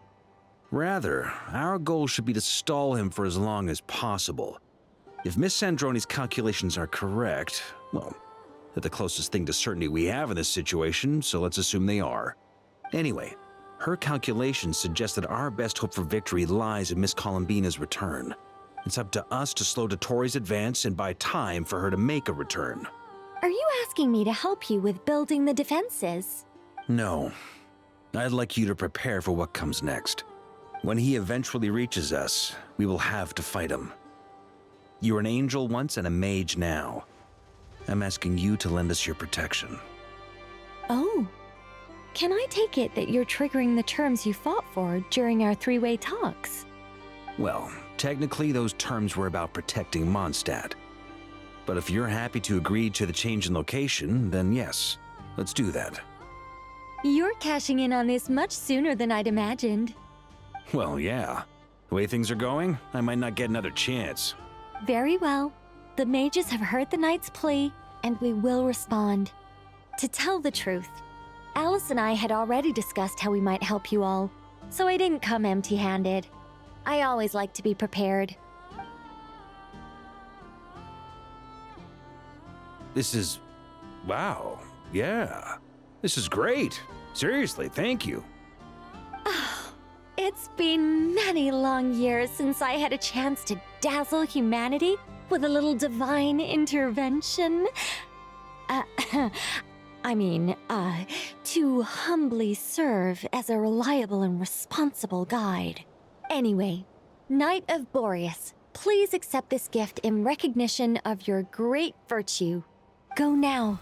Rather, our goal should be to stall him for as long as possible. If Miss Sandroni's calculations are correct, well, they're the closest thing to certainty we have in this situation, so let's assume they are. Anyway, her calculations suggest that our best hope for victory lies in Miss Columbina's return. It's up to us to slow Dottoro's advance and buy time for her to make a return. Are you asking me to help you with building the defenses? No. I'd like you to prepare for what comes next. When he eventually reaches us, we will have to fight him. You were an angel once and a mage now. I'm asking you to lend us your protection. Oh. Can I take it that you're triggering the terms you fought for during our three-way talks? Well, technically those terms were about protecting Mondstadt. But if you're happy to agree to the change in location, then yes, let's do that. You're cashing in on this much sooner than I'd imagined. Well, yeah. The way things are going, I might not get another chance. Very well. The mages have heard the knight's plea, and we will respond. To tell the truth, Alice and I had already discussed how we might help you all, so I didn't come empty-handed. I always like to be prepared. This is... wow. Yeah. This is great. Seriously, thank you. It's been many long years since I had a chance to dazzle humanity with a little divine intervention. To humbly serve as a reliable and responsible guide. Anyway, Knight of Boreas, please accept this gift in recognition of your great virtue. Go now.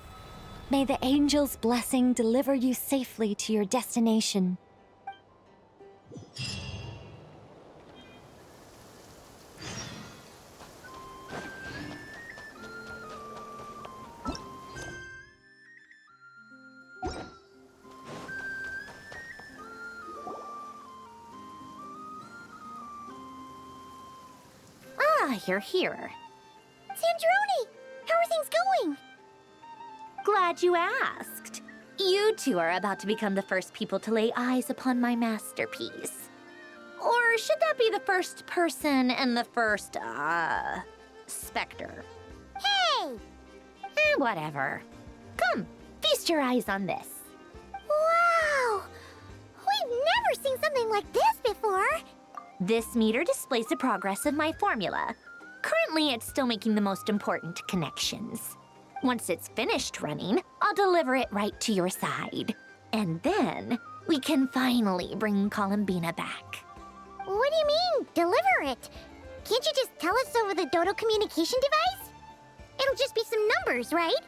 May the angel's blessing deliver you safely to your destination. Ah, you're here. Sandrone! How are things going? Glad you asked. You two are about to become the first people to lay eyes upon my masterpiece. Or should that be the first person and the first, specter? Hey! Whatever. Come, feast your eyes on this. Wow! We've never seen something like this before. This meter displays the progress of my formula. Currently, it's still making the most important connections. Once it's finished running, I'll deliver it right to your side. And then, we can finally bring Columbina back. What do you mean, deliver it? Can't you just tell us over the Dodo communication device? It'll just be some numbers, right?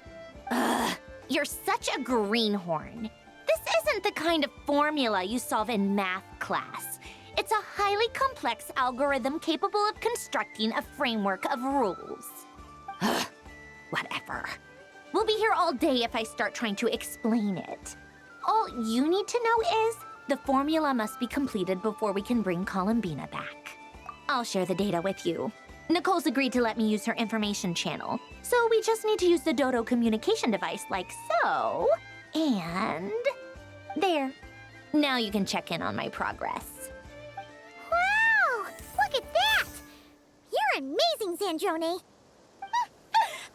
Ugh, you're such a greenhorn. This isn't the kind of formula you solve in math class. It's a highly complex algorithm capable of constructing a framework of rules. Ugh, whatever. We'll be here all day if I start trying to explain it. All you need to know is the formula must be completed before we can bring Columbina back. I'll share the data with you. Nicole's agreed to let me use her information channel, so we just need to use the Dodo communication device like so. And... there. Now you can check in on my progress. Wow! Look at that! You're amazing, Sandrone!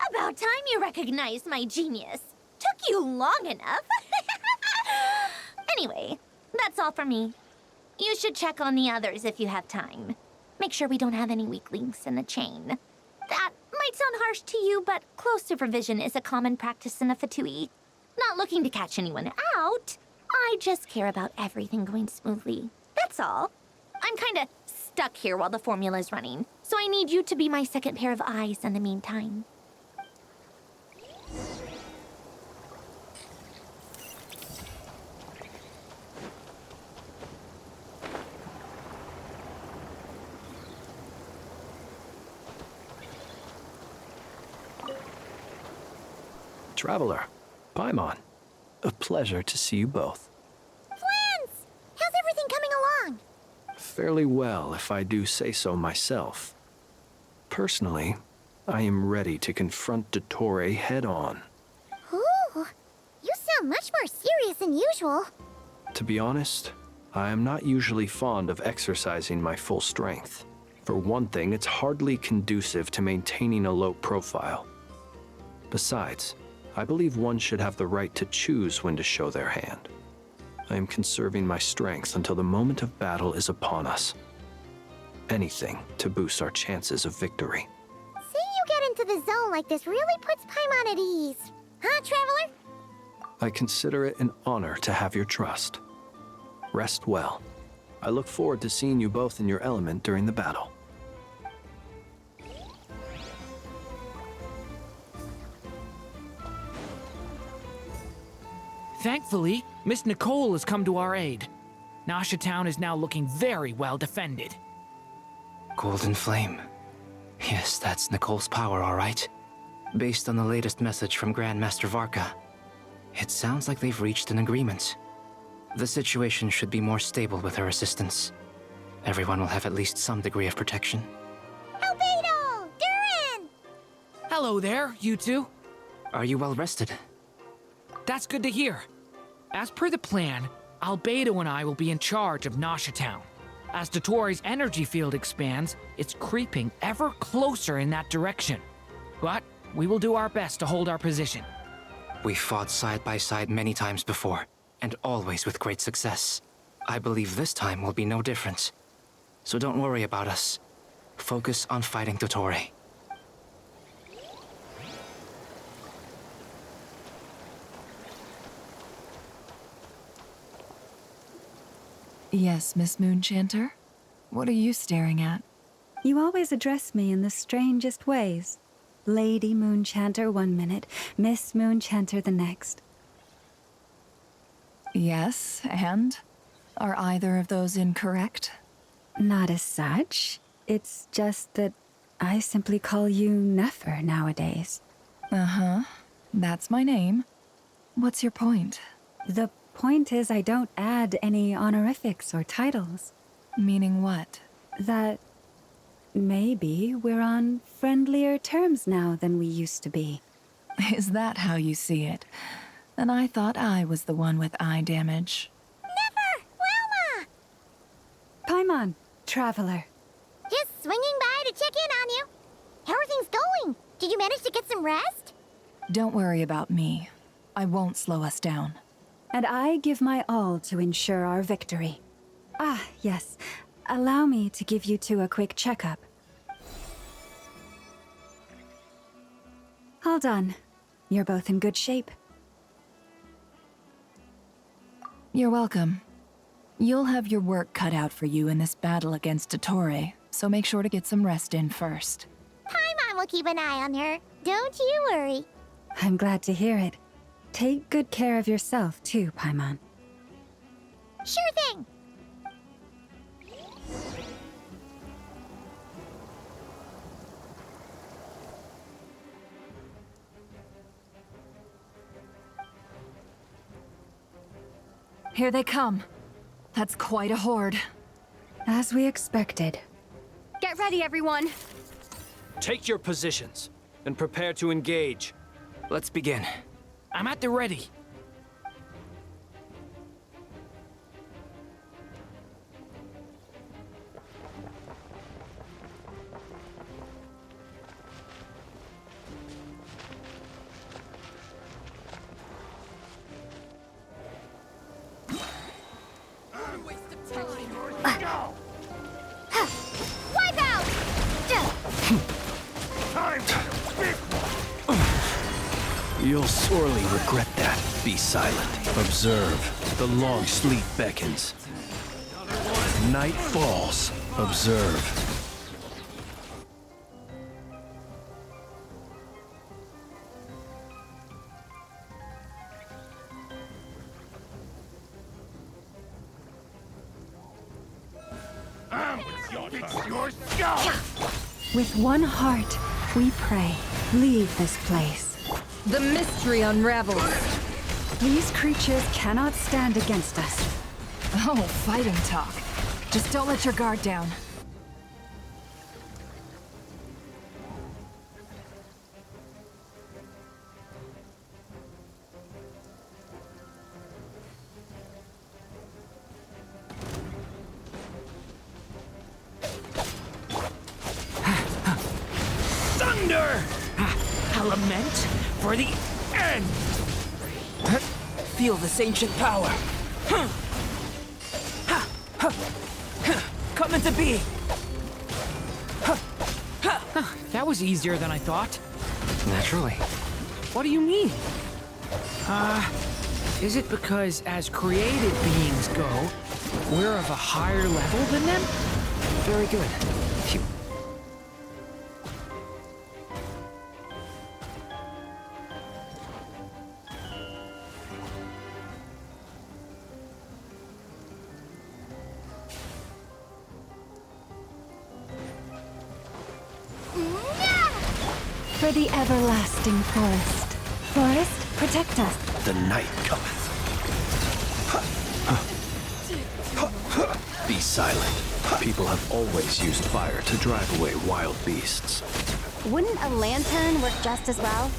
About time you recognized my genius. Took you long enough. Anyway, that's all for me. You should check on the others if you have time. Make sure we don't have any weak links in the chain. That might sound harsh to you, but close supervision is a common practice in the VIII. Not looking to catch anyone out. I just care about everything going smoothly. That's all. I'm kinda stuck here while the formula's running, so I need you to be my second pair of eyes in the meantime. Traveler, Paimon, a pleasure to see you both. Flans! How's everything coming along? Fairly well, if I do say so myself. Personally, I am ready to confront Dottore head-on. Ooh, you sound much more serious than usual. To be honest, I am not usually fond of exercising my full strength. For one thing, it's hardly conducive to maintaining a low profile. Besides, I believe one should have the right to choose when to show their hand. I am conserving my strength until the moment of battle is upon us. Anything to boost our chances of victory. Seeing you get into the zone like this really puts Paimon at ease. Huh, Traveler? I consider it an honor to have your trust. Rest well. I look forward to seeing you both in your element during the battle. Thankfully, Miss Nicole has come to our aid. Nasha Town is now looking very well defended. Golden Flame. Yes, that's Nicole's power, all right. Based on the latest message from Grandmaster Varka, it sounds like they've reached an agreement. The situation should be more stable with her assistance. Everyone will have at least some degree of protection. Albedo! Durin! Hello there, you two. Are you well rested? That's good to hear. As per the plan, Albedo and I will be in charge of Nasha Town. As Dottoro's energy field expands, it's creeping ever closer in that direction. But we will do our best to hold our position. We fought side by side many times before, and always with great success. I believe this time will be no different. So don't worry about us. Focus on fighting Dottore. Yes, Miss Moonchanter? What are you staring at? You always address me in the strangest ways. Lady Moonchanter 1 minute, Miss Moonchanter the next. Yes, and? Are either of those incorrect? Not as such. It's just that I simply call you Nefer nowadays. Uh-huh. That's my name. What's your point? The point is I don't add any honorifics or titles. Meaning what? That maybe we're on friendlier terms now than we used to be. Is that how you see it? And I thought I was the one with eye damage. Never! Wilma! Paimon, Traveler. Just swinging by to check in on you. How are things going? Did you manage to get some rest? Don't worry about me. I won't slow us down. And I give my all to ensure our victory. Ah, yes. Allow me to give you two a quick checkup. All done. You're both in good shape. You're welcome. You'll have your work cut out for you in this battle against Dottore, so make sure to get some rest in first. Paimon will keep an eye on her. Don't you worry. I'm glad to hear it. Take good care of yourself, too, Paimon. Sure thing! Here they come. That's quite a horde. As we expected. Get ready, everyone! Take your positions and prepare to engage. Let's begin. I'm at the ready. Wipe out! You'll sorely regret that. Be silent. Observe. The long sleep beckons. Night falls. Observe. With one heart, we pray. Leave this place. The mystery unravels. These creatures cannot stand against us. Oh, fighting talk. Just don't let your guard down. Thunder! A lament for the end! Feel this ancient power. Coming to be! That was easier than I thought. Naturally. What do you mean? Is it because as created beings go, we're of a higher level than them? Very good. For the everlasting forest. Forest, protect us. The night cometh. Be silent. People have always used fire to drive away wild beasts. Wouldn't a lantern work just as well?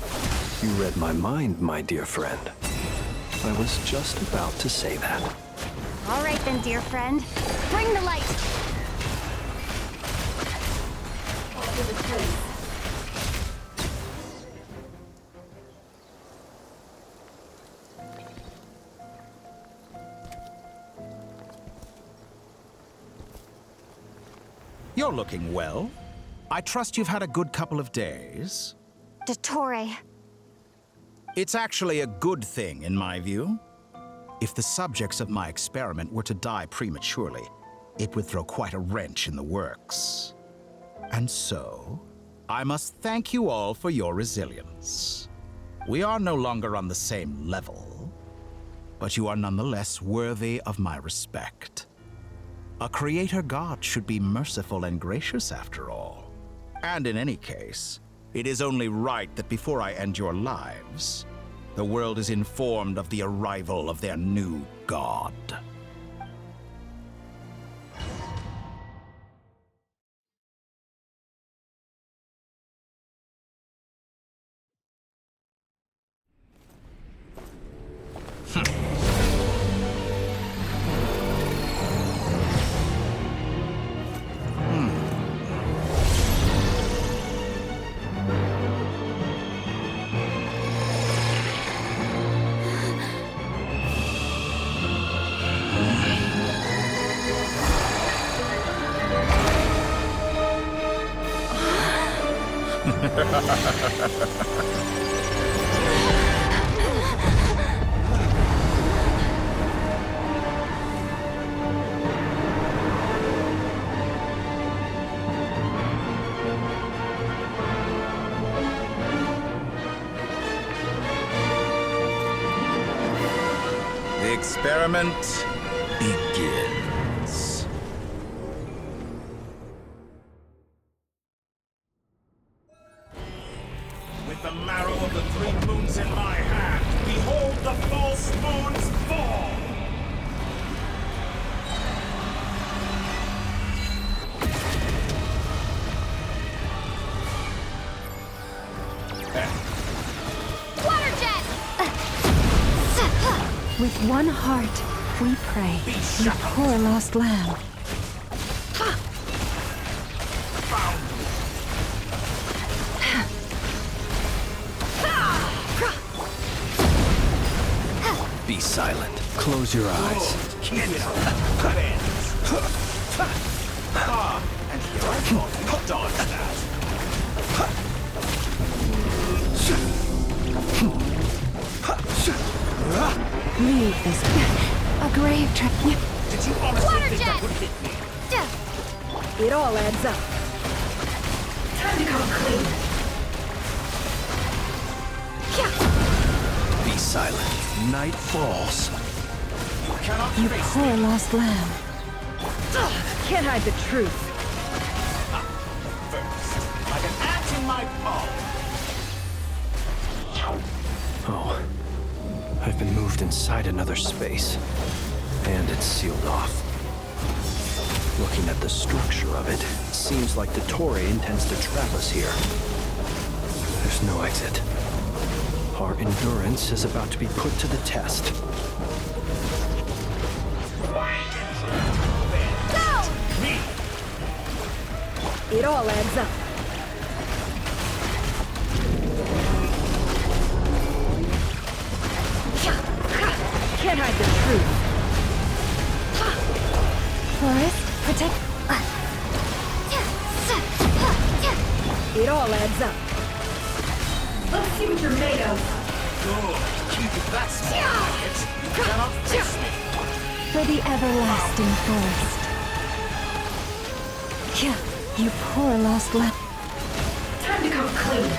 You read my mind, my dear friend. I was just about to say that. All right then, dear friend. Bring the light. You're looking well. I trust you've had a good couple of days. Dottore. It's actually a good thing, in my view. If the subjects of my experiment were to die prematurely, it would throw quite a wrench in the works. And so, I must thank you all for your resilience. We are no longer on the same level, but you are nonetheless worthy of my respect. A creator god should be merciful and gracious after all. And in any case, it is only right that before I end your lives, the world is informed of the arrival of their new god. The experiment begins. With the marrow of the three moons in my hand, behold the false moons fall! Water jet! With one heart, we pray. You poor lost lamb. Be silent. Close your eyes. And here I thought you dodged that. Leave this. A grave trap. Did you honestly think that would hit me? It all adds up. Time to come clean. Be silent. Night falls. You poor lost lamb. Can't hide the truth. First, like an ant in my palm. Oh. I've been moved inside another space. And it's sealed off. Looking at the structure of it, it seems like Dottore intends to trap us here. There's no exit. Our endurance is about to be put to the test. It all adds up. Can't hide the truth. see what you're made of. Good. Keep it that small, maggot. You cannot face me. For the everlasting forest. Yeah, you poor lost lamb. Time to come clean.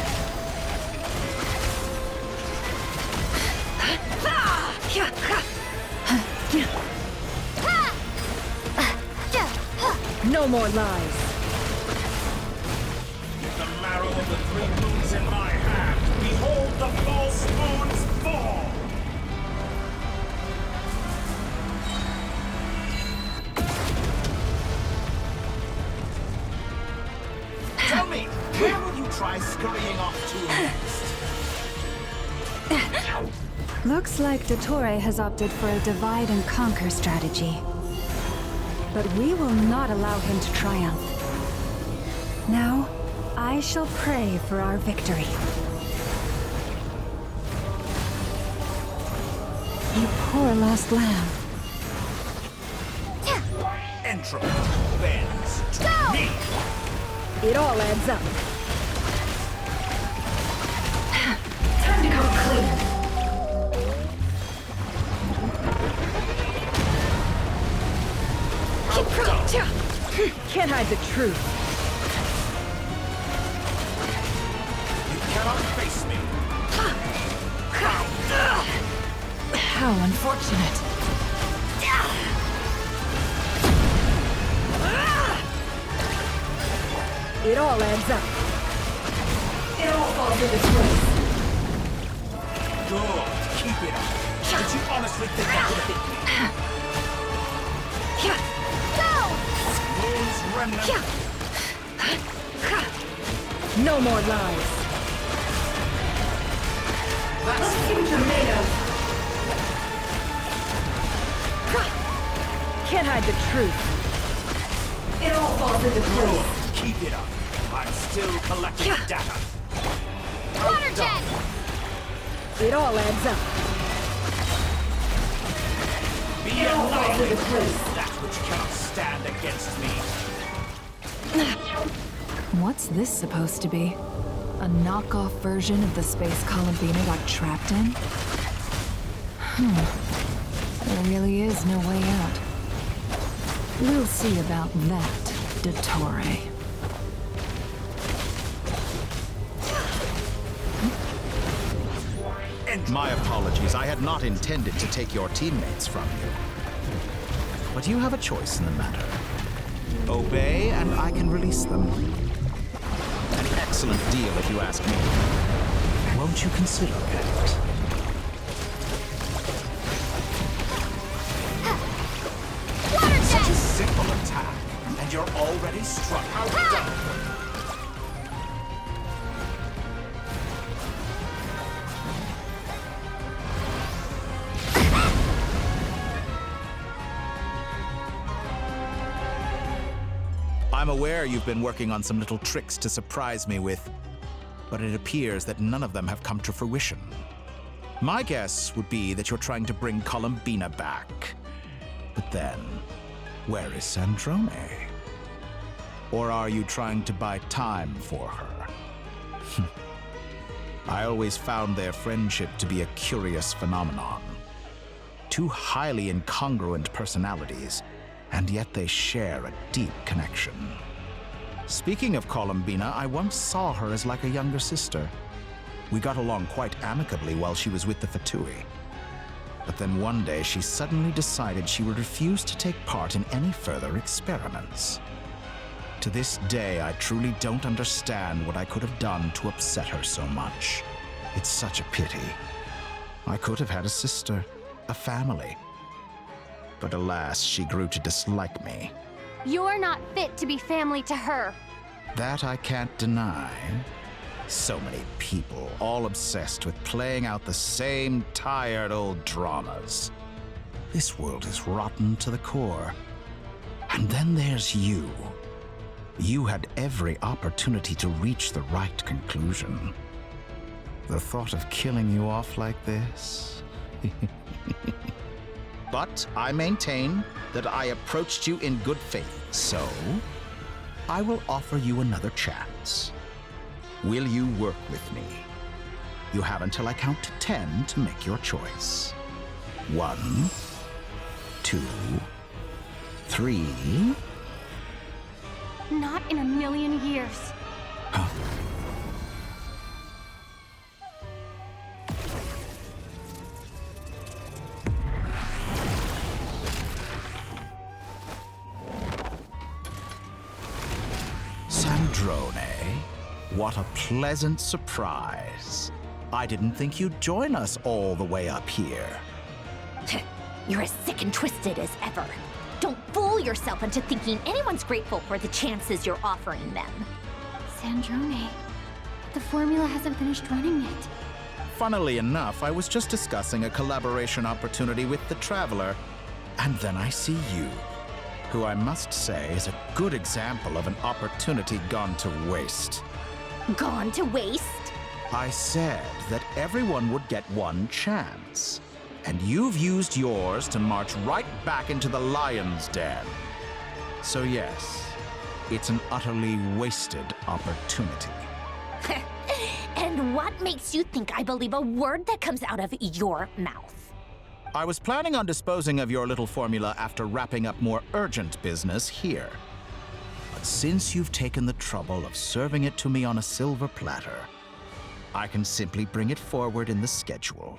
No more lies. With the marrow of the 3 moons in my hand, behold the false moons fall! Tell me, where will you try scurrying off to next? Looks like Dottore has opted for a divide and conquer strategy. But we will not allow him to triumph. Now, I shall pray for our victory. You poor lost lamb. Entropy bends to me! It all adds up. Time to come clean. Can't hide the truth. You cannot face me! How unfortunate. It all adds up. It all falls into place. Good. Keep it up. Did you honestly think that would hit me? Moon's remnant. No more lies. Let's see what you're made of. Can't hide the truth. It all falls into place. Keep it up. I'm still collecting data. Water jet! It all adds up. Be annihilated. That which cannot stand against me. What's this supposed to be? A knockoff version of the space Columbina got trapped in? There really is no way out. We'll see about that, Dottore. My apologies. I had not intended to take your teammates from you. But you have a choice in the matter. Obey, and I can release them. An excellent deal, if you ask me. Won't you consider it? Such a simple attack, and you're already struck out dumb. I'm aware you've been working on some little tricks to surprise me with, but it appears that none of them have come to fruition. My guess would be that you're trying to bring Columbina back. But then, where is Sandrone? Or are you trying to buy time for her? I always found their friendship to be a curious phenomenon. Two highly incongruent personalities, and yet they share a deep connection. Speaking of Columbina, I once saw her as like a younger sister. We got along quite amicably while she was with the VIII. But then one day she suddenly decided she would refuse to take part in any further experiments. To this day, I truly don't understand what I could have done to upset her so much. It's such a pity. I could have had a sister, a family. But alas, she grew to dislike me. You're not fit to be family to her. That I can't deny. So many people, all obsessed with playing out the same tired old dramas. This world is rotten to the core. And then there's you. You had every opportunity to reach the right conclusion. The thought of killing you off like this? But I maintain that I approached you in good faith, so I will offer you another chance. Will you work with me? You have until I count to 10 to make your choice. 1, 2, 3. Not in a million years. Huh? Sandrone, what a pleasant surprise. I didn't think you'd join us all the way up here. You're as sick and twisted as ever. Don't fool yourself into thinking anyone's grateful for the chances you're offering them. Sandrone, the formula hasn't finished running yet. Funnily enough, I was just discussing a collaboration opportunity with the Traveler, and then I see you, who I must say is a good example of an opportunity gone to waste. Gone to waste? I said that everyone would get one chance, and you've used yours to march right back into the lion's den. So yes, it's an utterly wasted opportunity. And what makes you think I believe a word that comes out of your mouth? I was planning on disposing of your little formula after wrapping up more urgent business here. But since you've taken the trouble of serving it to me on a silver platter, I can simply bring it forward in the schedule.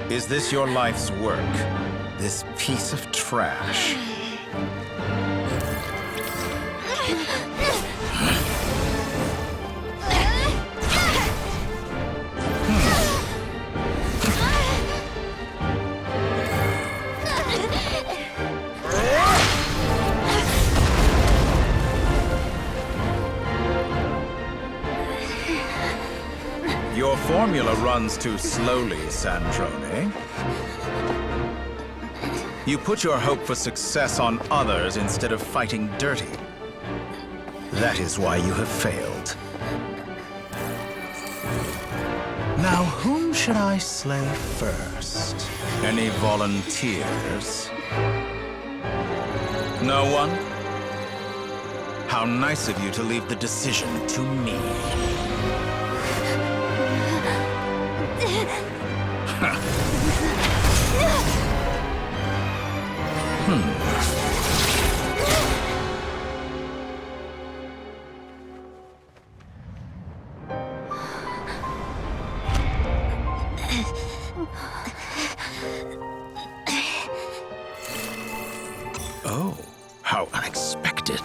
Is this your life's work? This piece of trash? Your formula runs too slowly, Sandrone. You put your hope for success on others instead of fighting dirty. That is why you have failed. Now, whom should I slay first? Any volunteers? No one? How nice of you to leave the decision to me. Oh, how unexpected.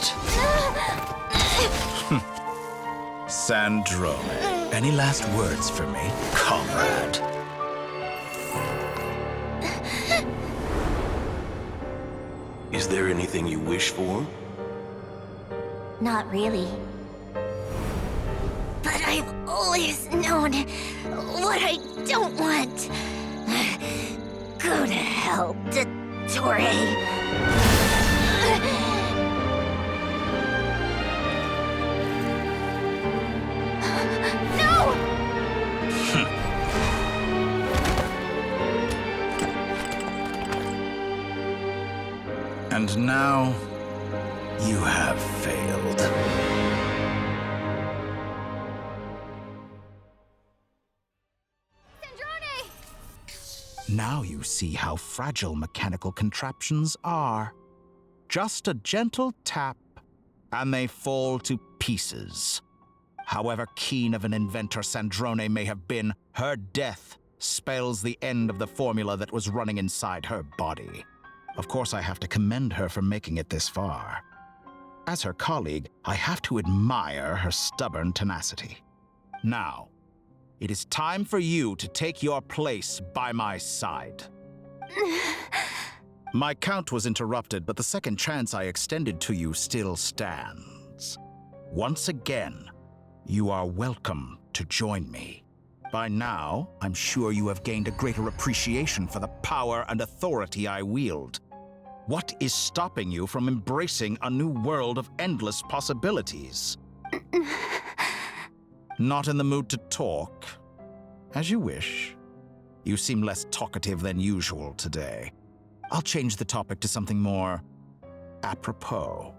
Sandrone, any last words for me, comrade? Is there anything you wish for? Not really. But I've always known what I don't want. Go to hell, Dottore. And now, you have failed. Now you see how fragile mechanical contraptions are. Just a gentle tap, and they fall to pieces. However keen of an inventor Sandrone may have been, her death spells the end of the formula that was running inside her body. Of course, I have to commend her for making it this far. As her colleague, I have to admire her stubborn tenacity. Now, it is time for you to take your place by my side. My count was interrupted, but the second chance I extended to you still stands. Once again, you are welcome to join me. By now, I'm sure you have gained a greater appreciation for the power and authority I wield. What is stopping you from embracing a new world of endless possibilities? Not in the mood to talk? As you wish. You seem less talkative than usual today. I'll change the topic to something more apropos.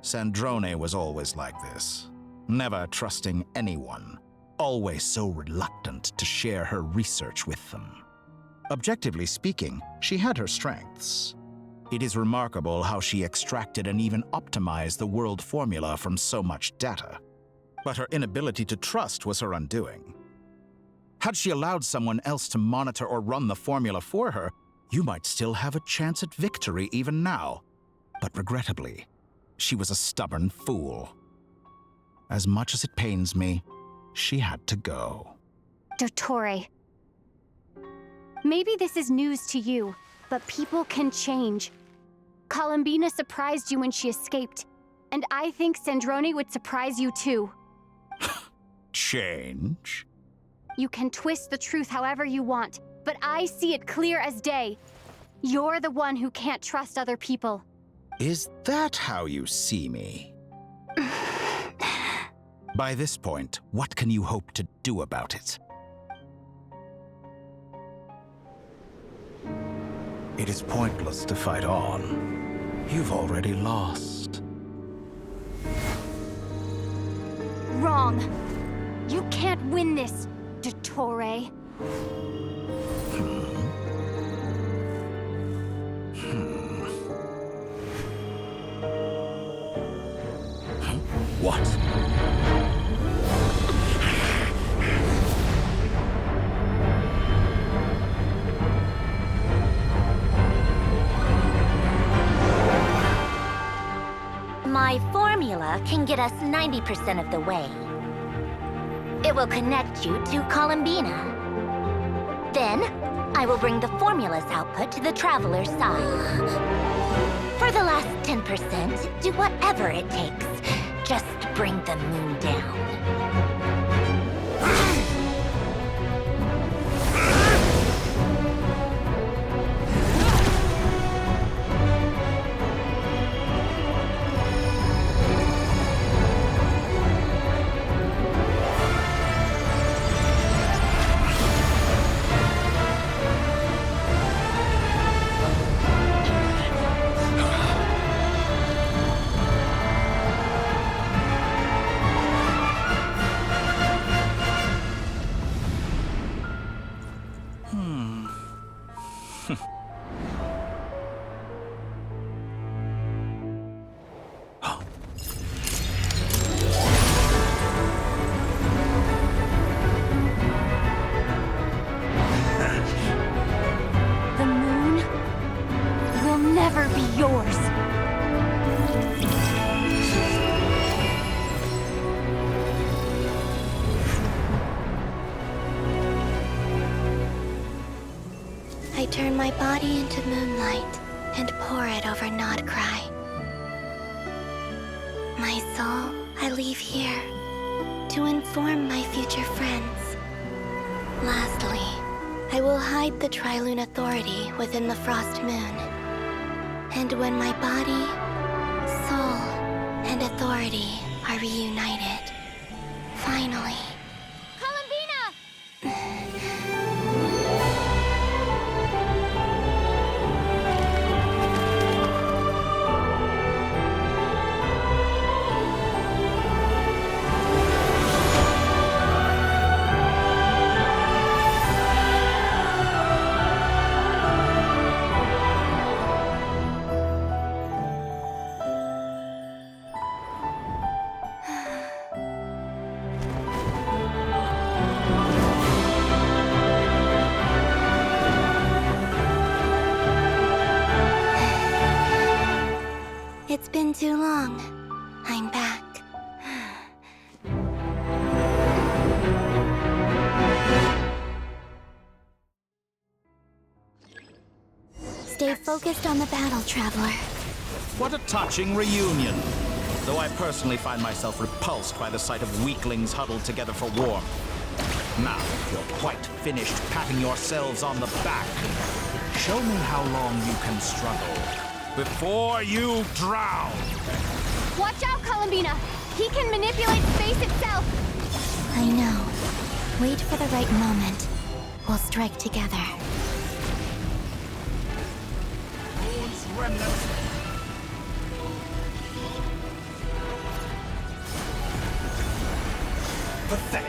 Sandrone was always like this, never trusting anyone, always so reluctant to share her research with them. Objectively speaking, she had her strengths. It is remarkable how she extracted and even optimized the world formula from so much data. But her inability to trust was her undoing. Had she allowed someone else to monitor or run the formula for her, you might still have a chance at victory even now. But regrettably, she was a stubborn fool. As much as it pains me, she had to go. Dottore. Maybe this is news to you, but people can change. Columbina surprised you when she escaped, and I think Sandrone would surprise you too. Change? You can twist the truth however you want, but I see it clear as day. You're the one who can't trust other people. Is that how you see me? By this point, what can you hope to do about it? It is pointless to fight on. You've already lost. Wrong. You can't win this, Dottore. What? My formula can get us 90% of the way. It will connect you to Columbina. Then, I will bring the formula's output to the Traveler's side. For the last 10%, do whatever it takes. Just bring the moon down. The moon will never be yours. I turn my body into moonlight and pour it over Nodcry. My soul I leave here to inform my future friends. Lastly, I will hide the Trilune Authority within the Frost Moon. And when my body, soul, and authority are reunited, finally... It's been too long. I'm back. Stay focused on the battle, Traveler. What a touching reunion. Though I personally find myself repulsed by the sight of weaklings huddled together for warmth. Now, if you're quite finished patting yourselves on the back, show me how long you can struggle before you drown. Watch out, Columbina! He can manipulate space itself! I know. Wait for the right moment. We'll strike together. Moon's remnants. Pathetic.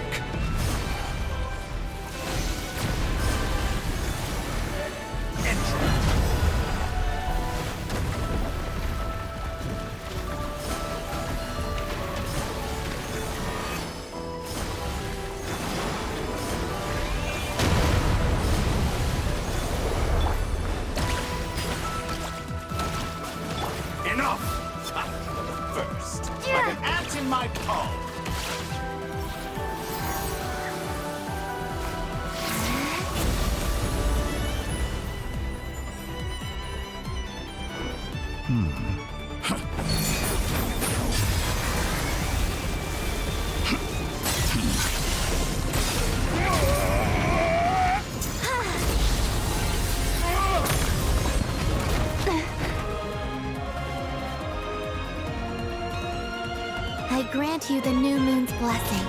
I grant you the new moon's blessing.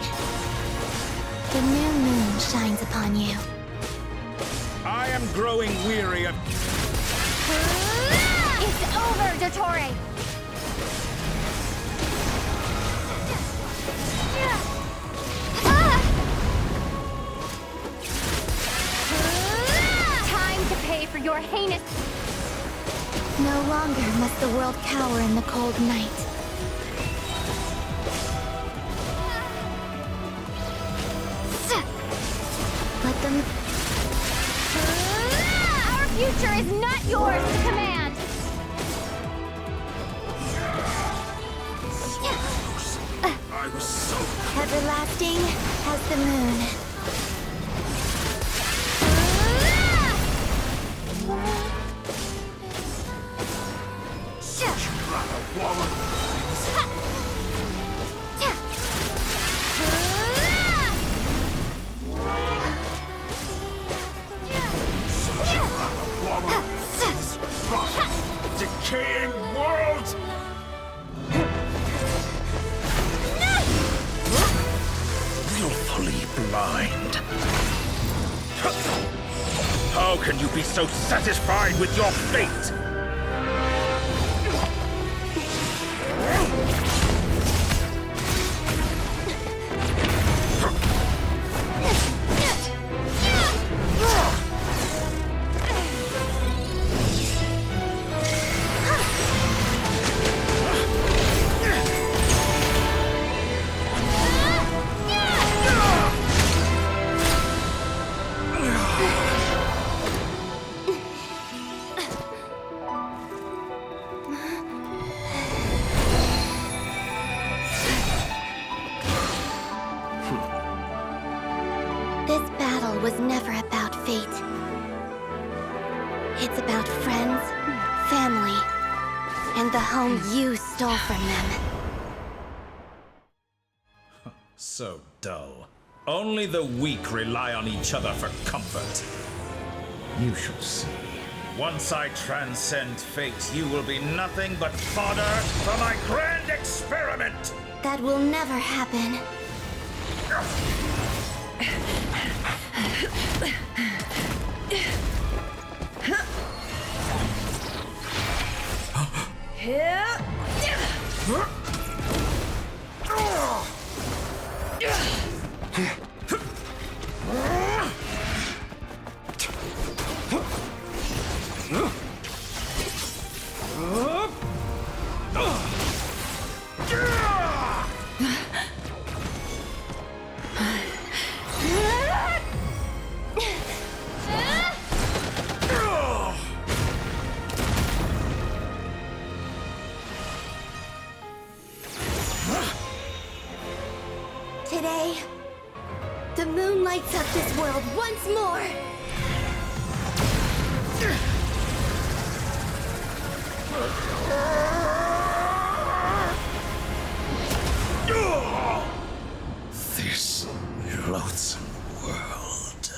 The new moon shines upon you. I am growing weary of... It's over, Dottore! Time to pay for your heinous... No longer must the world cower in the cold night. Let them... Our future is not yours to command! I was so... Everlasting as the moon. Decaying world! Willfully blind. How can you be so satisfied with your fate? This battle was never about fate. It's about friends, family, and the home you stole from them. So dull. Only the weak rely on each other for comfort. You shall see. Once I transcend fate, you will be nothing but fodder for my grand experiment! That will never happen. Today, the moon lights up this world once more! This loathsome world.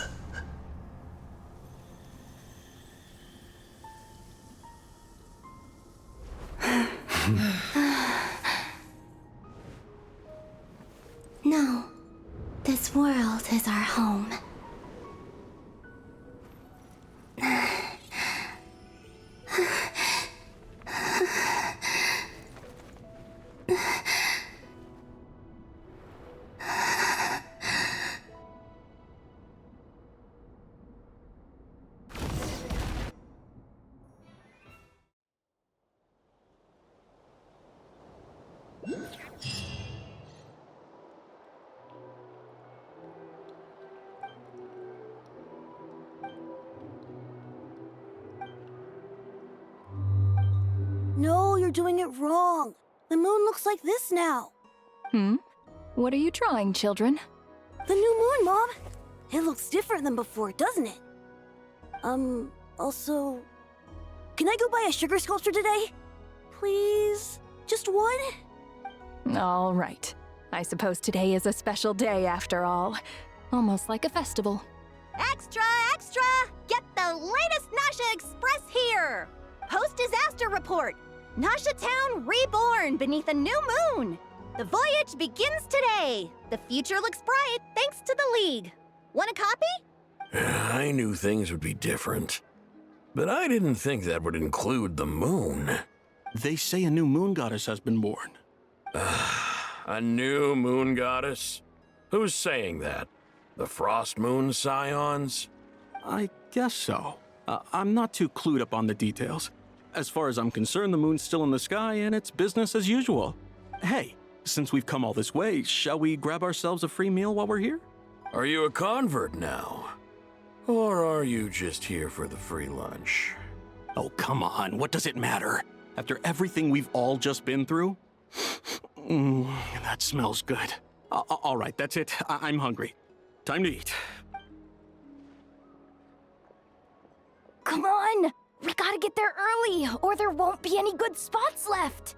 No, this world is our home. No, you're doing it wrong. The moon looks like this now. What are you drawing, children? The new moon, Mom. It looks different than before, doesn't it? Also... Can I go buy a sugar sculpture today? Please? Just one? All right. I suppose today is a special day after all. Almost like a festival. Extra, extra! Get the latest Nasha Express here! Post-disaster report! Nasha Town reborn beneath a new moon! The voyage begins today! The future looks bright thanks to the League. Want a copy? I knew things would be different. But I didn't think that would include the moon. They say a new moon goddess has been born. A new moon goddess? Who's saying that? The Frost Moon Scions? I guess so. I'm not too clued up on the details. As far as I'm concerned, the moon's still in the sky and it's business as usual. Hey, since we've come all this way, shall we grab ourselves a free meal while we're here? Are you a convert now? Or are you just here for the free lunch? Oh, come on. What does it matter? After everything we've all just been through? That smells good. All right, that's it. I'm hungry. Time to eat. Come on! We gotta get there early, or there won't be any good spots left!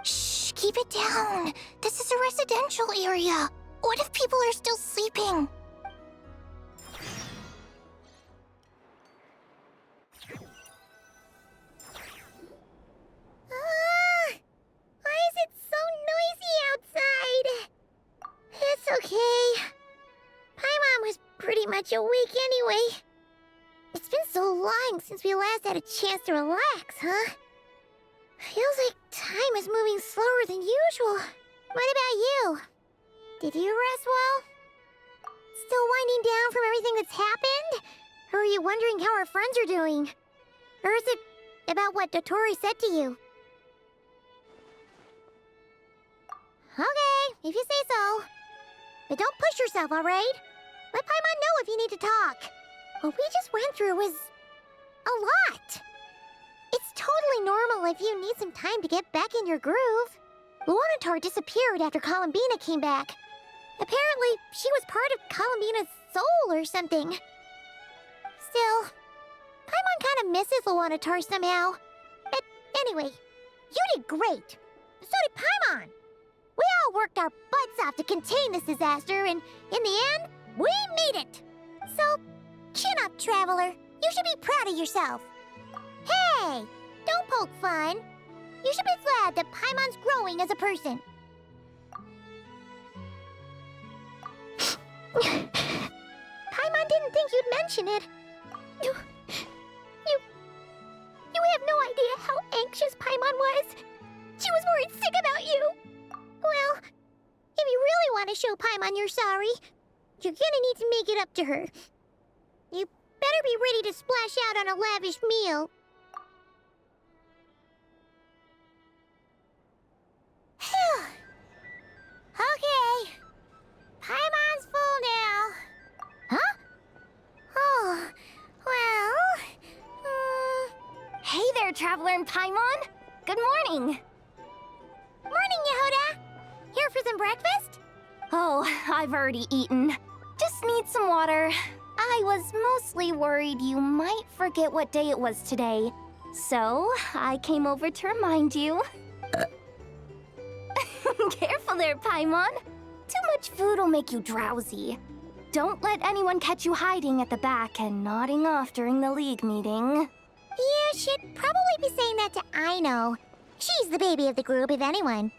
Shh, keep it down. This is a residential area. What if people are still sleeping? Why is it so noisy outside? It's okay. Paimon was pretty much awake anyway. It's been so long since we last had a chance to relax, huh? Feels like time is moving slower than usual. What about you? Did you rest well? Still winding down from everything that's happened? Or are you wondering how our friends are doing? Or is it about what Dotori said to you? Okay, if you say so. But don't push yourself, alright? Let Paimon know if you need to talk. What we just went through was a lot. It's totally normal if you need some time to get back in your groove. Luanatar disappeared after Columbina came back. Apparently, she was part of Columbina's soul or something. Still, Paimon kind of misses Luanatar somehow. But anyway, you did great. So did Paimon. We all worked our butts off to contain this disaster, and in the end, we made it. So, chin up, Traveler. You should be proud of yourself. Hey, don't poke fun. You should be glad that Paimon's growing as a person. Paimon didn't think you'd mention it. You have no idea how anxious Paimon was. She was worried sick about you. Well, if you really want to show Paimon you're sorry, you're gonna need to make it up to her. You better be ready to splash out on a lavish meal. Phew. Okay. Paimon's full now. Huh? Oh, well... Hey there, Traveler and Paimon! Good morning! Morning, Yehoda! Here for some breakfast? Oh, I've already eaten. Just need some water. I was mostly worried you might forget what day it was today. So, I came over to remind you. Careful there, Paimon. Too much food will make you drowsy. don't let anyone catch you hiding at the back and nodding off during the League meeting. You should probably be saying that to Aino. She's the baby of the group, if anyone.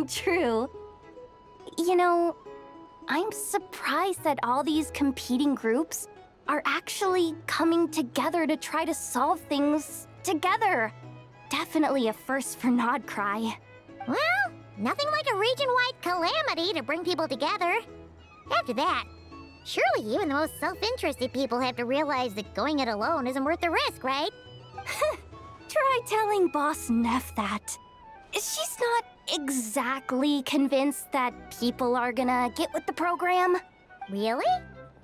True. You know, I'm surprised that all these competing groups are actually coming together to try to solve things together. Definitely a first for Nodcry. Well, nothing like a region-wide calamity to bring people together. After that, surely even the most self-interested people have to realize that going it alone isn't worth the risk, right? Try telling Boss Neff that. She's not exactly convinced that people are gonna get with the program. Really?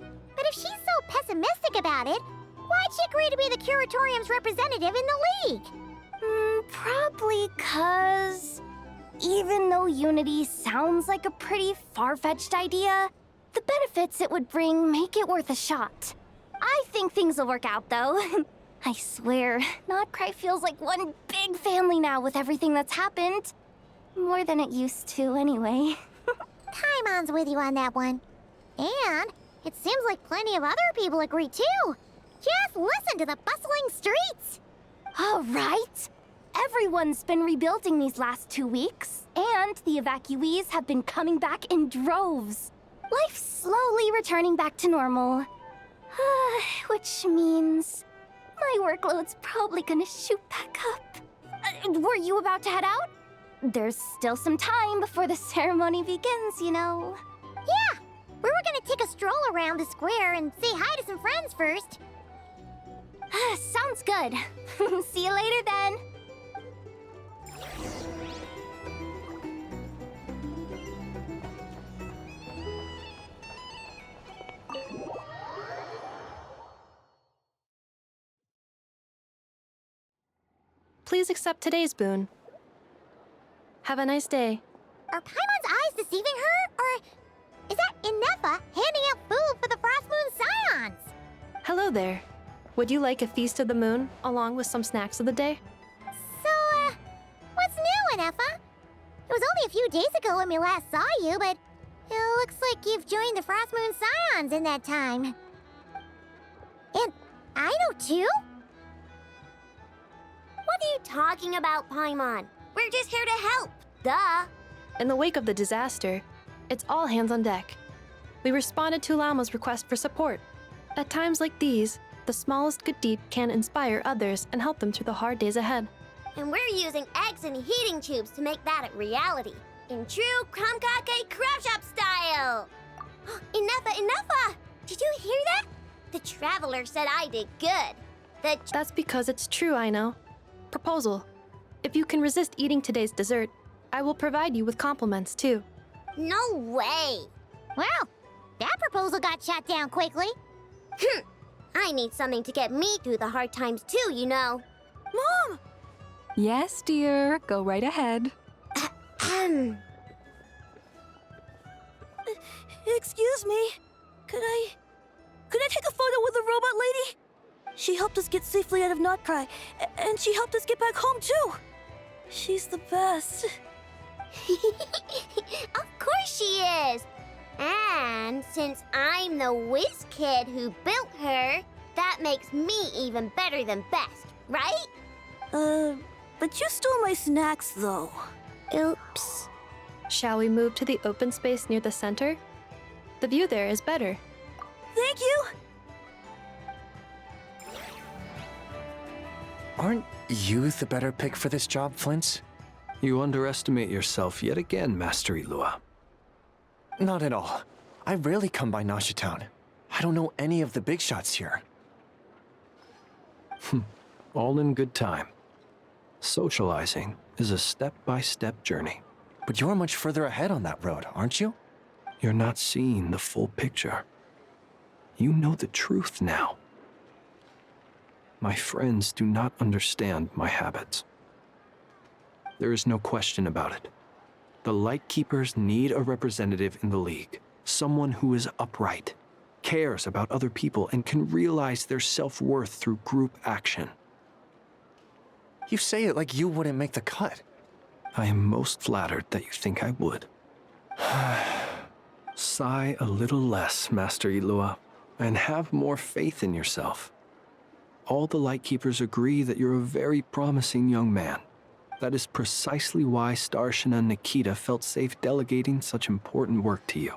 But if she's so pessimistic about it, why'd she agree to be the Curatorium's representative in the League? Probably 'cause even though Unity sounds like a pretty far-fetched idea, the benefits it would bring make it worth a shot. I think things will work out, though. I swear, Nodcry feels like one big family now with everything that's happened. More than it used to, anyway. Paimon's with you on that one. And it seems like plenty of other people agree, too. Just listen to the bustling streets. All right. Everyone's been rebuilding these last 2 weeks, and the evacuees have been coming back in droves. Life's slowly returning back to normal. Which means my workload's probably gonna shoot back up. Were you about to head out? There's still some time before the ceremony begins, you know. Yeah, we were gonna take a stroll around the square and say hi to some friends first. Sounds good. See you later then. Please accept today's boon. Have a nice day. Are Paimon's eyes deceiving her? Or is that Inefa handing out food for the Frost Moon Scions? Hello there. Would you like a feast of the moon, along with some snacks of the day? So, what's new, Inefa? It was only a few days ago when we last saw you, but it looks like you've joined the Frost Moon Scions in that time. And I know too? What are you talking about, Paimon? We're just here to help, duh. In the wake of the disaster, it's all hands on deck. We responded to Lama's request for support. At times like these, the smallest good deed can inspire others and help them through the hard days ahead. And we're using eggs and heating tubes to make that a reality. In true Kromkake Crab Shop style! Inefa! Did you hear that? The Traveler said I did good. That's because it's true, I know. Proposal. If you can resist eating today's dessert, I will provide you with compliments, too. No way! Well, that proposal got shot down quickly. I need something to get me through the hard times, too, you know. Mom! Yes, dear. Go right ahead. Excuse me. Could I take a photo with the robot lady? She helped us get safely out of Nodcry, and she helped us get back home, too. She's the best. Of course she is! And since I'm the whiz kid who built her, that makes me even better than best, right? But you stole my snacks, though. Oops. Shall we move to the open space near the center? The view there is better. Thank you! Aren't you the better pick for this job, Flint? You underestimate yourself yet again, Master Ilua. Not at all. I rarely come by Nasha Town. I don't know any of the big shots here. All in good time. Socializing is a step-by-step journey. But you're much further ahead on that road, aren't you? You're not seeing the full picture. You know the truth now. My friends do not understand my habits. There is no question about it. The Lightkeepers need a representative in the League. Someone who is upright, cares about other people, and can realize their self-worth through group action. You say it like you wouldn't make the cut. I am most flattered that you think I would. Sigh a little less, Master Ilua, and have more faith in yourself. All the Lightkeepers agree that you're a very promising young man. That is precisely why Starshina and Nikita felt safe delegating such important work to you.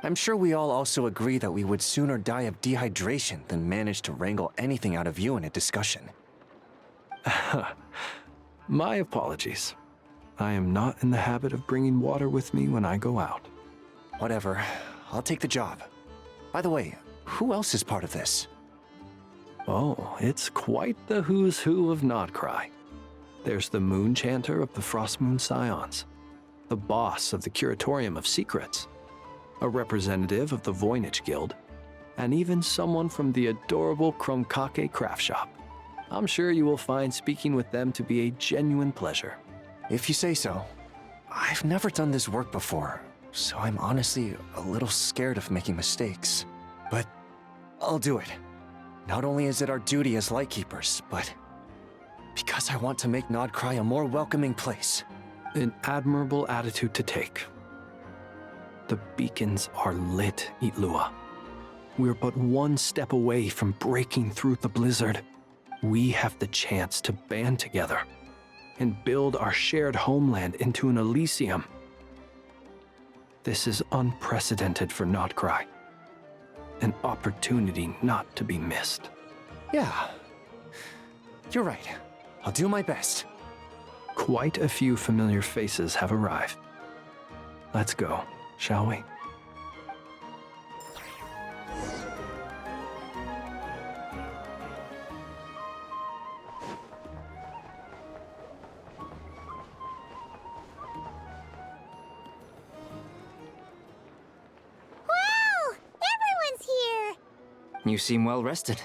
I'm sure we all also agree that we would sooner die of dehydration than manage to wrangle anything out of you in a discussion. My apologies. I am not in the habit of bringing water with me when I go out. Whatever. I'll take the job. By the way, who else is part of this? Oh, it's quite the who's who of Nodcry. There's the Moon Chanter of the Frostmoon Scions, the boss of the Curatorium of Secrets, a representative of the Voynich Guild, and even someone from the adorable Kromkake craft shop. I'm sure you will find speaking with them to be a genuine pleasure. If you say so. I've never done this work before, so I'm honestly a little scared of making mistakes. But I'll do it. Not only is it our duty as Lightkeepers, but because I want to make Nodcry a more welcoming place. An admirable attitude to take. The beacons are lit, Itlua. We're but one step away from breaking through the blizzard. We have the chance to band together and build our shared homeland into an Elysium. This is unprecedented for Nodcry. An opportunity not to be missed. Yeah, you're right. I'll do my best. Quite a few familiar faces have arrived. Let's go, shall we? You seem well rested.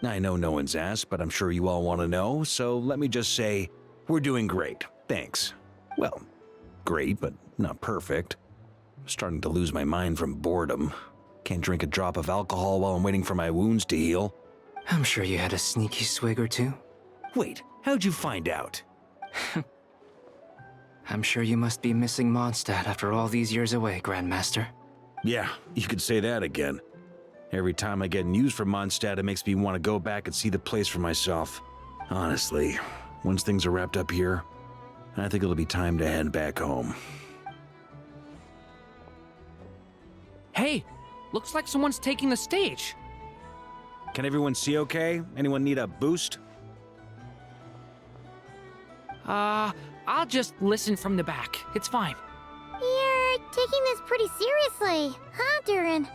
I know no one's asked, but I'm sure you all want to know, so let me just say, we're doing great. Thanks. Well, great, but not perfect. I'm starting to lose my mind from boredom. Can't drink a drop of alcohol while I'm waiting for my wounds to heal. I'm sure you had a sneaky swig or two. Wait, how'd you find out? I'm sure you must be missing Mondstadt after all these years away, Grandmaster. Yeah, you could say that again. Every time I get news from Mondstadt, it makes me want to go back and see the place for myself. Honestly, once things are wrapped up here, I think it'll be time to head back home. Hey, looks like someone's taking the stage. Can everyone see okay? Anyone need a boost? I'll just listen from the back. It's fine. You're taking this pretty seriously, huh, Durin?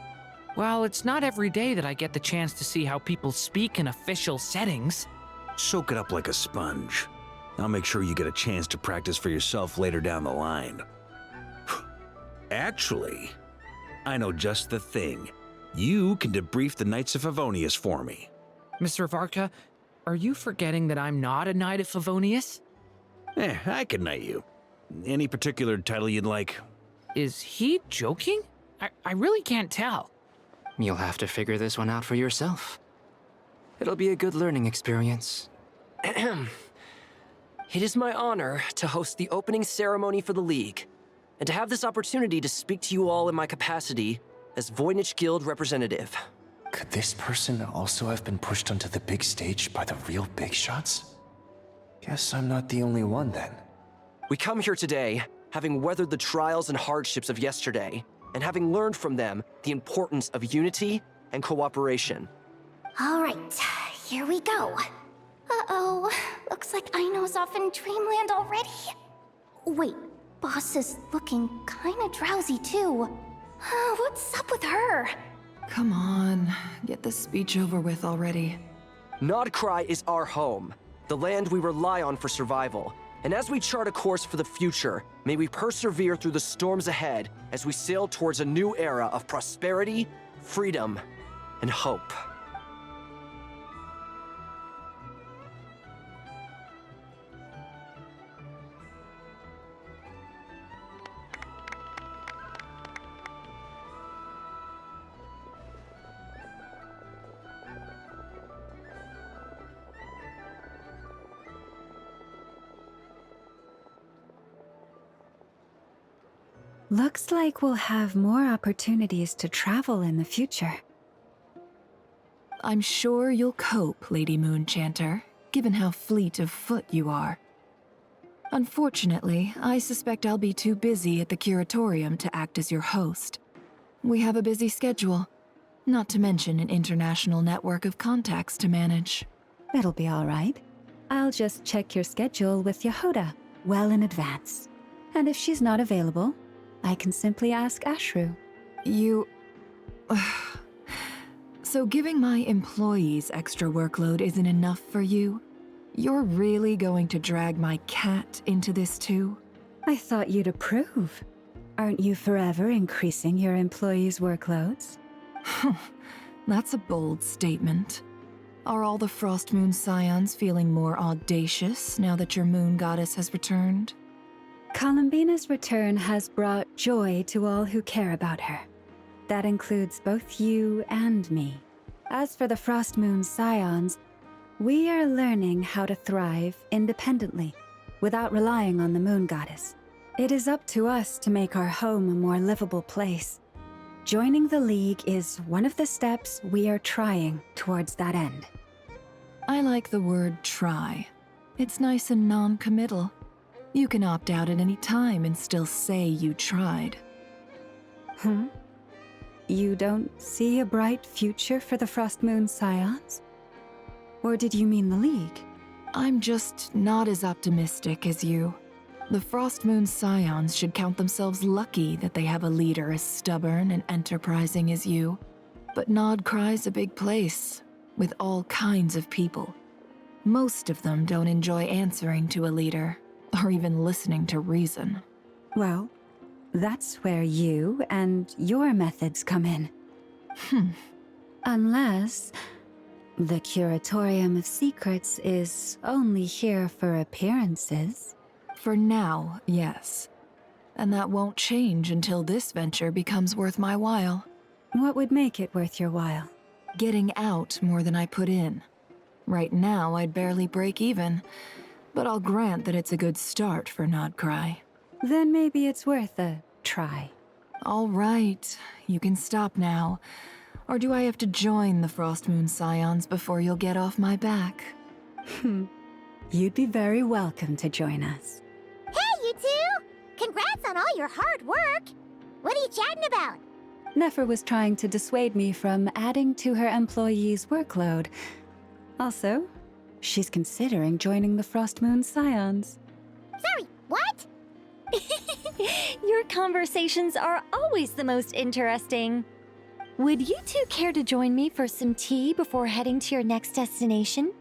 Well, it's not every day that I get the chance to see how people speak in official settings. Soak it up like a sponge. I'll make sure you get a chance to practice for yourself later down the line. Actually, I know just the thing. You can debrief the Knights of Favonius for me. Mr. Varka, are you forgetting that I'm not a Knight of Favonius? I can knight you. Any particular title you'd like? Is he joking? I really can't tell. You'll have to figure this one out for yourself. It'll be a good learning experience. It is my honor to host the opening ceremony for the League, and to have this opportunity to speak to you all in my capacity as Voynich Guild representative. Could this person also have been pushed onto the big stage by the real big shots? Guess I'm not the only one then. We come here today, having weathered the trials and hardships of yesterday, and having learned from them the importance of unity and cooperation. All right, here we go. Uh-oh, looks like Aino's off in dreamland already. Wait, Boss is looking kinda drowsy too. What's up with her? Come on, get this speech over with already. Nodcry is our home, the land we rely on for survival. And as we chart a course for the future, may we persevere through the storms ahead as we sail towards a new era of prosperity, freedom, and hope. Looks like we'll have more opportunities to travel in the future. I'm sure you'll cope, Lady Moonchanter, given how fleet of foot you are. Unfortunately, I suspect I'll be too busy at the Curatorium to act as your host. We have a busy schedule, not to mention an international network of contacts to manage. It'll be all right. I'll just check your schedule with Yehoda well in advance. And if she's not available, I can simply ask Ashru. So giving my employees extra workload isn't enough for you? You're really going to drag my cat into this too? I thought you'd approve. Aren't you forever increasing your employees' workloads? That's a bold statement. Are all the Frost Moon Scions feeling more audacious now that your moon goddess has returned? Columbina's return has brought joy to all who care about her. That includes both you and me. As for the Frost Moon Scions, we are learning how to thrive independently, without relying on the moon goddess. It is up to us to make our home a more livable place. Joining the League is one of the steps we are trying towards that end. I like the word try. It's nice and non-committal. You can opt out at any time and still say you tried. You don't see a bright future for the Frost Moon Scions? Or did you mean the League? I'm just not as optimistic as you. The Frost Moon Scions should count themselves lucky that they have a leader as stubborn and enterprising as you. But Nodcry's a big place, with all kinds of people. Most of them don't enjoy answering to a leader, or even listening to reason. Well, that's where you and your methods come in. Unless the Curatorium of Secrets is only here for appearances. For now, yes. And that won't change until this venture becomes worth my while. What would make it worth your while? Getting out more than I put in. Right now, I'd barely break even, but I'll grant that it's a good start for Nodcry. Then maybe it's worth a try. All right, you can stop now. Or do I have to join the Frost Moon Scions before you'll get off my back? You'd be very welcome to join us. Hey, you two! Congrats on all your hard work! What are you chatting about? Nefer was trying to dissuade me from adding to her employees' workload. Also, she's considering joining the Frost Moon Scions. Sorry, what? Your conversations are always the most interesting. Would you two care to join me for some tea before heading to your next destination?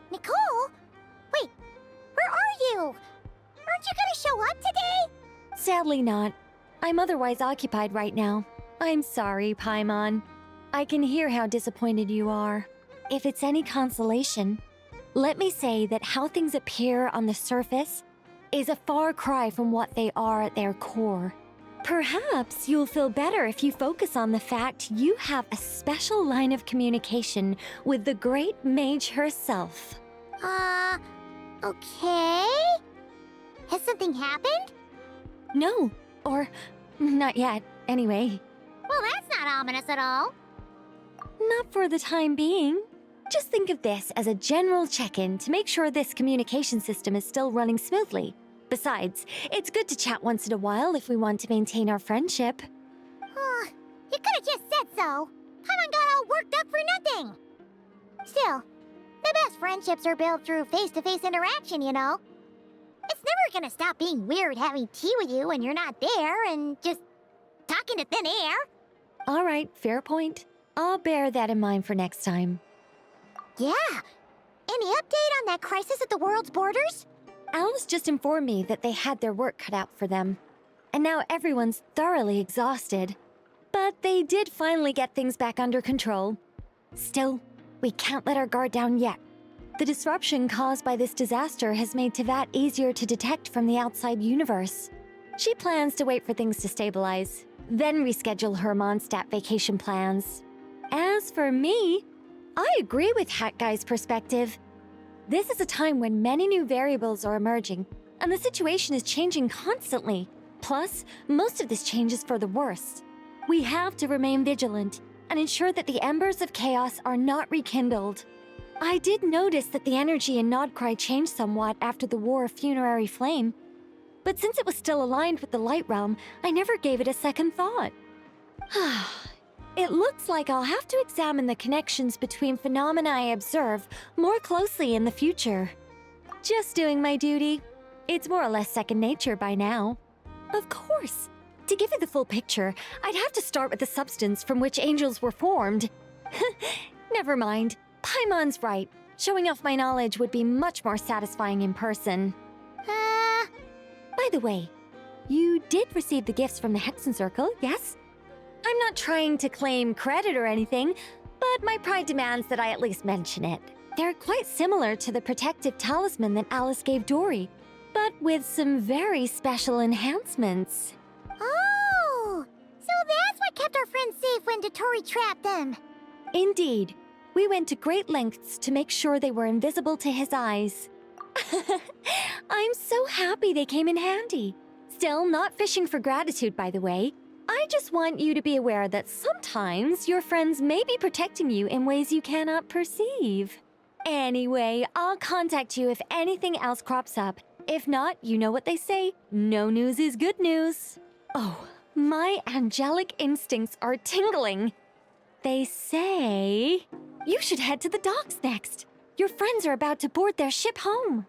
Nicole? Wait, where are you? Aren't you gonna show up today? Sadly not. I'm otherwise occupied right now. I'm sorry, Paimon. I can hear how disappointed you are. If it's any consolation, let me say that how things appear on the surface is a far cry from what they are at their core. Perhaps you'll feel better if you focus on the fact you have a special line of communication with the great mage herself. Okay? Has something happened? No, or not yet, anyway. Well, that's not ominous at all. Not for the time being. Just think of this as a general check-in to make sure this communication system is still running smoothly. Besides, it's good to chat once in a while if we want to maintain our friendship. You could have just said so. Paimon got all worked up for nothing. Still, the best friendships are built through face-to-face interaction, you know. It's never gonna stop being weird having tea with you when you're not there and just talking to thin air. All right, fair point. I'll bear that in mind for next time. Yeah. Any update on that crisis at the world's borders? Alice just informed me that they had their work cut out for them. And now everyone's thoroughly exhausted. But they did finally get things back under control. Still, we can't let our guard down yet. The disruption caused by this disaster has made Teyvat easier to detect from the outside universe. She plans to wait for things to stabilize, then reschedule her Mondstadt vacation plans. As for me, I agree with Hat Guy's perspective. This is a time when many new variables are emerging, and the situation is changing constantly. Plus, most of this change is for the worse. We have to remain vigilant and ensure that the embers of chaos are not rekindled. I did notice that the energy in Nodcry changed somewhat after the War of Funerary Flame, but since it was still aligned with the Light Realm, I never gave it a second thought. It looks like I'll have to examine the connections between phenomena I observe more closely in the future. Just doing my duty. It's more or less second nature by now. Of course. To give you the full picture, I'd have to start with the substance from which angels were formed. Never mind. Paimon's right. Showing off my knowledge would be much more satisfying in person. By the way, you did receive the gifts from the Hexen Circle, yes? I'm not trying to claim credit or anything, but my pride demands that I at least mention it. They're quite similar to the protective talisman that Alice gave Dory, but with some very special enhancements. Oh! So that's what kept our friends safe when Dotori trapped them. Indeed. We went to great lengths to make sure they were invisible to his eyes. I'm so happy they came in handy. Still, not fishing for gratitude, by the way. I just want you to be aware that sometimes your friends may be protecting you in ways you cannot perceive. Anyway, I'll contact you if anything else crops up. If not, you know what they say, no news is good news. Oh, my angelic instincts are tingling. They say you should head to the docks next. Your friends are about to board their ship home.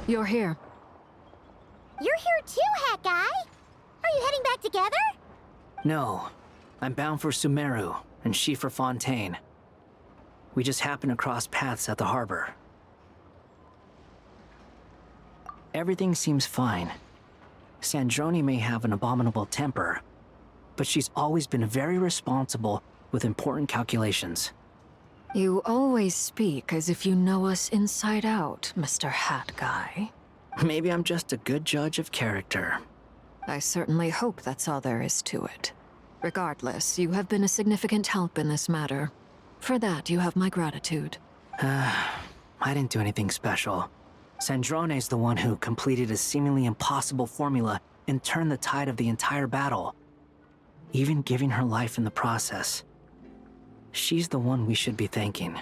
You're here. You're here too, Hat Guy! Are you heading back together? No. I'm bound for Sumeru, and she for Fontaine. We just happened to cross paths at the harbor. Everything seems fine. Sandrone may have an abominable temper, but she's always been very responsible with important calculations. You always speak as if you know us inside out, Mr. Hat Guy. Maybe I'm just a good judge of character. I certainly hope that's all there is to it. Regardless, you have been a significant help in this matter. For that, you have my gratitude. I didn't do anything special. Sandrone's the one who completed a seemingly impossible formula and turned the tide of the entire battle, even giving her life in the process. She's the one we should be thanking.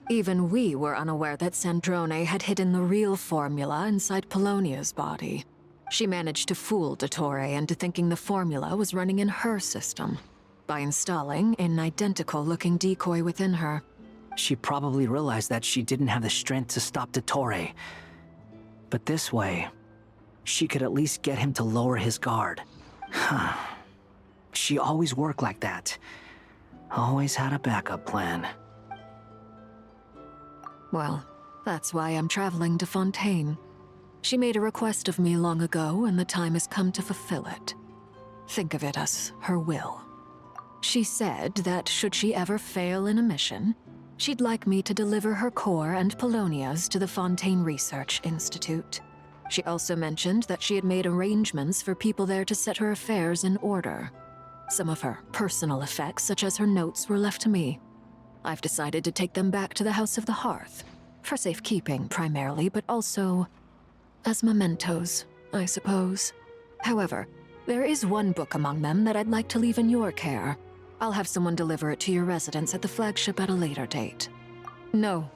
Even we were unaware that Sandrone had hidden the real formula inside Polonia's body. She managed to fool Dottore into thinking the formula was running in her system by installing an identical-looking decoy within her. She probably realized that she didn't have the strength to stop Dottore. But this way, she could at least get him to lower his guard. She always worked like that. Always had a backup plan. Well, that's why I'm traveling to Fontaine. She made a request of me long ago, and the time has come to fulfill it. Think of it as her will. She said that should she ever fail in a mission, she'd like me to deliver her core and Polonia's to the Fontaine Research Institute. She also mentioned that she had made arrangements for people there to set her affairs in order. Some of her personal effects, such as her notes, were left to me. I've decided to take them back to the House of the Hearth, for safekeeping primarily, but also as mementos, I suppose. However, there is one book among them that I'd like to leave in your care. I'll have someone deliver it to your residence at the flagship at a later date. No,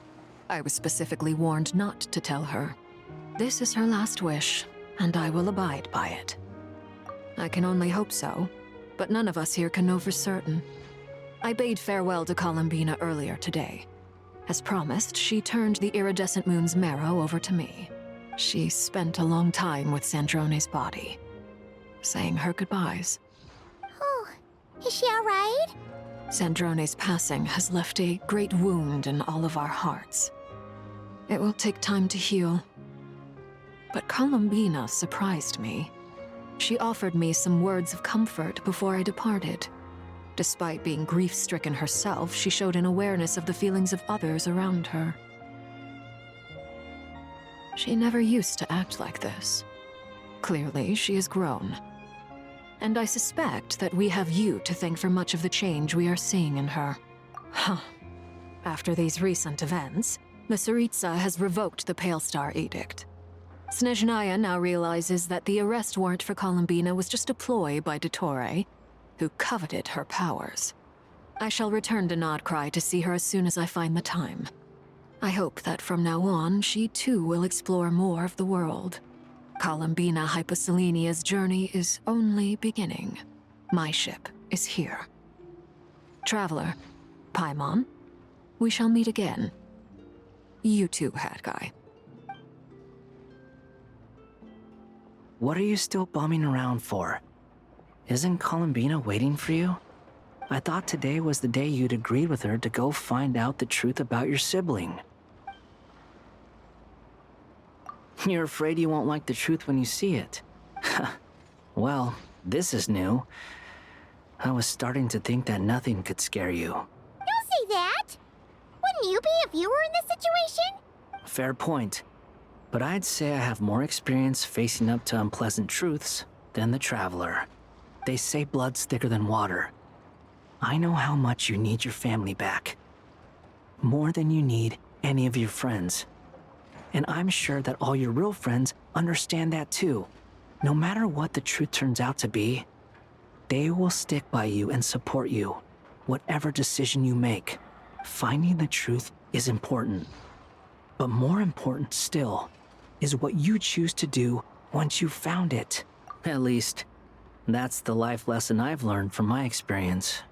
I was specifically warned not to tell her. This is her last wish, and I will abide by it. I can only hope so, but none of us here can know for certain. I bade farewell to Columbina earlier today. As promised, she turned the iridescent moon's marrow over to me. She spent a long time with Sandrone's body, saying her goodbyes. Oh, is she all right? Sandrone's passing has left a great wound in all of our hearts. It will take time to heal. But Columbina surprised me. She offered me some words of comfort before I departed. Despite being grief-stricken herself, she showed an awareness of the feelings of others around her. She never used to act like this. Clearly, she has grown. And I suspect that we have you to thank for much of the change we are seeing in her. Huh. After these recent events, the Tsaritsa has revoked the Pale Star Edict. Snezhnaya now realizes that the arrest warrant for Columbina was just a ploy by Dottore, who coveted her powers. I shall return to Nodcry to see her as soon as I find the time. I hope that from now on, she too will explore more of the world. Columbina Hyposelenia's journey is only beginning. My ship is here. Traveler, Paimon, we shall meet again. You too, Hat Guy. What are you still bumming around for? Isn't Columbina waiting for you? I thought today was the day you'd agreed with her to go find out the truth about your sibling. You're afraid you won't like the truth when you see it. Well, this is new. I was starting to think that nothing could scare you. Don't say that! Wouldn't you be if you were in this situation? Fair point. But I'd say I have more experience facing up to unpleasant truths than the Traveler. They say blood's thicker than water. I know how much you need your family back. More than you need any of your friends. And I'm sure that all your real friends understand that too. No matter what the truth turns out to be, they will stick by you and support you, whatever decision you make. Finding the truth is important. But more important still is what you choose to do once you've found it. At least, that's the life lesson I've learned from my experience.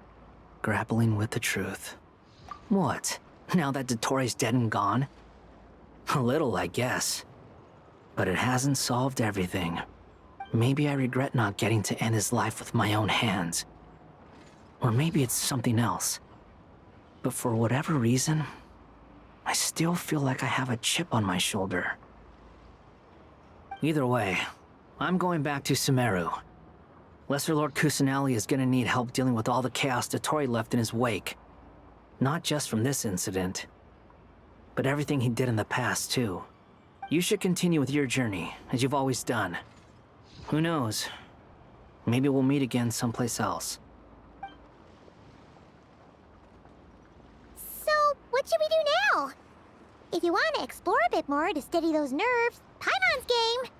Grappling with the truth. What? Now that Dottore's dead and gone? A little, I guess. But it hasn't solved everything. Maybe I regret not getting to end his life with my own hands. Or maybe it's something else. But for whatever reason, I still feel like I have a chip on my shoulder. Either way, I'm going back to Sumeru. Lesser Lord Kusanali is gonna need help dealing with all the chaos Dottore left in his wake. Not just from this incident, but everything he did in the past, too. You should continue with your journey, as you've always done. Who knows? Maybe we'll meet again someplace else. So, what should we do now? If you want to explore a bit more to steady those nerves, Paimon's game.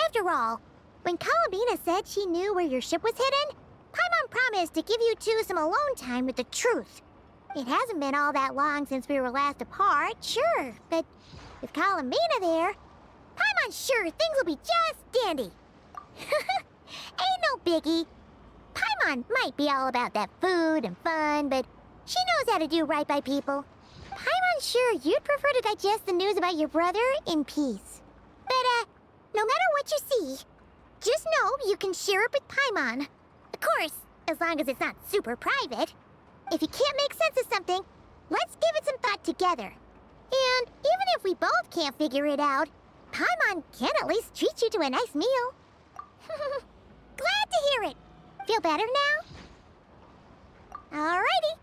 After all, when Columbina said she knew where your ship was hidden, Paimon promised to give you two some alone time with the truth. It hasn't been all that long since we were last apart, sure, but with Columbina there, Paimon's sure things will be just dandy. Ain't no biggie. Paimon might be all about that food and fun, but she knows how to do right by people. Paimon's sure you'd prefer to digest the news about your brother in peace. But, no matter what you see, just know you can share it with Paimon. Of course, as long as it's not super private. If you can't make sense of something, let's give it some thought together. And even if we both can't figure it out, Paimon can at least treat you to a nice meal. Glad to hear it. Feel better now? Alrighty.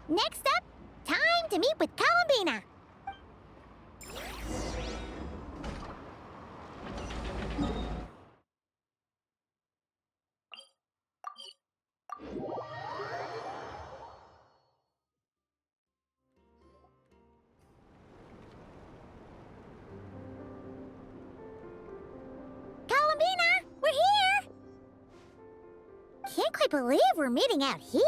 Next up, time to meet with Columbina. Columbina, we're here! Can't quite believe we're meeting out here.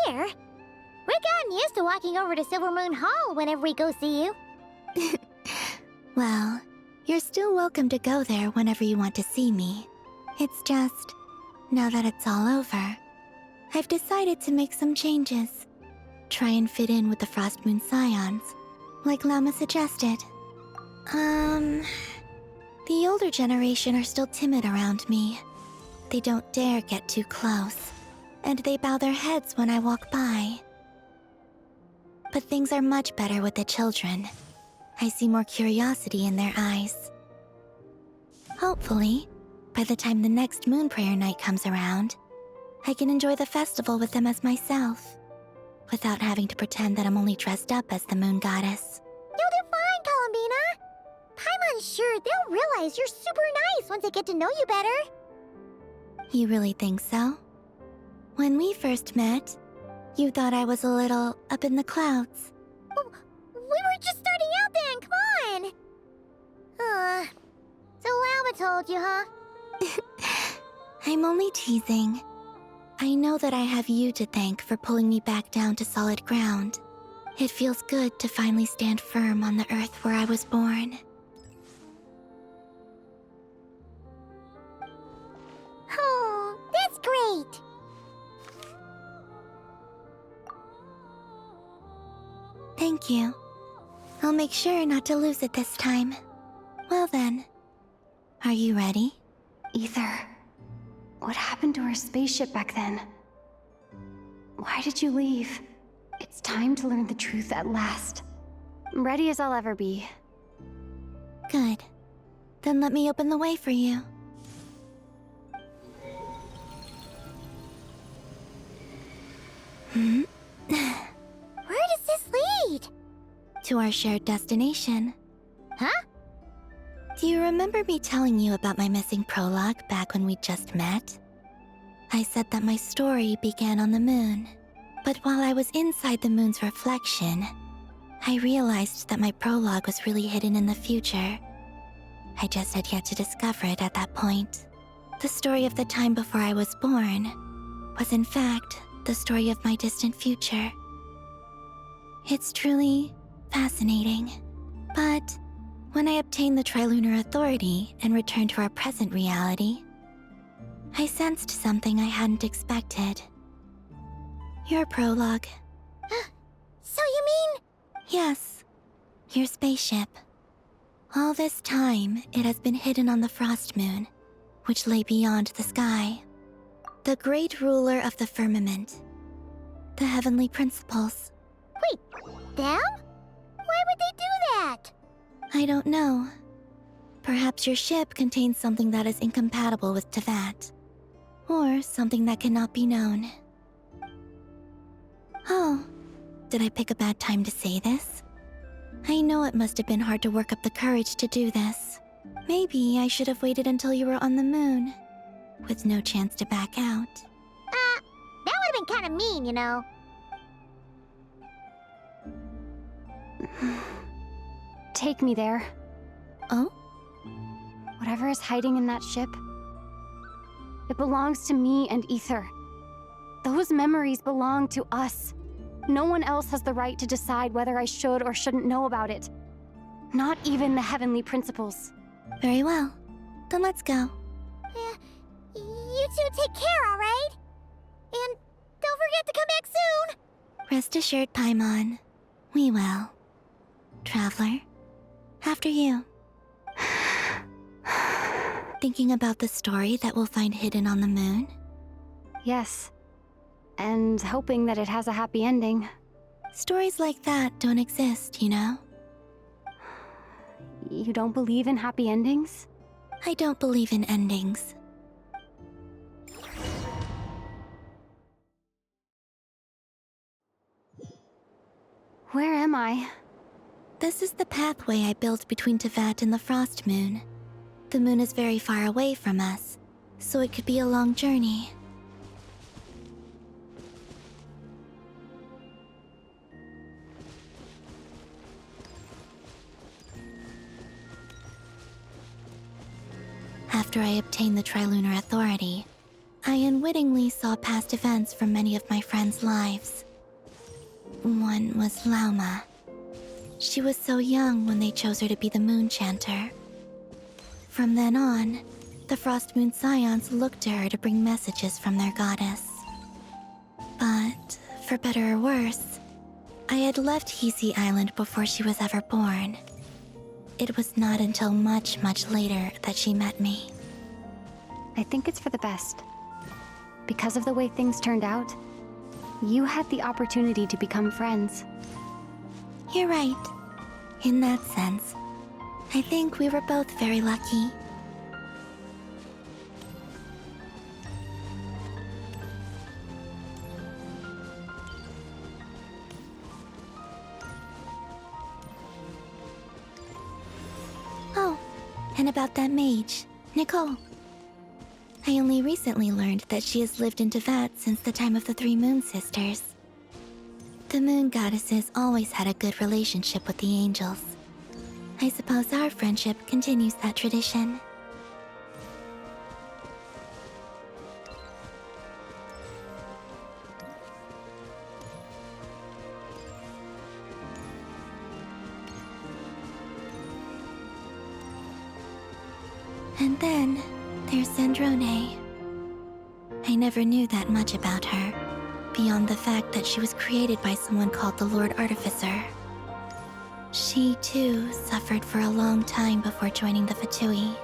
We've gotten used to walking over to Silver Moon Hall whenever we go see you. Well, you're still welcome to go there whenever you want to see me. It's just, now that it's all over, I've decided to make some changes. Try and fit in with the Frost Moon Scions, like Lama suggested. The older generation are still timid around me. They don't dare get too close, and they bow their heads when I walk by. But things are much better with the children. I see more curiosity in their eyes. Hopefully, by the time the next Moon Prayer night comes around, I can enjoy the festival with them as myself, without having to pretend that I'm only dressed up as the Moon Goddess. You'll do fine, Columbina. Paimon's sure they'll realize you're super nice once they get to know you better. You really think so? When we first met, you thought I was a little up in the clouds. Well, we were just starting out then, come on! So Llama told you, huh? I'm only teasing. I know that I have you to thank for pulling me back down to solid ground. It feels good to finally stand firm on the earth where I was born. Oh, that's great! Thank you. I'll make sure not to lose it this time. Well then, are you ready? Ether, what happened to our spaceship back then? Why did you leave? It's time to learn the truth at last. I'm ready as I'll ever be. Good. Then let me open the way for you. Where does this lead? To our shared destination. Huh? Do you remember me telling you about my missing prologue back when we just met? I said that my story began on the moon. But while I was inside the moon's reflection, I realized that my prologue was really hidden in the future. I just had yet to discover it at that point. The story of the time before I was born was in fact the story of my distant future. It's truly fascinating. But when I obtained the Trilunar Authority and returned to our present reality, I sensed something I hadn't expected. Your prologue. So you mean... Yes, your spaceship. All this time, it has been hidden on the Frost Moon, which lay beyond the sky. The great ruler of the firmament. The heavenly principles. Wait, them? Why would they do that? I don't know. Perhaps your ship contains something that is incompatible with Tevat. Or something that cannot be known. Oh, did I pick a bad time to say this? I know it must have been hard to work up the courage to do this. Maybe I should have waited until you were on the moon, with no chance to back out. That would have been kind of mean, you know. Take me there. Oh? Whatever is hiding in that ship, it belongs to me and Ether. Those memories belong to us. No one else has the right to decide whether I should or shouldn't know about it. Not even the heavenly principles. Very well. Then let's go. You two take care, alright? And don't forget to come back soon! Rest assured, Paimon. We will. Traveler, after you. Thinking about the story that we'll find hidden on the moon? Yes. And hoping that it has a happy ending. Stories like that don't exist, you know? You don't believe in happy endings? I don't believe in endings. Where am I? This is the pathway I built between Tevat and the Frost Moon. The moon is very far away from us, so it could be a long journey. After I obtained the Trilunar Authority, I unwittingly saw past events from many of my friends' lives. One was Lauma. She was so young when they chose her to be the Moon Chanter. From then on, the Frost Moon Scions looked to her to bring messages from their goddess. But, for better or worse, I had left Hisi Island before she was ever born. It was not until much, much later that she met me. I think it's for the best. Because of the way things turned out, you had the opportunity to become friends. You're right. In that sense, I think we were both very lucky. And about that mage, Nicole. I only recently learned that she has lived in VIII since the time of the Three Moon Sisters. The Moon Goddesses always had a good relationship with the angels. I suppose our friendship continues that tradition. And then, there's Sandrone. I never knew that much about her, beyond the fact that she was created by someone called the Lord Artificer. She, too, suffered for a long time before joining the VIII.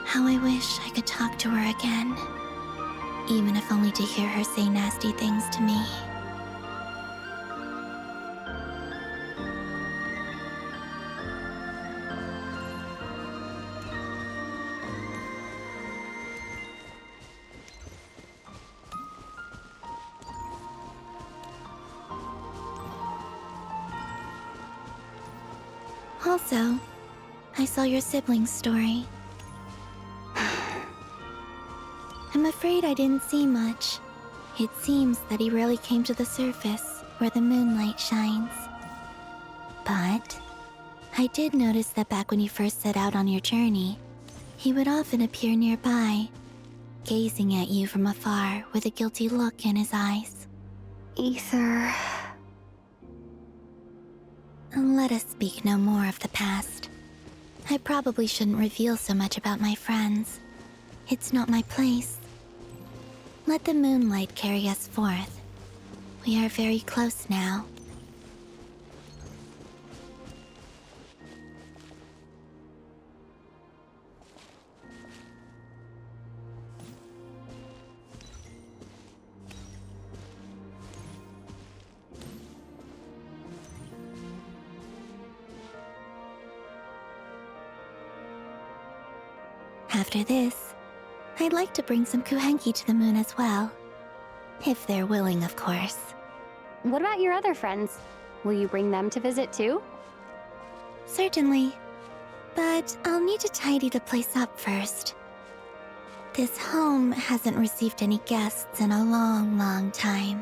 How I wish I could talk to her again, even if only to hear her say nasty things to me. Also, I saw your sibling's story. I'm afraid I didn't see much. It seems that he rarely came to the surface, where the moonlight shines. But I did notice that back when you first set out on your journey, he would often appear nearby, gazing at you from afar with a guilty look in his eyes. Ether. Let us speak no more of the past. I probably shouldn't reveal so much about my friends. It's not my place. Let the moonlight carry us forth. We are very close now. After this, I'd like to bring some kuhenki to the moon as well. If they're willing, of course. What about your other friends? Will you bring them to visit too? Certainly. But I'll need to tidy the place up first. This home hasn't received any guests in a long, long time.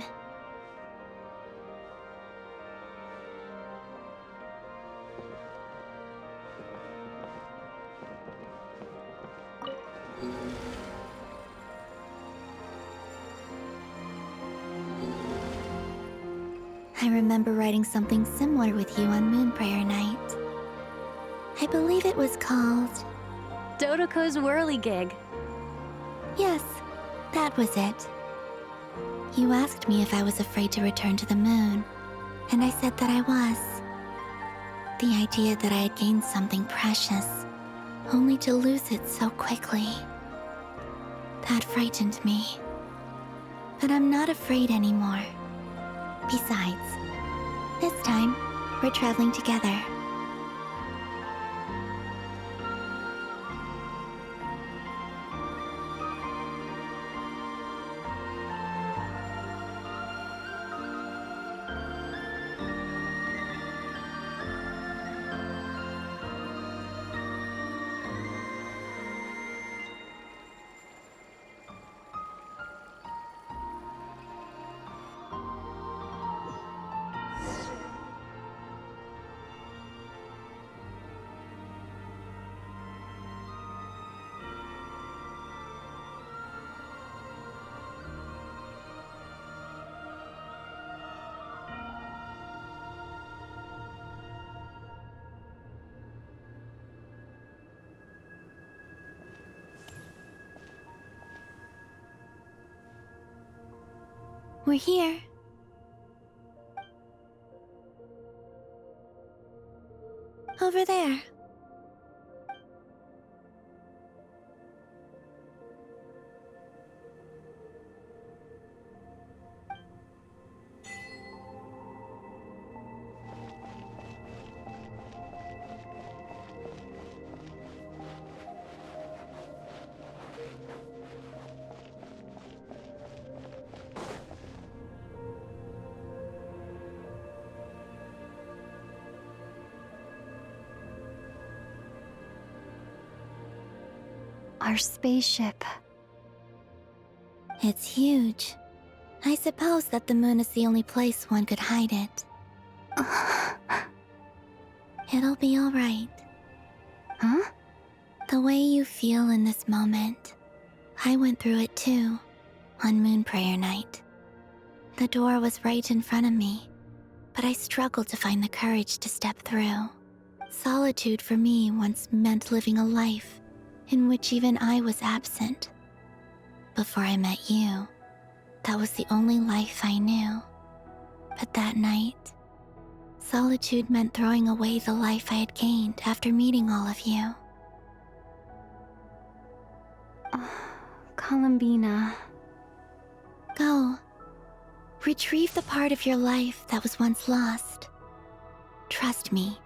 I remember writing something similar with you on Moonprayer Night. I believe it was called... Dodoko's Whirligig. Yes, that was it. You asked me if I was afraid to return to the moon, and I said that I was. The idea that I had gained something precious, only to lose it so quickly. That frightened me. But I'm not afraid anymore. Besides, this time, we're traveling together. We're here. Over there. Our spaceship. It's huge. I suppose that the moon is the only place one could hide it. It'll be alright. Huh? The way you feel in this moment, I went through it too, on Moon Prayer Night. The door was right in front of me, but I struggled to find the courage to step through. Solitude for me once meant living a life in which even I was absent. Before I met you, that was the only life I knew. But that night, solitude meant throwing away the life I had gained after meeting all of you. Columbina. Go. Retrieve the part of your life that was once lost. Trust me,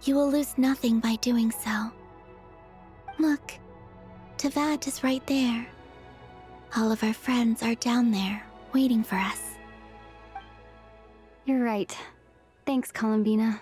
you will lose nothing by doing so. Look, Teyvat is right there. All of our friends are down there, waiting for us. You're right. Thanks, Columbina.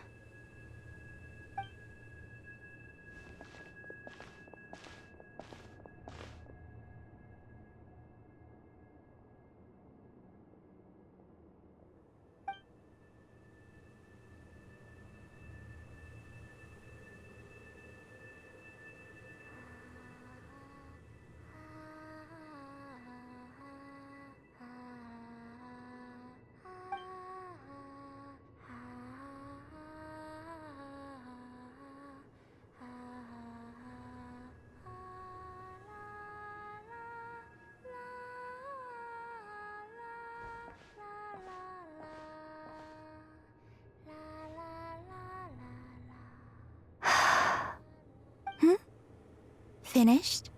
Finished?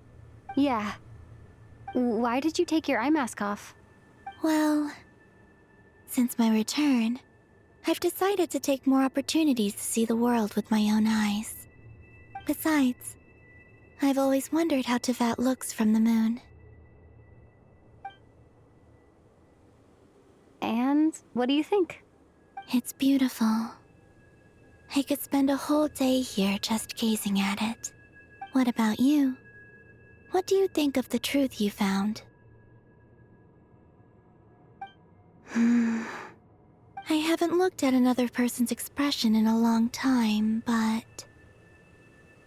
Yeah. Why did you take your eye mask off? Well, since my return, I've decided to take more opportunities to see the world with my own eyes. Besides, I've always wondered how Teyvat looks from the moon. And what do you think? It's beautiful. I could spend a whole day here just gazing at it. What about you? What do you think of the truth you found? I haven't looked at another person's expression in a long time, but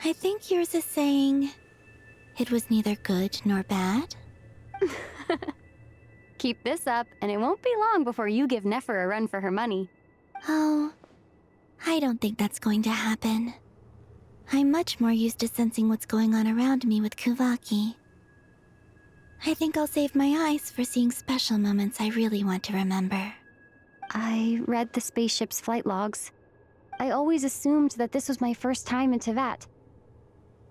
I think yours is saying it was neither good nor bad. Keep this up, and it won't be long before you give Nefer a run for her money. Oh, I don't think that's going to happen. I'm much more used to sensing what's going on around me with Kuvaki. I think I'll save my eyes for seeing special moments I really want to remember. I read the spaceship's flight logs. I always assumed that this was my first time in Teyvat.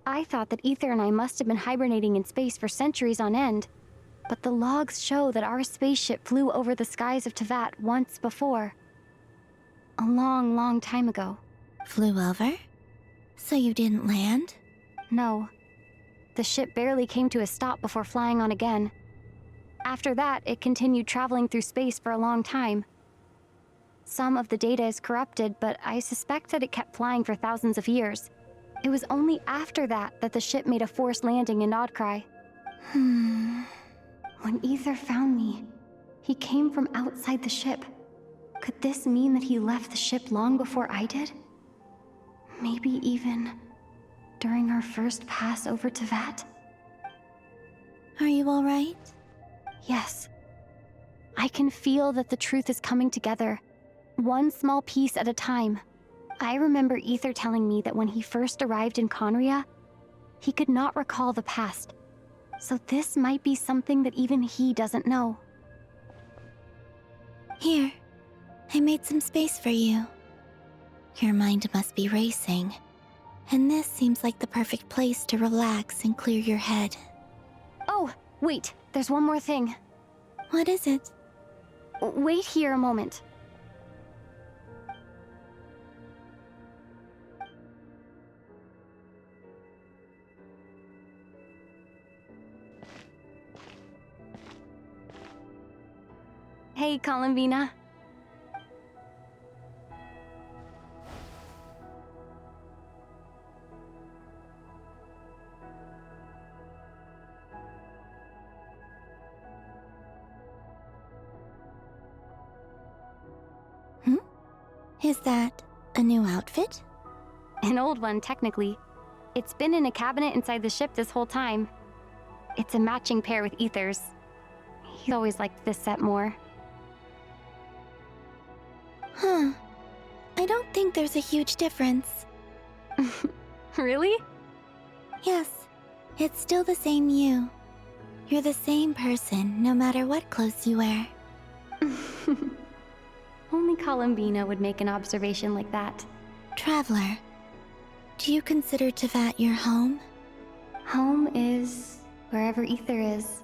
I thought that Ether and I must have been hibernating in space for centuries on end, but the logs show that our spaceship flew over the skies of Teyvat once before. A long, long time ago. Flew over? So you didn't land? No. The ship barely came to a stop before flying on again. After that, it continued traveling through space for a long time. Some of the data is corrupted, but I suspect that it kept flying for thousands of years. It was only after that that the ship made a forced landing in Nodcry. When Ether found me, he came from outside the ship. Could this mean that he left the ship long before I did? Maybe even during our first pass over Teyvat? Are you alright? Yes. I can feel that the truth is coming together, one small piece at a time. I remember Ether telling me that when he first arrived in Conria, he could not recall the past. So this might be something that even he doesn't know. Here, I made some space for you. Your mind must be racing, and this seems like the perfect place to relax and clear your head. Oh, wait, there's one more thing. What is it? Wait here a moment. Hey, Columbina. Is that a new outfit? An old one, technically. It's been in a cabinet inside the ship this whole time. It's a matching pair with Ether's. He always liked this set more. Huh. I don't think there's a huge difference. Really? Yes. It's still the same you. You're the same person, no matter what clothes you wear. Only Columbina would make an observation like that. Traveler, do you consider Tevat your home? Home is wherever Ether is.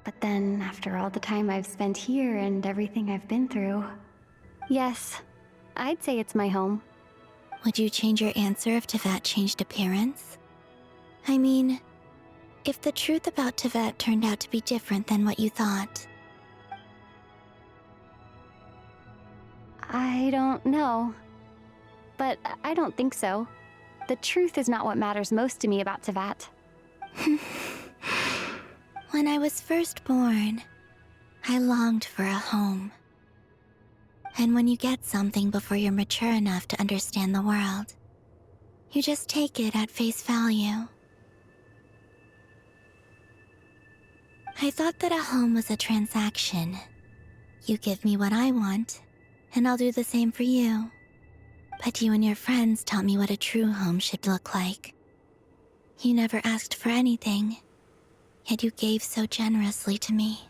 But then, after all the time I've spent here and everything I've been through, yes, I'd say it's my home. Would you change your answer if Tevat changed appearance? I mean, if the truth about Tevat turned out to be different than what you thought. I don't know. But I don't think so. The truth is not what matters most to me about Tevat. When I was first born, I longed for a home. And when you get something before you're mature enough to understand the world, you just take it at face value. I thought that a home was a transaction. You give me what I want, and I'll do the same for you. But you and your friends taught me what a true home should look like. You never asked for anything, yet you gave so generously to me.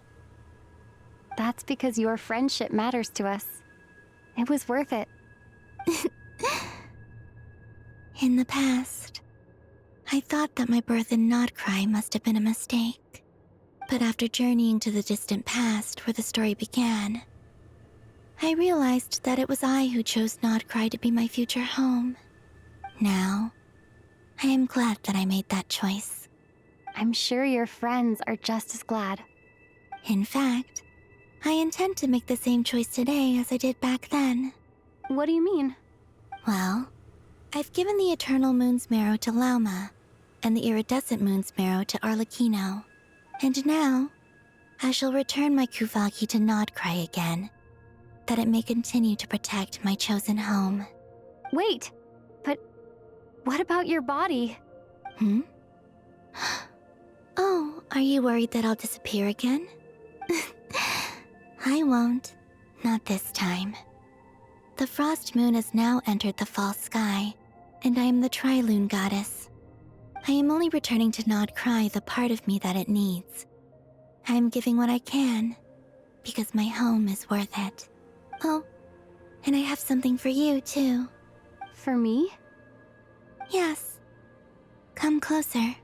That's because your friendship matters to us. It was worth it. In the past, I thought that my birth in Nodcry must have been a mistake. But after journeying to the distant past where the story began, I realized that it was I who chose Nodcry to be my future home. Now, I am glad that I made that choice. I'm sure your friends are just as glad. In fact, I intend to make the same choice today as I did back then. What do you mean? Well, I've given the Eternal Moon's Marrow to Lauma, and the Iridescent Moon's Marrow to Arlecchino. And now, I shall return my Kuvagi to Nodcry again, that it may continue to protect my chosen home. Wait, but what about your body? Oh, are you worried that I'll disappear again? I won't. Not this time. The Frost Moon has now entered the fall sky, and I am the Trilune Goddess. I am only returning to Nodcry the part of me that it needs. I am giving what I can, because my home is worth it. Oh, and I have something for you, too. For me? Yes. Come closer.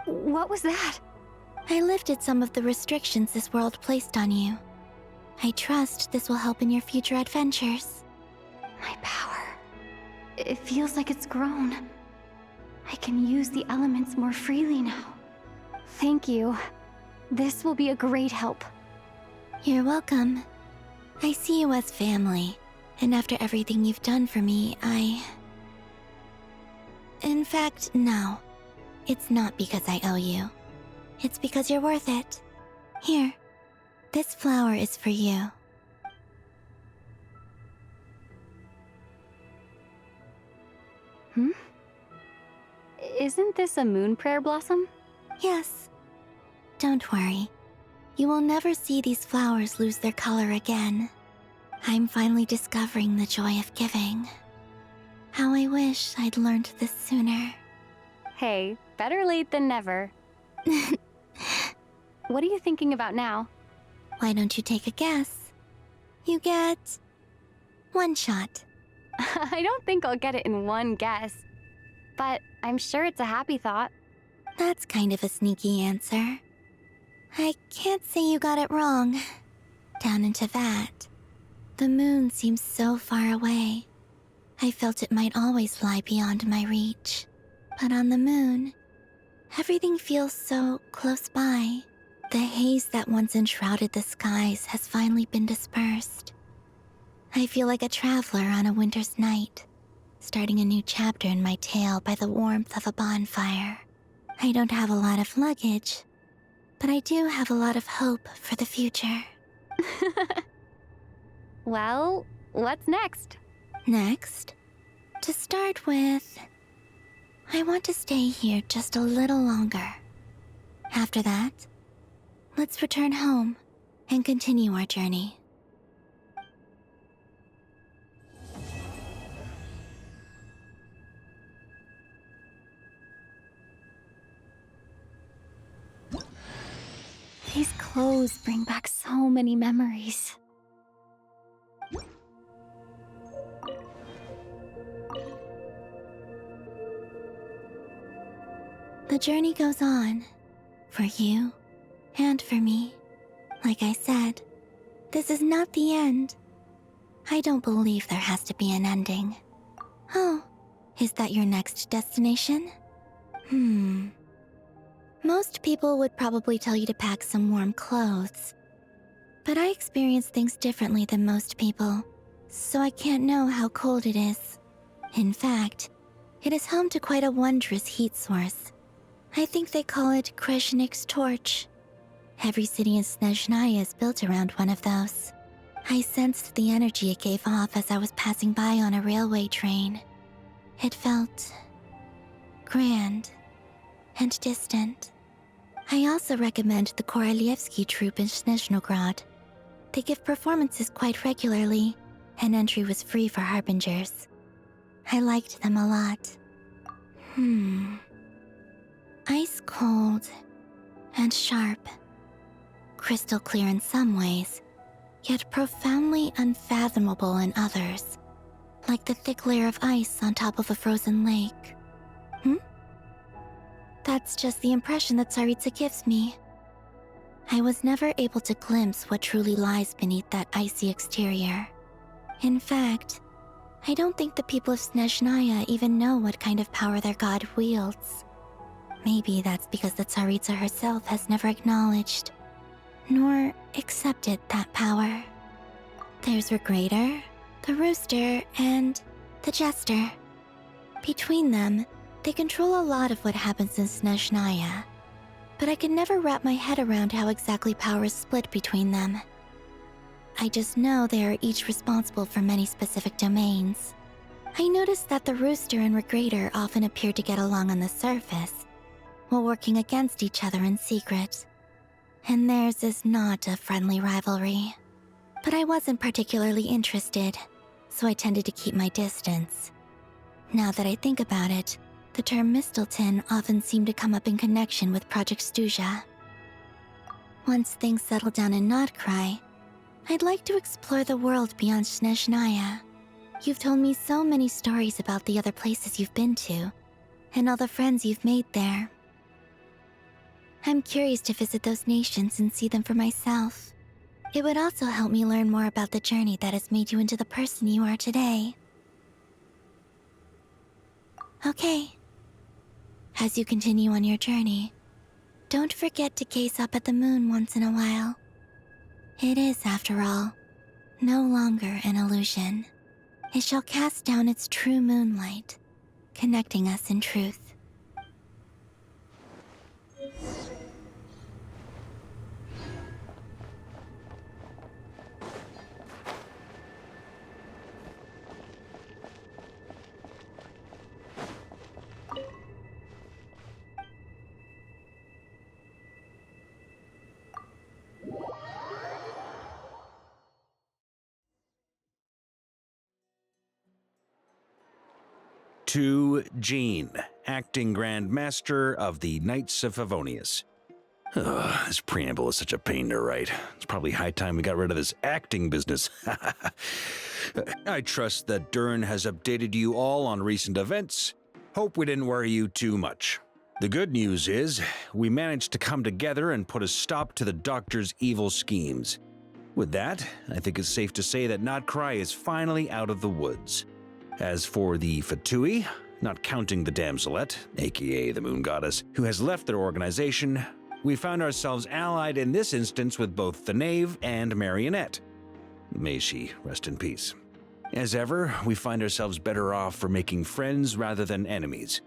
What was that? I lifted some of the restrictions this world placed on you. I trust this will help in your future adventures. My power. It feels like it's grown. I can use the elements more freely now. Thank you. This will be a great help. You're welcome. I see you as family, and after everything you've done for me, In fact, no. It's not because I owe you. It's because you're worth it. Here, this flower is for you. Isn't this a moon prayer blossom? Yes. Don't worry. You will never see these flowers lose their color again. I'm finally discovering the joy of giving. How I wish I'd learned this sooner. Hey, better late than never. What are you thinking about now? Why don't you take a guess? You get 1 shot. I don't think I'll get it in one guess, but I'm sure it's a happy thought. That's kind of a sneaky answer. I can't say you got it wrong. Down into that, the moon seems so far away. I felt it might always lie beyond my reach. But on the moon, everything feels so close by. The haze that once enshrouded the skies has finally been dispersed. I feel like a traveler on a winter's night, starting a new chapter in my tale by the warmth of a bonfire. I don't have a lot of luggage, but I do have a lot of hope for the future. Well, what's next? Next, to start with, I want to stay here just a little longer. After that, let's return home and continue our journey. These clothes bring back so many memories. The journey goes on, for you and for me. Like I said, this is not the end. I don't believe there has to be an ending. Oh, is that your next destination? Most people would probably tell you to pack some warm clothes. But I experience things differently than most people, so I can't know how cold it is. In fact, it is home to quite a wondrous heat source. I think they call it Kreshnik's torch. Every city in Snezhnaya is built around one of those. I sensed the energy it gave off as I was passing by on a railway train. It felt grand and distant. I also recommend the Korolievsky troupe in Snezhnograd. They give performances quite regularly, and entry was free for harbingers. I liked them a lot. Ice cold and sharp. Crystal clear in some ways, yet profoundly unfathomable in others. Like the thick layer of ice on top of a frozen lake. That's just the impression that Tsaritsa gives me. I was never able to glimpse what truly lies beneath that icy exterior. In fact, I don't think the people of Snezhnaya even know what kind of power their god wields. Maybe that's because the Tsaritsa herself has never acknowledged, nor accepted that power. There's Regrator, the Rooster, and the Jester. Between them, they control a lot of what happens in Snezhnaya, but I can never wrap my head around how exactly power is split between them. I just know they are each responsible for many specific domains. I noticed that the Rooster and Regrator often appear to get along on the surface, while working against each other in secret. And theirs is not a friendly rivalry. But I wasn't particularly interested, so I tended to keep my distance. Now that I think about it, the term Mistelton often seemed to come up in connection with Project Stuja. Once things settle down in Notcry, I'd like to explore the world beyond Snezhnaya. You've told me so many stories about the other places you've been to, and all the friends you've made there. I'm curious to visit those nations and see them for myself. It would also help me learn more about the journey that has made you into the person you are today. Okay. As you continue on your journey, don't forget to gaze up at the moon once in a while. It is, after all, no longer an illusion. It shall cast down its true moonlight, connecting us in truth. To Jean, Acting Grand Master of the Knights of Favonius. This preamble is such a pain to write. It's probably high time we got rid of this acting business. I trust that Dern has updated you all on recent events. Hope we didn't worry you too much. The good news is, we managed to come together and put a stop to the Doctor's evil schemes. With that, I think it's safe to say that Notcry is finally out of the woods. As for the Fatui, not counting the Damselette, aka the Moon Goddess, who has left their organization, we found ourselves allied in this instance with both the Knave and Marionette. May she rest in peace. As ever, we find ourselves better off for making friends rather than enemies.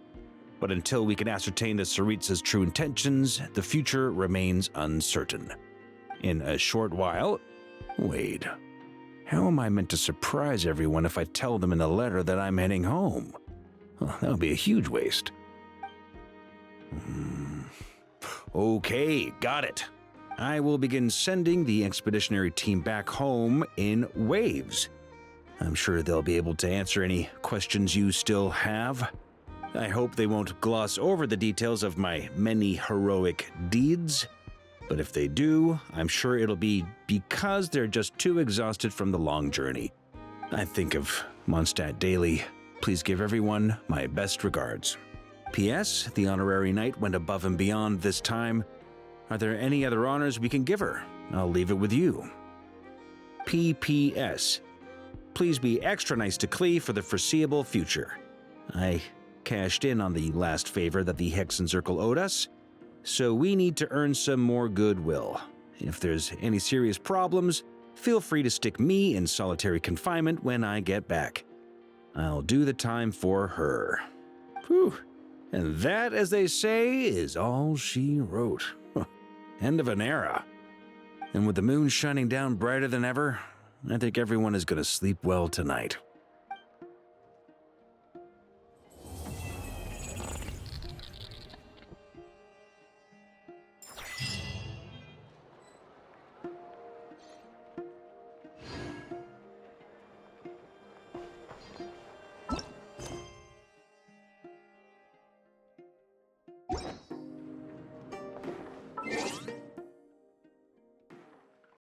But until we can ascertain the Tsaritsa's true intentions, the future remains uncertain. In a short while... Wait, how am I meant to surprise everyone if I tell them in the letter that I'm heading home? That would be a huge waste. Okay, got it. I will begin sending the expeditionary team back home in waves. I'm sure they'll be able to answer any questions you still have. I hope they won't gloss over the details of my many heroic deeds. But if they do, I'm sure it'll be because they're just too exhausted from the long journey. I think of Mondstadt daily. Please give everyone my best regards. P.S. The honorary knight went above and beyond this time. Are there any other honors we can give her? I'll leave it with you. P.P.S. Please be extra nice to Klee for the foreseeable future. I cashed in on the last favor that the Hexen Circle owed us, so we need to earn some more goodwill. If there's any serious problems, feel free to stick me in solitary confinement when I get back. I'll do the time for her. Whew. And that, as they say, is all she wrote. End of an era. And with the moon shining down brighter than ever, I think everyone is going to sleep well tonight.